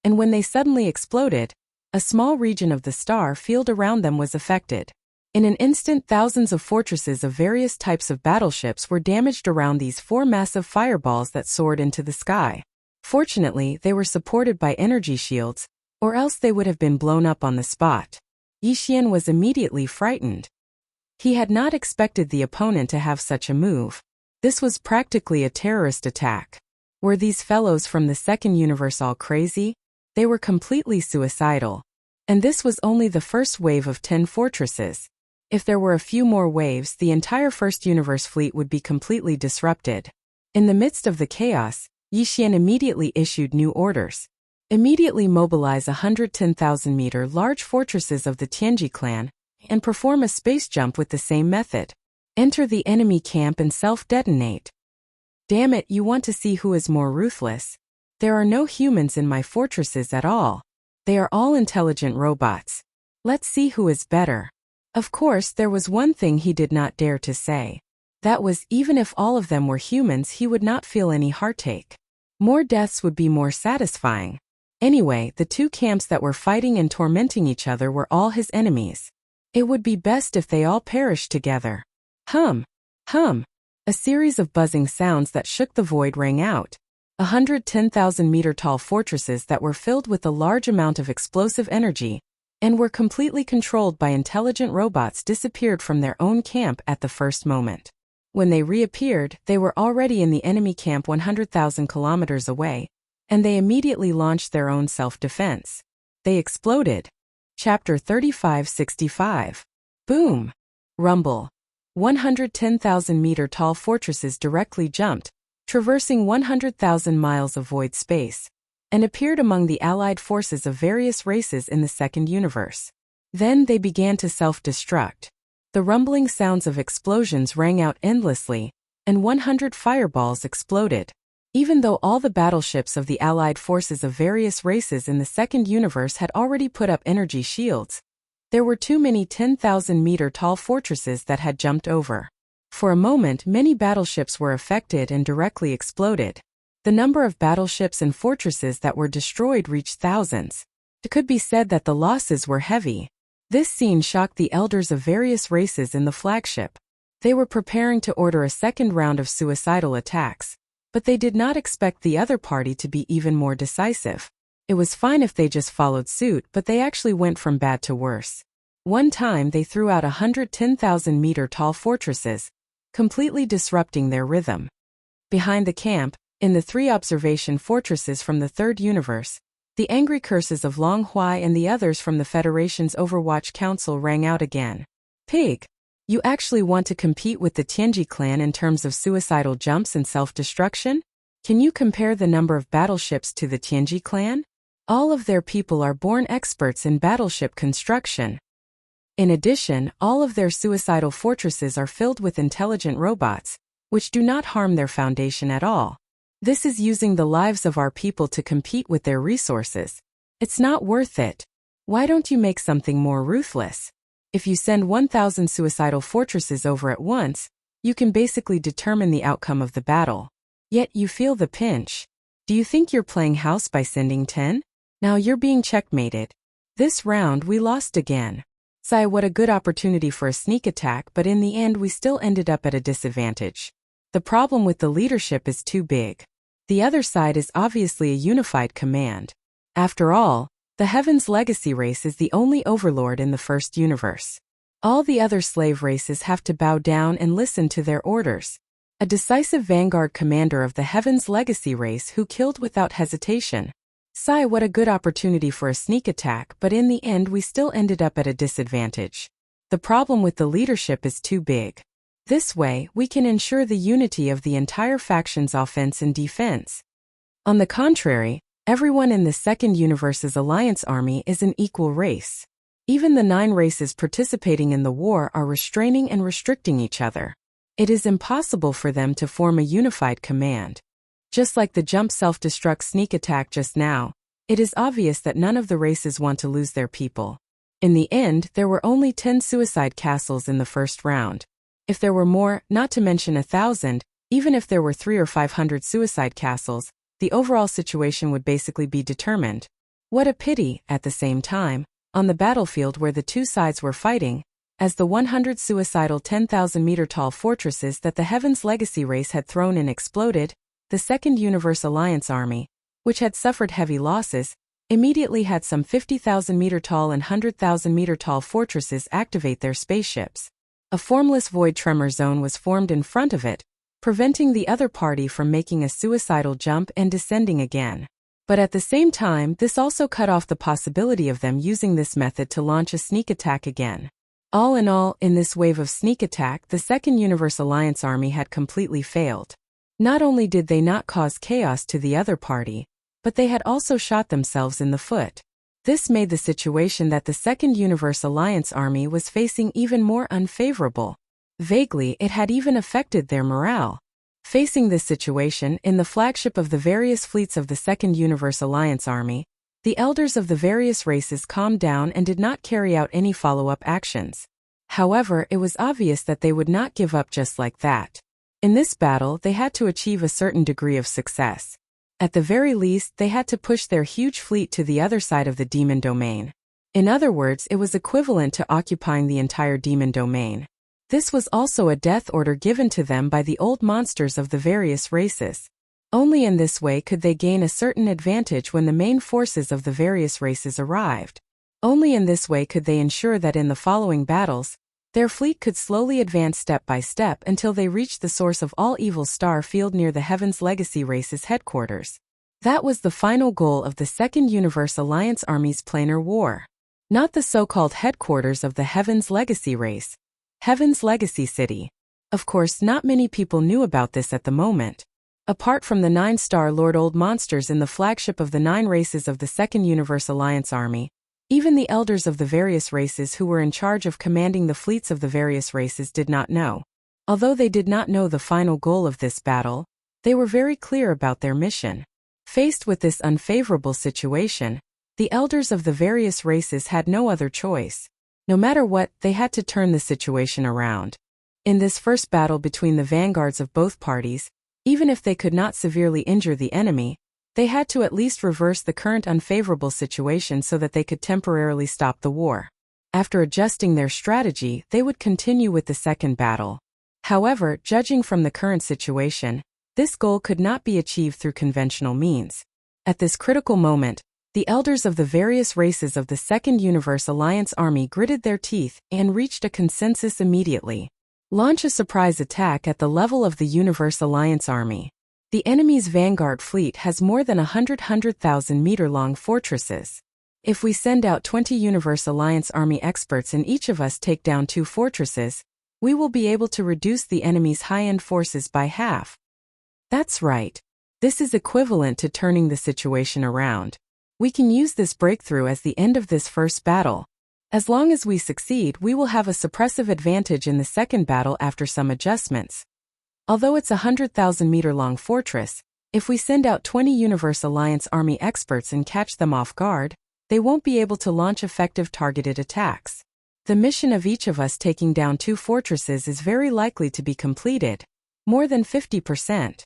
and when they suddenly exploded, a small region of the star field around them was affected. In an instant, thousands of fortresses of various types of battleships were damaged around these 4 massive fireballs that soared into the sky. Fortunately, they were supported by energy shields, or else they would have been blown up on the spot. Yi Xian was immediately frightened. He had not expected the opponent to have such a move. This was practically a terrorist attack. Were these fellows from the second universe all crazy? They were completely suicidal. And this was only the first wave of 10 fortresses. If there were a few more waves, the entire first universe fleet would be completely disrupted. In the midst of the chaos, Yi Xian immediately issued new orders. Immediately mobilize 110,000-meter large fortresses of the Tianji clan, and perform a space jump with the same method. Enter the enemy camp and self-detonate. Damn it, you want to see who is more ruthless? There are no humans in my fortresses at all. They are all intelligent robots. Let's see who is better. Of course, there was one thing he did not dare to say. That was, even if all of them were humans, he would not feel any heartache. More deaths would be more satisfying. Anyway, the two camps that were fighting and tormenting each other were all his enemies. It would be best if they all perished together. Hum. Hum. A series of buzzing sounds that shook the void rang out. 110,000-meter-tall fortresses that were filled with a large amount of explosive energy and were completely controlled by intelligent robots disappeared from their own camp at the first moment. When they reappeared, they were already in the enemy camp 100,000 kilometers away, and they immediately launched their own self-defense. They exploded. Chapter 3565. Boom! Rumble. 110,000-meter-tall fortresses directly jumped, traversing 100,000 miles of void space, and appeared among the allied forces of various races in the second universe. Then they began to self-destruct. The rumbling sounds of explosions rang out endlessly, and 100 fireballs exploded. Even though all the battleships of the allied forces of various races in the second universe had already put up energy shields, there were too many 10,000-meter-tall fortresses that had jumped over. For a moment, many battleships were affected and directly exploded. The number of battleships and fortresses that were destroyed reached thousands. It could be said that the losses were heavy. This scene shocked the elders of various races in the flagship. They were preparing to order a second round of suicidal attacks, but they did not expect the other party to be even more decisive. It was fine if they just followed suit, but they actually went from bad to worse. One time they threw out 110,000-meter-tall fortresses, completely disrupting their rhythm. Behind the camp, in the 3 observation fortresses from the third universe, the angry curses of Long Huai and the others from the Federation's Overwatch Council rang out again. Pig! You actually want to compete with the Tianji clan in terms of suicidal jumps and self-destruction? Can you compare the number of battleships to the Tianji clan? All of their people are born experts in battleship construction. In addition, all of their suicidal fortresses are filled with intelligent robots, which do not harm their foundation at all. This is using the lives of our people to compete with their resources. It's not worth it. Why don't you make something more ruthless? If you send 1,000 suicidal fortresses over at once, you can basically determine the outcome of the battle. Yet you feel the pinch. Do you think you're playing house by sending 10? Now you're being checkmated. This round we lost again. Sigh, what a good opportunity for a sneak attack, but in the end we still ended up at a disadvantage. The problem with the leadership is too big. The other side is obviously a unified command. After all, the Heaven's Legacy race is the only overlord in the first universe. All the other slave races have to bow down and listen to their orders. A decisive vanguard commander of the Heaven's Legacy race who killed without hesitation. Sigh, what a good opportunity for a sneak attack, but in the end we still ended up at a disadvantage. The problem with the leadership is too big. This way, we can ensure the unity of the entire faction's offense and defense. On the contrary, everyone in the second universe's alliance army is an equal race. Even the 9 races participating in the war are restraining and restricting each other. It is impossible for them to form a unified command. Just like the jump self-destruct sneak attack just now, it is obvious that none of the races want to lose their people. In the end, there were only 10 suicide castles in the first round. If there were more, not to mention 1,000, even if there were 300 or 500 suicide castles, the overall situation would basically be determined. What a pity, at the same time, on the battlefield where the two sides were fighting, as the 100 suicidal 10,000-meter-tall fortresses that the Heaven's Legacy race had thrown in exploded, the Second Universe Alliance Army, which had suffered heavy losses, immediately had some 50,000-meter-tall and 100,000-meter-tall fortresses activate their spaceships. A formless void tremor zone was formed in front of it, preventing the other party from making a suicidal jump and descending again. But at the same time, this also cut off the possibility of them using this method to launch a sneak attack again. All in all, in this wave of sneak attack, the Second Universe Alliance Army had completely failed. Not only did they not cause chaos to the other party, but they had also shot themselves in the foot. This made the situation that the Second Universe Alliance Army was facing even more unfavorable. Vaguely, it had even affected their morale. Facing this situation, in the flagship of the various fleets of the Second Universe Alliance Army, the elders of the various races calmed down and did not carry out any follow-up actions. However, it was obvious that they would not give up just like that. In this battle, they had to achieve a certain degree of success. At the very least, they had to push their huge fleet to the other side of the demon domain. In other words, it was equivalent to occupying the entire demon domain. This was also a death order given to them by the old monsters of the various races. Only in this way could they gain a certain advantage when the main forces of the various races arrived. Only in this way could they ensure that in the following battles, their fleet could slowly advance step by step until they reached the source of all evil star field near the Heaven's Legacy race's headquarters. That was the final goal of the Second Universe Alliance Army's planar war. Not the so-called headquarters of the Heaven's Legacy race, Heaven's Legacy City. Of course, not many people knew about this at the moment. Apart from the 9-star Lord Old Monsters in the flagship of the 9 races of the Second Universe Alliance Army, even the elders of the various races who were in charge of commanding the fleets of the various races did not know. Although they did not know the final goal of this battle, they were very clear about their mission. Faced with this unfavorable situation, the elders of the various races had no other choice. No matter what, they had to turn the situation around. In this first battle between the vanguards of both parties, even if they could not severely injure the enemy, they had to at least reverse the current unfavorable situation so that they could temporarily stop the war. After adjusting their strategy, they would continue with the second battle. However, judging from the current situation, this goal could not be achieved through conventional means. At this critical moment, the elders of the various races of the Second Universe Alliance Army gritted their teeth and reached a consensus immediately. Launch a surprise attack at the level of the Universe Alliance Army. The enemy's vanguard fleet has more than 100,000-meter-long fortresses. If we send out 20 Universe Alliance Army experts and each of us take down 2 fortresses, we will be able to reduce the enemy's high-end forces by half. That's right. This is equivalent to turning the situation around. We can use this breakthrough as the end of this first battle. As long as we succeed, we will have a suppressive advantage in the second battle after some adjustments. Although it's a 100,000-meter-long fortress, if we send out 20 Universe Alliance Army experts and catch them off guard, they won't be able to launch effective targeted attacks. The mission of each of us taking down 2 fortresses is very likely to be completed. More than 50%.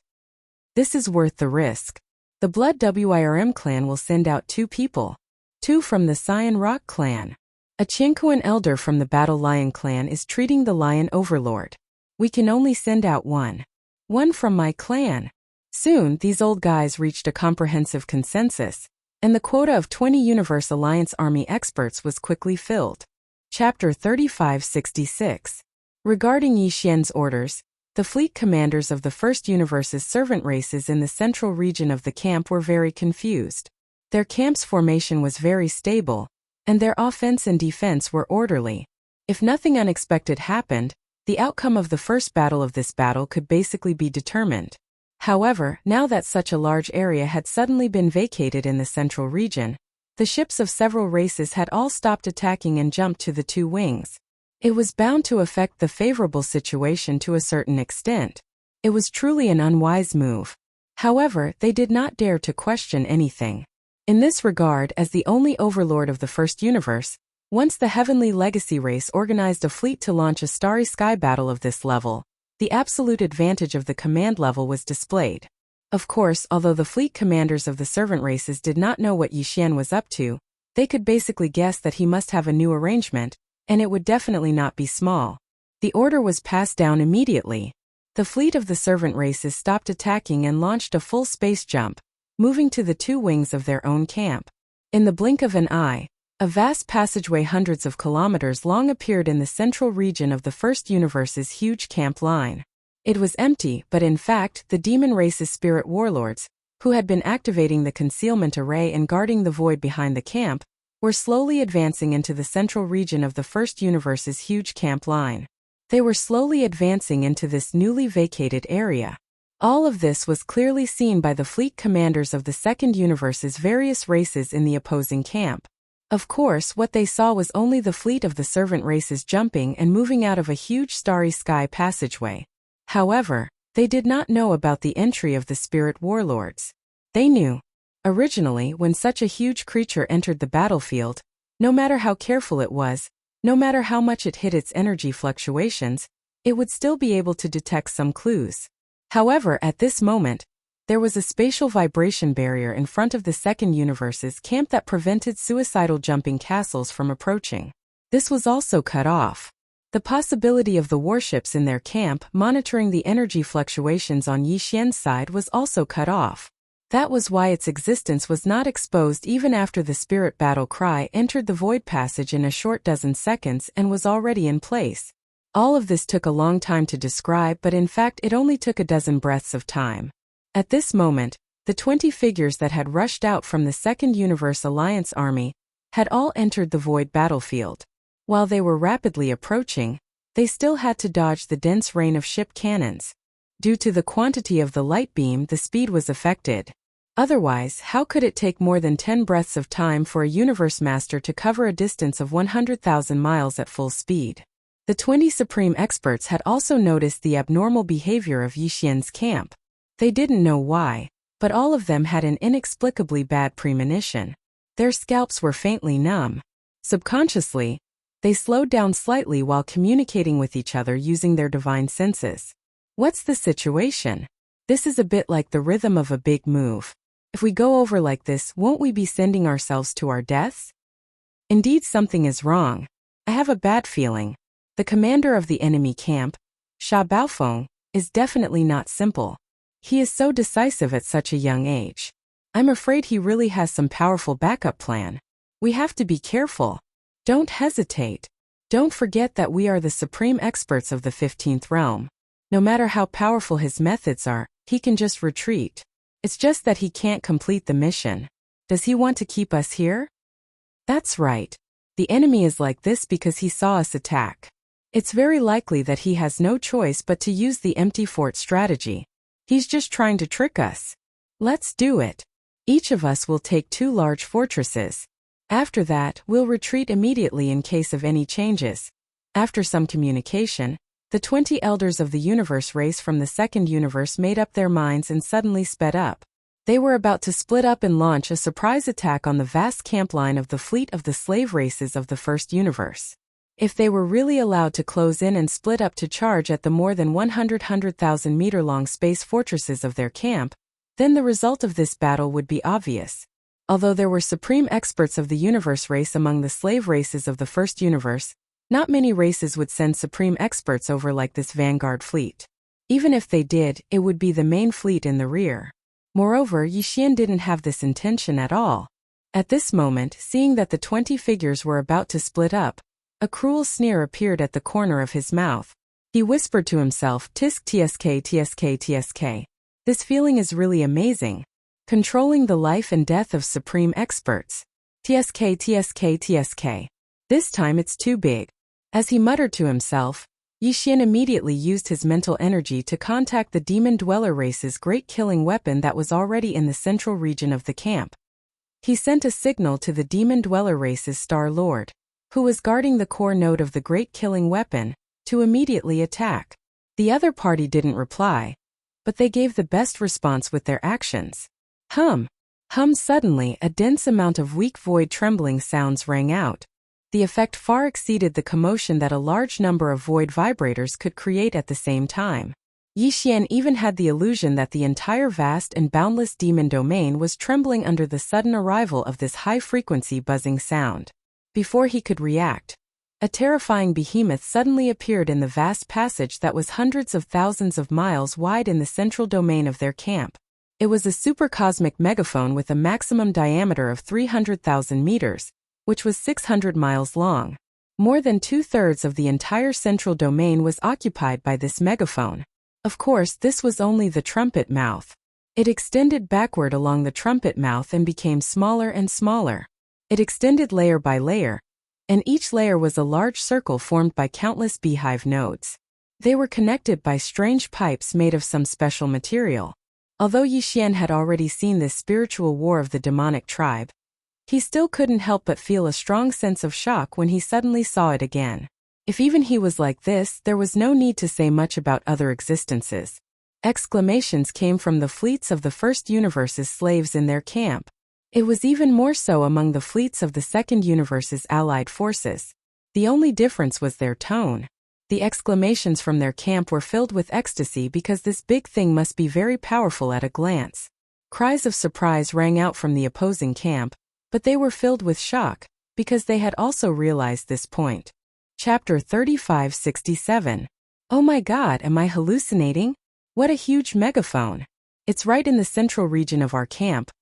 This is worth the risk. The Blood Wirm clan will send out 2 people. 2 from the Cyan Rock clan. A Chinquan elder from the Battle Lion clan is treating the Lion Overlord. We can only send out 1. 1 from my clan. Soon, these old guys reached a comprehensive consensus, and the quota of 20 Universe Alliance Army experts was quickly filled. Chapter 3566. Regarding Yi Xian's orders, the fleet commanders of the First Universe's servant races in the central region of the camp were very confused. Their camp's formation was very stable, and their offense and defense were orderly. If nothing unexpected happened, the outcome of the first battle of this battle could basically be determined. However, now that such a large area had suddenly been vacated in the central region, the ships of several races had all stopped attacking and jumped to the 2 wings. It was bound to affect the favorable situation to a certain extent. It was truly an unwise move. However, they did not dare to question anything. In this regard, as the only overlord of the First Universe, once the Heavenly Legacy race organized a fleet to launch a Starry Sky battle of this level, the absolute advantage of the command level was displayed. Of course, although the fleet commanders of the servant races did not know what Yi Xian was up to, they could basically guess that he must have a new arrangement, and it would definitely not be small. The order was passed down immediately. The fleet of the servant races stopped attacking and launched a full space jump, moving to the 2 wings of their own camp. In the blink of an eye, a vast passageway hundreds of kilometers long appeared in the central region of the First Universe's huge camp line. It was empty, but in fact, the demon race's spirit warlords, who had been activating the concealment array and guarding the void behind the camp, were slowly advancing into the central region of the First Universe's huge camp line. They were slowly advancing into this newly vacated area. All of this was clearly seen by the fleet commanders of the Second Universe's various races in the opposing camp. Of course, what they saw was only the fleet of the servant races jumping and moving out of a huge starry sky passageway. However, they did not know about the entry of the spirit warlords. They knew. Originally, when such a huge creature entered the battlefield, no matter how careful it was, no matter how much it hid its energy fluctuations, it would still be able to detect some clues. However, at this moment, there was a spatial vibration barrier in front of the Second Universe's camp that prevented suicidal jumping castles from approaching. This was also cut off. The possibility of the warships in their camp monitoring the energy fluctuations on Yi Xian's side was also cut off. That was why its existence was not exposed even after the spirit battle cry entered the void passage in a short dozen seconds and was already in place. All of this took a long time to describe, but in fact it only took a dozen breaths of time. At this moment, the 20 figures that had rushed out from the Second Universe Alliance army had all entered the void battlefield. While they were rapidly approaching, they still had to dodge the dense rain of ship cannons. Due to the quantity of the light beam, the speed was affected. Otherwise, how could it take more than 10 breaths of time for a Universe Master to cover a distance of 100,000 miles at full speed? The 20 Supreme Experts had also noticed the abnormal behavior of Yi Xian's camp. They didn't know why, but all of them had an inexplicably bad premonition. Their scalps were faintly numb. Subconsciously, they slowed down slightly while communicating with each other using their divine senses. What's the situation? This is a bit like the rhythm of a big move. If we go over like this, won't we be sending ourselves to our deaths? Indeed, something is wrong. I have a bad feeling. The commander of the enemy camp, Sha Baofeng, is definitely not simple. He is so decisive at such a young age. I'm afraid he really has some powerful backup plan. We have to be careful. Don't hesitate. Don't forget that we are the supreme experts of the 15th realm. No matter how powerful his methods are, he can just retreat. It's just that he can't complete the mission. Does he want to keep us here? That's right. The enemy is like this because he saw us attack. It's very likely that he has no choice but to use the empty fort strategy. He's just trying to trick us. Let's do it. Each of us will take 2 large fortresses. After that, we'll retreat immediately in case of any changes. After some communication, the 20 elders of the universe race from the second universe made up their minds and suddenly sped up. They were about to split up and launch a surprise attack on the vast camp line of the fleet of the slave races of the first universe. If they were really allowed to close in and split up to charge at the more than 100,000 meter long space fortresses of their camp, then the result of this battle would be obvious. Although there were supreme experts of the universe race among the slave races of the first universe, not many races would send supreme experts over like this vanguard fleet. Even if they did, it would be the main fleet in the rear. Moreover, Yi Xian didn't have this intention at all. At this moment, seeing that the 20 figures were about to split up, a cruel sneer appeared at the corner of his mouth. He whispered to himself, "Tisk tsk tsk tsk. This feeling is really amazing. Controlling the life and death of supreme experts. Tsk tsk tsk. This time it's too big." As he muttered to himself, Yi Xian immediately used his mental energy to contact the Demon Dweller race's great killing weapon that was already in the central region of the camp. He sent a signal to the Demon Dweller race's Star Lord, who was guarding the core node of the great killing weapon, to immediately attack. The other party didn't reply, but they gave the best response with their actions. Hum. Suddenly, a dense amount of weak void trembling sounds rang out. The effect far exceeded the commotion that a large number of void vibrators could create at the same time. Yi Xian even had the illusion that the entire vast and boundless demon domain was trembling under the sudden arrival of this high-frequency buzzing sound. Before he could react, a terrifying behemoth suddenly appeared in the vast passage that was hundreds of thousands of miles wide in the central domain of their camp. It was a supercosmic megaphone with a maximum diameter of 300,000 meters, which was 600 miles long. More than 2/3 of the entire central domain was occupied by this megaphone. Of course, this was only the trumpet mouth. It extended backward along the trumpet mouth and became smaller and smaller. It extended layer by layer, and each layer was a large circle formed by countless beehive nodes. They were connected by strange pipes made of some special material. Although Yi Xian had already seen this spiritual war of the demonic tribe, he still couldn't help but feel a strong sense of shock when he suddenly saw it again. If even he was like this, there was no need to say much about other existences. Exclamations came from the fleets of the first universe's slaves in their camp. It was even more so among the fleets of the second universe's allied forces. The only difference was their tone. The exclamations from their camp were filled with ecstasy because this big thing must be very powerful at a glance. Cries of surprise rang out from the opposing camp, but they were filled with shock, because they had also realized this point. Chapter 3567. Oh my god, am I hallucinating? What a huge megaphone. It's right in the central region of our camp.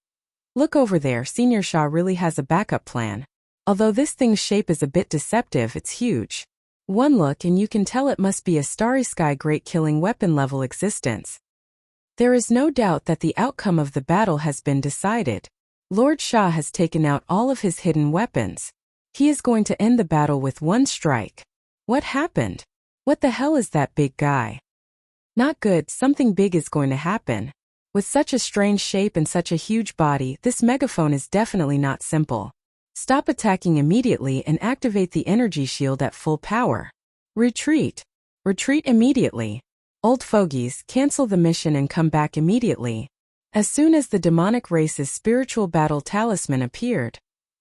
Look over there, Senior Shah really has a backup plan. Although this thing's shape is a bit deceptive, it's huge. One look and you can tell it must be a starry sky great killing weapon level existence. There is no doubt that the outcome of the battle has been decided. Lord Shah has taken out all of his hidden weapons. He is going to end the battle with one strike. What happened? What the hell is that big guy? Not good, something big is going to happen. With such a strange shape and such a huge body, this megaphone is definitely not simple. Stop attacking immediately and activate the energy shield at full power. Retreat. Retreat immediately. Old fogies, cancel the mission and come back immediately. As soon as the demonic race's spiritual battle talisman appeared,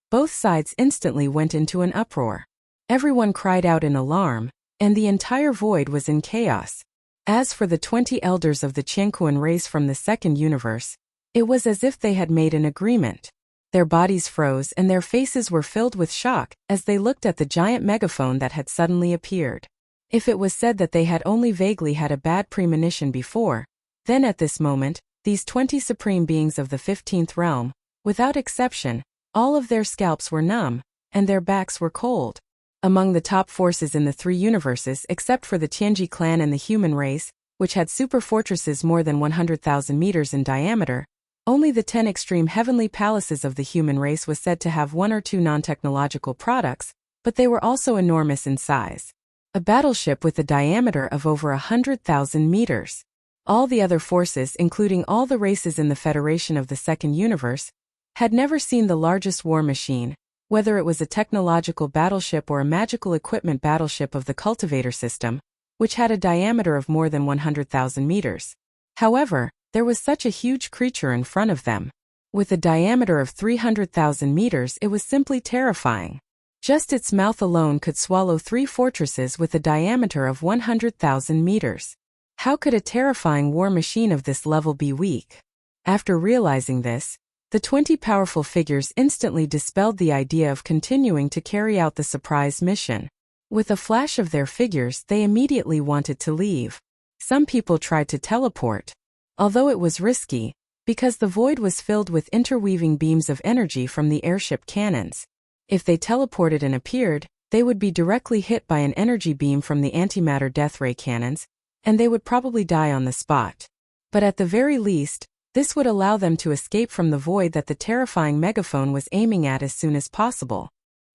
both sides instantly went into an uproar. Everyone cried out in alarm, and the entire void was in chaos. As for the 20 elders of the Qianquan race from the second universe, it was as if they had made an agreement. Their bodies froze and their faces were filled with shock as they looked at the giant megaphone that had suddenly appeared. If it was said that they had only vaguely had a bad premonition before, then at this moment, these 20 supreme beings of the 15th realm, without exception, all of their scalps were numb, and their backs were cold. Among the top forces in the three universes except for the Tianji clan and the human race, which had super fortresses more than 100,000 meters in diameter, only the 10 extreme heavenly palaces of the human race was said to have one or two non-technological products, but they were also enormous in size. A battleship with a diameter of over 100,000 meters. All the other forces, including all the races in the Federation of the Second Universe, had never seen the largest war machine, whether it was a technological battleship or a magical equipment battleship of the cultivator system, which had a diameter of more than 100,000 meters. However, there was such a huge creature in front of them. With a diameter of 300,000 meters, it was simply terrifying. Just its mouth alone could swallow 3 fortresses with a diameter of 100,000 meters. How could a terrifying war machine of this level be weak? After realizing this, the 20 powerful figures instantly dispelled the idea of continuing to carry out the surprise mission. With a flash of their figures, they immediately wanted to leave. Some people tried to teleport, although it was risky, because the void was filled with interweaving beams of energy from the airship cannons. If they teleported and appeared, they would be directly hit by an energy beam from the antimatter death ray cannons, and they would probably die on the spot. But at the very least, this would allow them to escape from the void that the terrifying megaphone was aiming at as soon as possible.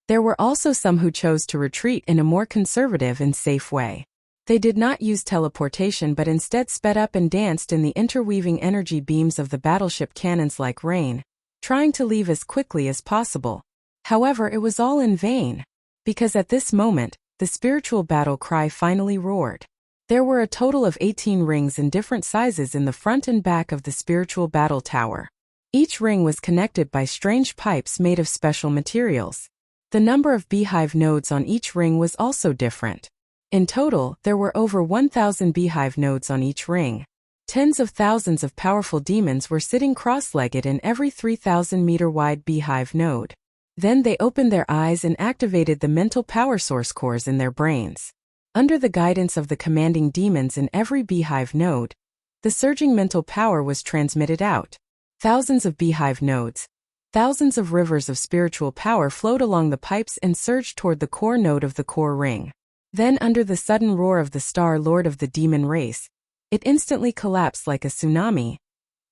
There were also some who chose to retreat in a more conservative and safe way. They did not use teleportation but instead sped up and danced in the interweaving energy beams of the battleship cannons like rain, trying to leave as quickly as possible. However, it was all in vain, because at this moment, the spiritual battle cry finally roared. There were a total of 18 rings in different sizes in the front and back of the spiritual battle tower. Each ring was connected by strange pipes made of special materials. The number of beehive nodes on each ring was also different. In total, there were over 1,000 beehive nodes on each ring. Tens of thousands of powerful demons were sitting cross-legged in every 3,000-meter-wide beehive node. Then they opened their eyes and activated the mental power source cores in their brains. Under the guidance of the commanding demons in every beehive node, the surging mental power was transmitted out. Thousands of beehive nodes, thousands of rivers of spiritual power flowed along the pipes and surged toward the core node of the core ring. Then under the sudden roar of the Star Lord of the demon race, it instantly collapsed like a tsunami.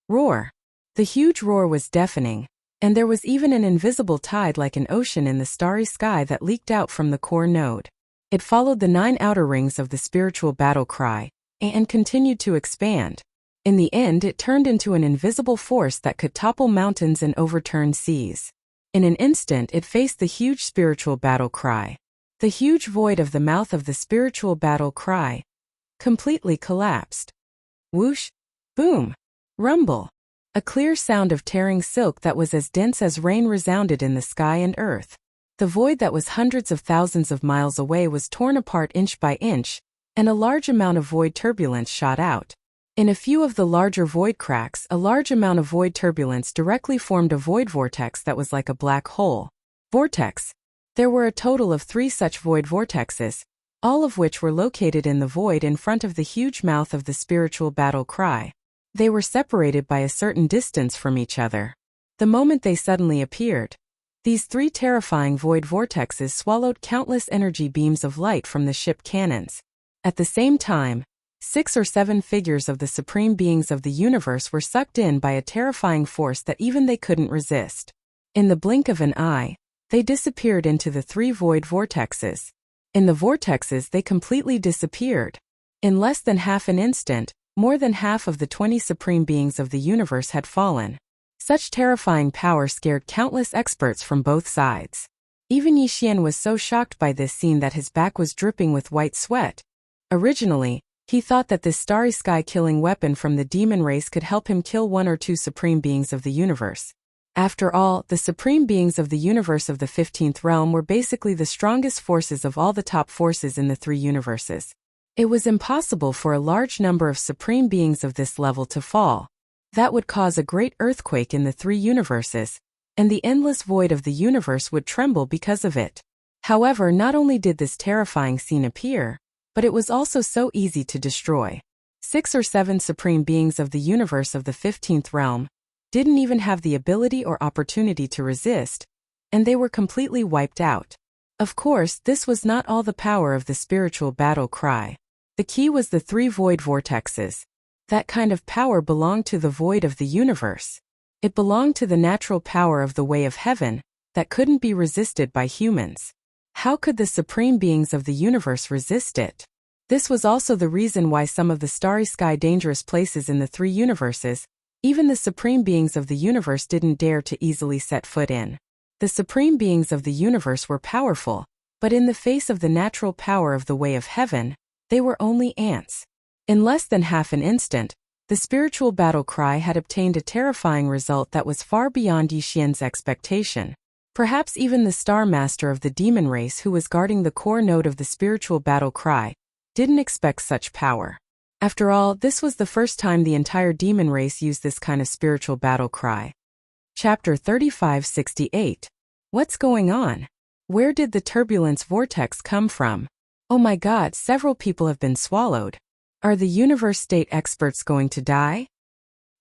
Roar. The huge roar was deafening, and there was even an invisible tide like an ocean in the starry sky that leaked out from the core node. It followed the 9 outer rings of the spiritual battle cry, and continued to expand. In the end, it turned into an invisible force that could topple mountains and overturn seas. In an instant, it faced the huge spiritual battle cry. The huge void of the mouth of the spiritual battle cry completely collapsed. Whoosh! Boom! Rumble! A clear sound of tearing silk that was as dense as rain resounded in the sky and earth. The void that was hundreds of thousands of miles away was torn apart inch by inch, and a large amount of void turbulence shot out. In a few of the larger void cracks, a large amount of void turbulence directly formed a void vortex that was like a black hole. Vortex. There were a total of 3 such void vortexes, all of which were located in the void in front of the huge mouth of the spiritual battle cry. They were separated by a certain distance from each other. The moment they suddenly appeared, these 3 terrifying void vortexes swallowed countless energy beams of light from the ship cannons. At the same time, 6 or 7 figures of the supreme beings of the universe were sucked in by a terrifying force that even they couldn't resist. In the blink of an eye, they disappeared into the 3 void vortexes. In the vortexes they completely disappeared. In less than half an instant, more than half of the 20 supreme beings of the universe had fallen. Such terrifying power scared countless experts from both sides. Even Yi Xian was so shocked by this scene that his back was dripping with white sweat. Originally, he thought that this starry sky killing weapon from the demon race could help him kill 1 or 2 supreme beings of the universe. After all, the supreme beings of the universe of the 15th realm were basically the strongest forces of all the top forces in the 3 universes. It was impossible for a large number of supreme beings of this level to fall. That would cause a great earthquake in the 3 universes, and the endless void of the universe would tremble because of it. However, not only did this terrifying scene appear, but it was also so easy to destroy. 6 or 7 supreme beings of the universe of the 15th realm didn't even have the ability or opportunity to resist, and they were completely wiped out. Of course, this was not all the power of the spiritual battle cry. The key was the 3 void vortexes. That kind of power belonged to the void of the universe. It belonged to the natural power of the way of heaven, that couldn't be resisted by humans. How could the supreme beings of the universe resist it? This was also the reason why some of the starry sky dangerous places in the 3 universes, even the supreme beings of the universe didn't dare to easily set foot in. The supreme beings of the universe were powerful, but in the face of the natural power of the way of heaven, they were only ants. In less than half an instant, the spiritual battle cry had obtained a terrifying result that was far beyond Yi Xian's expectation. Perhaps even the Star Master of the demon race who was guarding the core node of the spiritual battle cry didn't expect such power. After all, this was the first time the entire demon race used this kind of spiritual battle cry. Chapter 3568. What's going on? Where did the turbulence vortex come from? Oh my god, several people have been swallowed. Are the universe state experts going to die?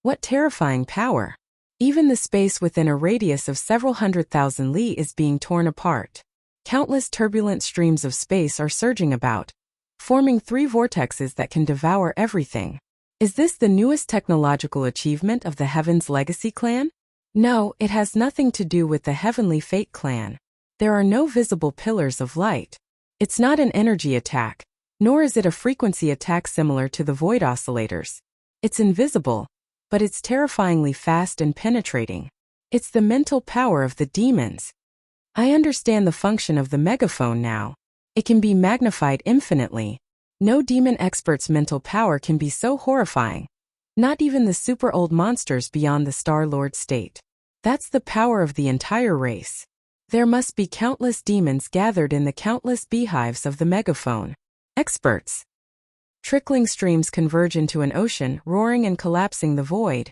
What terrifying power! Even the space within a radius of several 100,000 li is being torn apart. Countless turbulent streams of space are surging about, forming 3 vortexes that can devour everything. Is this the newest technological achievement of the Heaven's Legacy clan? No, it has nothing to do with the Heavenly Fate clan. There are no visible pillars of light. It's not an energy attack, nor is it a frequency attack similar to the void oscillators. It's invisible, but it's terrifyingly fast and penetrating. It's the mental power of the demons. I understand the function of the megaphone now. It can be magnified infinitely. No demon expert's mental power can be so horrifying. Not even the super old monsters beyond the Star-Lord state. That's the power of the entire race. There must be countless demons gathered in the countless beehives of the megaphone. Experts. Trickling streams converge into an ocean, roaring and collapsing the void.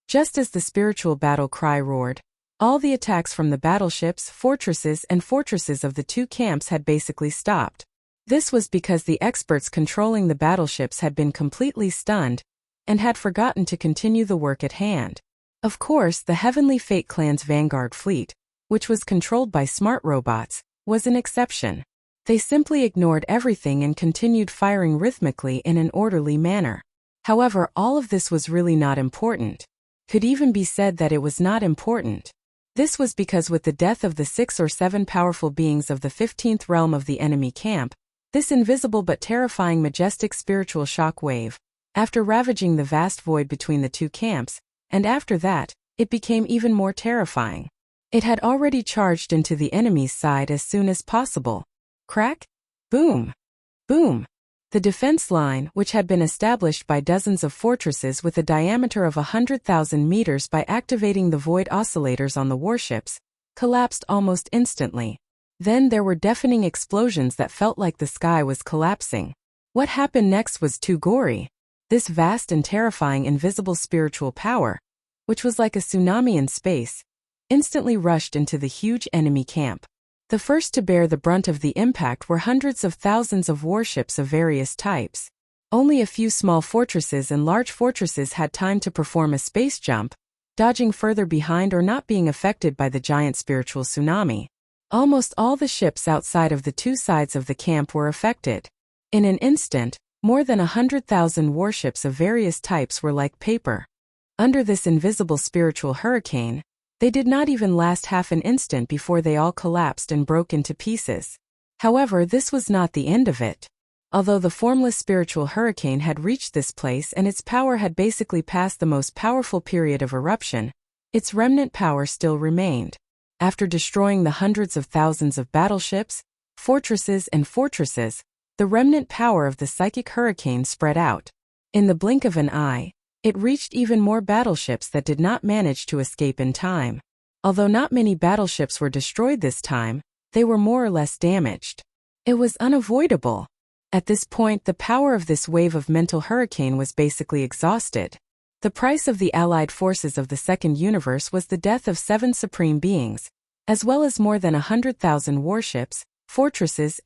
Just as the spiritual battle cry roared, all the attacks from the battleships, fortresses of the 2 camps had basically stopped. This was because the experts controlling the battleships had been completely stunned and had forgotten to continue the work at hand. Of course, the Heavenly Fate clan's vanguard fleet, which was controlled by smart robots, was an exception. They simply ignored everything and continued firing rhythmically in an orderly manner. However, all of this was really not important. Could even be said that it was not important. This was because with the death of the 6 or 7 powerful beings of the 15th realm of the enemy camp, this invisible but terrifying majestic spiritual shock wave, after ravaging the vast void between the 2 camps, and after that, it became even more terrifying. It had already charged into the enemy's side as soon as possible. Crack? Boom! Boom! The defense line, which had been established by dozens of fortresses with a diameter of 100,000 meters by activating the void oscillators on the warships, collapsed almost instantly. Then there were deafening explosions that felt like the sky was collapsing. What happened next was too gory. This vast and terrifying invisible spiritual power, which was like a tsunami in space, instantly rushed into the huge enemy camp. The first to bear the brunt of the impact were hundreds of thousands of warships of various types. Only a few small fortresses and large fortresses had time to perform a space jump, dodging further behind or not being affected by the giant spiritual tsunami. Almost all the ships outside of the two sides of the camp were affected. In an instant, more than 100,000 warships of various types were like paper. Under this invisible spiritual hurricane, they did not even last half an instant before they all collapsed and broke into pieces. However, this was not the end of it. Although the formless spiritual hurricane had reached this place and its power had basically passed the most powerful period of eruption, its remnant power still remained. After destroying the hundreds of thousands of battleships, fortresses, the remnant power of the psychic hurricane spread out. In the blink of an eye, it reached even more battleships that did not manage to escape in time. Although not many battleships were destroyed this time, they were more or less damaged. It was unavoidable. At this point, the power of this wave of mental hurricane was basically exhausted. The price of the allied forces of the second universe was the death of 7 supreme beings, as well as more than 100,000 warships, fortresses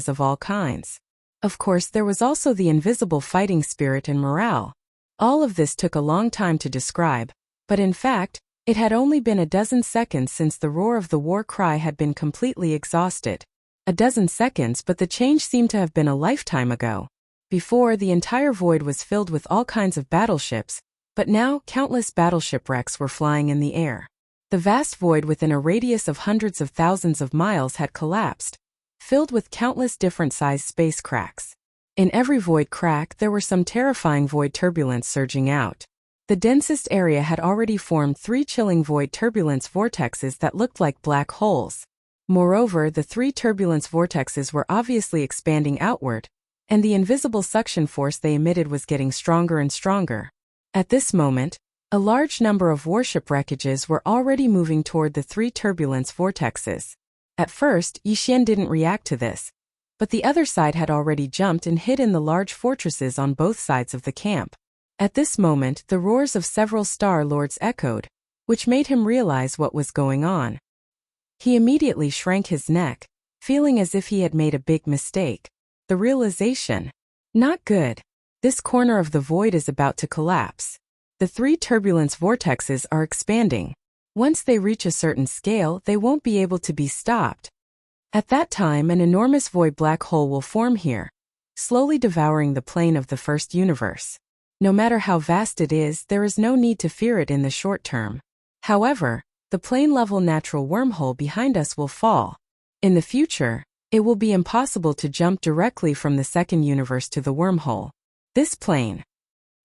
of all kinds. Of course, there was also the invisible fighting spirit and morale. All of this took a long time to describe, but in fact, it had only been a dozen seconds since the roar of the war cry had been completely exhausted. A dozen seconds, but the change seemed to have been a lifetime ago. Before, the entire void was filled with all kinds of battleships, but now countless battleship wrecks were flying in the air. The vast void within a radius of hundreds of thousands of miles had collapsed, filled with countless different-sized space cracks. In every void crack, there were some terrifying void turbulence surging out. The densest area had already formed 3 chilling void turbulence vortexes that looked like black holes. Moreover, the 3 turbulence vortexes were obviously expanding outward, and the invisible suction force they emitted was getting stronger and stronger. At this moment, a large number of warship wreckages were already moving toward the 3 turbulence vortexes. At first, Yixian didn't react to this, but the other side had already jumped and hid in the large fortresses on both sides of the camp. At this moment, the roars of several Star Lords echoed, which made him realize what was going on. He immediately shrank his neck, feeling as if he had made a big mistake. The realization, not good. This corner of the void is about to collapse. The 3 turbulence vortexes are expanding. Once they reach a certain scale, they won't be able to be stopped. At that time, an enormous void black hole will form here, slowly devouring the plane of the first universe. No matter how vast it is, there is no need to fear it in the short term. However, the plane-level natural wormhole behind us will fall. In the future, it will be impossible to jump directly from the second universe to the wormhole. This plane.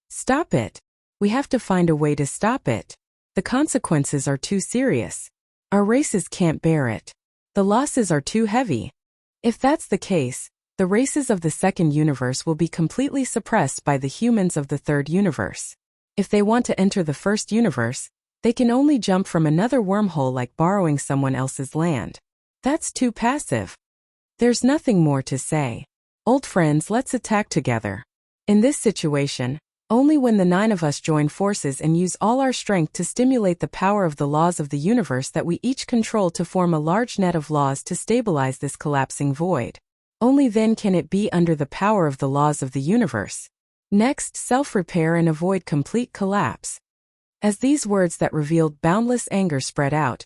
Stop it. We have to find a way to stop it. The consequences are too serious. Our races can't bear it. The losses are too heavy. If that's the case, the races of the second universe will be completely suppressed by the humans of the third universe. If they want to enter the first universe, they can only jump from another wormhole like borrowing someone else's land. That's too passive. There's nothing more to say. Old friends, let's attack together. In this situation, only when the 9 of us join forces and use all our strength to stimulate the power of the laws of the universe that we each control to form a large net of laws to stabilize this collapsing void. Only then can it be under the power of the laws of the universe. Next, self-repair and avoid complete collapse. As these words that revealed boundless anger spread out,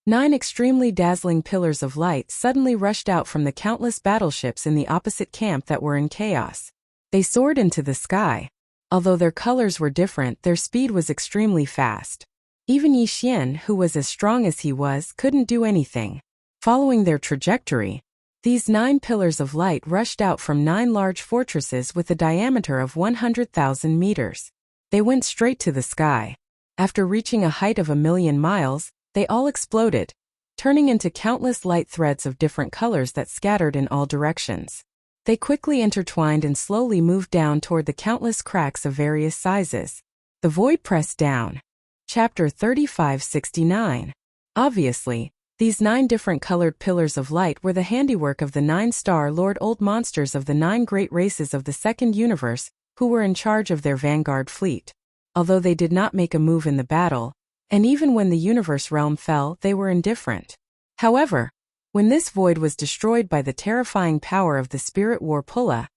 9 extremely dazzling pillars of light suddenly rushed out from the countless battleships in the opposite camp that were in chaos. They soared into the sky. Although their colors were different, their speed was extremely fast. Even Yixian, who was as strong as he was, couldn't do anything. Following their trajectory, these 9 pillars of light rushed out from 9 large fortresses with a diameter of 100,000 meters. They went straight to the sky. After reaching a height of 1,000,000 miles, they all exploded, turning into countless light threads of different colors that scattered in all directions. They quickly intertwined and slowly moved down toward the countless cracks of various sizes. The void pressed down. Chapter 3569. Obviously, these 9 different colored pillars of light were the handiwork of the 9 Star Lord old monsters of the 9 great races of the second universe, who were in charge of their vanguard fleet. Although they did not make a move in the battle, and even when the universe realm fell, they were indifferent. However, When this void was destroyed by the terrifying power of the spirit war pulla,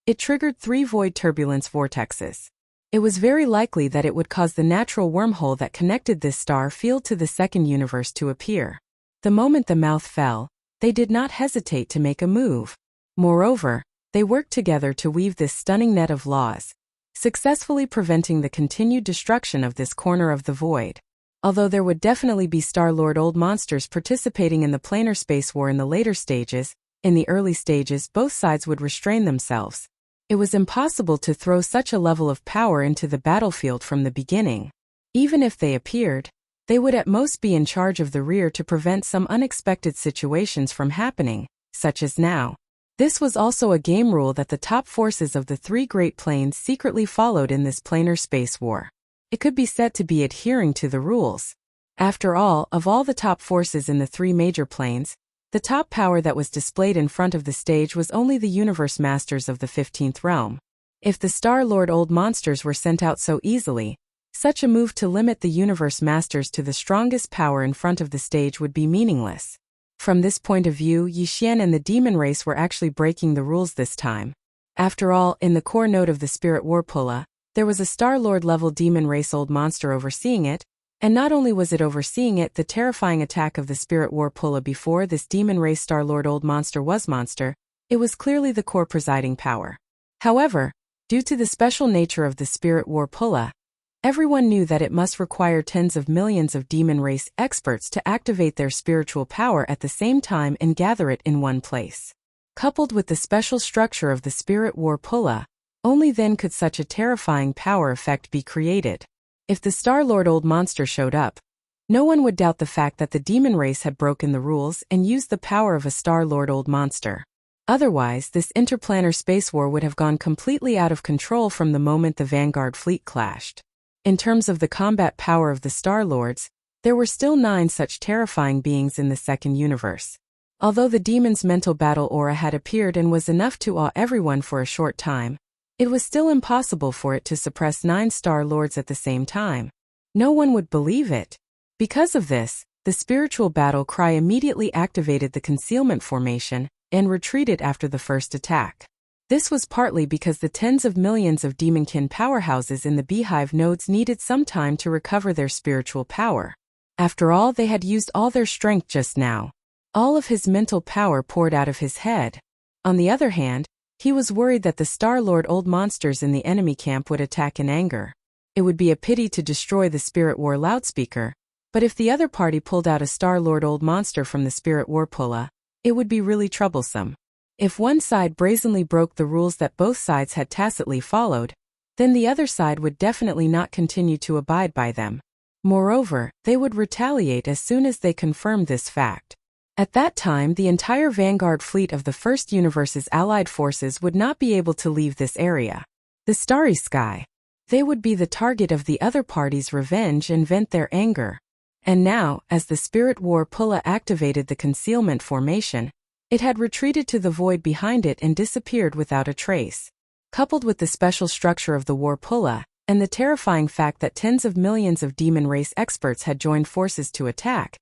it triggered 3 void turbulence vortexes. It was very likely that it would cause the natural wormhole that connected this star field to the second universe to appear. The moment the mouth fell, they did not hesitate to make a move. Moreover, they worked together to weave this stunning net of laws, successfully preventing the continued destruction of this corner of the void. Although there would definitely be Star-Lord old monsters participating in the planar space war in the later stages, in the early stages both sides would restrain themselves. It was impossible to throw such a level of power into the battlefield from the beginning. Even if they appeared, they would at most be in charge of the rear to prevent some unexpected situations from happening, such as now. This was also a game rule that the top forces of the 3 Great Planes secretly followed in this planar space war. It could be said to be adhering to the rules. After all, of all the top forces in the 3 major planes, the top power that was displayed in front of the stage was only the Universe Masters of the 15th Realm. If the Star-Lord old monsters were sent out so easily, such a move to limit the Universe Masters to the strongest power in front of the stage would be meaningless. From this point of view, Yi Xian and the demon race were actually breaking the rules this time. After all, in the core node of the Spirit War Pulla, there was a Star-Lord level demon race old monster overseeing it, and not only was it overseeing it, the terrifying attack of the Spirit War Pulla before this demon race Star-Lord old monster was monster, it was clearly the core presiding power. However, due to the special nature of the Spirit War Pulla, everyone knew that it must require tens of millions of demon race experts to activate their spiritual power at the same time and gather it in one place. Coupled with the special structure of the Spirit War Pulla, only then could such a terrifying power effect be created. If the Star-Lord old monster showed up, no one would doubt the fact that the demon race had broken the rules and used the power of a Star-Lord old monster. Otherwise, this interplanar space war would have gone completely out of control from the moment the Vanguard fleet clashed. In terms of the combat power of the Star-Lords, there were still 9 such terrifying beings in the second universe. Although the demon's mental battle aura had appeared and was enough to awe everyone for a short time, it was still impossible for it to suppress 9 Star-Lords at the same time. No one would believe it. Because of this, the spiritual battle cry immediately activated the concealment formation and retreated after the first attack. This was partly because the tens of millions of demonkin powerhouses in the beehive nodes needed some time to recover their spiritual power. After all, they had used all their strength just now. All of his mental power poured out of his head. On the other hand, he was worried that the Star-Lord old monsters in the enemy camp would attack in anger. It would be a pity to destroy the Spirit War loudspeaker, but if the other party pulled out a Star-Lord old monster from the Spirit War Pulla, it would be really troublesome. If one side brazenly broke the rules that both sides had tacitly followed, then the other side would definitely not continue to abide by them. Moreover, they would retaliate as soon as they confirmed this fact. At that time, the entire Vanguard fleet of the First Universe's allied forces would not be able to leave this area. The Starry Sky. They would be the target of the other party's revenge and vent their anger. And now, as the Spirit War Pulla activated the concealment formation, it had retreated to the void behind it and disappeared without a trace. Coupled with the special structure of the War Pulla, and the terrifying fact that tens of millions of demon race experts had joined forces to attack,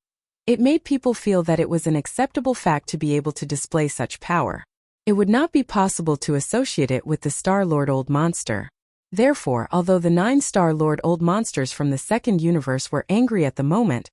it made people feel that it was an acceptable fact to be able to display such power. It would not be possible to associate it with the Star-Lord old monster. Therefore, although the 9 Star-Lord old monsters from the second universe were angry at the moment,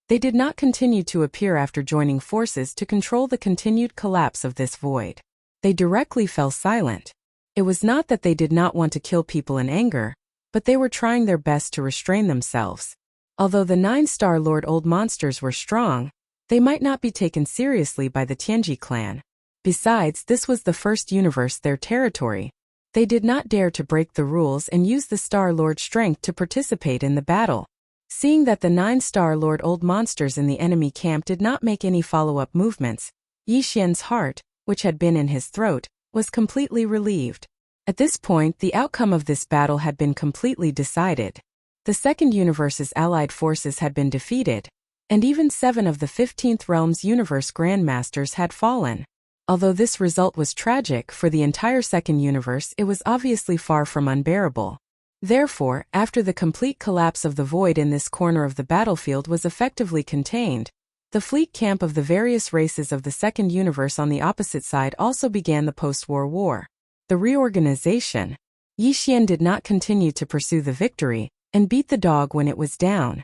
they did not continue to appear after joining forces to control the continued collapse of this void. They directly fell silent. It was not that they did not want to kill people in anger, but they were trying their best to restrain themselves. Although the 9 Star-Lord old monsters were strong, they might not be taken seriously by the Tianji clan. Besides, this was the first universe, their territory. They did not dare to break the rules and use the Star-Lord strength to participate in the battle. Seeing that the 9 Star-Lord old monsters in the enemy camp did not make any follow-up movements, Yi Xian's heart, which had been in his throat, was completely relieved. At this point, the outcome of this battle had been completely decided. The second universe's allied forces had been defeated, and even 7 of the 15th Realm's universe grandmasters had fallen. Although this result was tragic for the entire second universe, it was obviously far from unbearable. Therefore, after the complete collapse of the void in this corner of the battlefield was effectively contained, The fleet camp of the various races of the Second Universe on the opposite side also began the post-war war. The reorganization. Yi Xian did not continue to pursue the victory and beat the dog when it was down.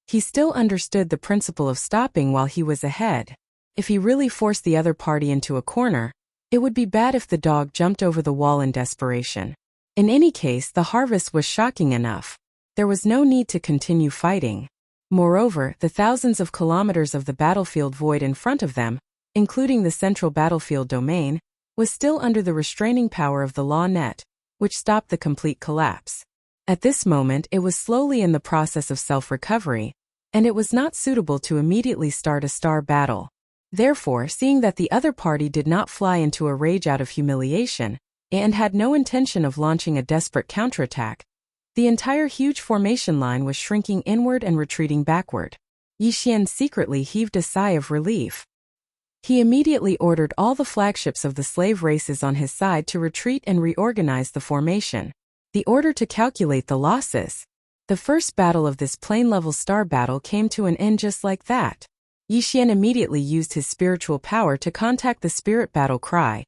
He still understood the principle of stopping while he was ahead. If he really forced the other party into a corner, it would be bad if the dog jumped over the wall in desperation. In any case, the harvest was shocking enough. There was no need to continue fighting. Moreover, the thousands of kilometers of the battlefield void in front of them, including the central battlefield domain, was still under the restraining power of the law net, which stopped the complete collapse. At this moment, it was slowly in the process of self-recovery, and it was not suitable to immediately start a star battle. Therefore, seeing that the other party did not fly into a rage out of humiliation, and had no intention of launching a desperate counterattack, the entire huge formation line was shrinking inward and retreating backward. Yi Xian secretly heaved a sigh of relief. He immediately ordered all the flagships of the slave races on his side to retreat and reorganize the formation. The order to calculate the losses. The first battle of this plane-level star battle came to an end just like that. Yi Xian immediately used his spiritual power to contact the spirit battle cry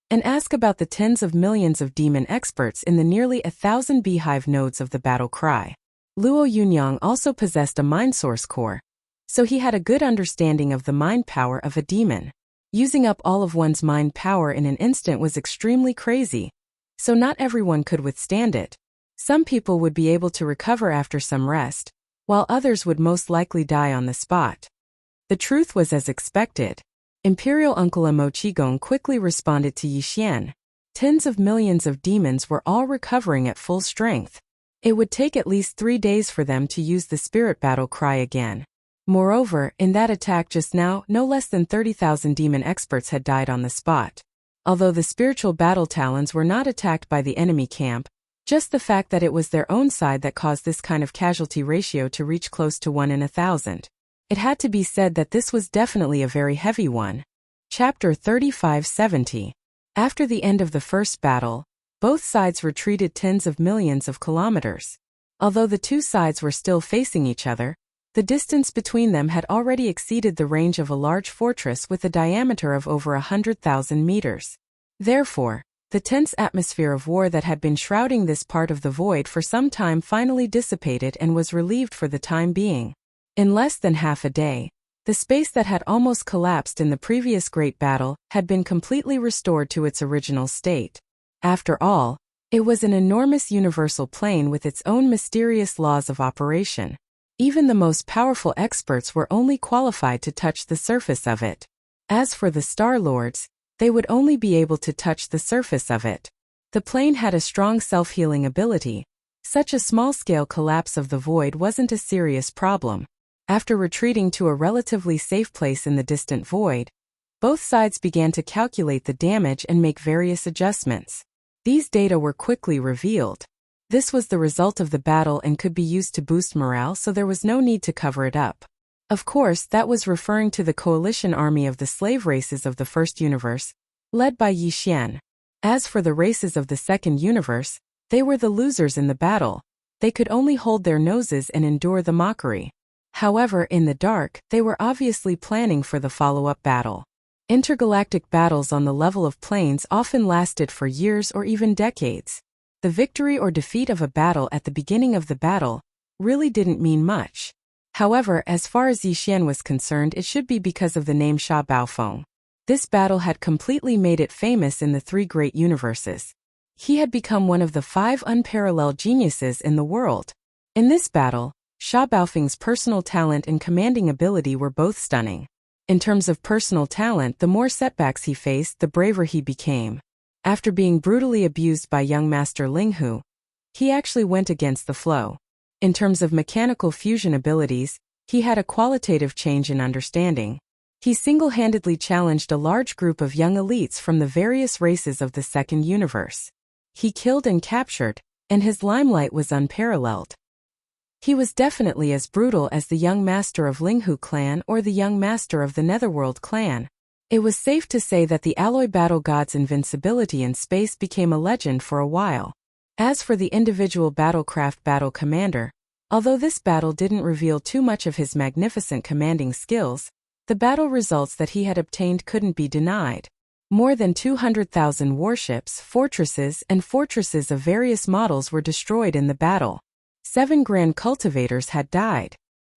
and ask about the tens of millions of demon experts in the nearly 1,000 beehive nodes of the battle cry. Luo Yunyang also possessed a mind source core, so he had a good understanding of the mind power of a demon. Using up all of one's mind power in an instant was extremely crazy, so not everyone could withstand it. Some people would be able to recover after some rest, while others would most likely die on the spot. The truth was as expected. Imperial Uncle Amo Qigong quickly responded to Yi Xian. Tens of millions of demons were all recovering at full strength. It would take at least 3 days for them to use the spirit battle cry again. Moreover, in that attack just now, no less than 30,000 demon experts had died on the spot. Although the spiritual battle talons were not attacked by the enemy camp, just the fact that it was their own side that caused this kind of casualty ratio to reach close to 1 in 1,000. It had to be said that this was definitely a very heavy one. Chapter 3570. After the end of the first battle, both sides retreated tens of millions of kilometers. Although the two sides were still facing each other, the distance between them had already exceeded the range of a large fortress with a diameter of over 100,000 meters. Therefore, the tense atmosphere of war that had been shrouding this part of the void for some time finally dissipated and was relieved for the time being. In less than half a day, the space that had almost collapsed in the previous great battle had been completely restored to its original state. After all, it was an enormous universal plane with its own mysterious laws of operation. Even the most powerful experts were only qualified to touch the surface of it. As for the Star Lords, they would only be able to touch the surface of it. The plane had a strong self-healing ability. Such a small-scale collapse of the void wasn't a serious problem. After retreating to a relatively safe place in the distant void, both sides began to calculate the damage and make various adjustments. These data were quickly revealed. This was the result of the battle and could be used to boost morale, so there was no need to cover it up. Of course, that was referring to the coalition army of the slave races of the first universe, led by Yi Xian. As for the races of the second universe, they were the losers in the battle. They could only hold their noses and endure the mockery. However, in the dark, they were obviously planning for the follow-up battle. Intergalactic battles on the level of planes often lasted for years or even decades. The victory or defeat of a battle at the beginning of the battle really didn't mean much. However, as far as Yi Xian was concerned, it should be because of the name Sha Baofeng. This battle had completely made it famous in the 3 great universes. He had become one of the 5 unparalleled geniuses in the world. In this battle, Sha Baofeng's personal talent and commanding ability were both stunning. In terms of personal talent, the more setbacks he faced, the braver he became. After being brutally abused by young Master Linghu, he actually went against the flow. In terms of mechanical fusion abilities, he had a qualitative change in understanding. He single-handedly challenged a large group of young elites from the various races of the second universe. He killed and captured, and his limelight was unparalleled. He was definitely as brutal as the young master of Linghu clan or the young master of the Netherworld clan. It was safe to say that the alloy battle god's invincibility in space became a legend for a while. As for the individual battlecraft battle commander, although this battle didn't reveal too much of his magnificent commanding skills, The battle results that he had obtained couldn't be denied. More than 200,000 warships, fortresses, and fortresses of various models were destroyed in the battle. 7 grand cultivators had died.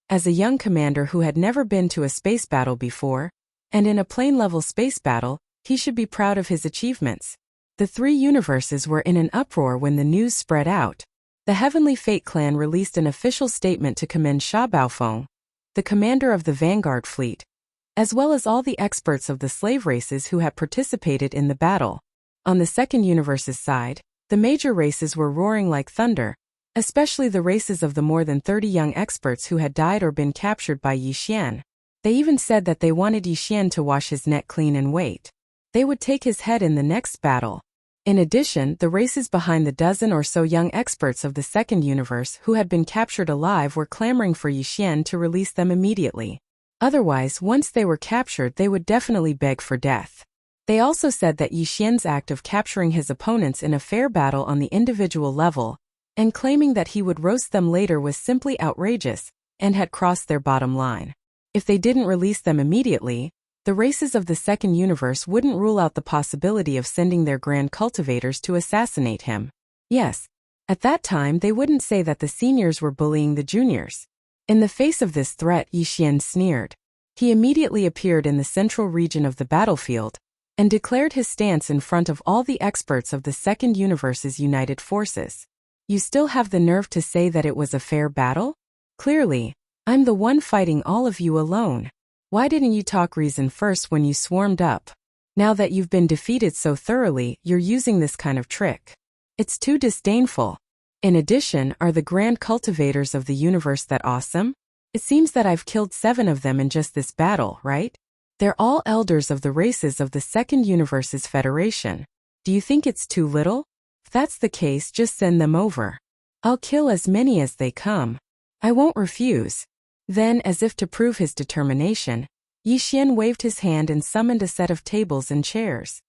As a young commander who had never been to a space battle before, and in a plane-level space battle, he should be proud of his achievements. The 3 universes were in an uproar when the news spread out. The Heavenly Fate clan released an official statement to commend Sha Baofeng, the commander of the Vanguard fleet, as well as all the experts of the slave races who had participated in the battle. On the second universe's side, the major races were roaring like thunder, especially the races of the more than 30 young experts who had died or been captured by Yi Xian. They even said that they wanted Yi Xian to wash his neck clean and wait. They would take his head in the next battle. In addition, the races behind the dozen or so young experts of the second universe who had been captured alive were clamoring for Yi Xian to release them immediately. Otherwise, once they were captured, they would definitely beg for death. They also said that Yi Xian's act of capturing his opponents in a fair battle on the individual level, and claiming that he would roast them later, was simply outrageous, and had crossed their bottom line. If they didn't release them immediately, the races of the second universe wouldn't rule out the possibility of sending their grand cultivators to assassinate him. Yes, at that time they wouldn't say that the seniors were bullying the juniors. In the face of this threat, Yi Xian sneered. He immediately appeared in the central region of the battlefield, and declared his stance in front of all the experts of the second universe's united forces. You still have the nerve to say that it was a fair battle? Clearly, I'm the one fighting all of you alone. Why didn't you talk reason first when you swarmed up? Now that you've been defeated so thoroughly, you're using this kind of trick. It's too disdainful. In addition, are the grand cultivators of the universe that awesome? It seems that I've killed 7 of them in just this battle, right? They're all elders of the races of the second universe's federation. Do you think it's too little? If that's the case, just send them over. I'll kill as many as they come. I won't refuse. Then, as if to prove his determination, Yi Xian waved his hand and summoned a set of tables and chairs.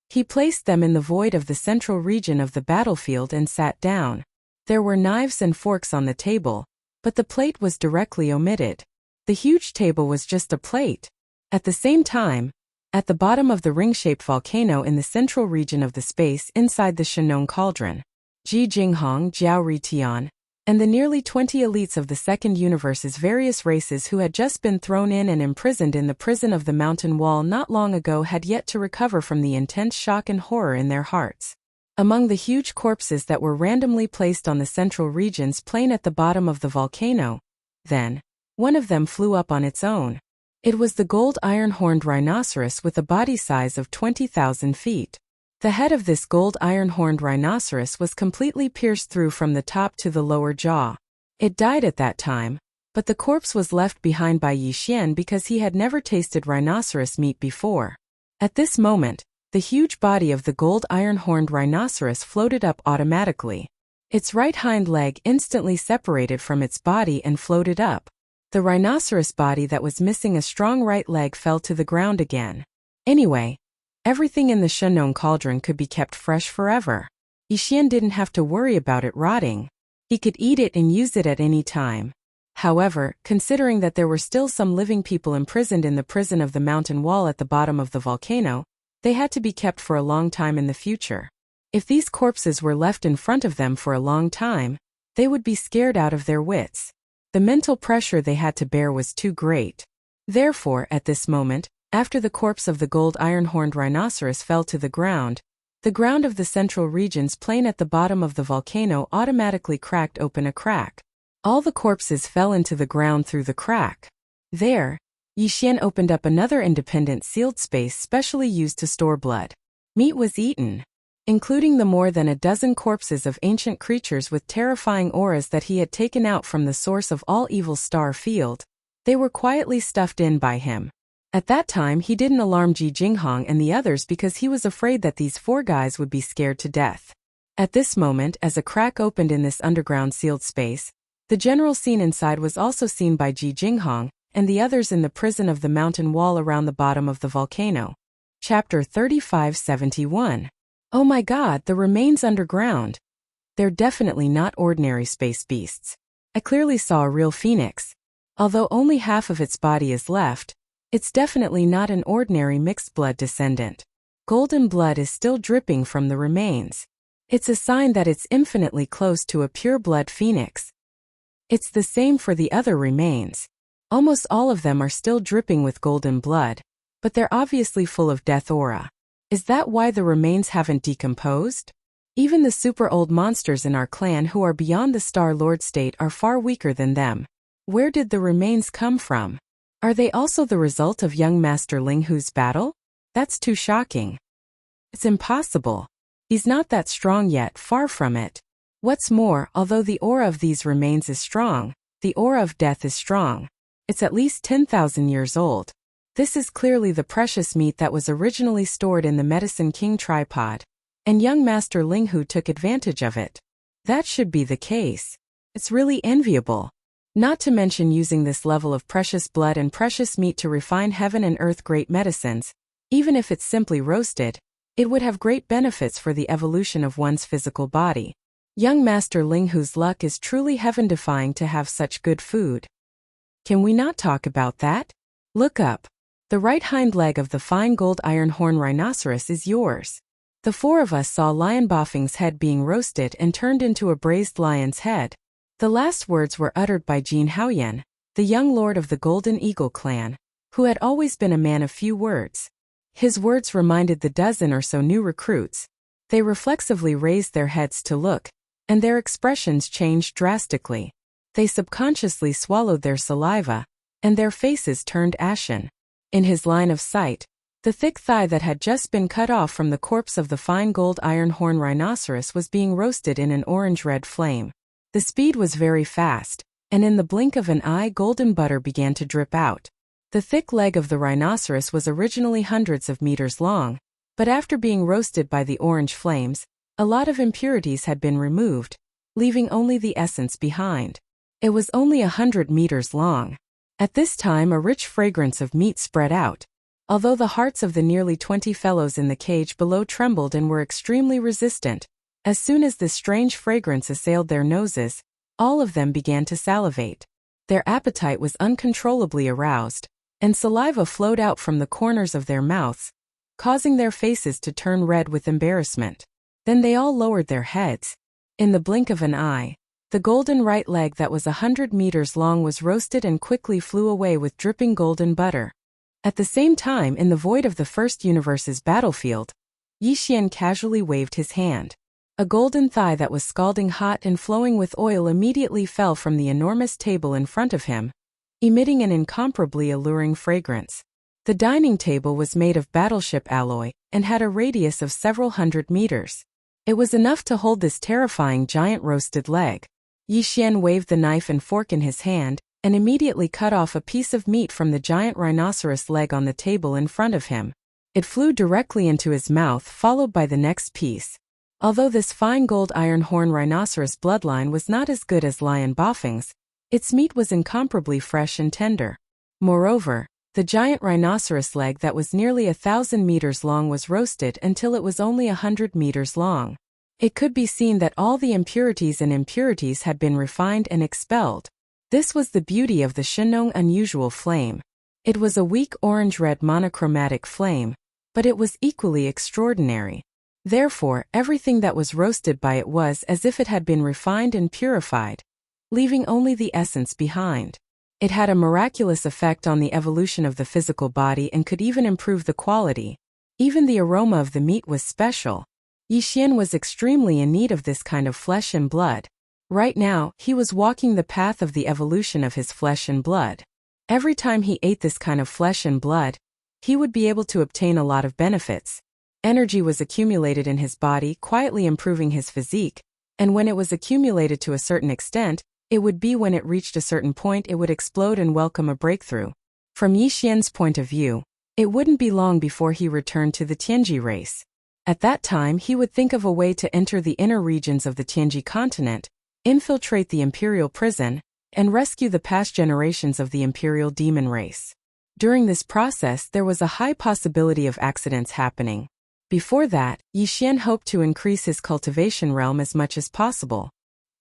He placed them in the void of the central region of the battlefield and sat down. There were knives and forks on the table, but the plate was directly omitted. The huge table was just a plate. At the same time, at the bottom of the ring-shaped volcano in the central region of the space inside the Shenong cauldron, Ji Jinghong, Jiao Ritian, and the nearly 20 elites of the second universe's various races who had just been thrown in and imprisoned in the prison of the mountain wall not long ago had yet to recover from the intense shock and horror in their hearts. Among the huge corpses that were randomly placed on the central region's plain at the bottom of the volcano, then, one of them flew up on its own. It was the gold iron-horned rhinoceros with a body size of 20,000 feet. The head of this gold iron-horned rhinoceros was completely pierced through from the top to the lower jaw. It died at that time, but the corpse was left behind by Yi Xian because he had never tasted rhinoceros meat before. At this moment, the huge body of the gold iron-horned rhinoceros floated up automatically. Its right hind leg instantly separated from its body and floated up. The rhinoceros body that was missing a strong right leg fell to the ground again. Anyway, everything in the Shenong cauldron could be kept fresh forever. Yi Xian didn't have to worry about it rotting. He could eat it and use it at any time. However, considering that there were still some living people imprisoned in the prison of the mountain wall at the bottom of the volcano, they had to be kept for a long time in the future. If these corpses were left in front of them for a long time, they would be scared out of their wits. The mental pressure they had to bear was too great. Therefore, at this moment, after the corpse of the gold iron-horned rhinoceros fell to the ground of the central region's plain at the bottom of the volcano automatically cracked open a crack. All the corpses fell into the ground through the crack. There, Yi Xian opened up another independent sealed space specially used to store blood. Meat was eaten, including the more than a dozen corpses of ancient creatures with terrifying auras that he had taken out from the source of all evil star field. They were quietly stuffed in by him. At that time he didn't alarm Ji Jinghong and the others because he was afraid that these 4 guys would be scared to death. At this moment, as a crack opened in this underground sealed space, the general scene inside was also seen by Ji Jinghong and the others in the prison of the mountain wall around the bottom of the volcano. Chapter 3571. Oh my god, the remains underground. They're definitely not ordinary space beasts. I clearly saw a real phoenix. Although only half of its body is left, It's definitely not an ordinary mixed blood descendant. Golden blood is still dripping from the remains. It's a sign that it's infinitely close to a pure blood phoenix. It's the same for the other remains. Almost all of them are still dripping with golden blood, but they're obviously full of death aura. Is that why the remains haven't decomposed? Even the super old monsters in our clan who are beyond the Star Lord state are far weaker than them. Where did the remains come from? Are they also the result of young Master Ling Hu's battle? That's too shocking. It's impossible. He's not that strong yet, far from it. What's more, although the aura of these remains is strong, the aura of death is strong. It's at least 10,000 years old. This is clearly the precious meat that was originally stored in the Medicine King tripod, and young Master Ling Hu took advantage of it. That should be the case. It's really enviable. Not to mention using this level of precious blood and precious meat to refine heaven and earth great medicines. Even if it's simply roasted, it would have great benefits for the evolution of one's physical body. Young Master Ling Hu's luck is truly heaven-defying to have such good food. Can we not talk about that? Look up. The right hind leg of the fine gold iron horn rhinoceros is yours. The four of us saw Lion Bofeng's head being roasted and turned into a braised lion's head. The last words were uttered by Jin Haoyan, the young lord of the Golden Eagle clan, who had always been a man of few words. His words reminded the dozen or so new recruits. They reflexively raised their heads to look, and their expressions changed drastically. They subconsciously swallowed their saliva, and their faces turned ashen. In his line of sight, the thick thigh that had just been cut off from the corpse of the fine gold iron horn rhinoceros was being roasted in an orange-red flame. The speed was very fast, and in the blink of an eye golden butter began to drip out. The thick leg of the rhinoceros was originally hundreds of meters long, but after being roasted by the orange flames, a lot of impurities had been removed, leaving only the essence behind. It was only 100 meters long. At this time a rich fragrance of meat spread out. Although the hearts of the nearly 20 fellows in the cage below trembled and were extremely resistant, as soon as this strange fragrance assailed their noses, all of them began to salivate. Their appetite was uncontrollably aroused, and saliva flowed out from the corners of their mouths, causing their faces to turn red with embarrassment. Then they all lowered their heads. In the blink of an eye, the golden right leg that was 100 meters long was roasted and quickly flew away with dripping golden butter. At the same time, in the void of the first universe's battlefield, Yi Xian casually waved his hand. A golden thigh that was scalding hot and flowing with oil immediately fell from the enormous table in front of him, emitting an incomparably alluring fragrance. The dining table was made of battleship alloy and had a radius of several hundred meters. It was enough to hold this terrifying giant roasted leg. Yi Xian waved the knife and fork in his hand, and immediately cut off a piece of meat from the giant rhinoceros leg on the table in front of him. It flew directly into his mouth, followed by the next piece. Although this fine gold iron horn rhinoceros bloodline was not as good as Lion Bofeng's, its meat was incomparably fresh and tender. Moreover, the giant rhinoceros leg that was nearly 1,000 meters long was roasted until it was only 100 meters long. It could be seen that all the impurities had been refined and expelled. This was the beauty of the Shenong unusual flame. It was a weak orange-red monochromatic flame, but it was equally extraordinary. Therefore, everything that was roasted by it was as if it had been refined and purified, leaving only the essence behind. It had a miraculous effect on the evolution of the physical body and could even improve the quality. Even the aroma of the meat was special. Yi Xian was extremely in need of this kind of flesh and blood. Right now, he was walking the path of the evolution of his flesh and blood. Every time he ate this kind of flesh and blood, he would be able to obtain a lot of benefits. Energy was accumulated in his body, quietly improving his physique, and when it was accumulated to a certain extent, it would be when it reached a certain point it would explode and welcome a breakthrough. From Yi Xian's point of view, it wouldn't be long before he returned to the Tianji race. At that time he would think of a way to enter the inner regions of the Tianji continent, infiltrate the imperial prison, and rescue the past generations of the imperial demon race. During this process there was a high possibility of accidents happening. Before that, Yi Xian hoped to increase his cultivation realm as much as possible.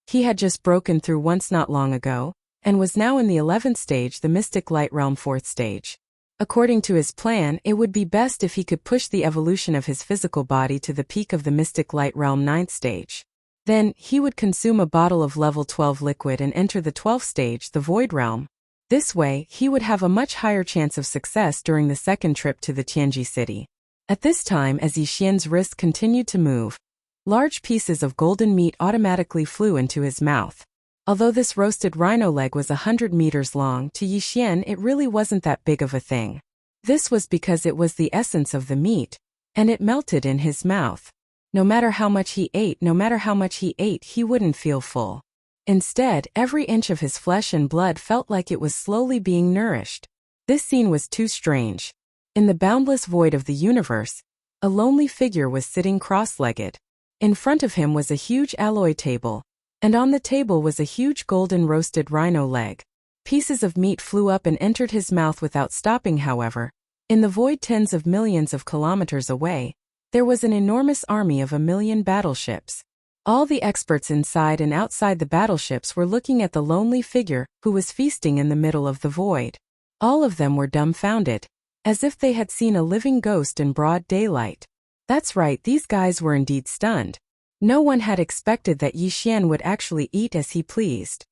He had just broken through once not long ago, and was now in the 11th stage, the Mystic Light Realm 4th stage. According to his plan, it would be best if he could push the evolution of his physical body to the peak of the Mystic Light Realm 9th stage. Then, he would consume a bottle of level 12 liquid and enter the 12th stage, the Void Realm. This way, he would have a much higher chance of success during the second trip to the Tianji city. At this time, as Yi Xian's wrist continued to move, large pieces of golden meat automatically flew into his mouth. Although this roasted rhino leg was 100 meters long, to Yi Xian it really wasn't that big of a thing. This was because it was the essence of the meat, and it melted in his mouth. No matter how much he ate, he wouldn't feel full. Instead, every inch of his flesh and blood felt like it was slowly being nourished. This scene was too strange. In the boundless void of the universe, a lonely figure was sitting cross-legged. In front of him was a huge alloy table, and on the table was a huge golden roasted rhino leg. Pieces of meat flew up and entered his mouth without stopping. However, in the void tens of millions of kilometers away, there was an enormous army of 1,000,000 battleships. All the experts inside and outside the battleships were looking at the lonely figure who was feasting in the middle of the void. All of them were dumbfounded, as if they had seen a living ghost in broad daylight. That's right, these guys were indeed stunned. No one had expected that Yi Xian would actually eat as he pleased.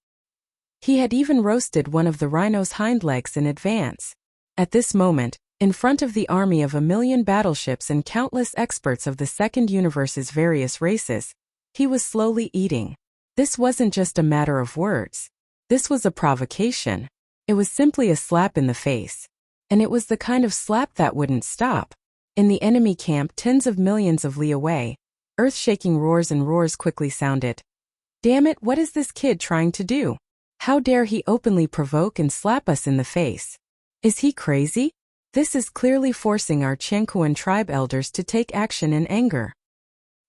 He had even roasted one of the rhino's hind legs in advance. At this moment, in front of the army of 1,000,000 battleships and countless experts of the second universe's various races, he was slowly eating. This wasn't just a matter of words. This was a provocation. It was simply a slap in the face. And it was the kind of slap that wouldn't stop. In the enemy camp tens of millions of li away, earth-shaking roars and roars quickly sounded. Damn it, what is this kid trying to do? How dare he openly provoke and slap us in the face? Is he crazy? This is clearly forcing our Qianquan tribe elders to take action in anger.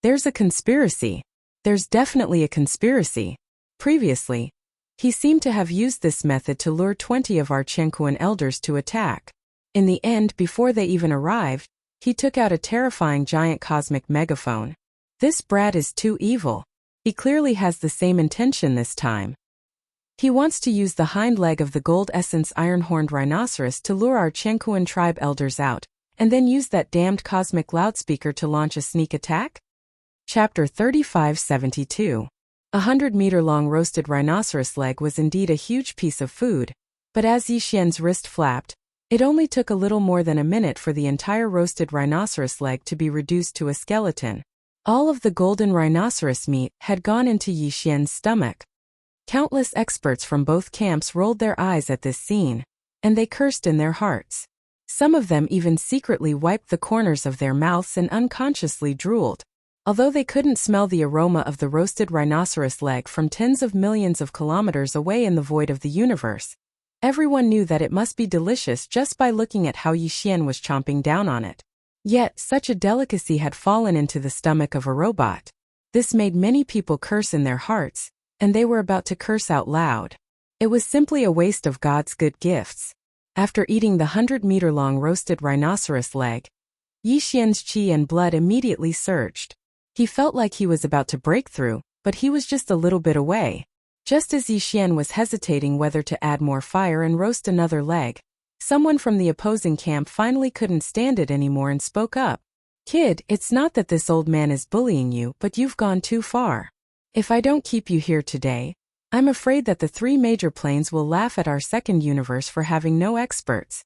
There's a conspiracy. There's definitely a conspiracy. Previously, he seemed to have used this method to lure 20 of our Qianquan elders to attack. In the end, before they even arrived, he took out a terrifying giant cosmic megaphone. This brat is too evil. He clearly has the same intention this time. He wants to use the hind leg of the gold essence iron-horned rhinoceros to lure our Qianquan tribe elders out, and then use that damned cosmic loudspeaker to launch a sneak attack? Chapter 3572. 100-meter-long roasted rhinoceros leg was indeed a huge piece of food, but as Yi Xian's wrist flapped, it only took a little more than a minute for the entire roasted rhinoceros leg to be reduced to a skeleton. All of the golden rhinoceros meat had gone into Yi Xian's stomach. Countless experts from both camps rolled their eyes at this scene, and they cursed in their hearts. Some of them even secretly wiped the corners of their mouths and unconsciously drooled. Although they couldn't smell the aroma of the roasted rhinoceros leg from tens of millions of kilometers away in the void of the universe, everyone knew that it must be delicious just by looking at how Yi Xian was chomping down on it. Yet, such a delicacy had fallen into the stomach of a robot. This made many people curse in their hearts, and they were about to curse out loud. It was simply a waste of God's good gifts. After eating the 100-meter-long roasted rhinoceros leg, Yi Xian's qi and blood immediately surged. He felt like he was about to break through, but he was just a little bit away. Just as Yi Xian was hesitating whether to add more fire and roast another leg, someone from the opposing camp finally couldn't stand it anymore and spoke up. Kid, it's not that this old man is bullying you, but you've gone too far. If I don't keep you here today, I'm afraid that the 3 major planes will laugh at our second universe for having no experts.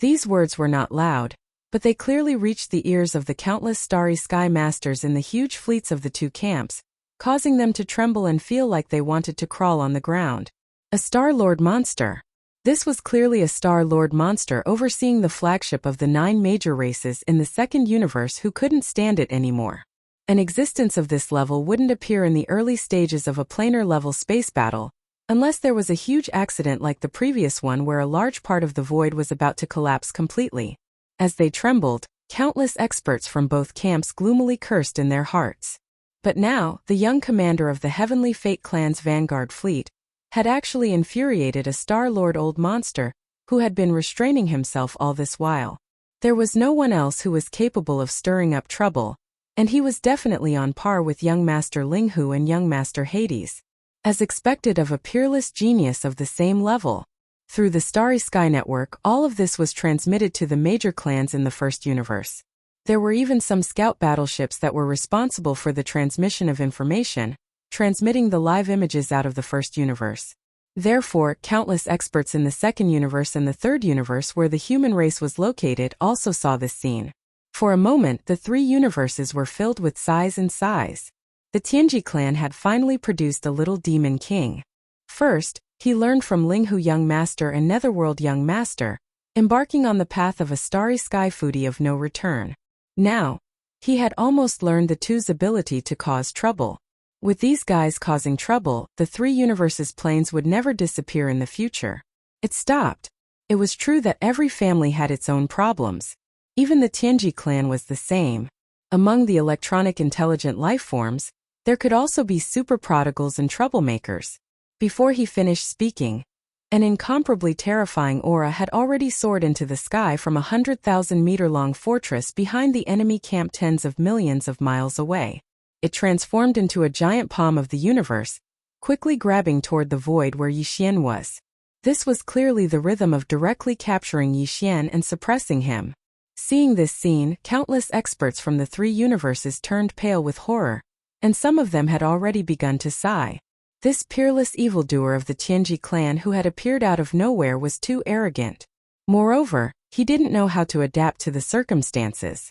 These words were not loud, but they clearly reached the ears of the countless starry sky masters in the huge fleets of the 2 camps, causing them to tremble and feel like they wanted to crawl on the ground. A Star-Lord monster. This was clearly a Star-Lord monster overseeing the flagship of the 9 major races in the second universe who couldn't stand it anymore. An existence of this level wouldn't appear in the early stages of a planar-level space battle, unless there was a huge accident like the previous one where a large part of the void was about to collapse completely. As they trembled, countless experts from both camps gloomily cursed in their hearts. But now, the young commander of the Heavenly Fate Clan's vanguard fleet had actually infuriated a Star-Lord old monster who had been restraining himself all this while. There was no one else who was capable of stirring up trouble, and he was definitely on par with young Master Linghu and young Master Hades. As expected of a peerless genius of the same level, Through the Starry Sky Network, all of this was transmitted to the major clans in the first universe. There were even some scout battleships that were responsible for the transmission of information, transmitting the live images out of the first universe. Therefore, countless experts in the second universe and the third universe where the human race was located also saw this scene. For a moment, the three universes were filled with sighs and sighs. The Tianji clan had finally produced a little demon king. First, he learned from Linghu Young Master and Netherworld Young Master, embarking on the path of a starry sky foodie of no return. Now, he had almost learned the two's ability to cause trouble. With these guys causing trouble, the three universes' planes would never disappear in the future. It stopped. It was true that every family had its own problems. Even the Tianji clan was the same. Among the electronic intelligent life forms, there could also be super prodigals and troublemakers. Before he finished speaking, an incomparably terrifying aura had already soared into the sky from a 100,000-meter-long fortress behind the enemy camp tens of millions of miles away. It transformed into a giant palm of the universe, quickly grabbing toward the void where Yixian was. This was clearly the rhythm of directly capturing Yixian and suppressing him. Seeing this scene, countless experts from the three universes turned pale with horror, and some of them had already begun to sigh. This peerless evildoer of the Tianji clan who had appeared out of nowhere was too arrogant. Moreover, he didn't know how to adapt to the circumstances.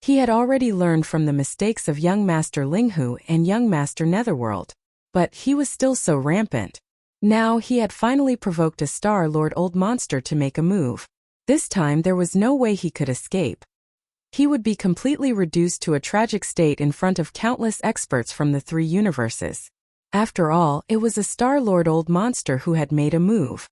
He had already learned from the mistakes of young Master Linghu and young Master Netherworld. But he was still so rampant. Now he had finally provoked a Star Lord Old Monster to make a move. This time there was no way he could escape. He would be completely reduced to a tragic state in front of countless experts from the three universes. After all, it was a Star Lord Old Monster who had made a move.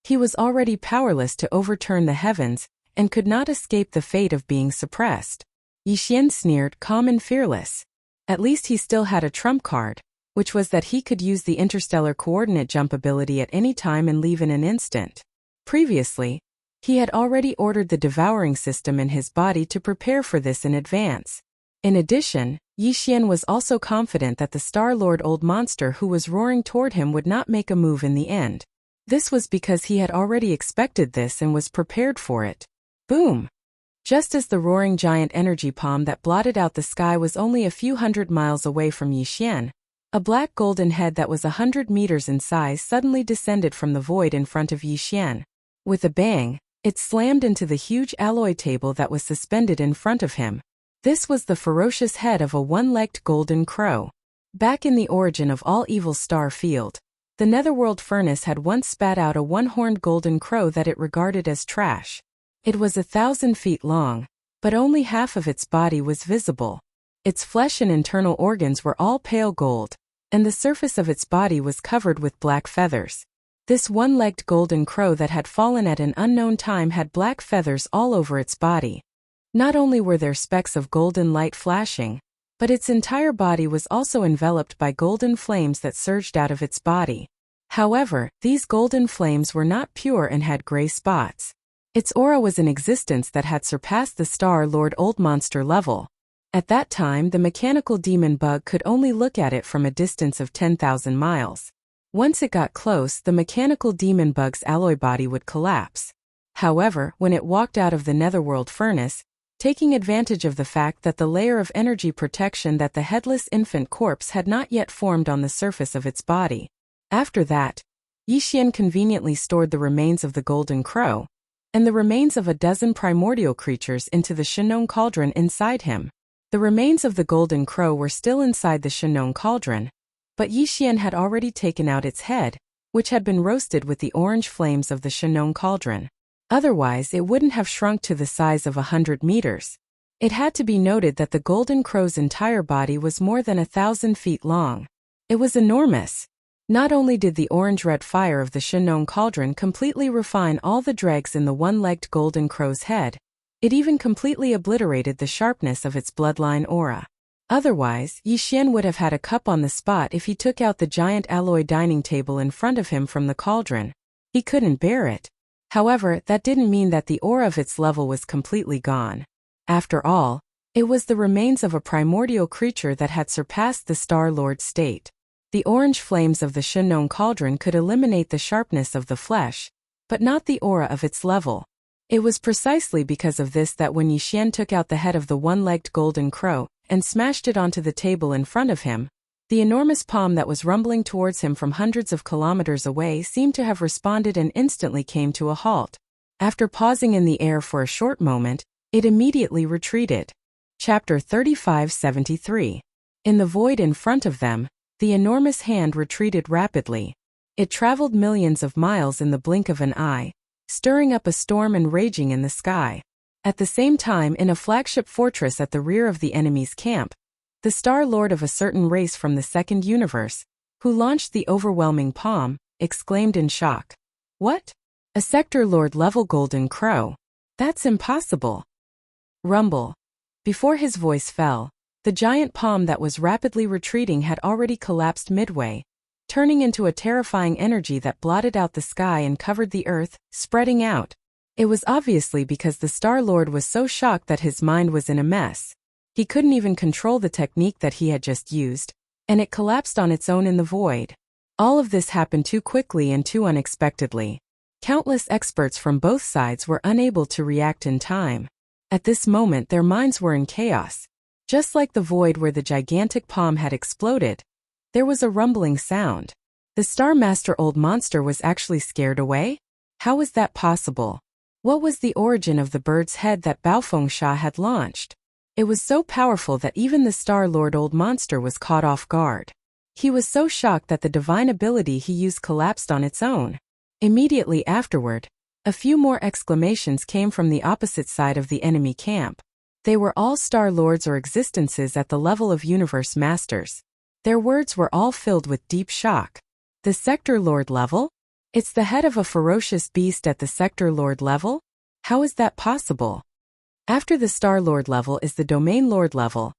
He was already powerless to overturn the heavens, and could not escape the fate of being suppressed. Yixian sneered, calm and fearless. At least he still had a trump card, which was that he could use the interstellar coordinate jump ability at any time and leave in an instant. Previously, he had already ordered the devouring system in his body to prepare for this in advance. In addition, Yixian was also confident that the Star Lord Old Monster who was roaring toward him would not make a move in the end. This was because he had already expected this and was prepared for it. Boom! Just as the roaring giant energy palm that blotted out the sky was only a few hundred miles away from Yixian, a black golden head that was 100 meters in size suddenly descended from the void in front of Yixian. With a bang, it slammed into the huge alloy table that was suspended in front of him. This was the ferocious head of a one-legged golden crow. Back in the origin of all evil star field, the Netherworld furnace had once spat out a one-horned golden crow that it regarded as trash. It was 1,000 feet long, but only half of its body was visible. Its flesh and internal organs were all pale gold, and the surface of its body was covered with black feathers. This one-legged golden crow that had fallen at an unknown time had black feathers all over its body. Not only were there specks of golden light flashing, but its entire body was also enveloped by golden flames that surged out of its body. However, these golden flames were not pure and had gray spots. Its aura was an existence that had surpassed the Star Lord Old Monster level. At that time, the mechanical demon bug could only look at it from a distance of 10,000 miles. Once it got close, the mechanical demon bug's alloy body would collapse. However, when it walked out of the Netherworld furnace, taking advantage of the fact that the layer of energy protection that the headless infant corpse had not yet formed on the surface of its body. After that, Yixian conveniently stored the remains of the golden crow, and the remains of a dozen primordial creatures into the Shenong cauldron inside him. The remains of the golden crow were still inside the Shenong cauldron, but Yixian had already taken out its head, which had been roasted with the orange flames of the Shenong cauldron. Otherwise, it wouldn't have shrunk to the size of 100 meters. It had to be noted that the golden crow's entire body was more than 1,000 feet long. It was enormous. Not only did the orange-red fire of the Shenong cauldron completely refine all the dregs in the one-legged golden crow's head, it even completely obliterated the sharpness of its bloodline aura. Otherwise, Yixian would have had a cup on the spot if he took out the giant alloy dining table in front of him from the cauldron. He couldn't bear it. However, that didn't mean that the aura of its level was completely gone. After all, it was the remains of a primordial creature that had surpassed the Star Lord state. The orange flames of the Shunnong cauldron could eliminate the sharpness of the flesh, but not the aura of its level. It was precisely because of this that when Yixian took out the head of the one-legged golden crow and smashed it onto the table in front of him, the enormous palm that was rumbling towards him from hundreds of kilometers away seemed to have responded and instantly came to a halt. After pausing in the air for a short moment, it immediately retreated. Chapter 3573. In the void in front of them, the enormous hand retreated rapidly. It traveled millions of miles in the blink of an eye, stirring up a storm and raging in the sky. At the same time, in a flagship fortress at the rear of the enemy's camp, the Star Lord of a certain race from the second universe, who launched the overwhelming palm, exclaimed in shock. What? A Sector Lord level golden crow? That's impossible. Rumble. Before his voice fell, the giant palm that was rapidly retreating had already collapsed midway, turning into a terrifying energy that blotted out the sky and covered the earth, spreading out. It was obviously because the Star Lord was so shocked that his mind was in a mess. He couldn't even control the technique that he had just used, and it collapsed on its own in the void. All of this happened too quickly and too unexpectedly. Countless experts from both sides were unable to react in time. At this moment their minds were in chaos. Just like the void where the gigantic palm had exploded, there was a rumbling sound. The Star Master Old Monster was actually scared away? How was that possible? What was the origin of the bird's head that Baofeng Sha had launched? It was so powerful that even the Star Lord Old Monster was caught off guard. He was so shocked that the divine ability he used collapsed on its own. Immediately afterward, a few more exclamations came from the opposite side of the enemy camp. They were all Star Lords or existences at the level of Universe Masters. Their words were all filled with deep shock. The Sector Lord level? It's the head of a ferocious beast at the Sector Lord level? How is that possible? After the Star Lord level is the Domain Lord level,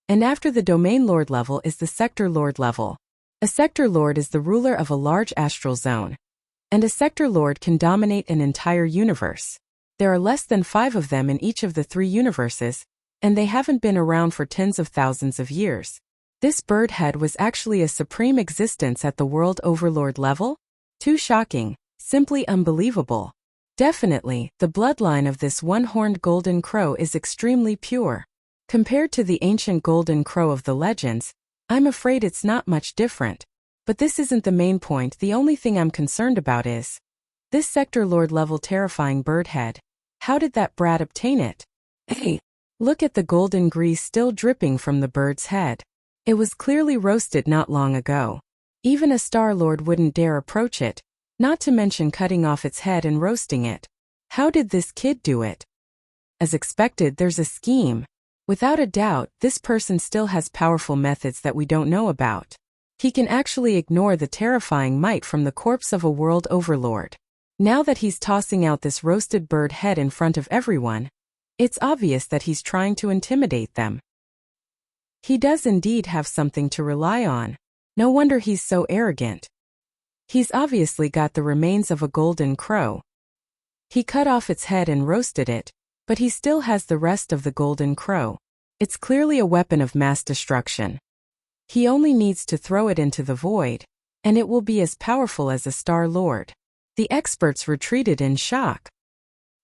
and after the Domain Lord level is the Sector Lord level. A Sector Lord is the ruler of a large astral zone, and a Sector Lord can dominate an entire universe. There are less than 5 of them in each of the 3 universes, and they haven't been around for tens of thousands of years. This bird head was actually a supreme existence at the World Overlord level? Too shocking, simply unbelievable. Definitely, the bloodline of this one-horned golden crow is extremely pure. Compared to the ancient golden crow of the legends, I'm afraid it's not much different. But this isn't the main point. The only thing I'm concerned about is this Sector Lord level terrifying bird head. How did that brat obtain it? Hey, look at the golden grease still dripping from the bird's head. It was clearly roasted not long ago. Even a Star Lord wouldn't dare approach it, not to mention cutting off its head and roasting it. How did this kid do it? As expected, there's a scheme. Without a doubt, this person still has powerful methods that we don't know about. He can actually ignore the terrifying might from the corpse of a world overlord. Now that he's tossing out this roasted bird head in front of everyone, it's obvious that he's trying to intimidate them. He does indeed have something to rely on. No wonder he's so arrogant. He's obviously got the remains of a golden crow. He cut off its head and roasted it, but he still has the rest of the golden crow. It's clearly a weapon of mass destruction. He only needs to throw it into the void, and it will be as powerful as a Star Lord. The experts retreated in shock.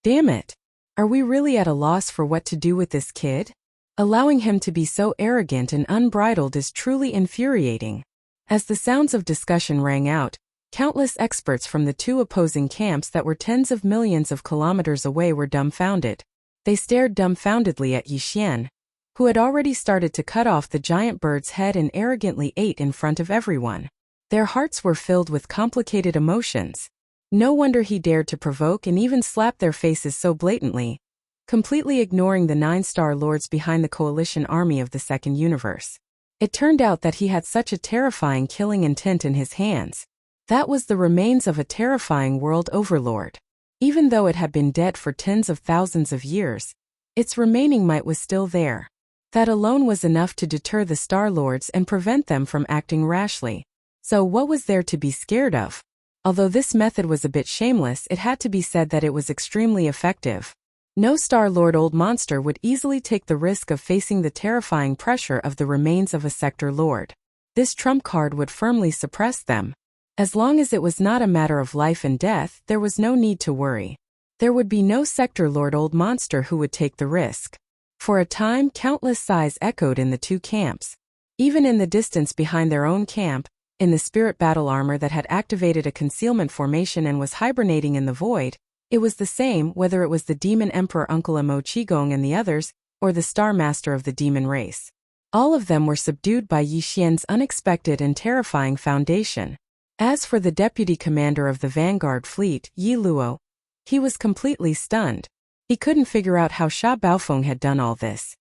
Damn it! Are we really at a loss for what to do with this kid? Allowing him to be so arrogant and unbridled is truly infuriating. As the sounds of discussion rang out, countless experts from the 2 opposing camps that were tens of millions of kilometers away were dumbfounded. They stared dumbfoundedly at Yixian, who had already started to cut off the giant bird's head and arrogantly ate in front of everyone. Their hearts were filled with complicated emotions. No wonder he dared to provoke and even slap their faces so blatantly, completely ignoring the 9 Star Lords behind the coalition army of the second universe. It turned out that he had such a terrifying killing intent in his hands. That was the remains of a terrifying world overlord. Even though it had been dead for tens of thousands of years, its remaining might was still there. That alone was enough to deter the Star Lords and prevent them from acting rashly. So what was there to be scared of? Although this method was a bit shameless, it had to be said that it was extremely effective. No Star Lord Old Monster would easily take the risk of facing the terrifying pressure of the remains of a Sector Lord. This trump card would firmly suppress them. As long as it was not a matter of life and death, there was no need to worry. There would be no sector lord old monster who would take the risk. For a time, countless sighs echoed in the two camps. Even in the distance behind their own camp, in the spirit battle armor that had activated a concealment formation and was hibernating in the void, it was the same whether it was the demon emperor Uncle Mo Qigong and the others, or the star master of the demon race. All of them were subdued by Yi Xian's unexpected and terrifying foundation. As for the deputy commander of the vanguard fleet, Yi Luo, he was completely stunned. He couldn't figure out how Sha Baofeng had done all this.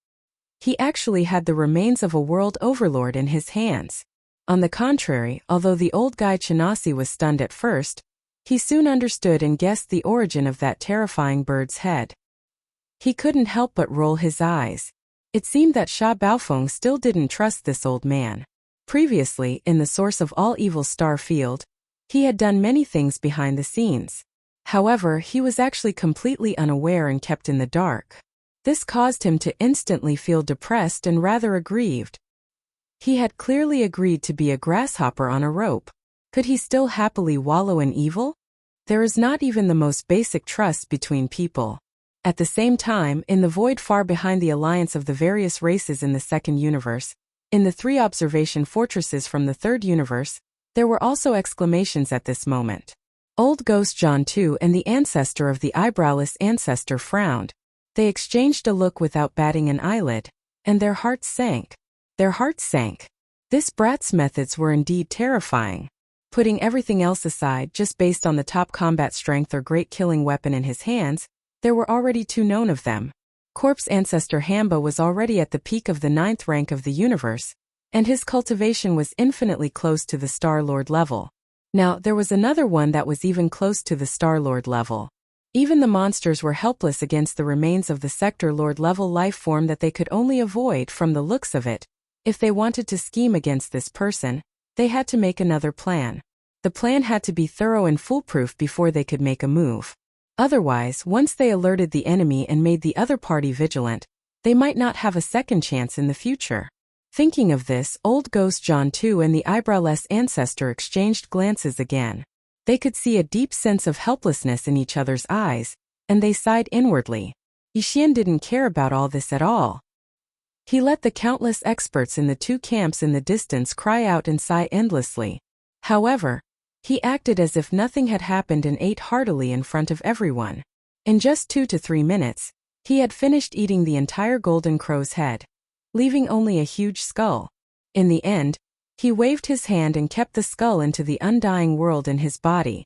He actually had the remains of a world overlord in his hands. On the contrary, although the old guy Chenasi was stunned at first, he soon understood and guessed the origin of that terrifying bird's head. He couldn't help but roll his eyes. It seemed that Sha Baofeng still didn't trust this old man. Previously, in the source of all evil star field, he had done many things behind the scenes. However, he was actually completely unaware and kept in the dark. This caused him to instantly feel depressed and rather aggrieved. He had clearly agreed to be a grasshopper on a rope. Could he still happily wallow in evil? There is not even the most basic trust between people. At the same time, in the void far behind the alliance of the various races in the second universe, in the 3 observation fortresses from the third universe, there were also exclamations at this moment. Old Ghost John II and the ancestor of the eyebrowless ancestor frowned. They exchanged a look without batting an eyelid, and their hearts sank. Their hearts sank. This brat's methods were indeed terrifying. Putting everything else aside just based on the top combat strength or great killing weapon in his hands, there were already 2 known of them. Corpse ancestor Hamba was already at the peak of the 9th rank of the universe, and his cultivation was infinitely close to the Star Lord level. Now, there was another one that was even close to the Star Lord level. Even the monsters were helpless against the remains of the Sector Lord level life form that they could only avoid from the looks of it. If they wanted to scheme against this person, they had to make another plan. The plan had to be thorough and foolproof before they could make a move. Otherwise, once they alerted the enemy and made the other party vigilant, they might not have a second chance in the future. Thinking of this, Old Ghost John II and the eyebrowless ancestor exchanged glances again. They could see a deep sense of helplessness in each other's eyes, and they sighed inwardly. Yi Xian didn't care about all this at all. He let the countless experts in the 2 camps in the distance cry out and sigh endlessly. However, he acted as if nothing had happened and ate heartily in front of everyone. In just 2 to 3 minutes, he had finished eating the entire golden crow's head, leaving only a huge skull. In the end, he waved his hand and kept the skull into the undying world in his body.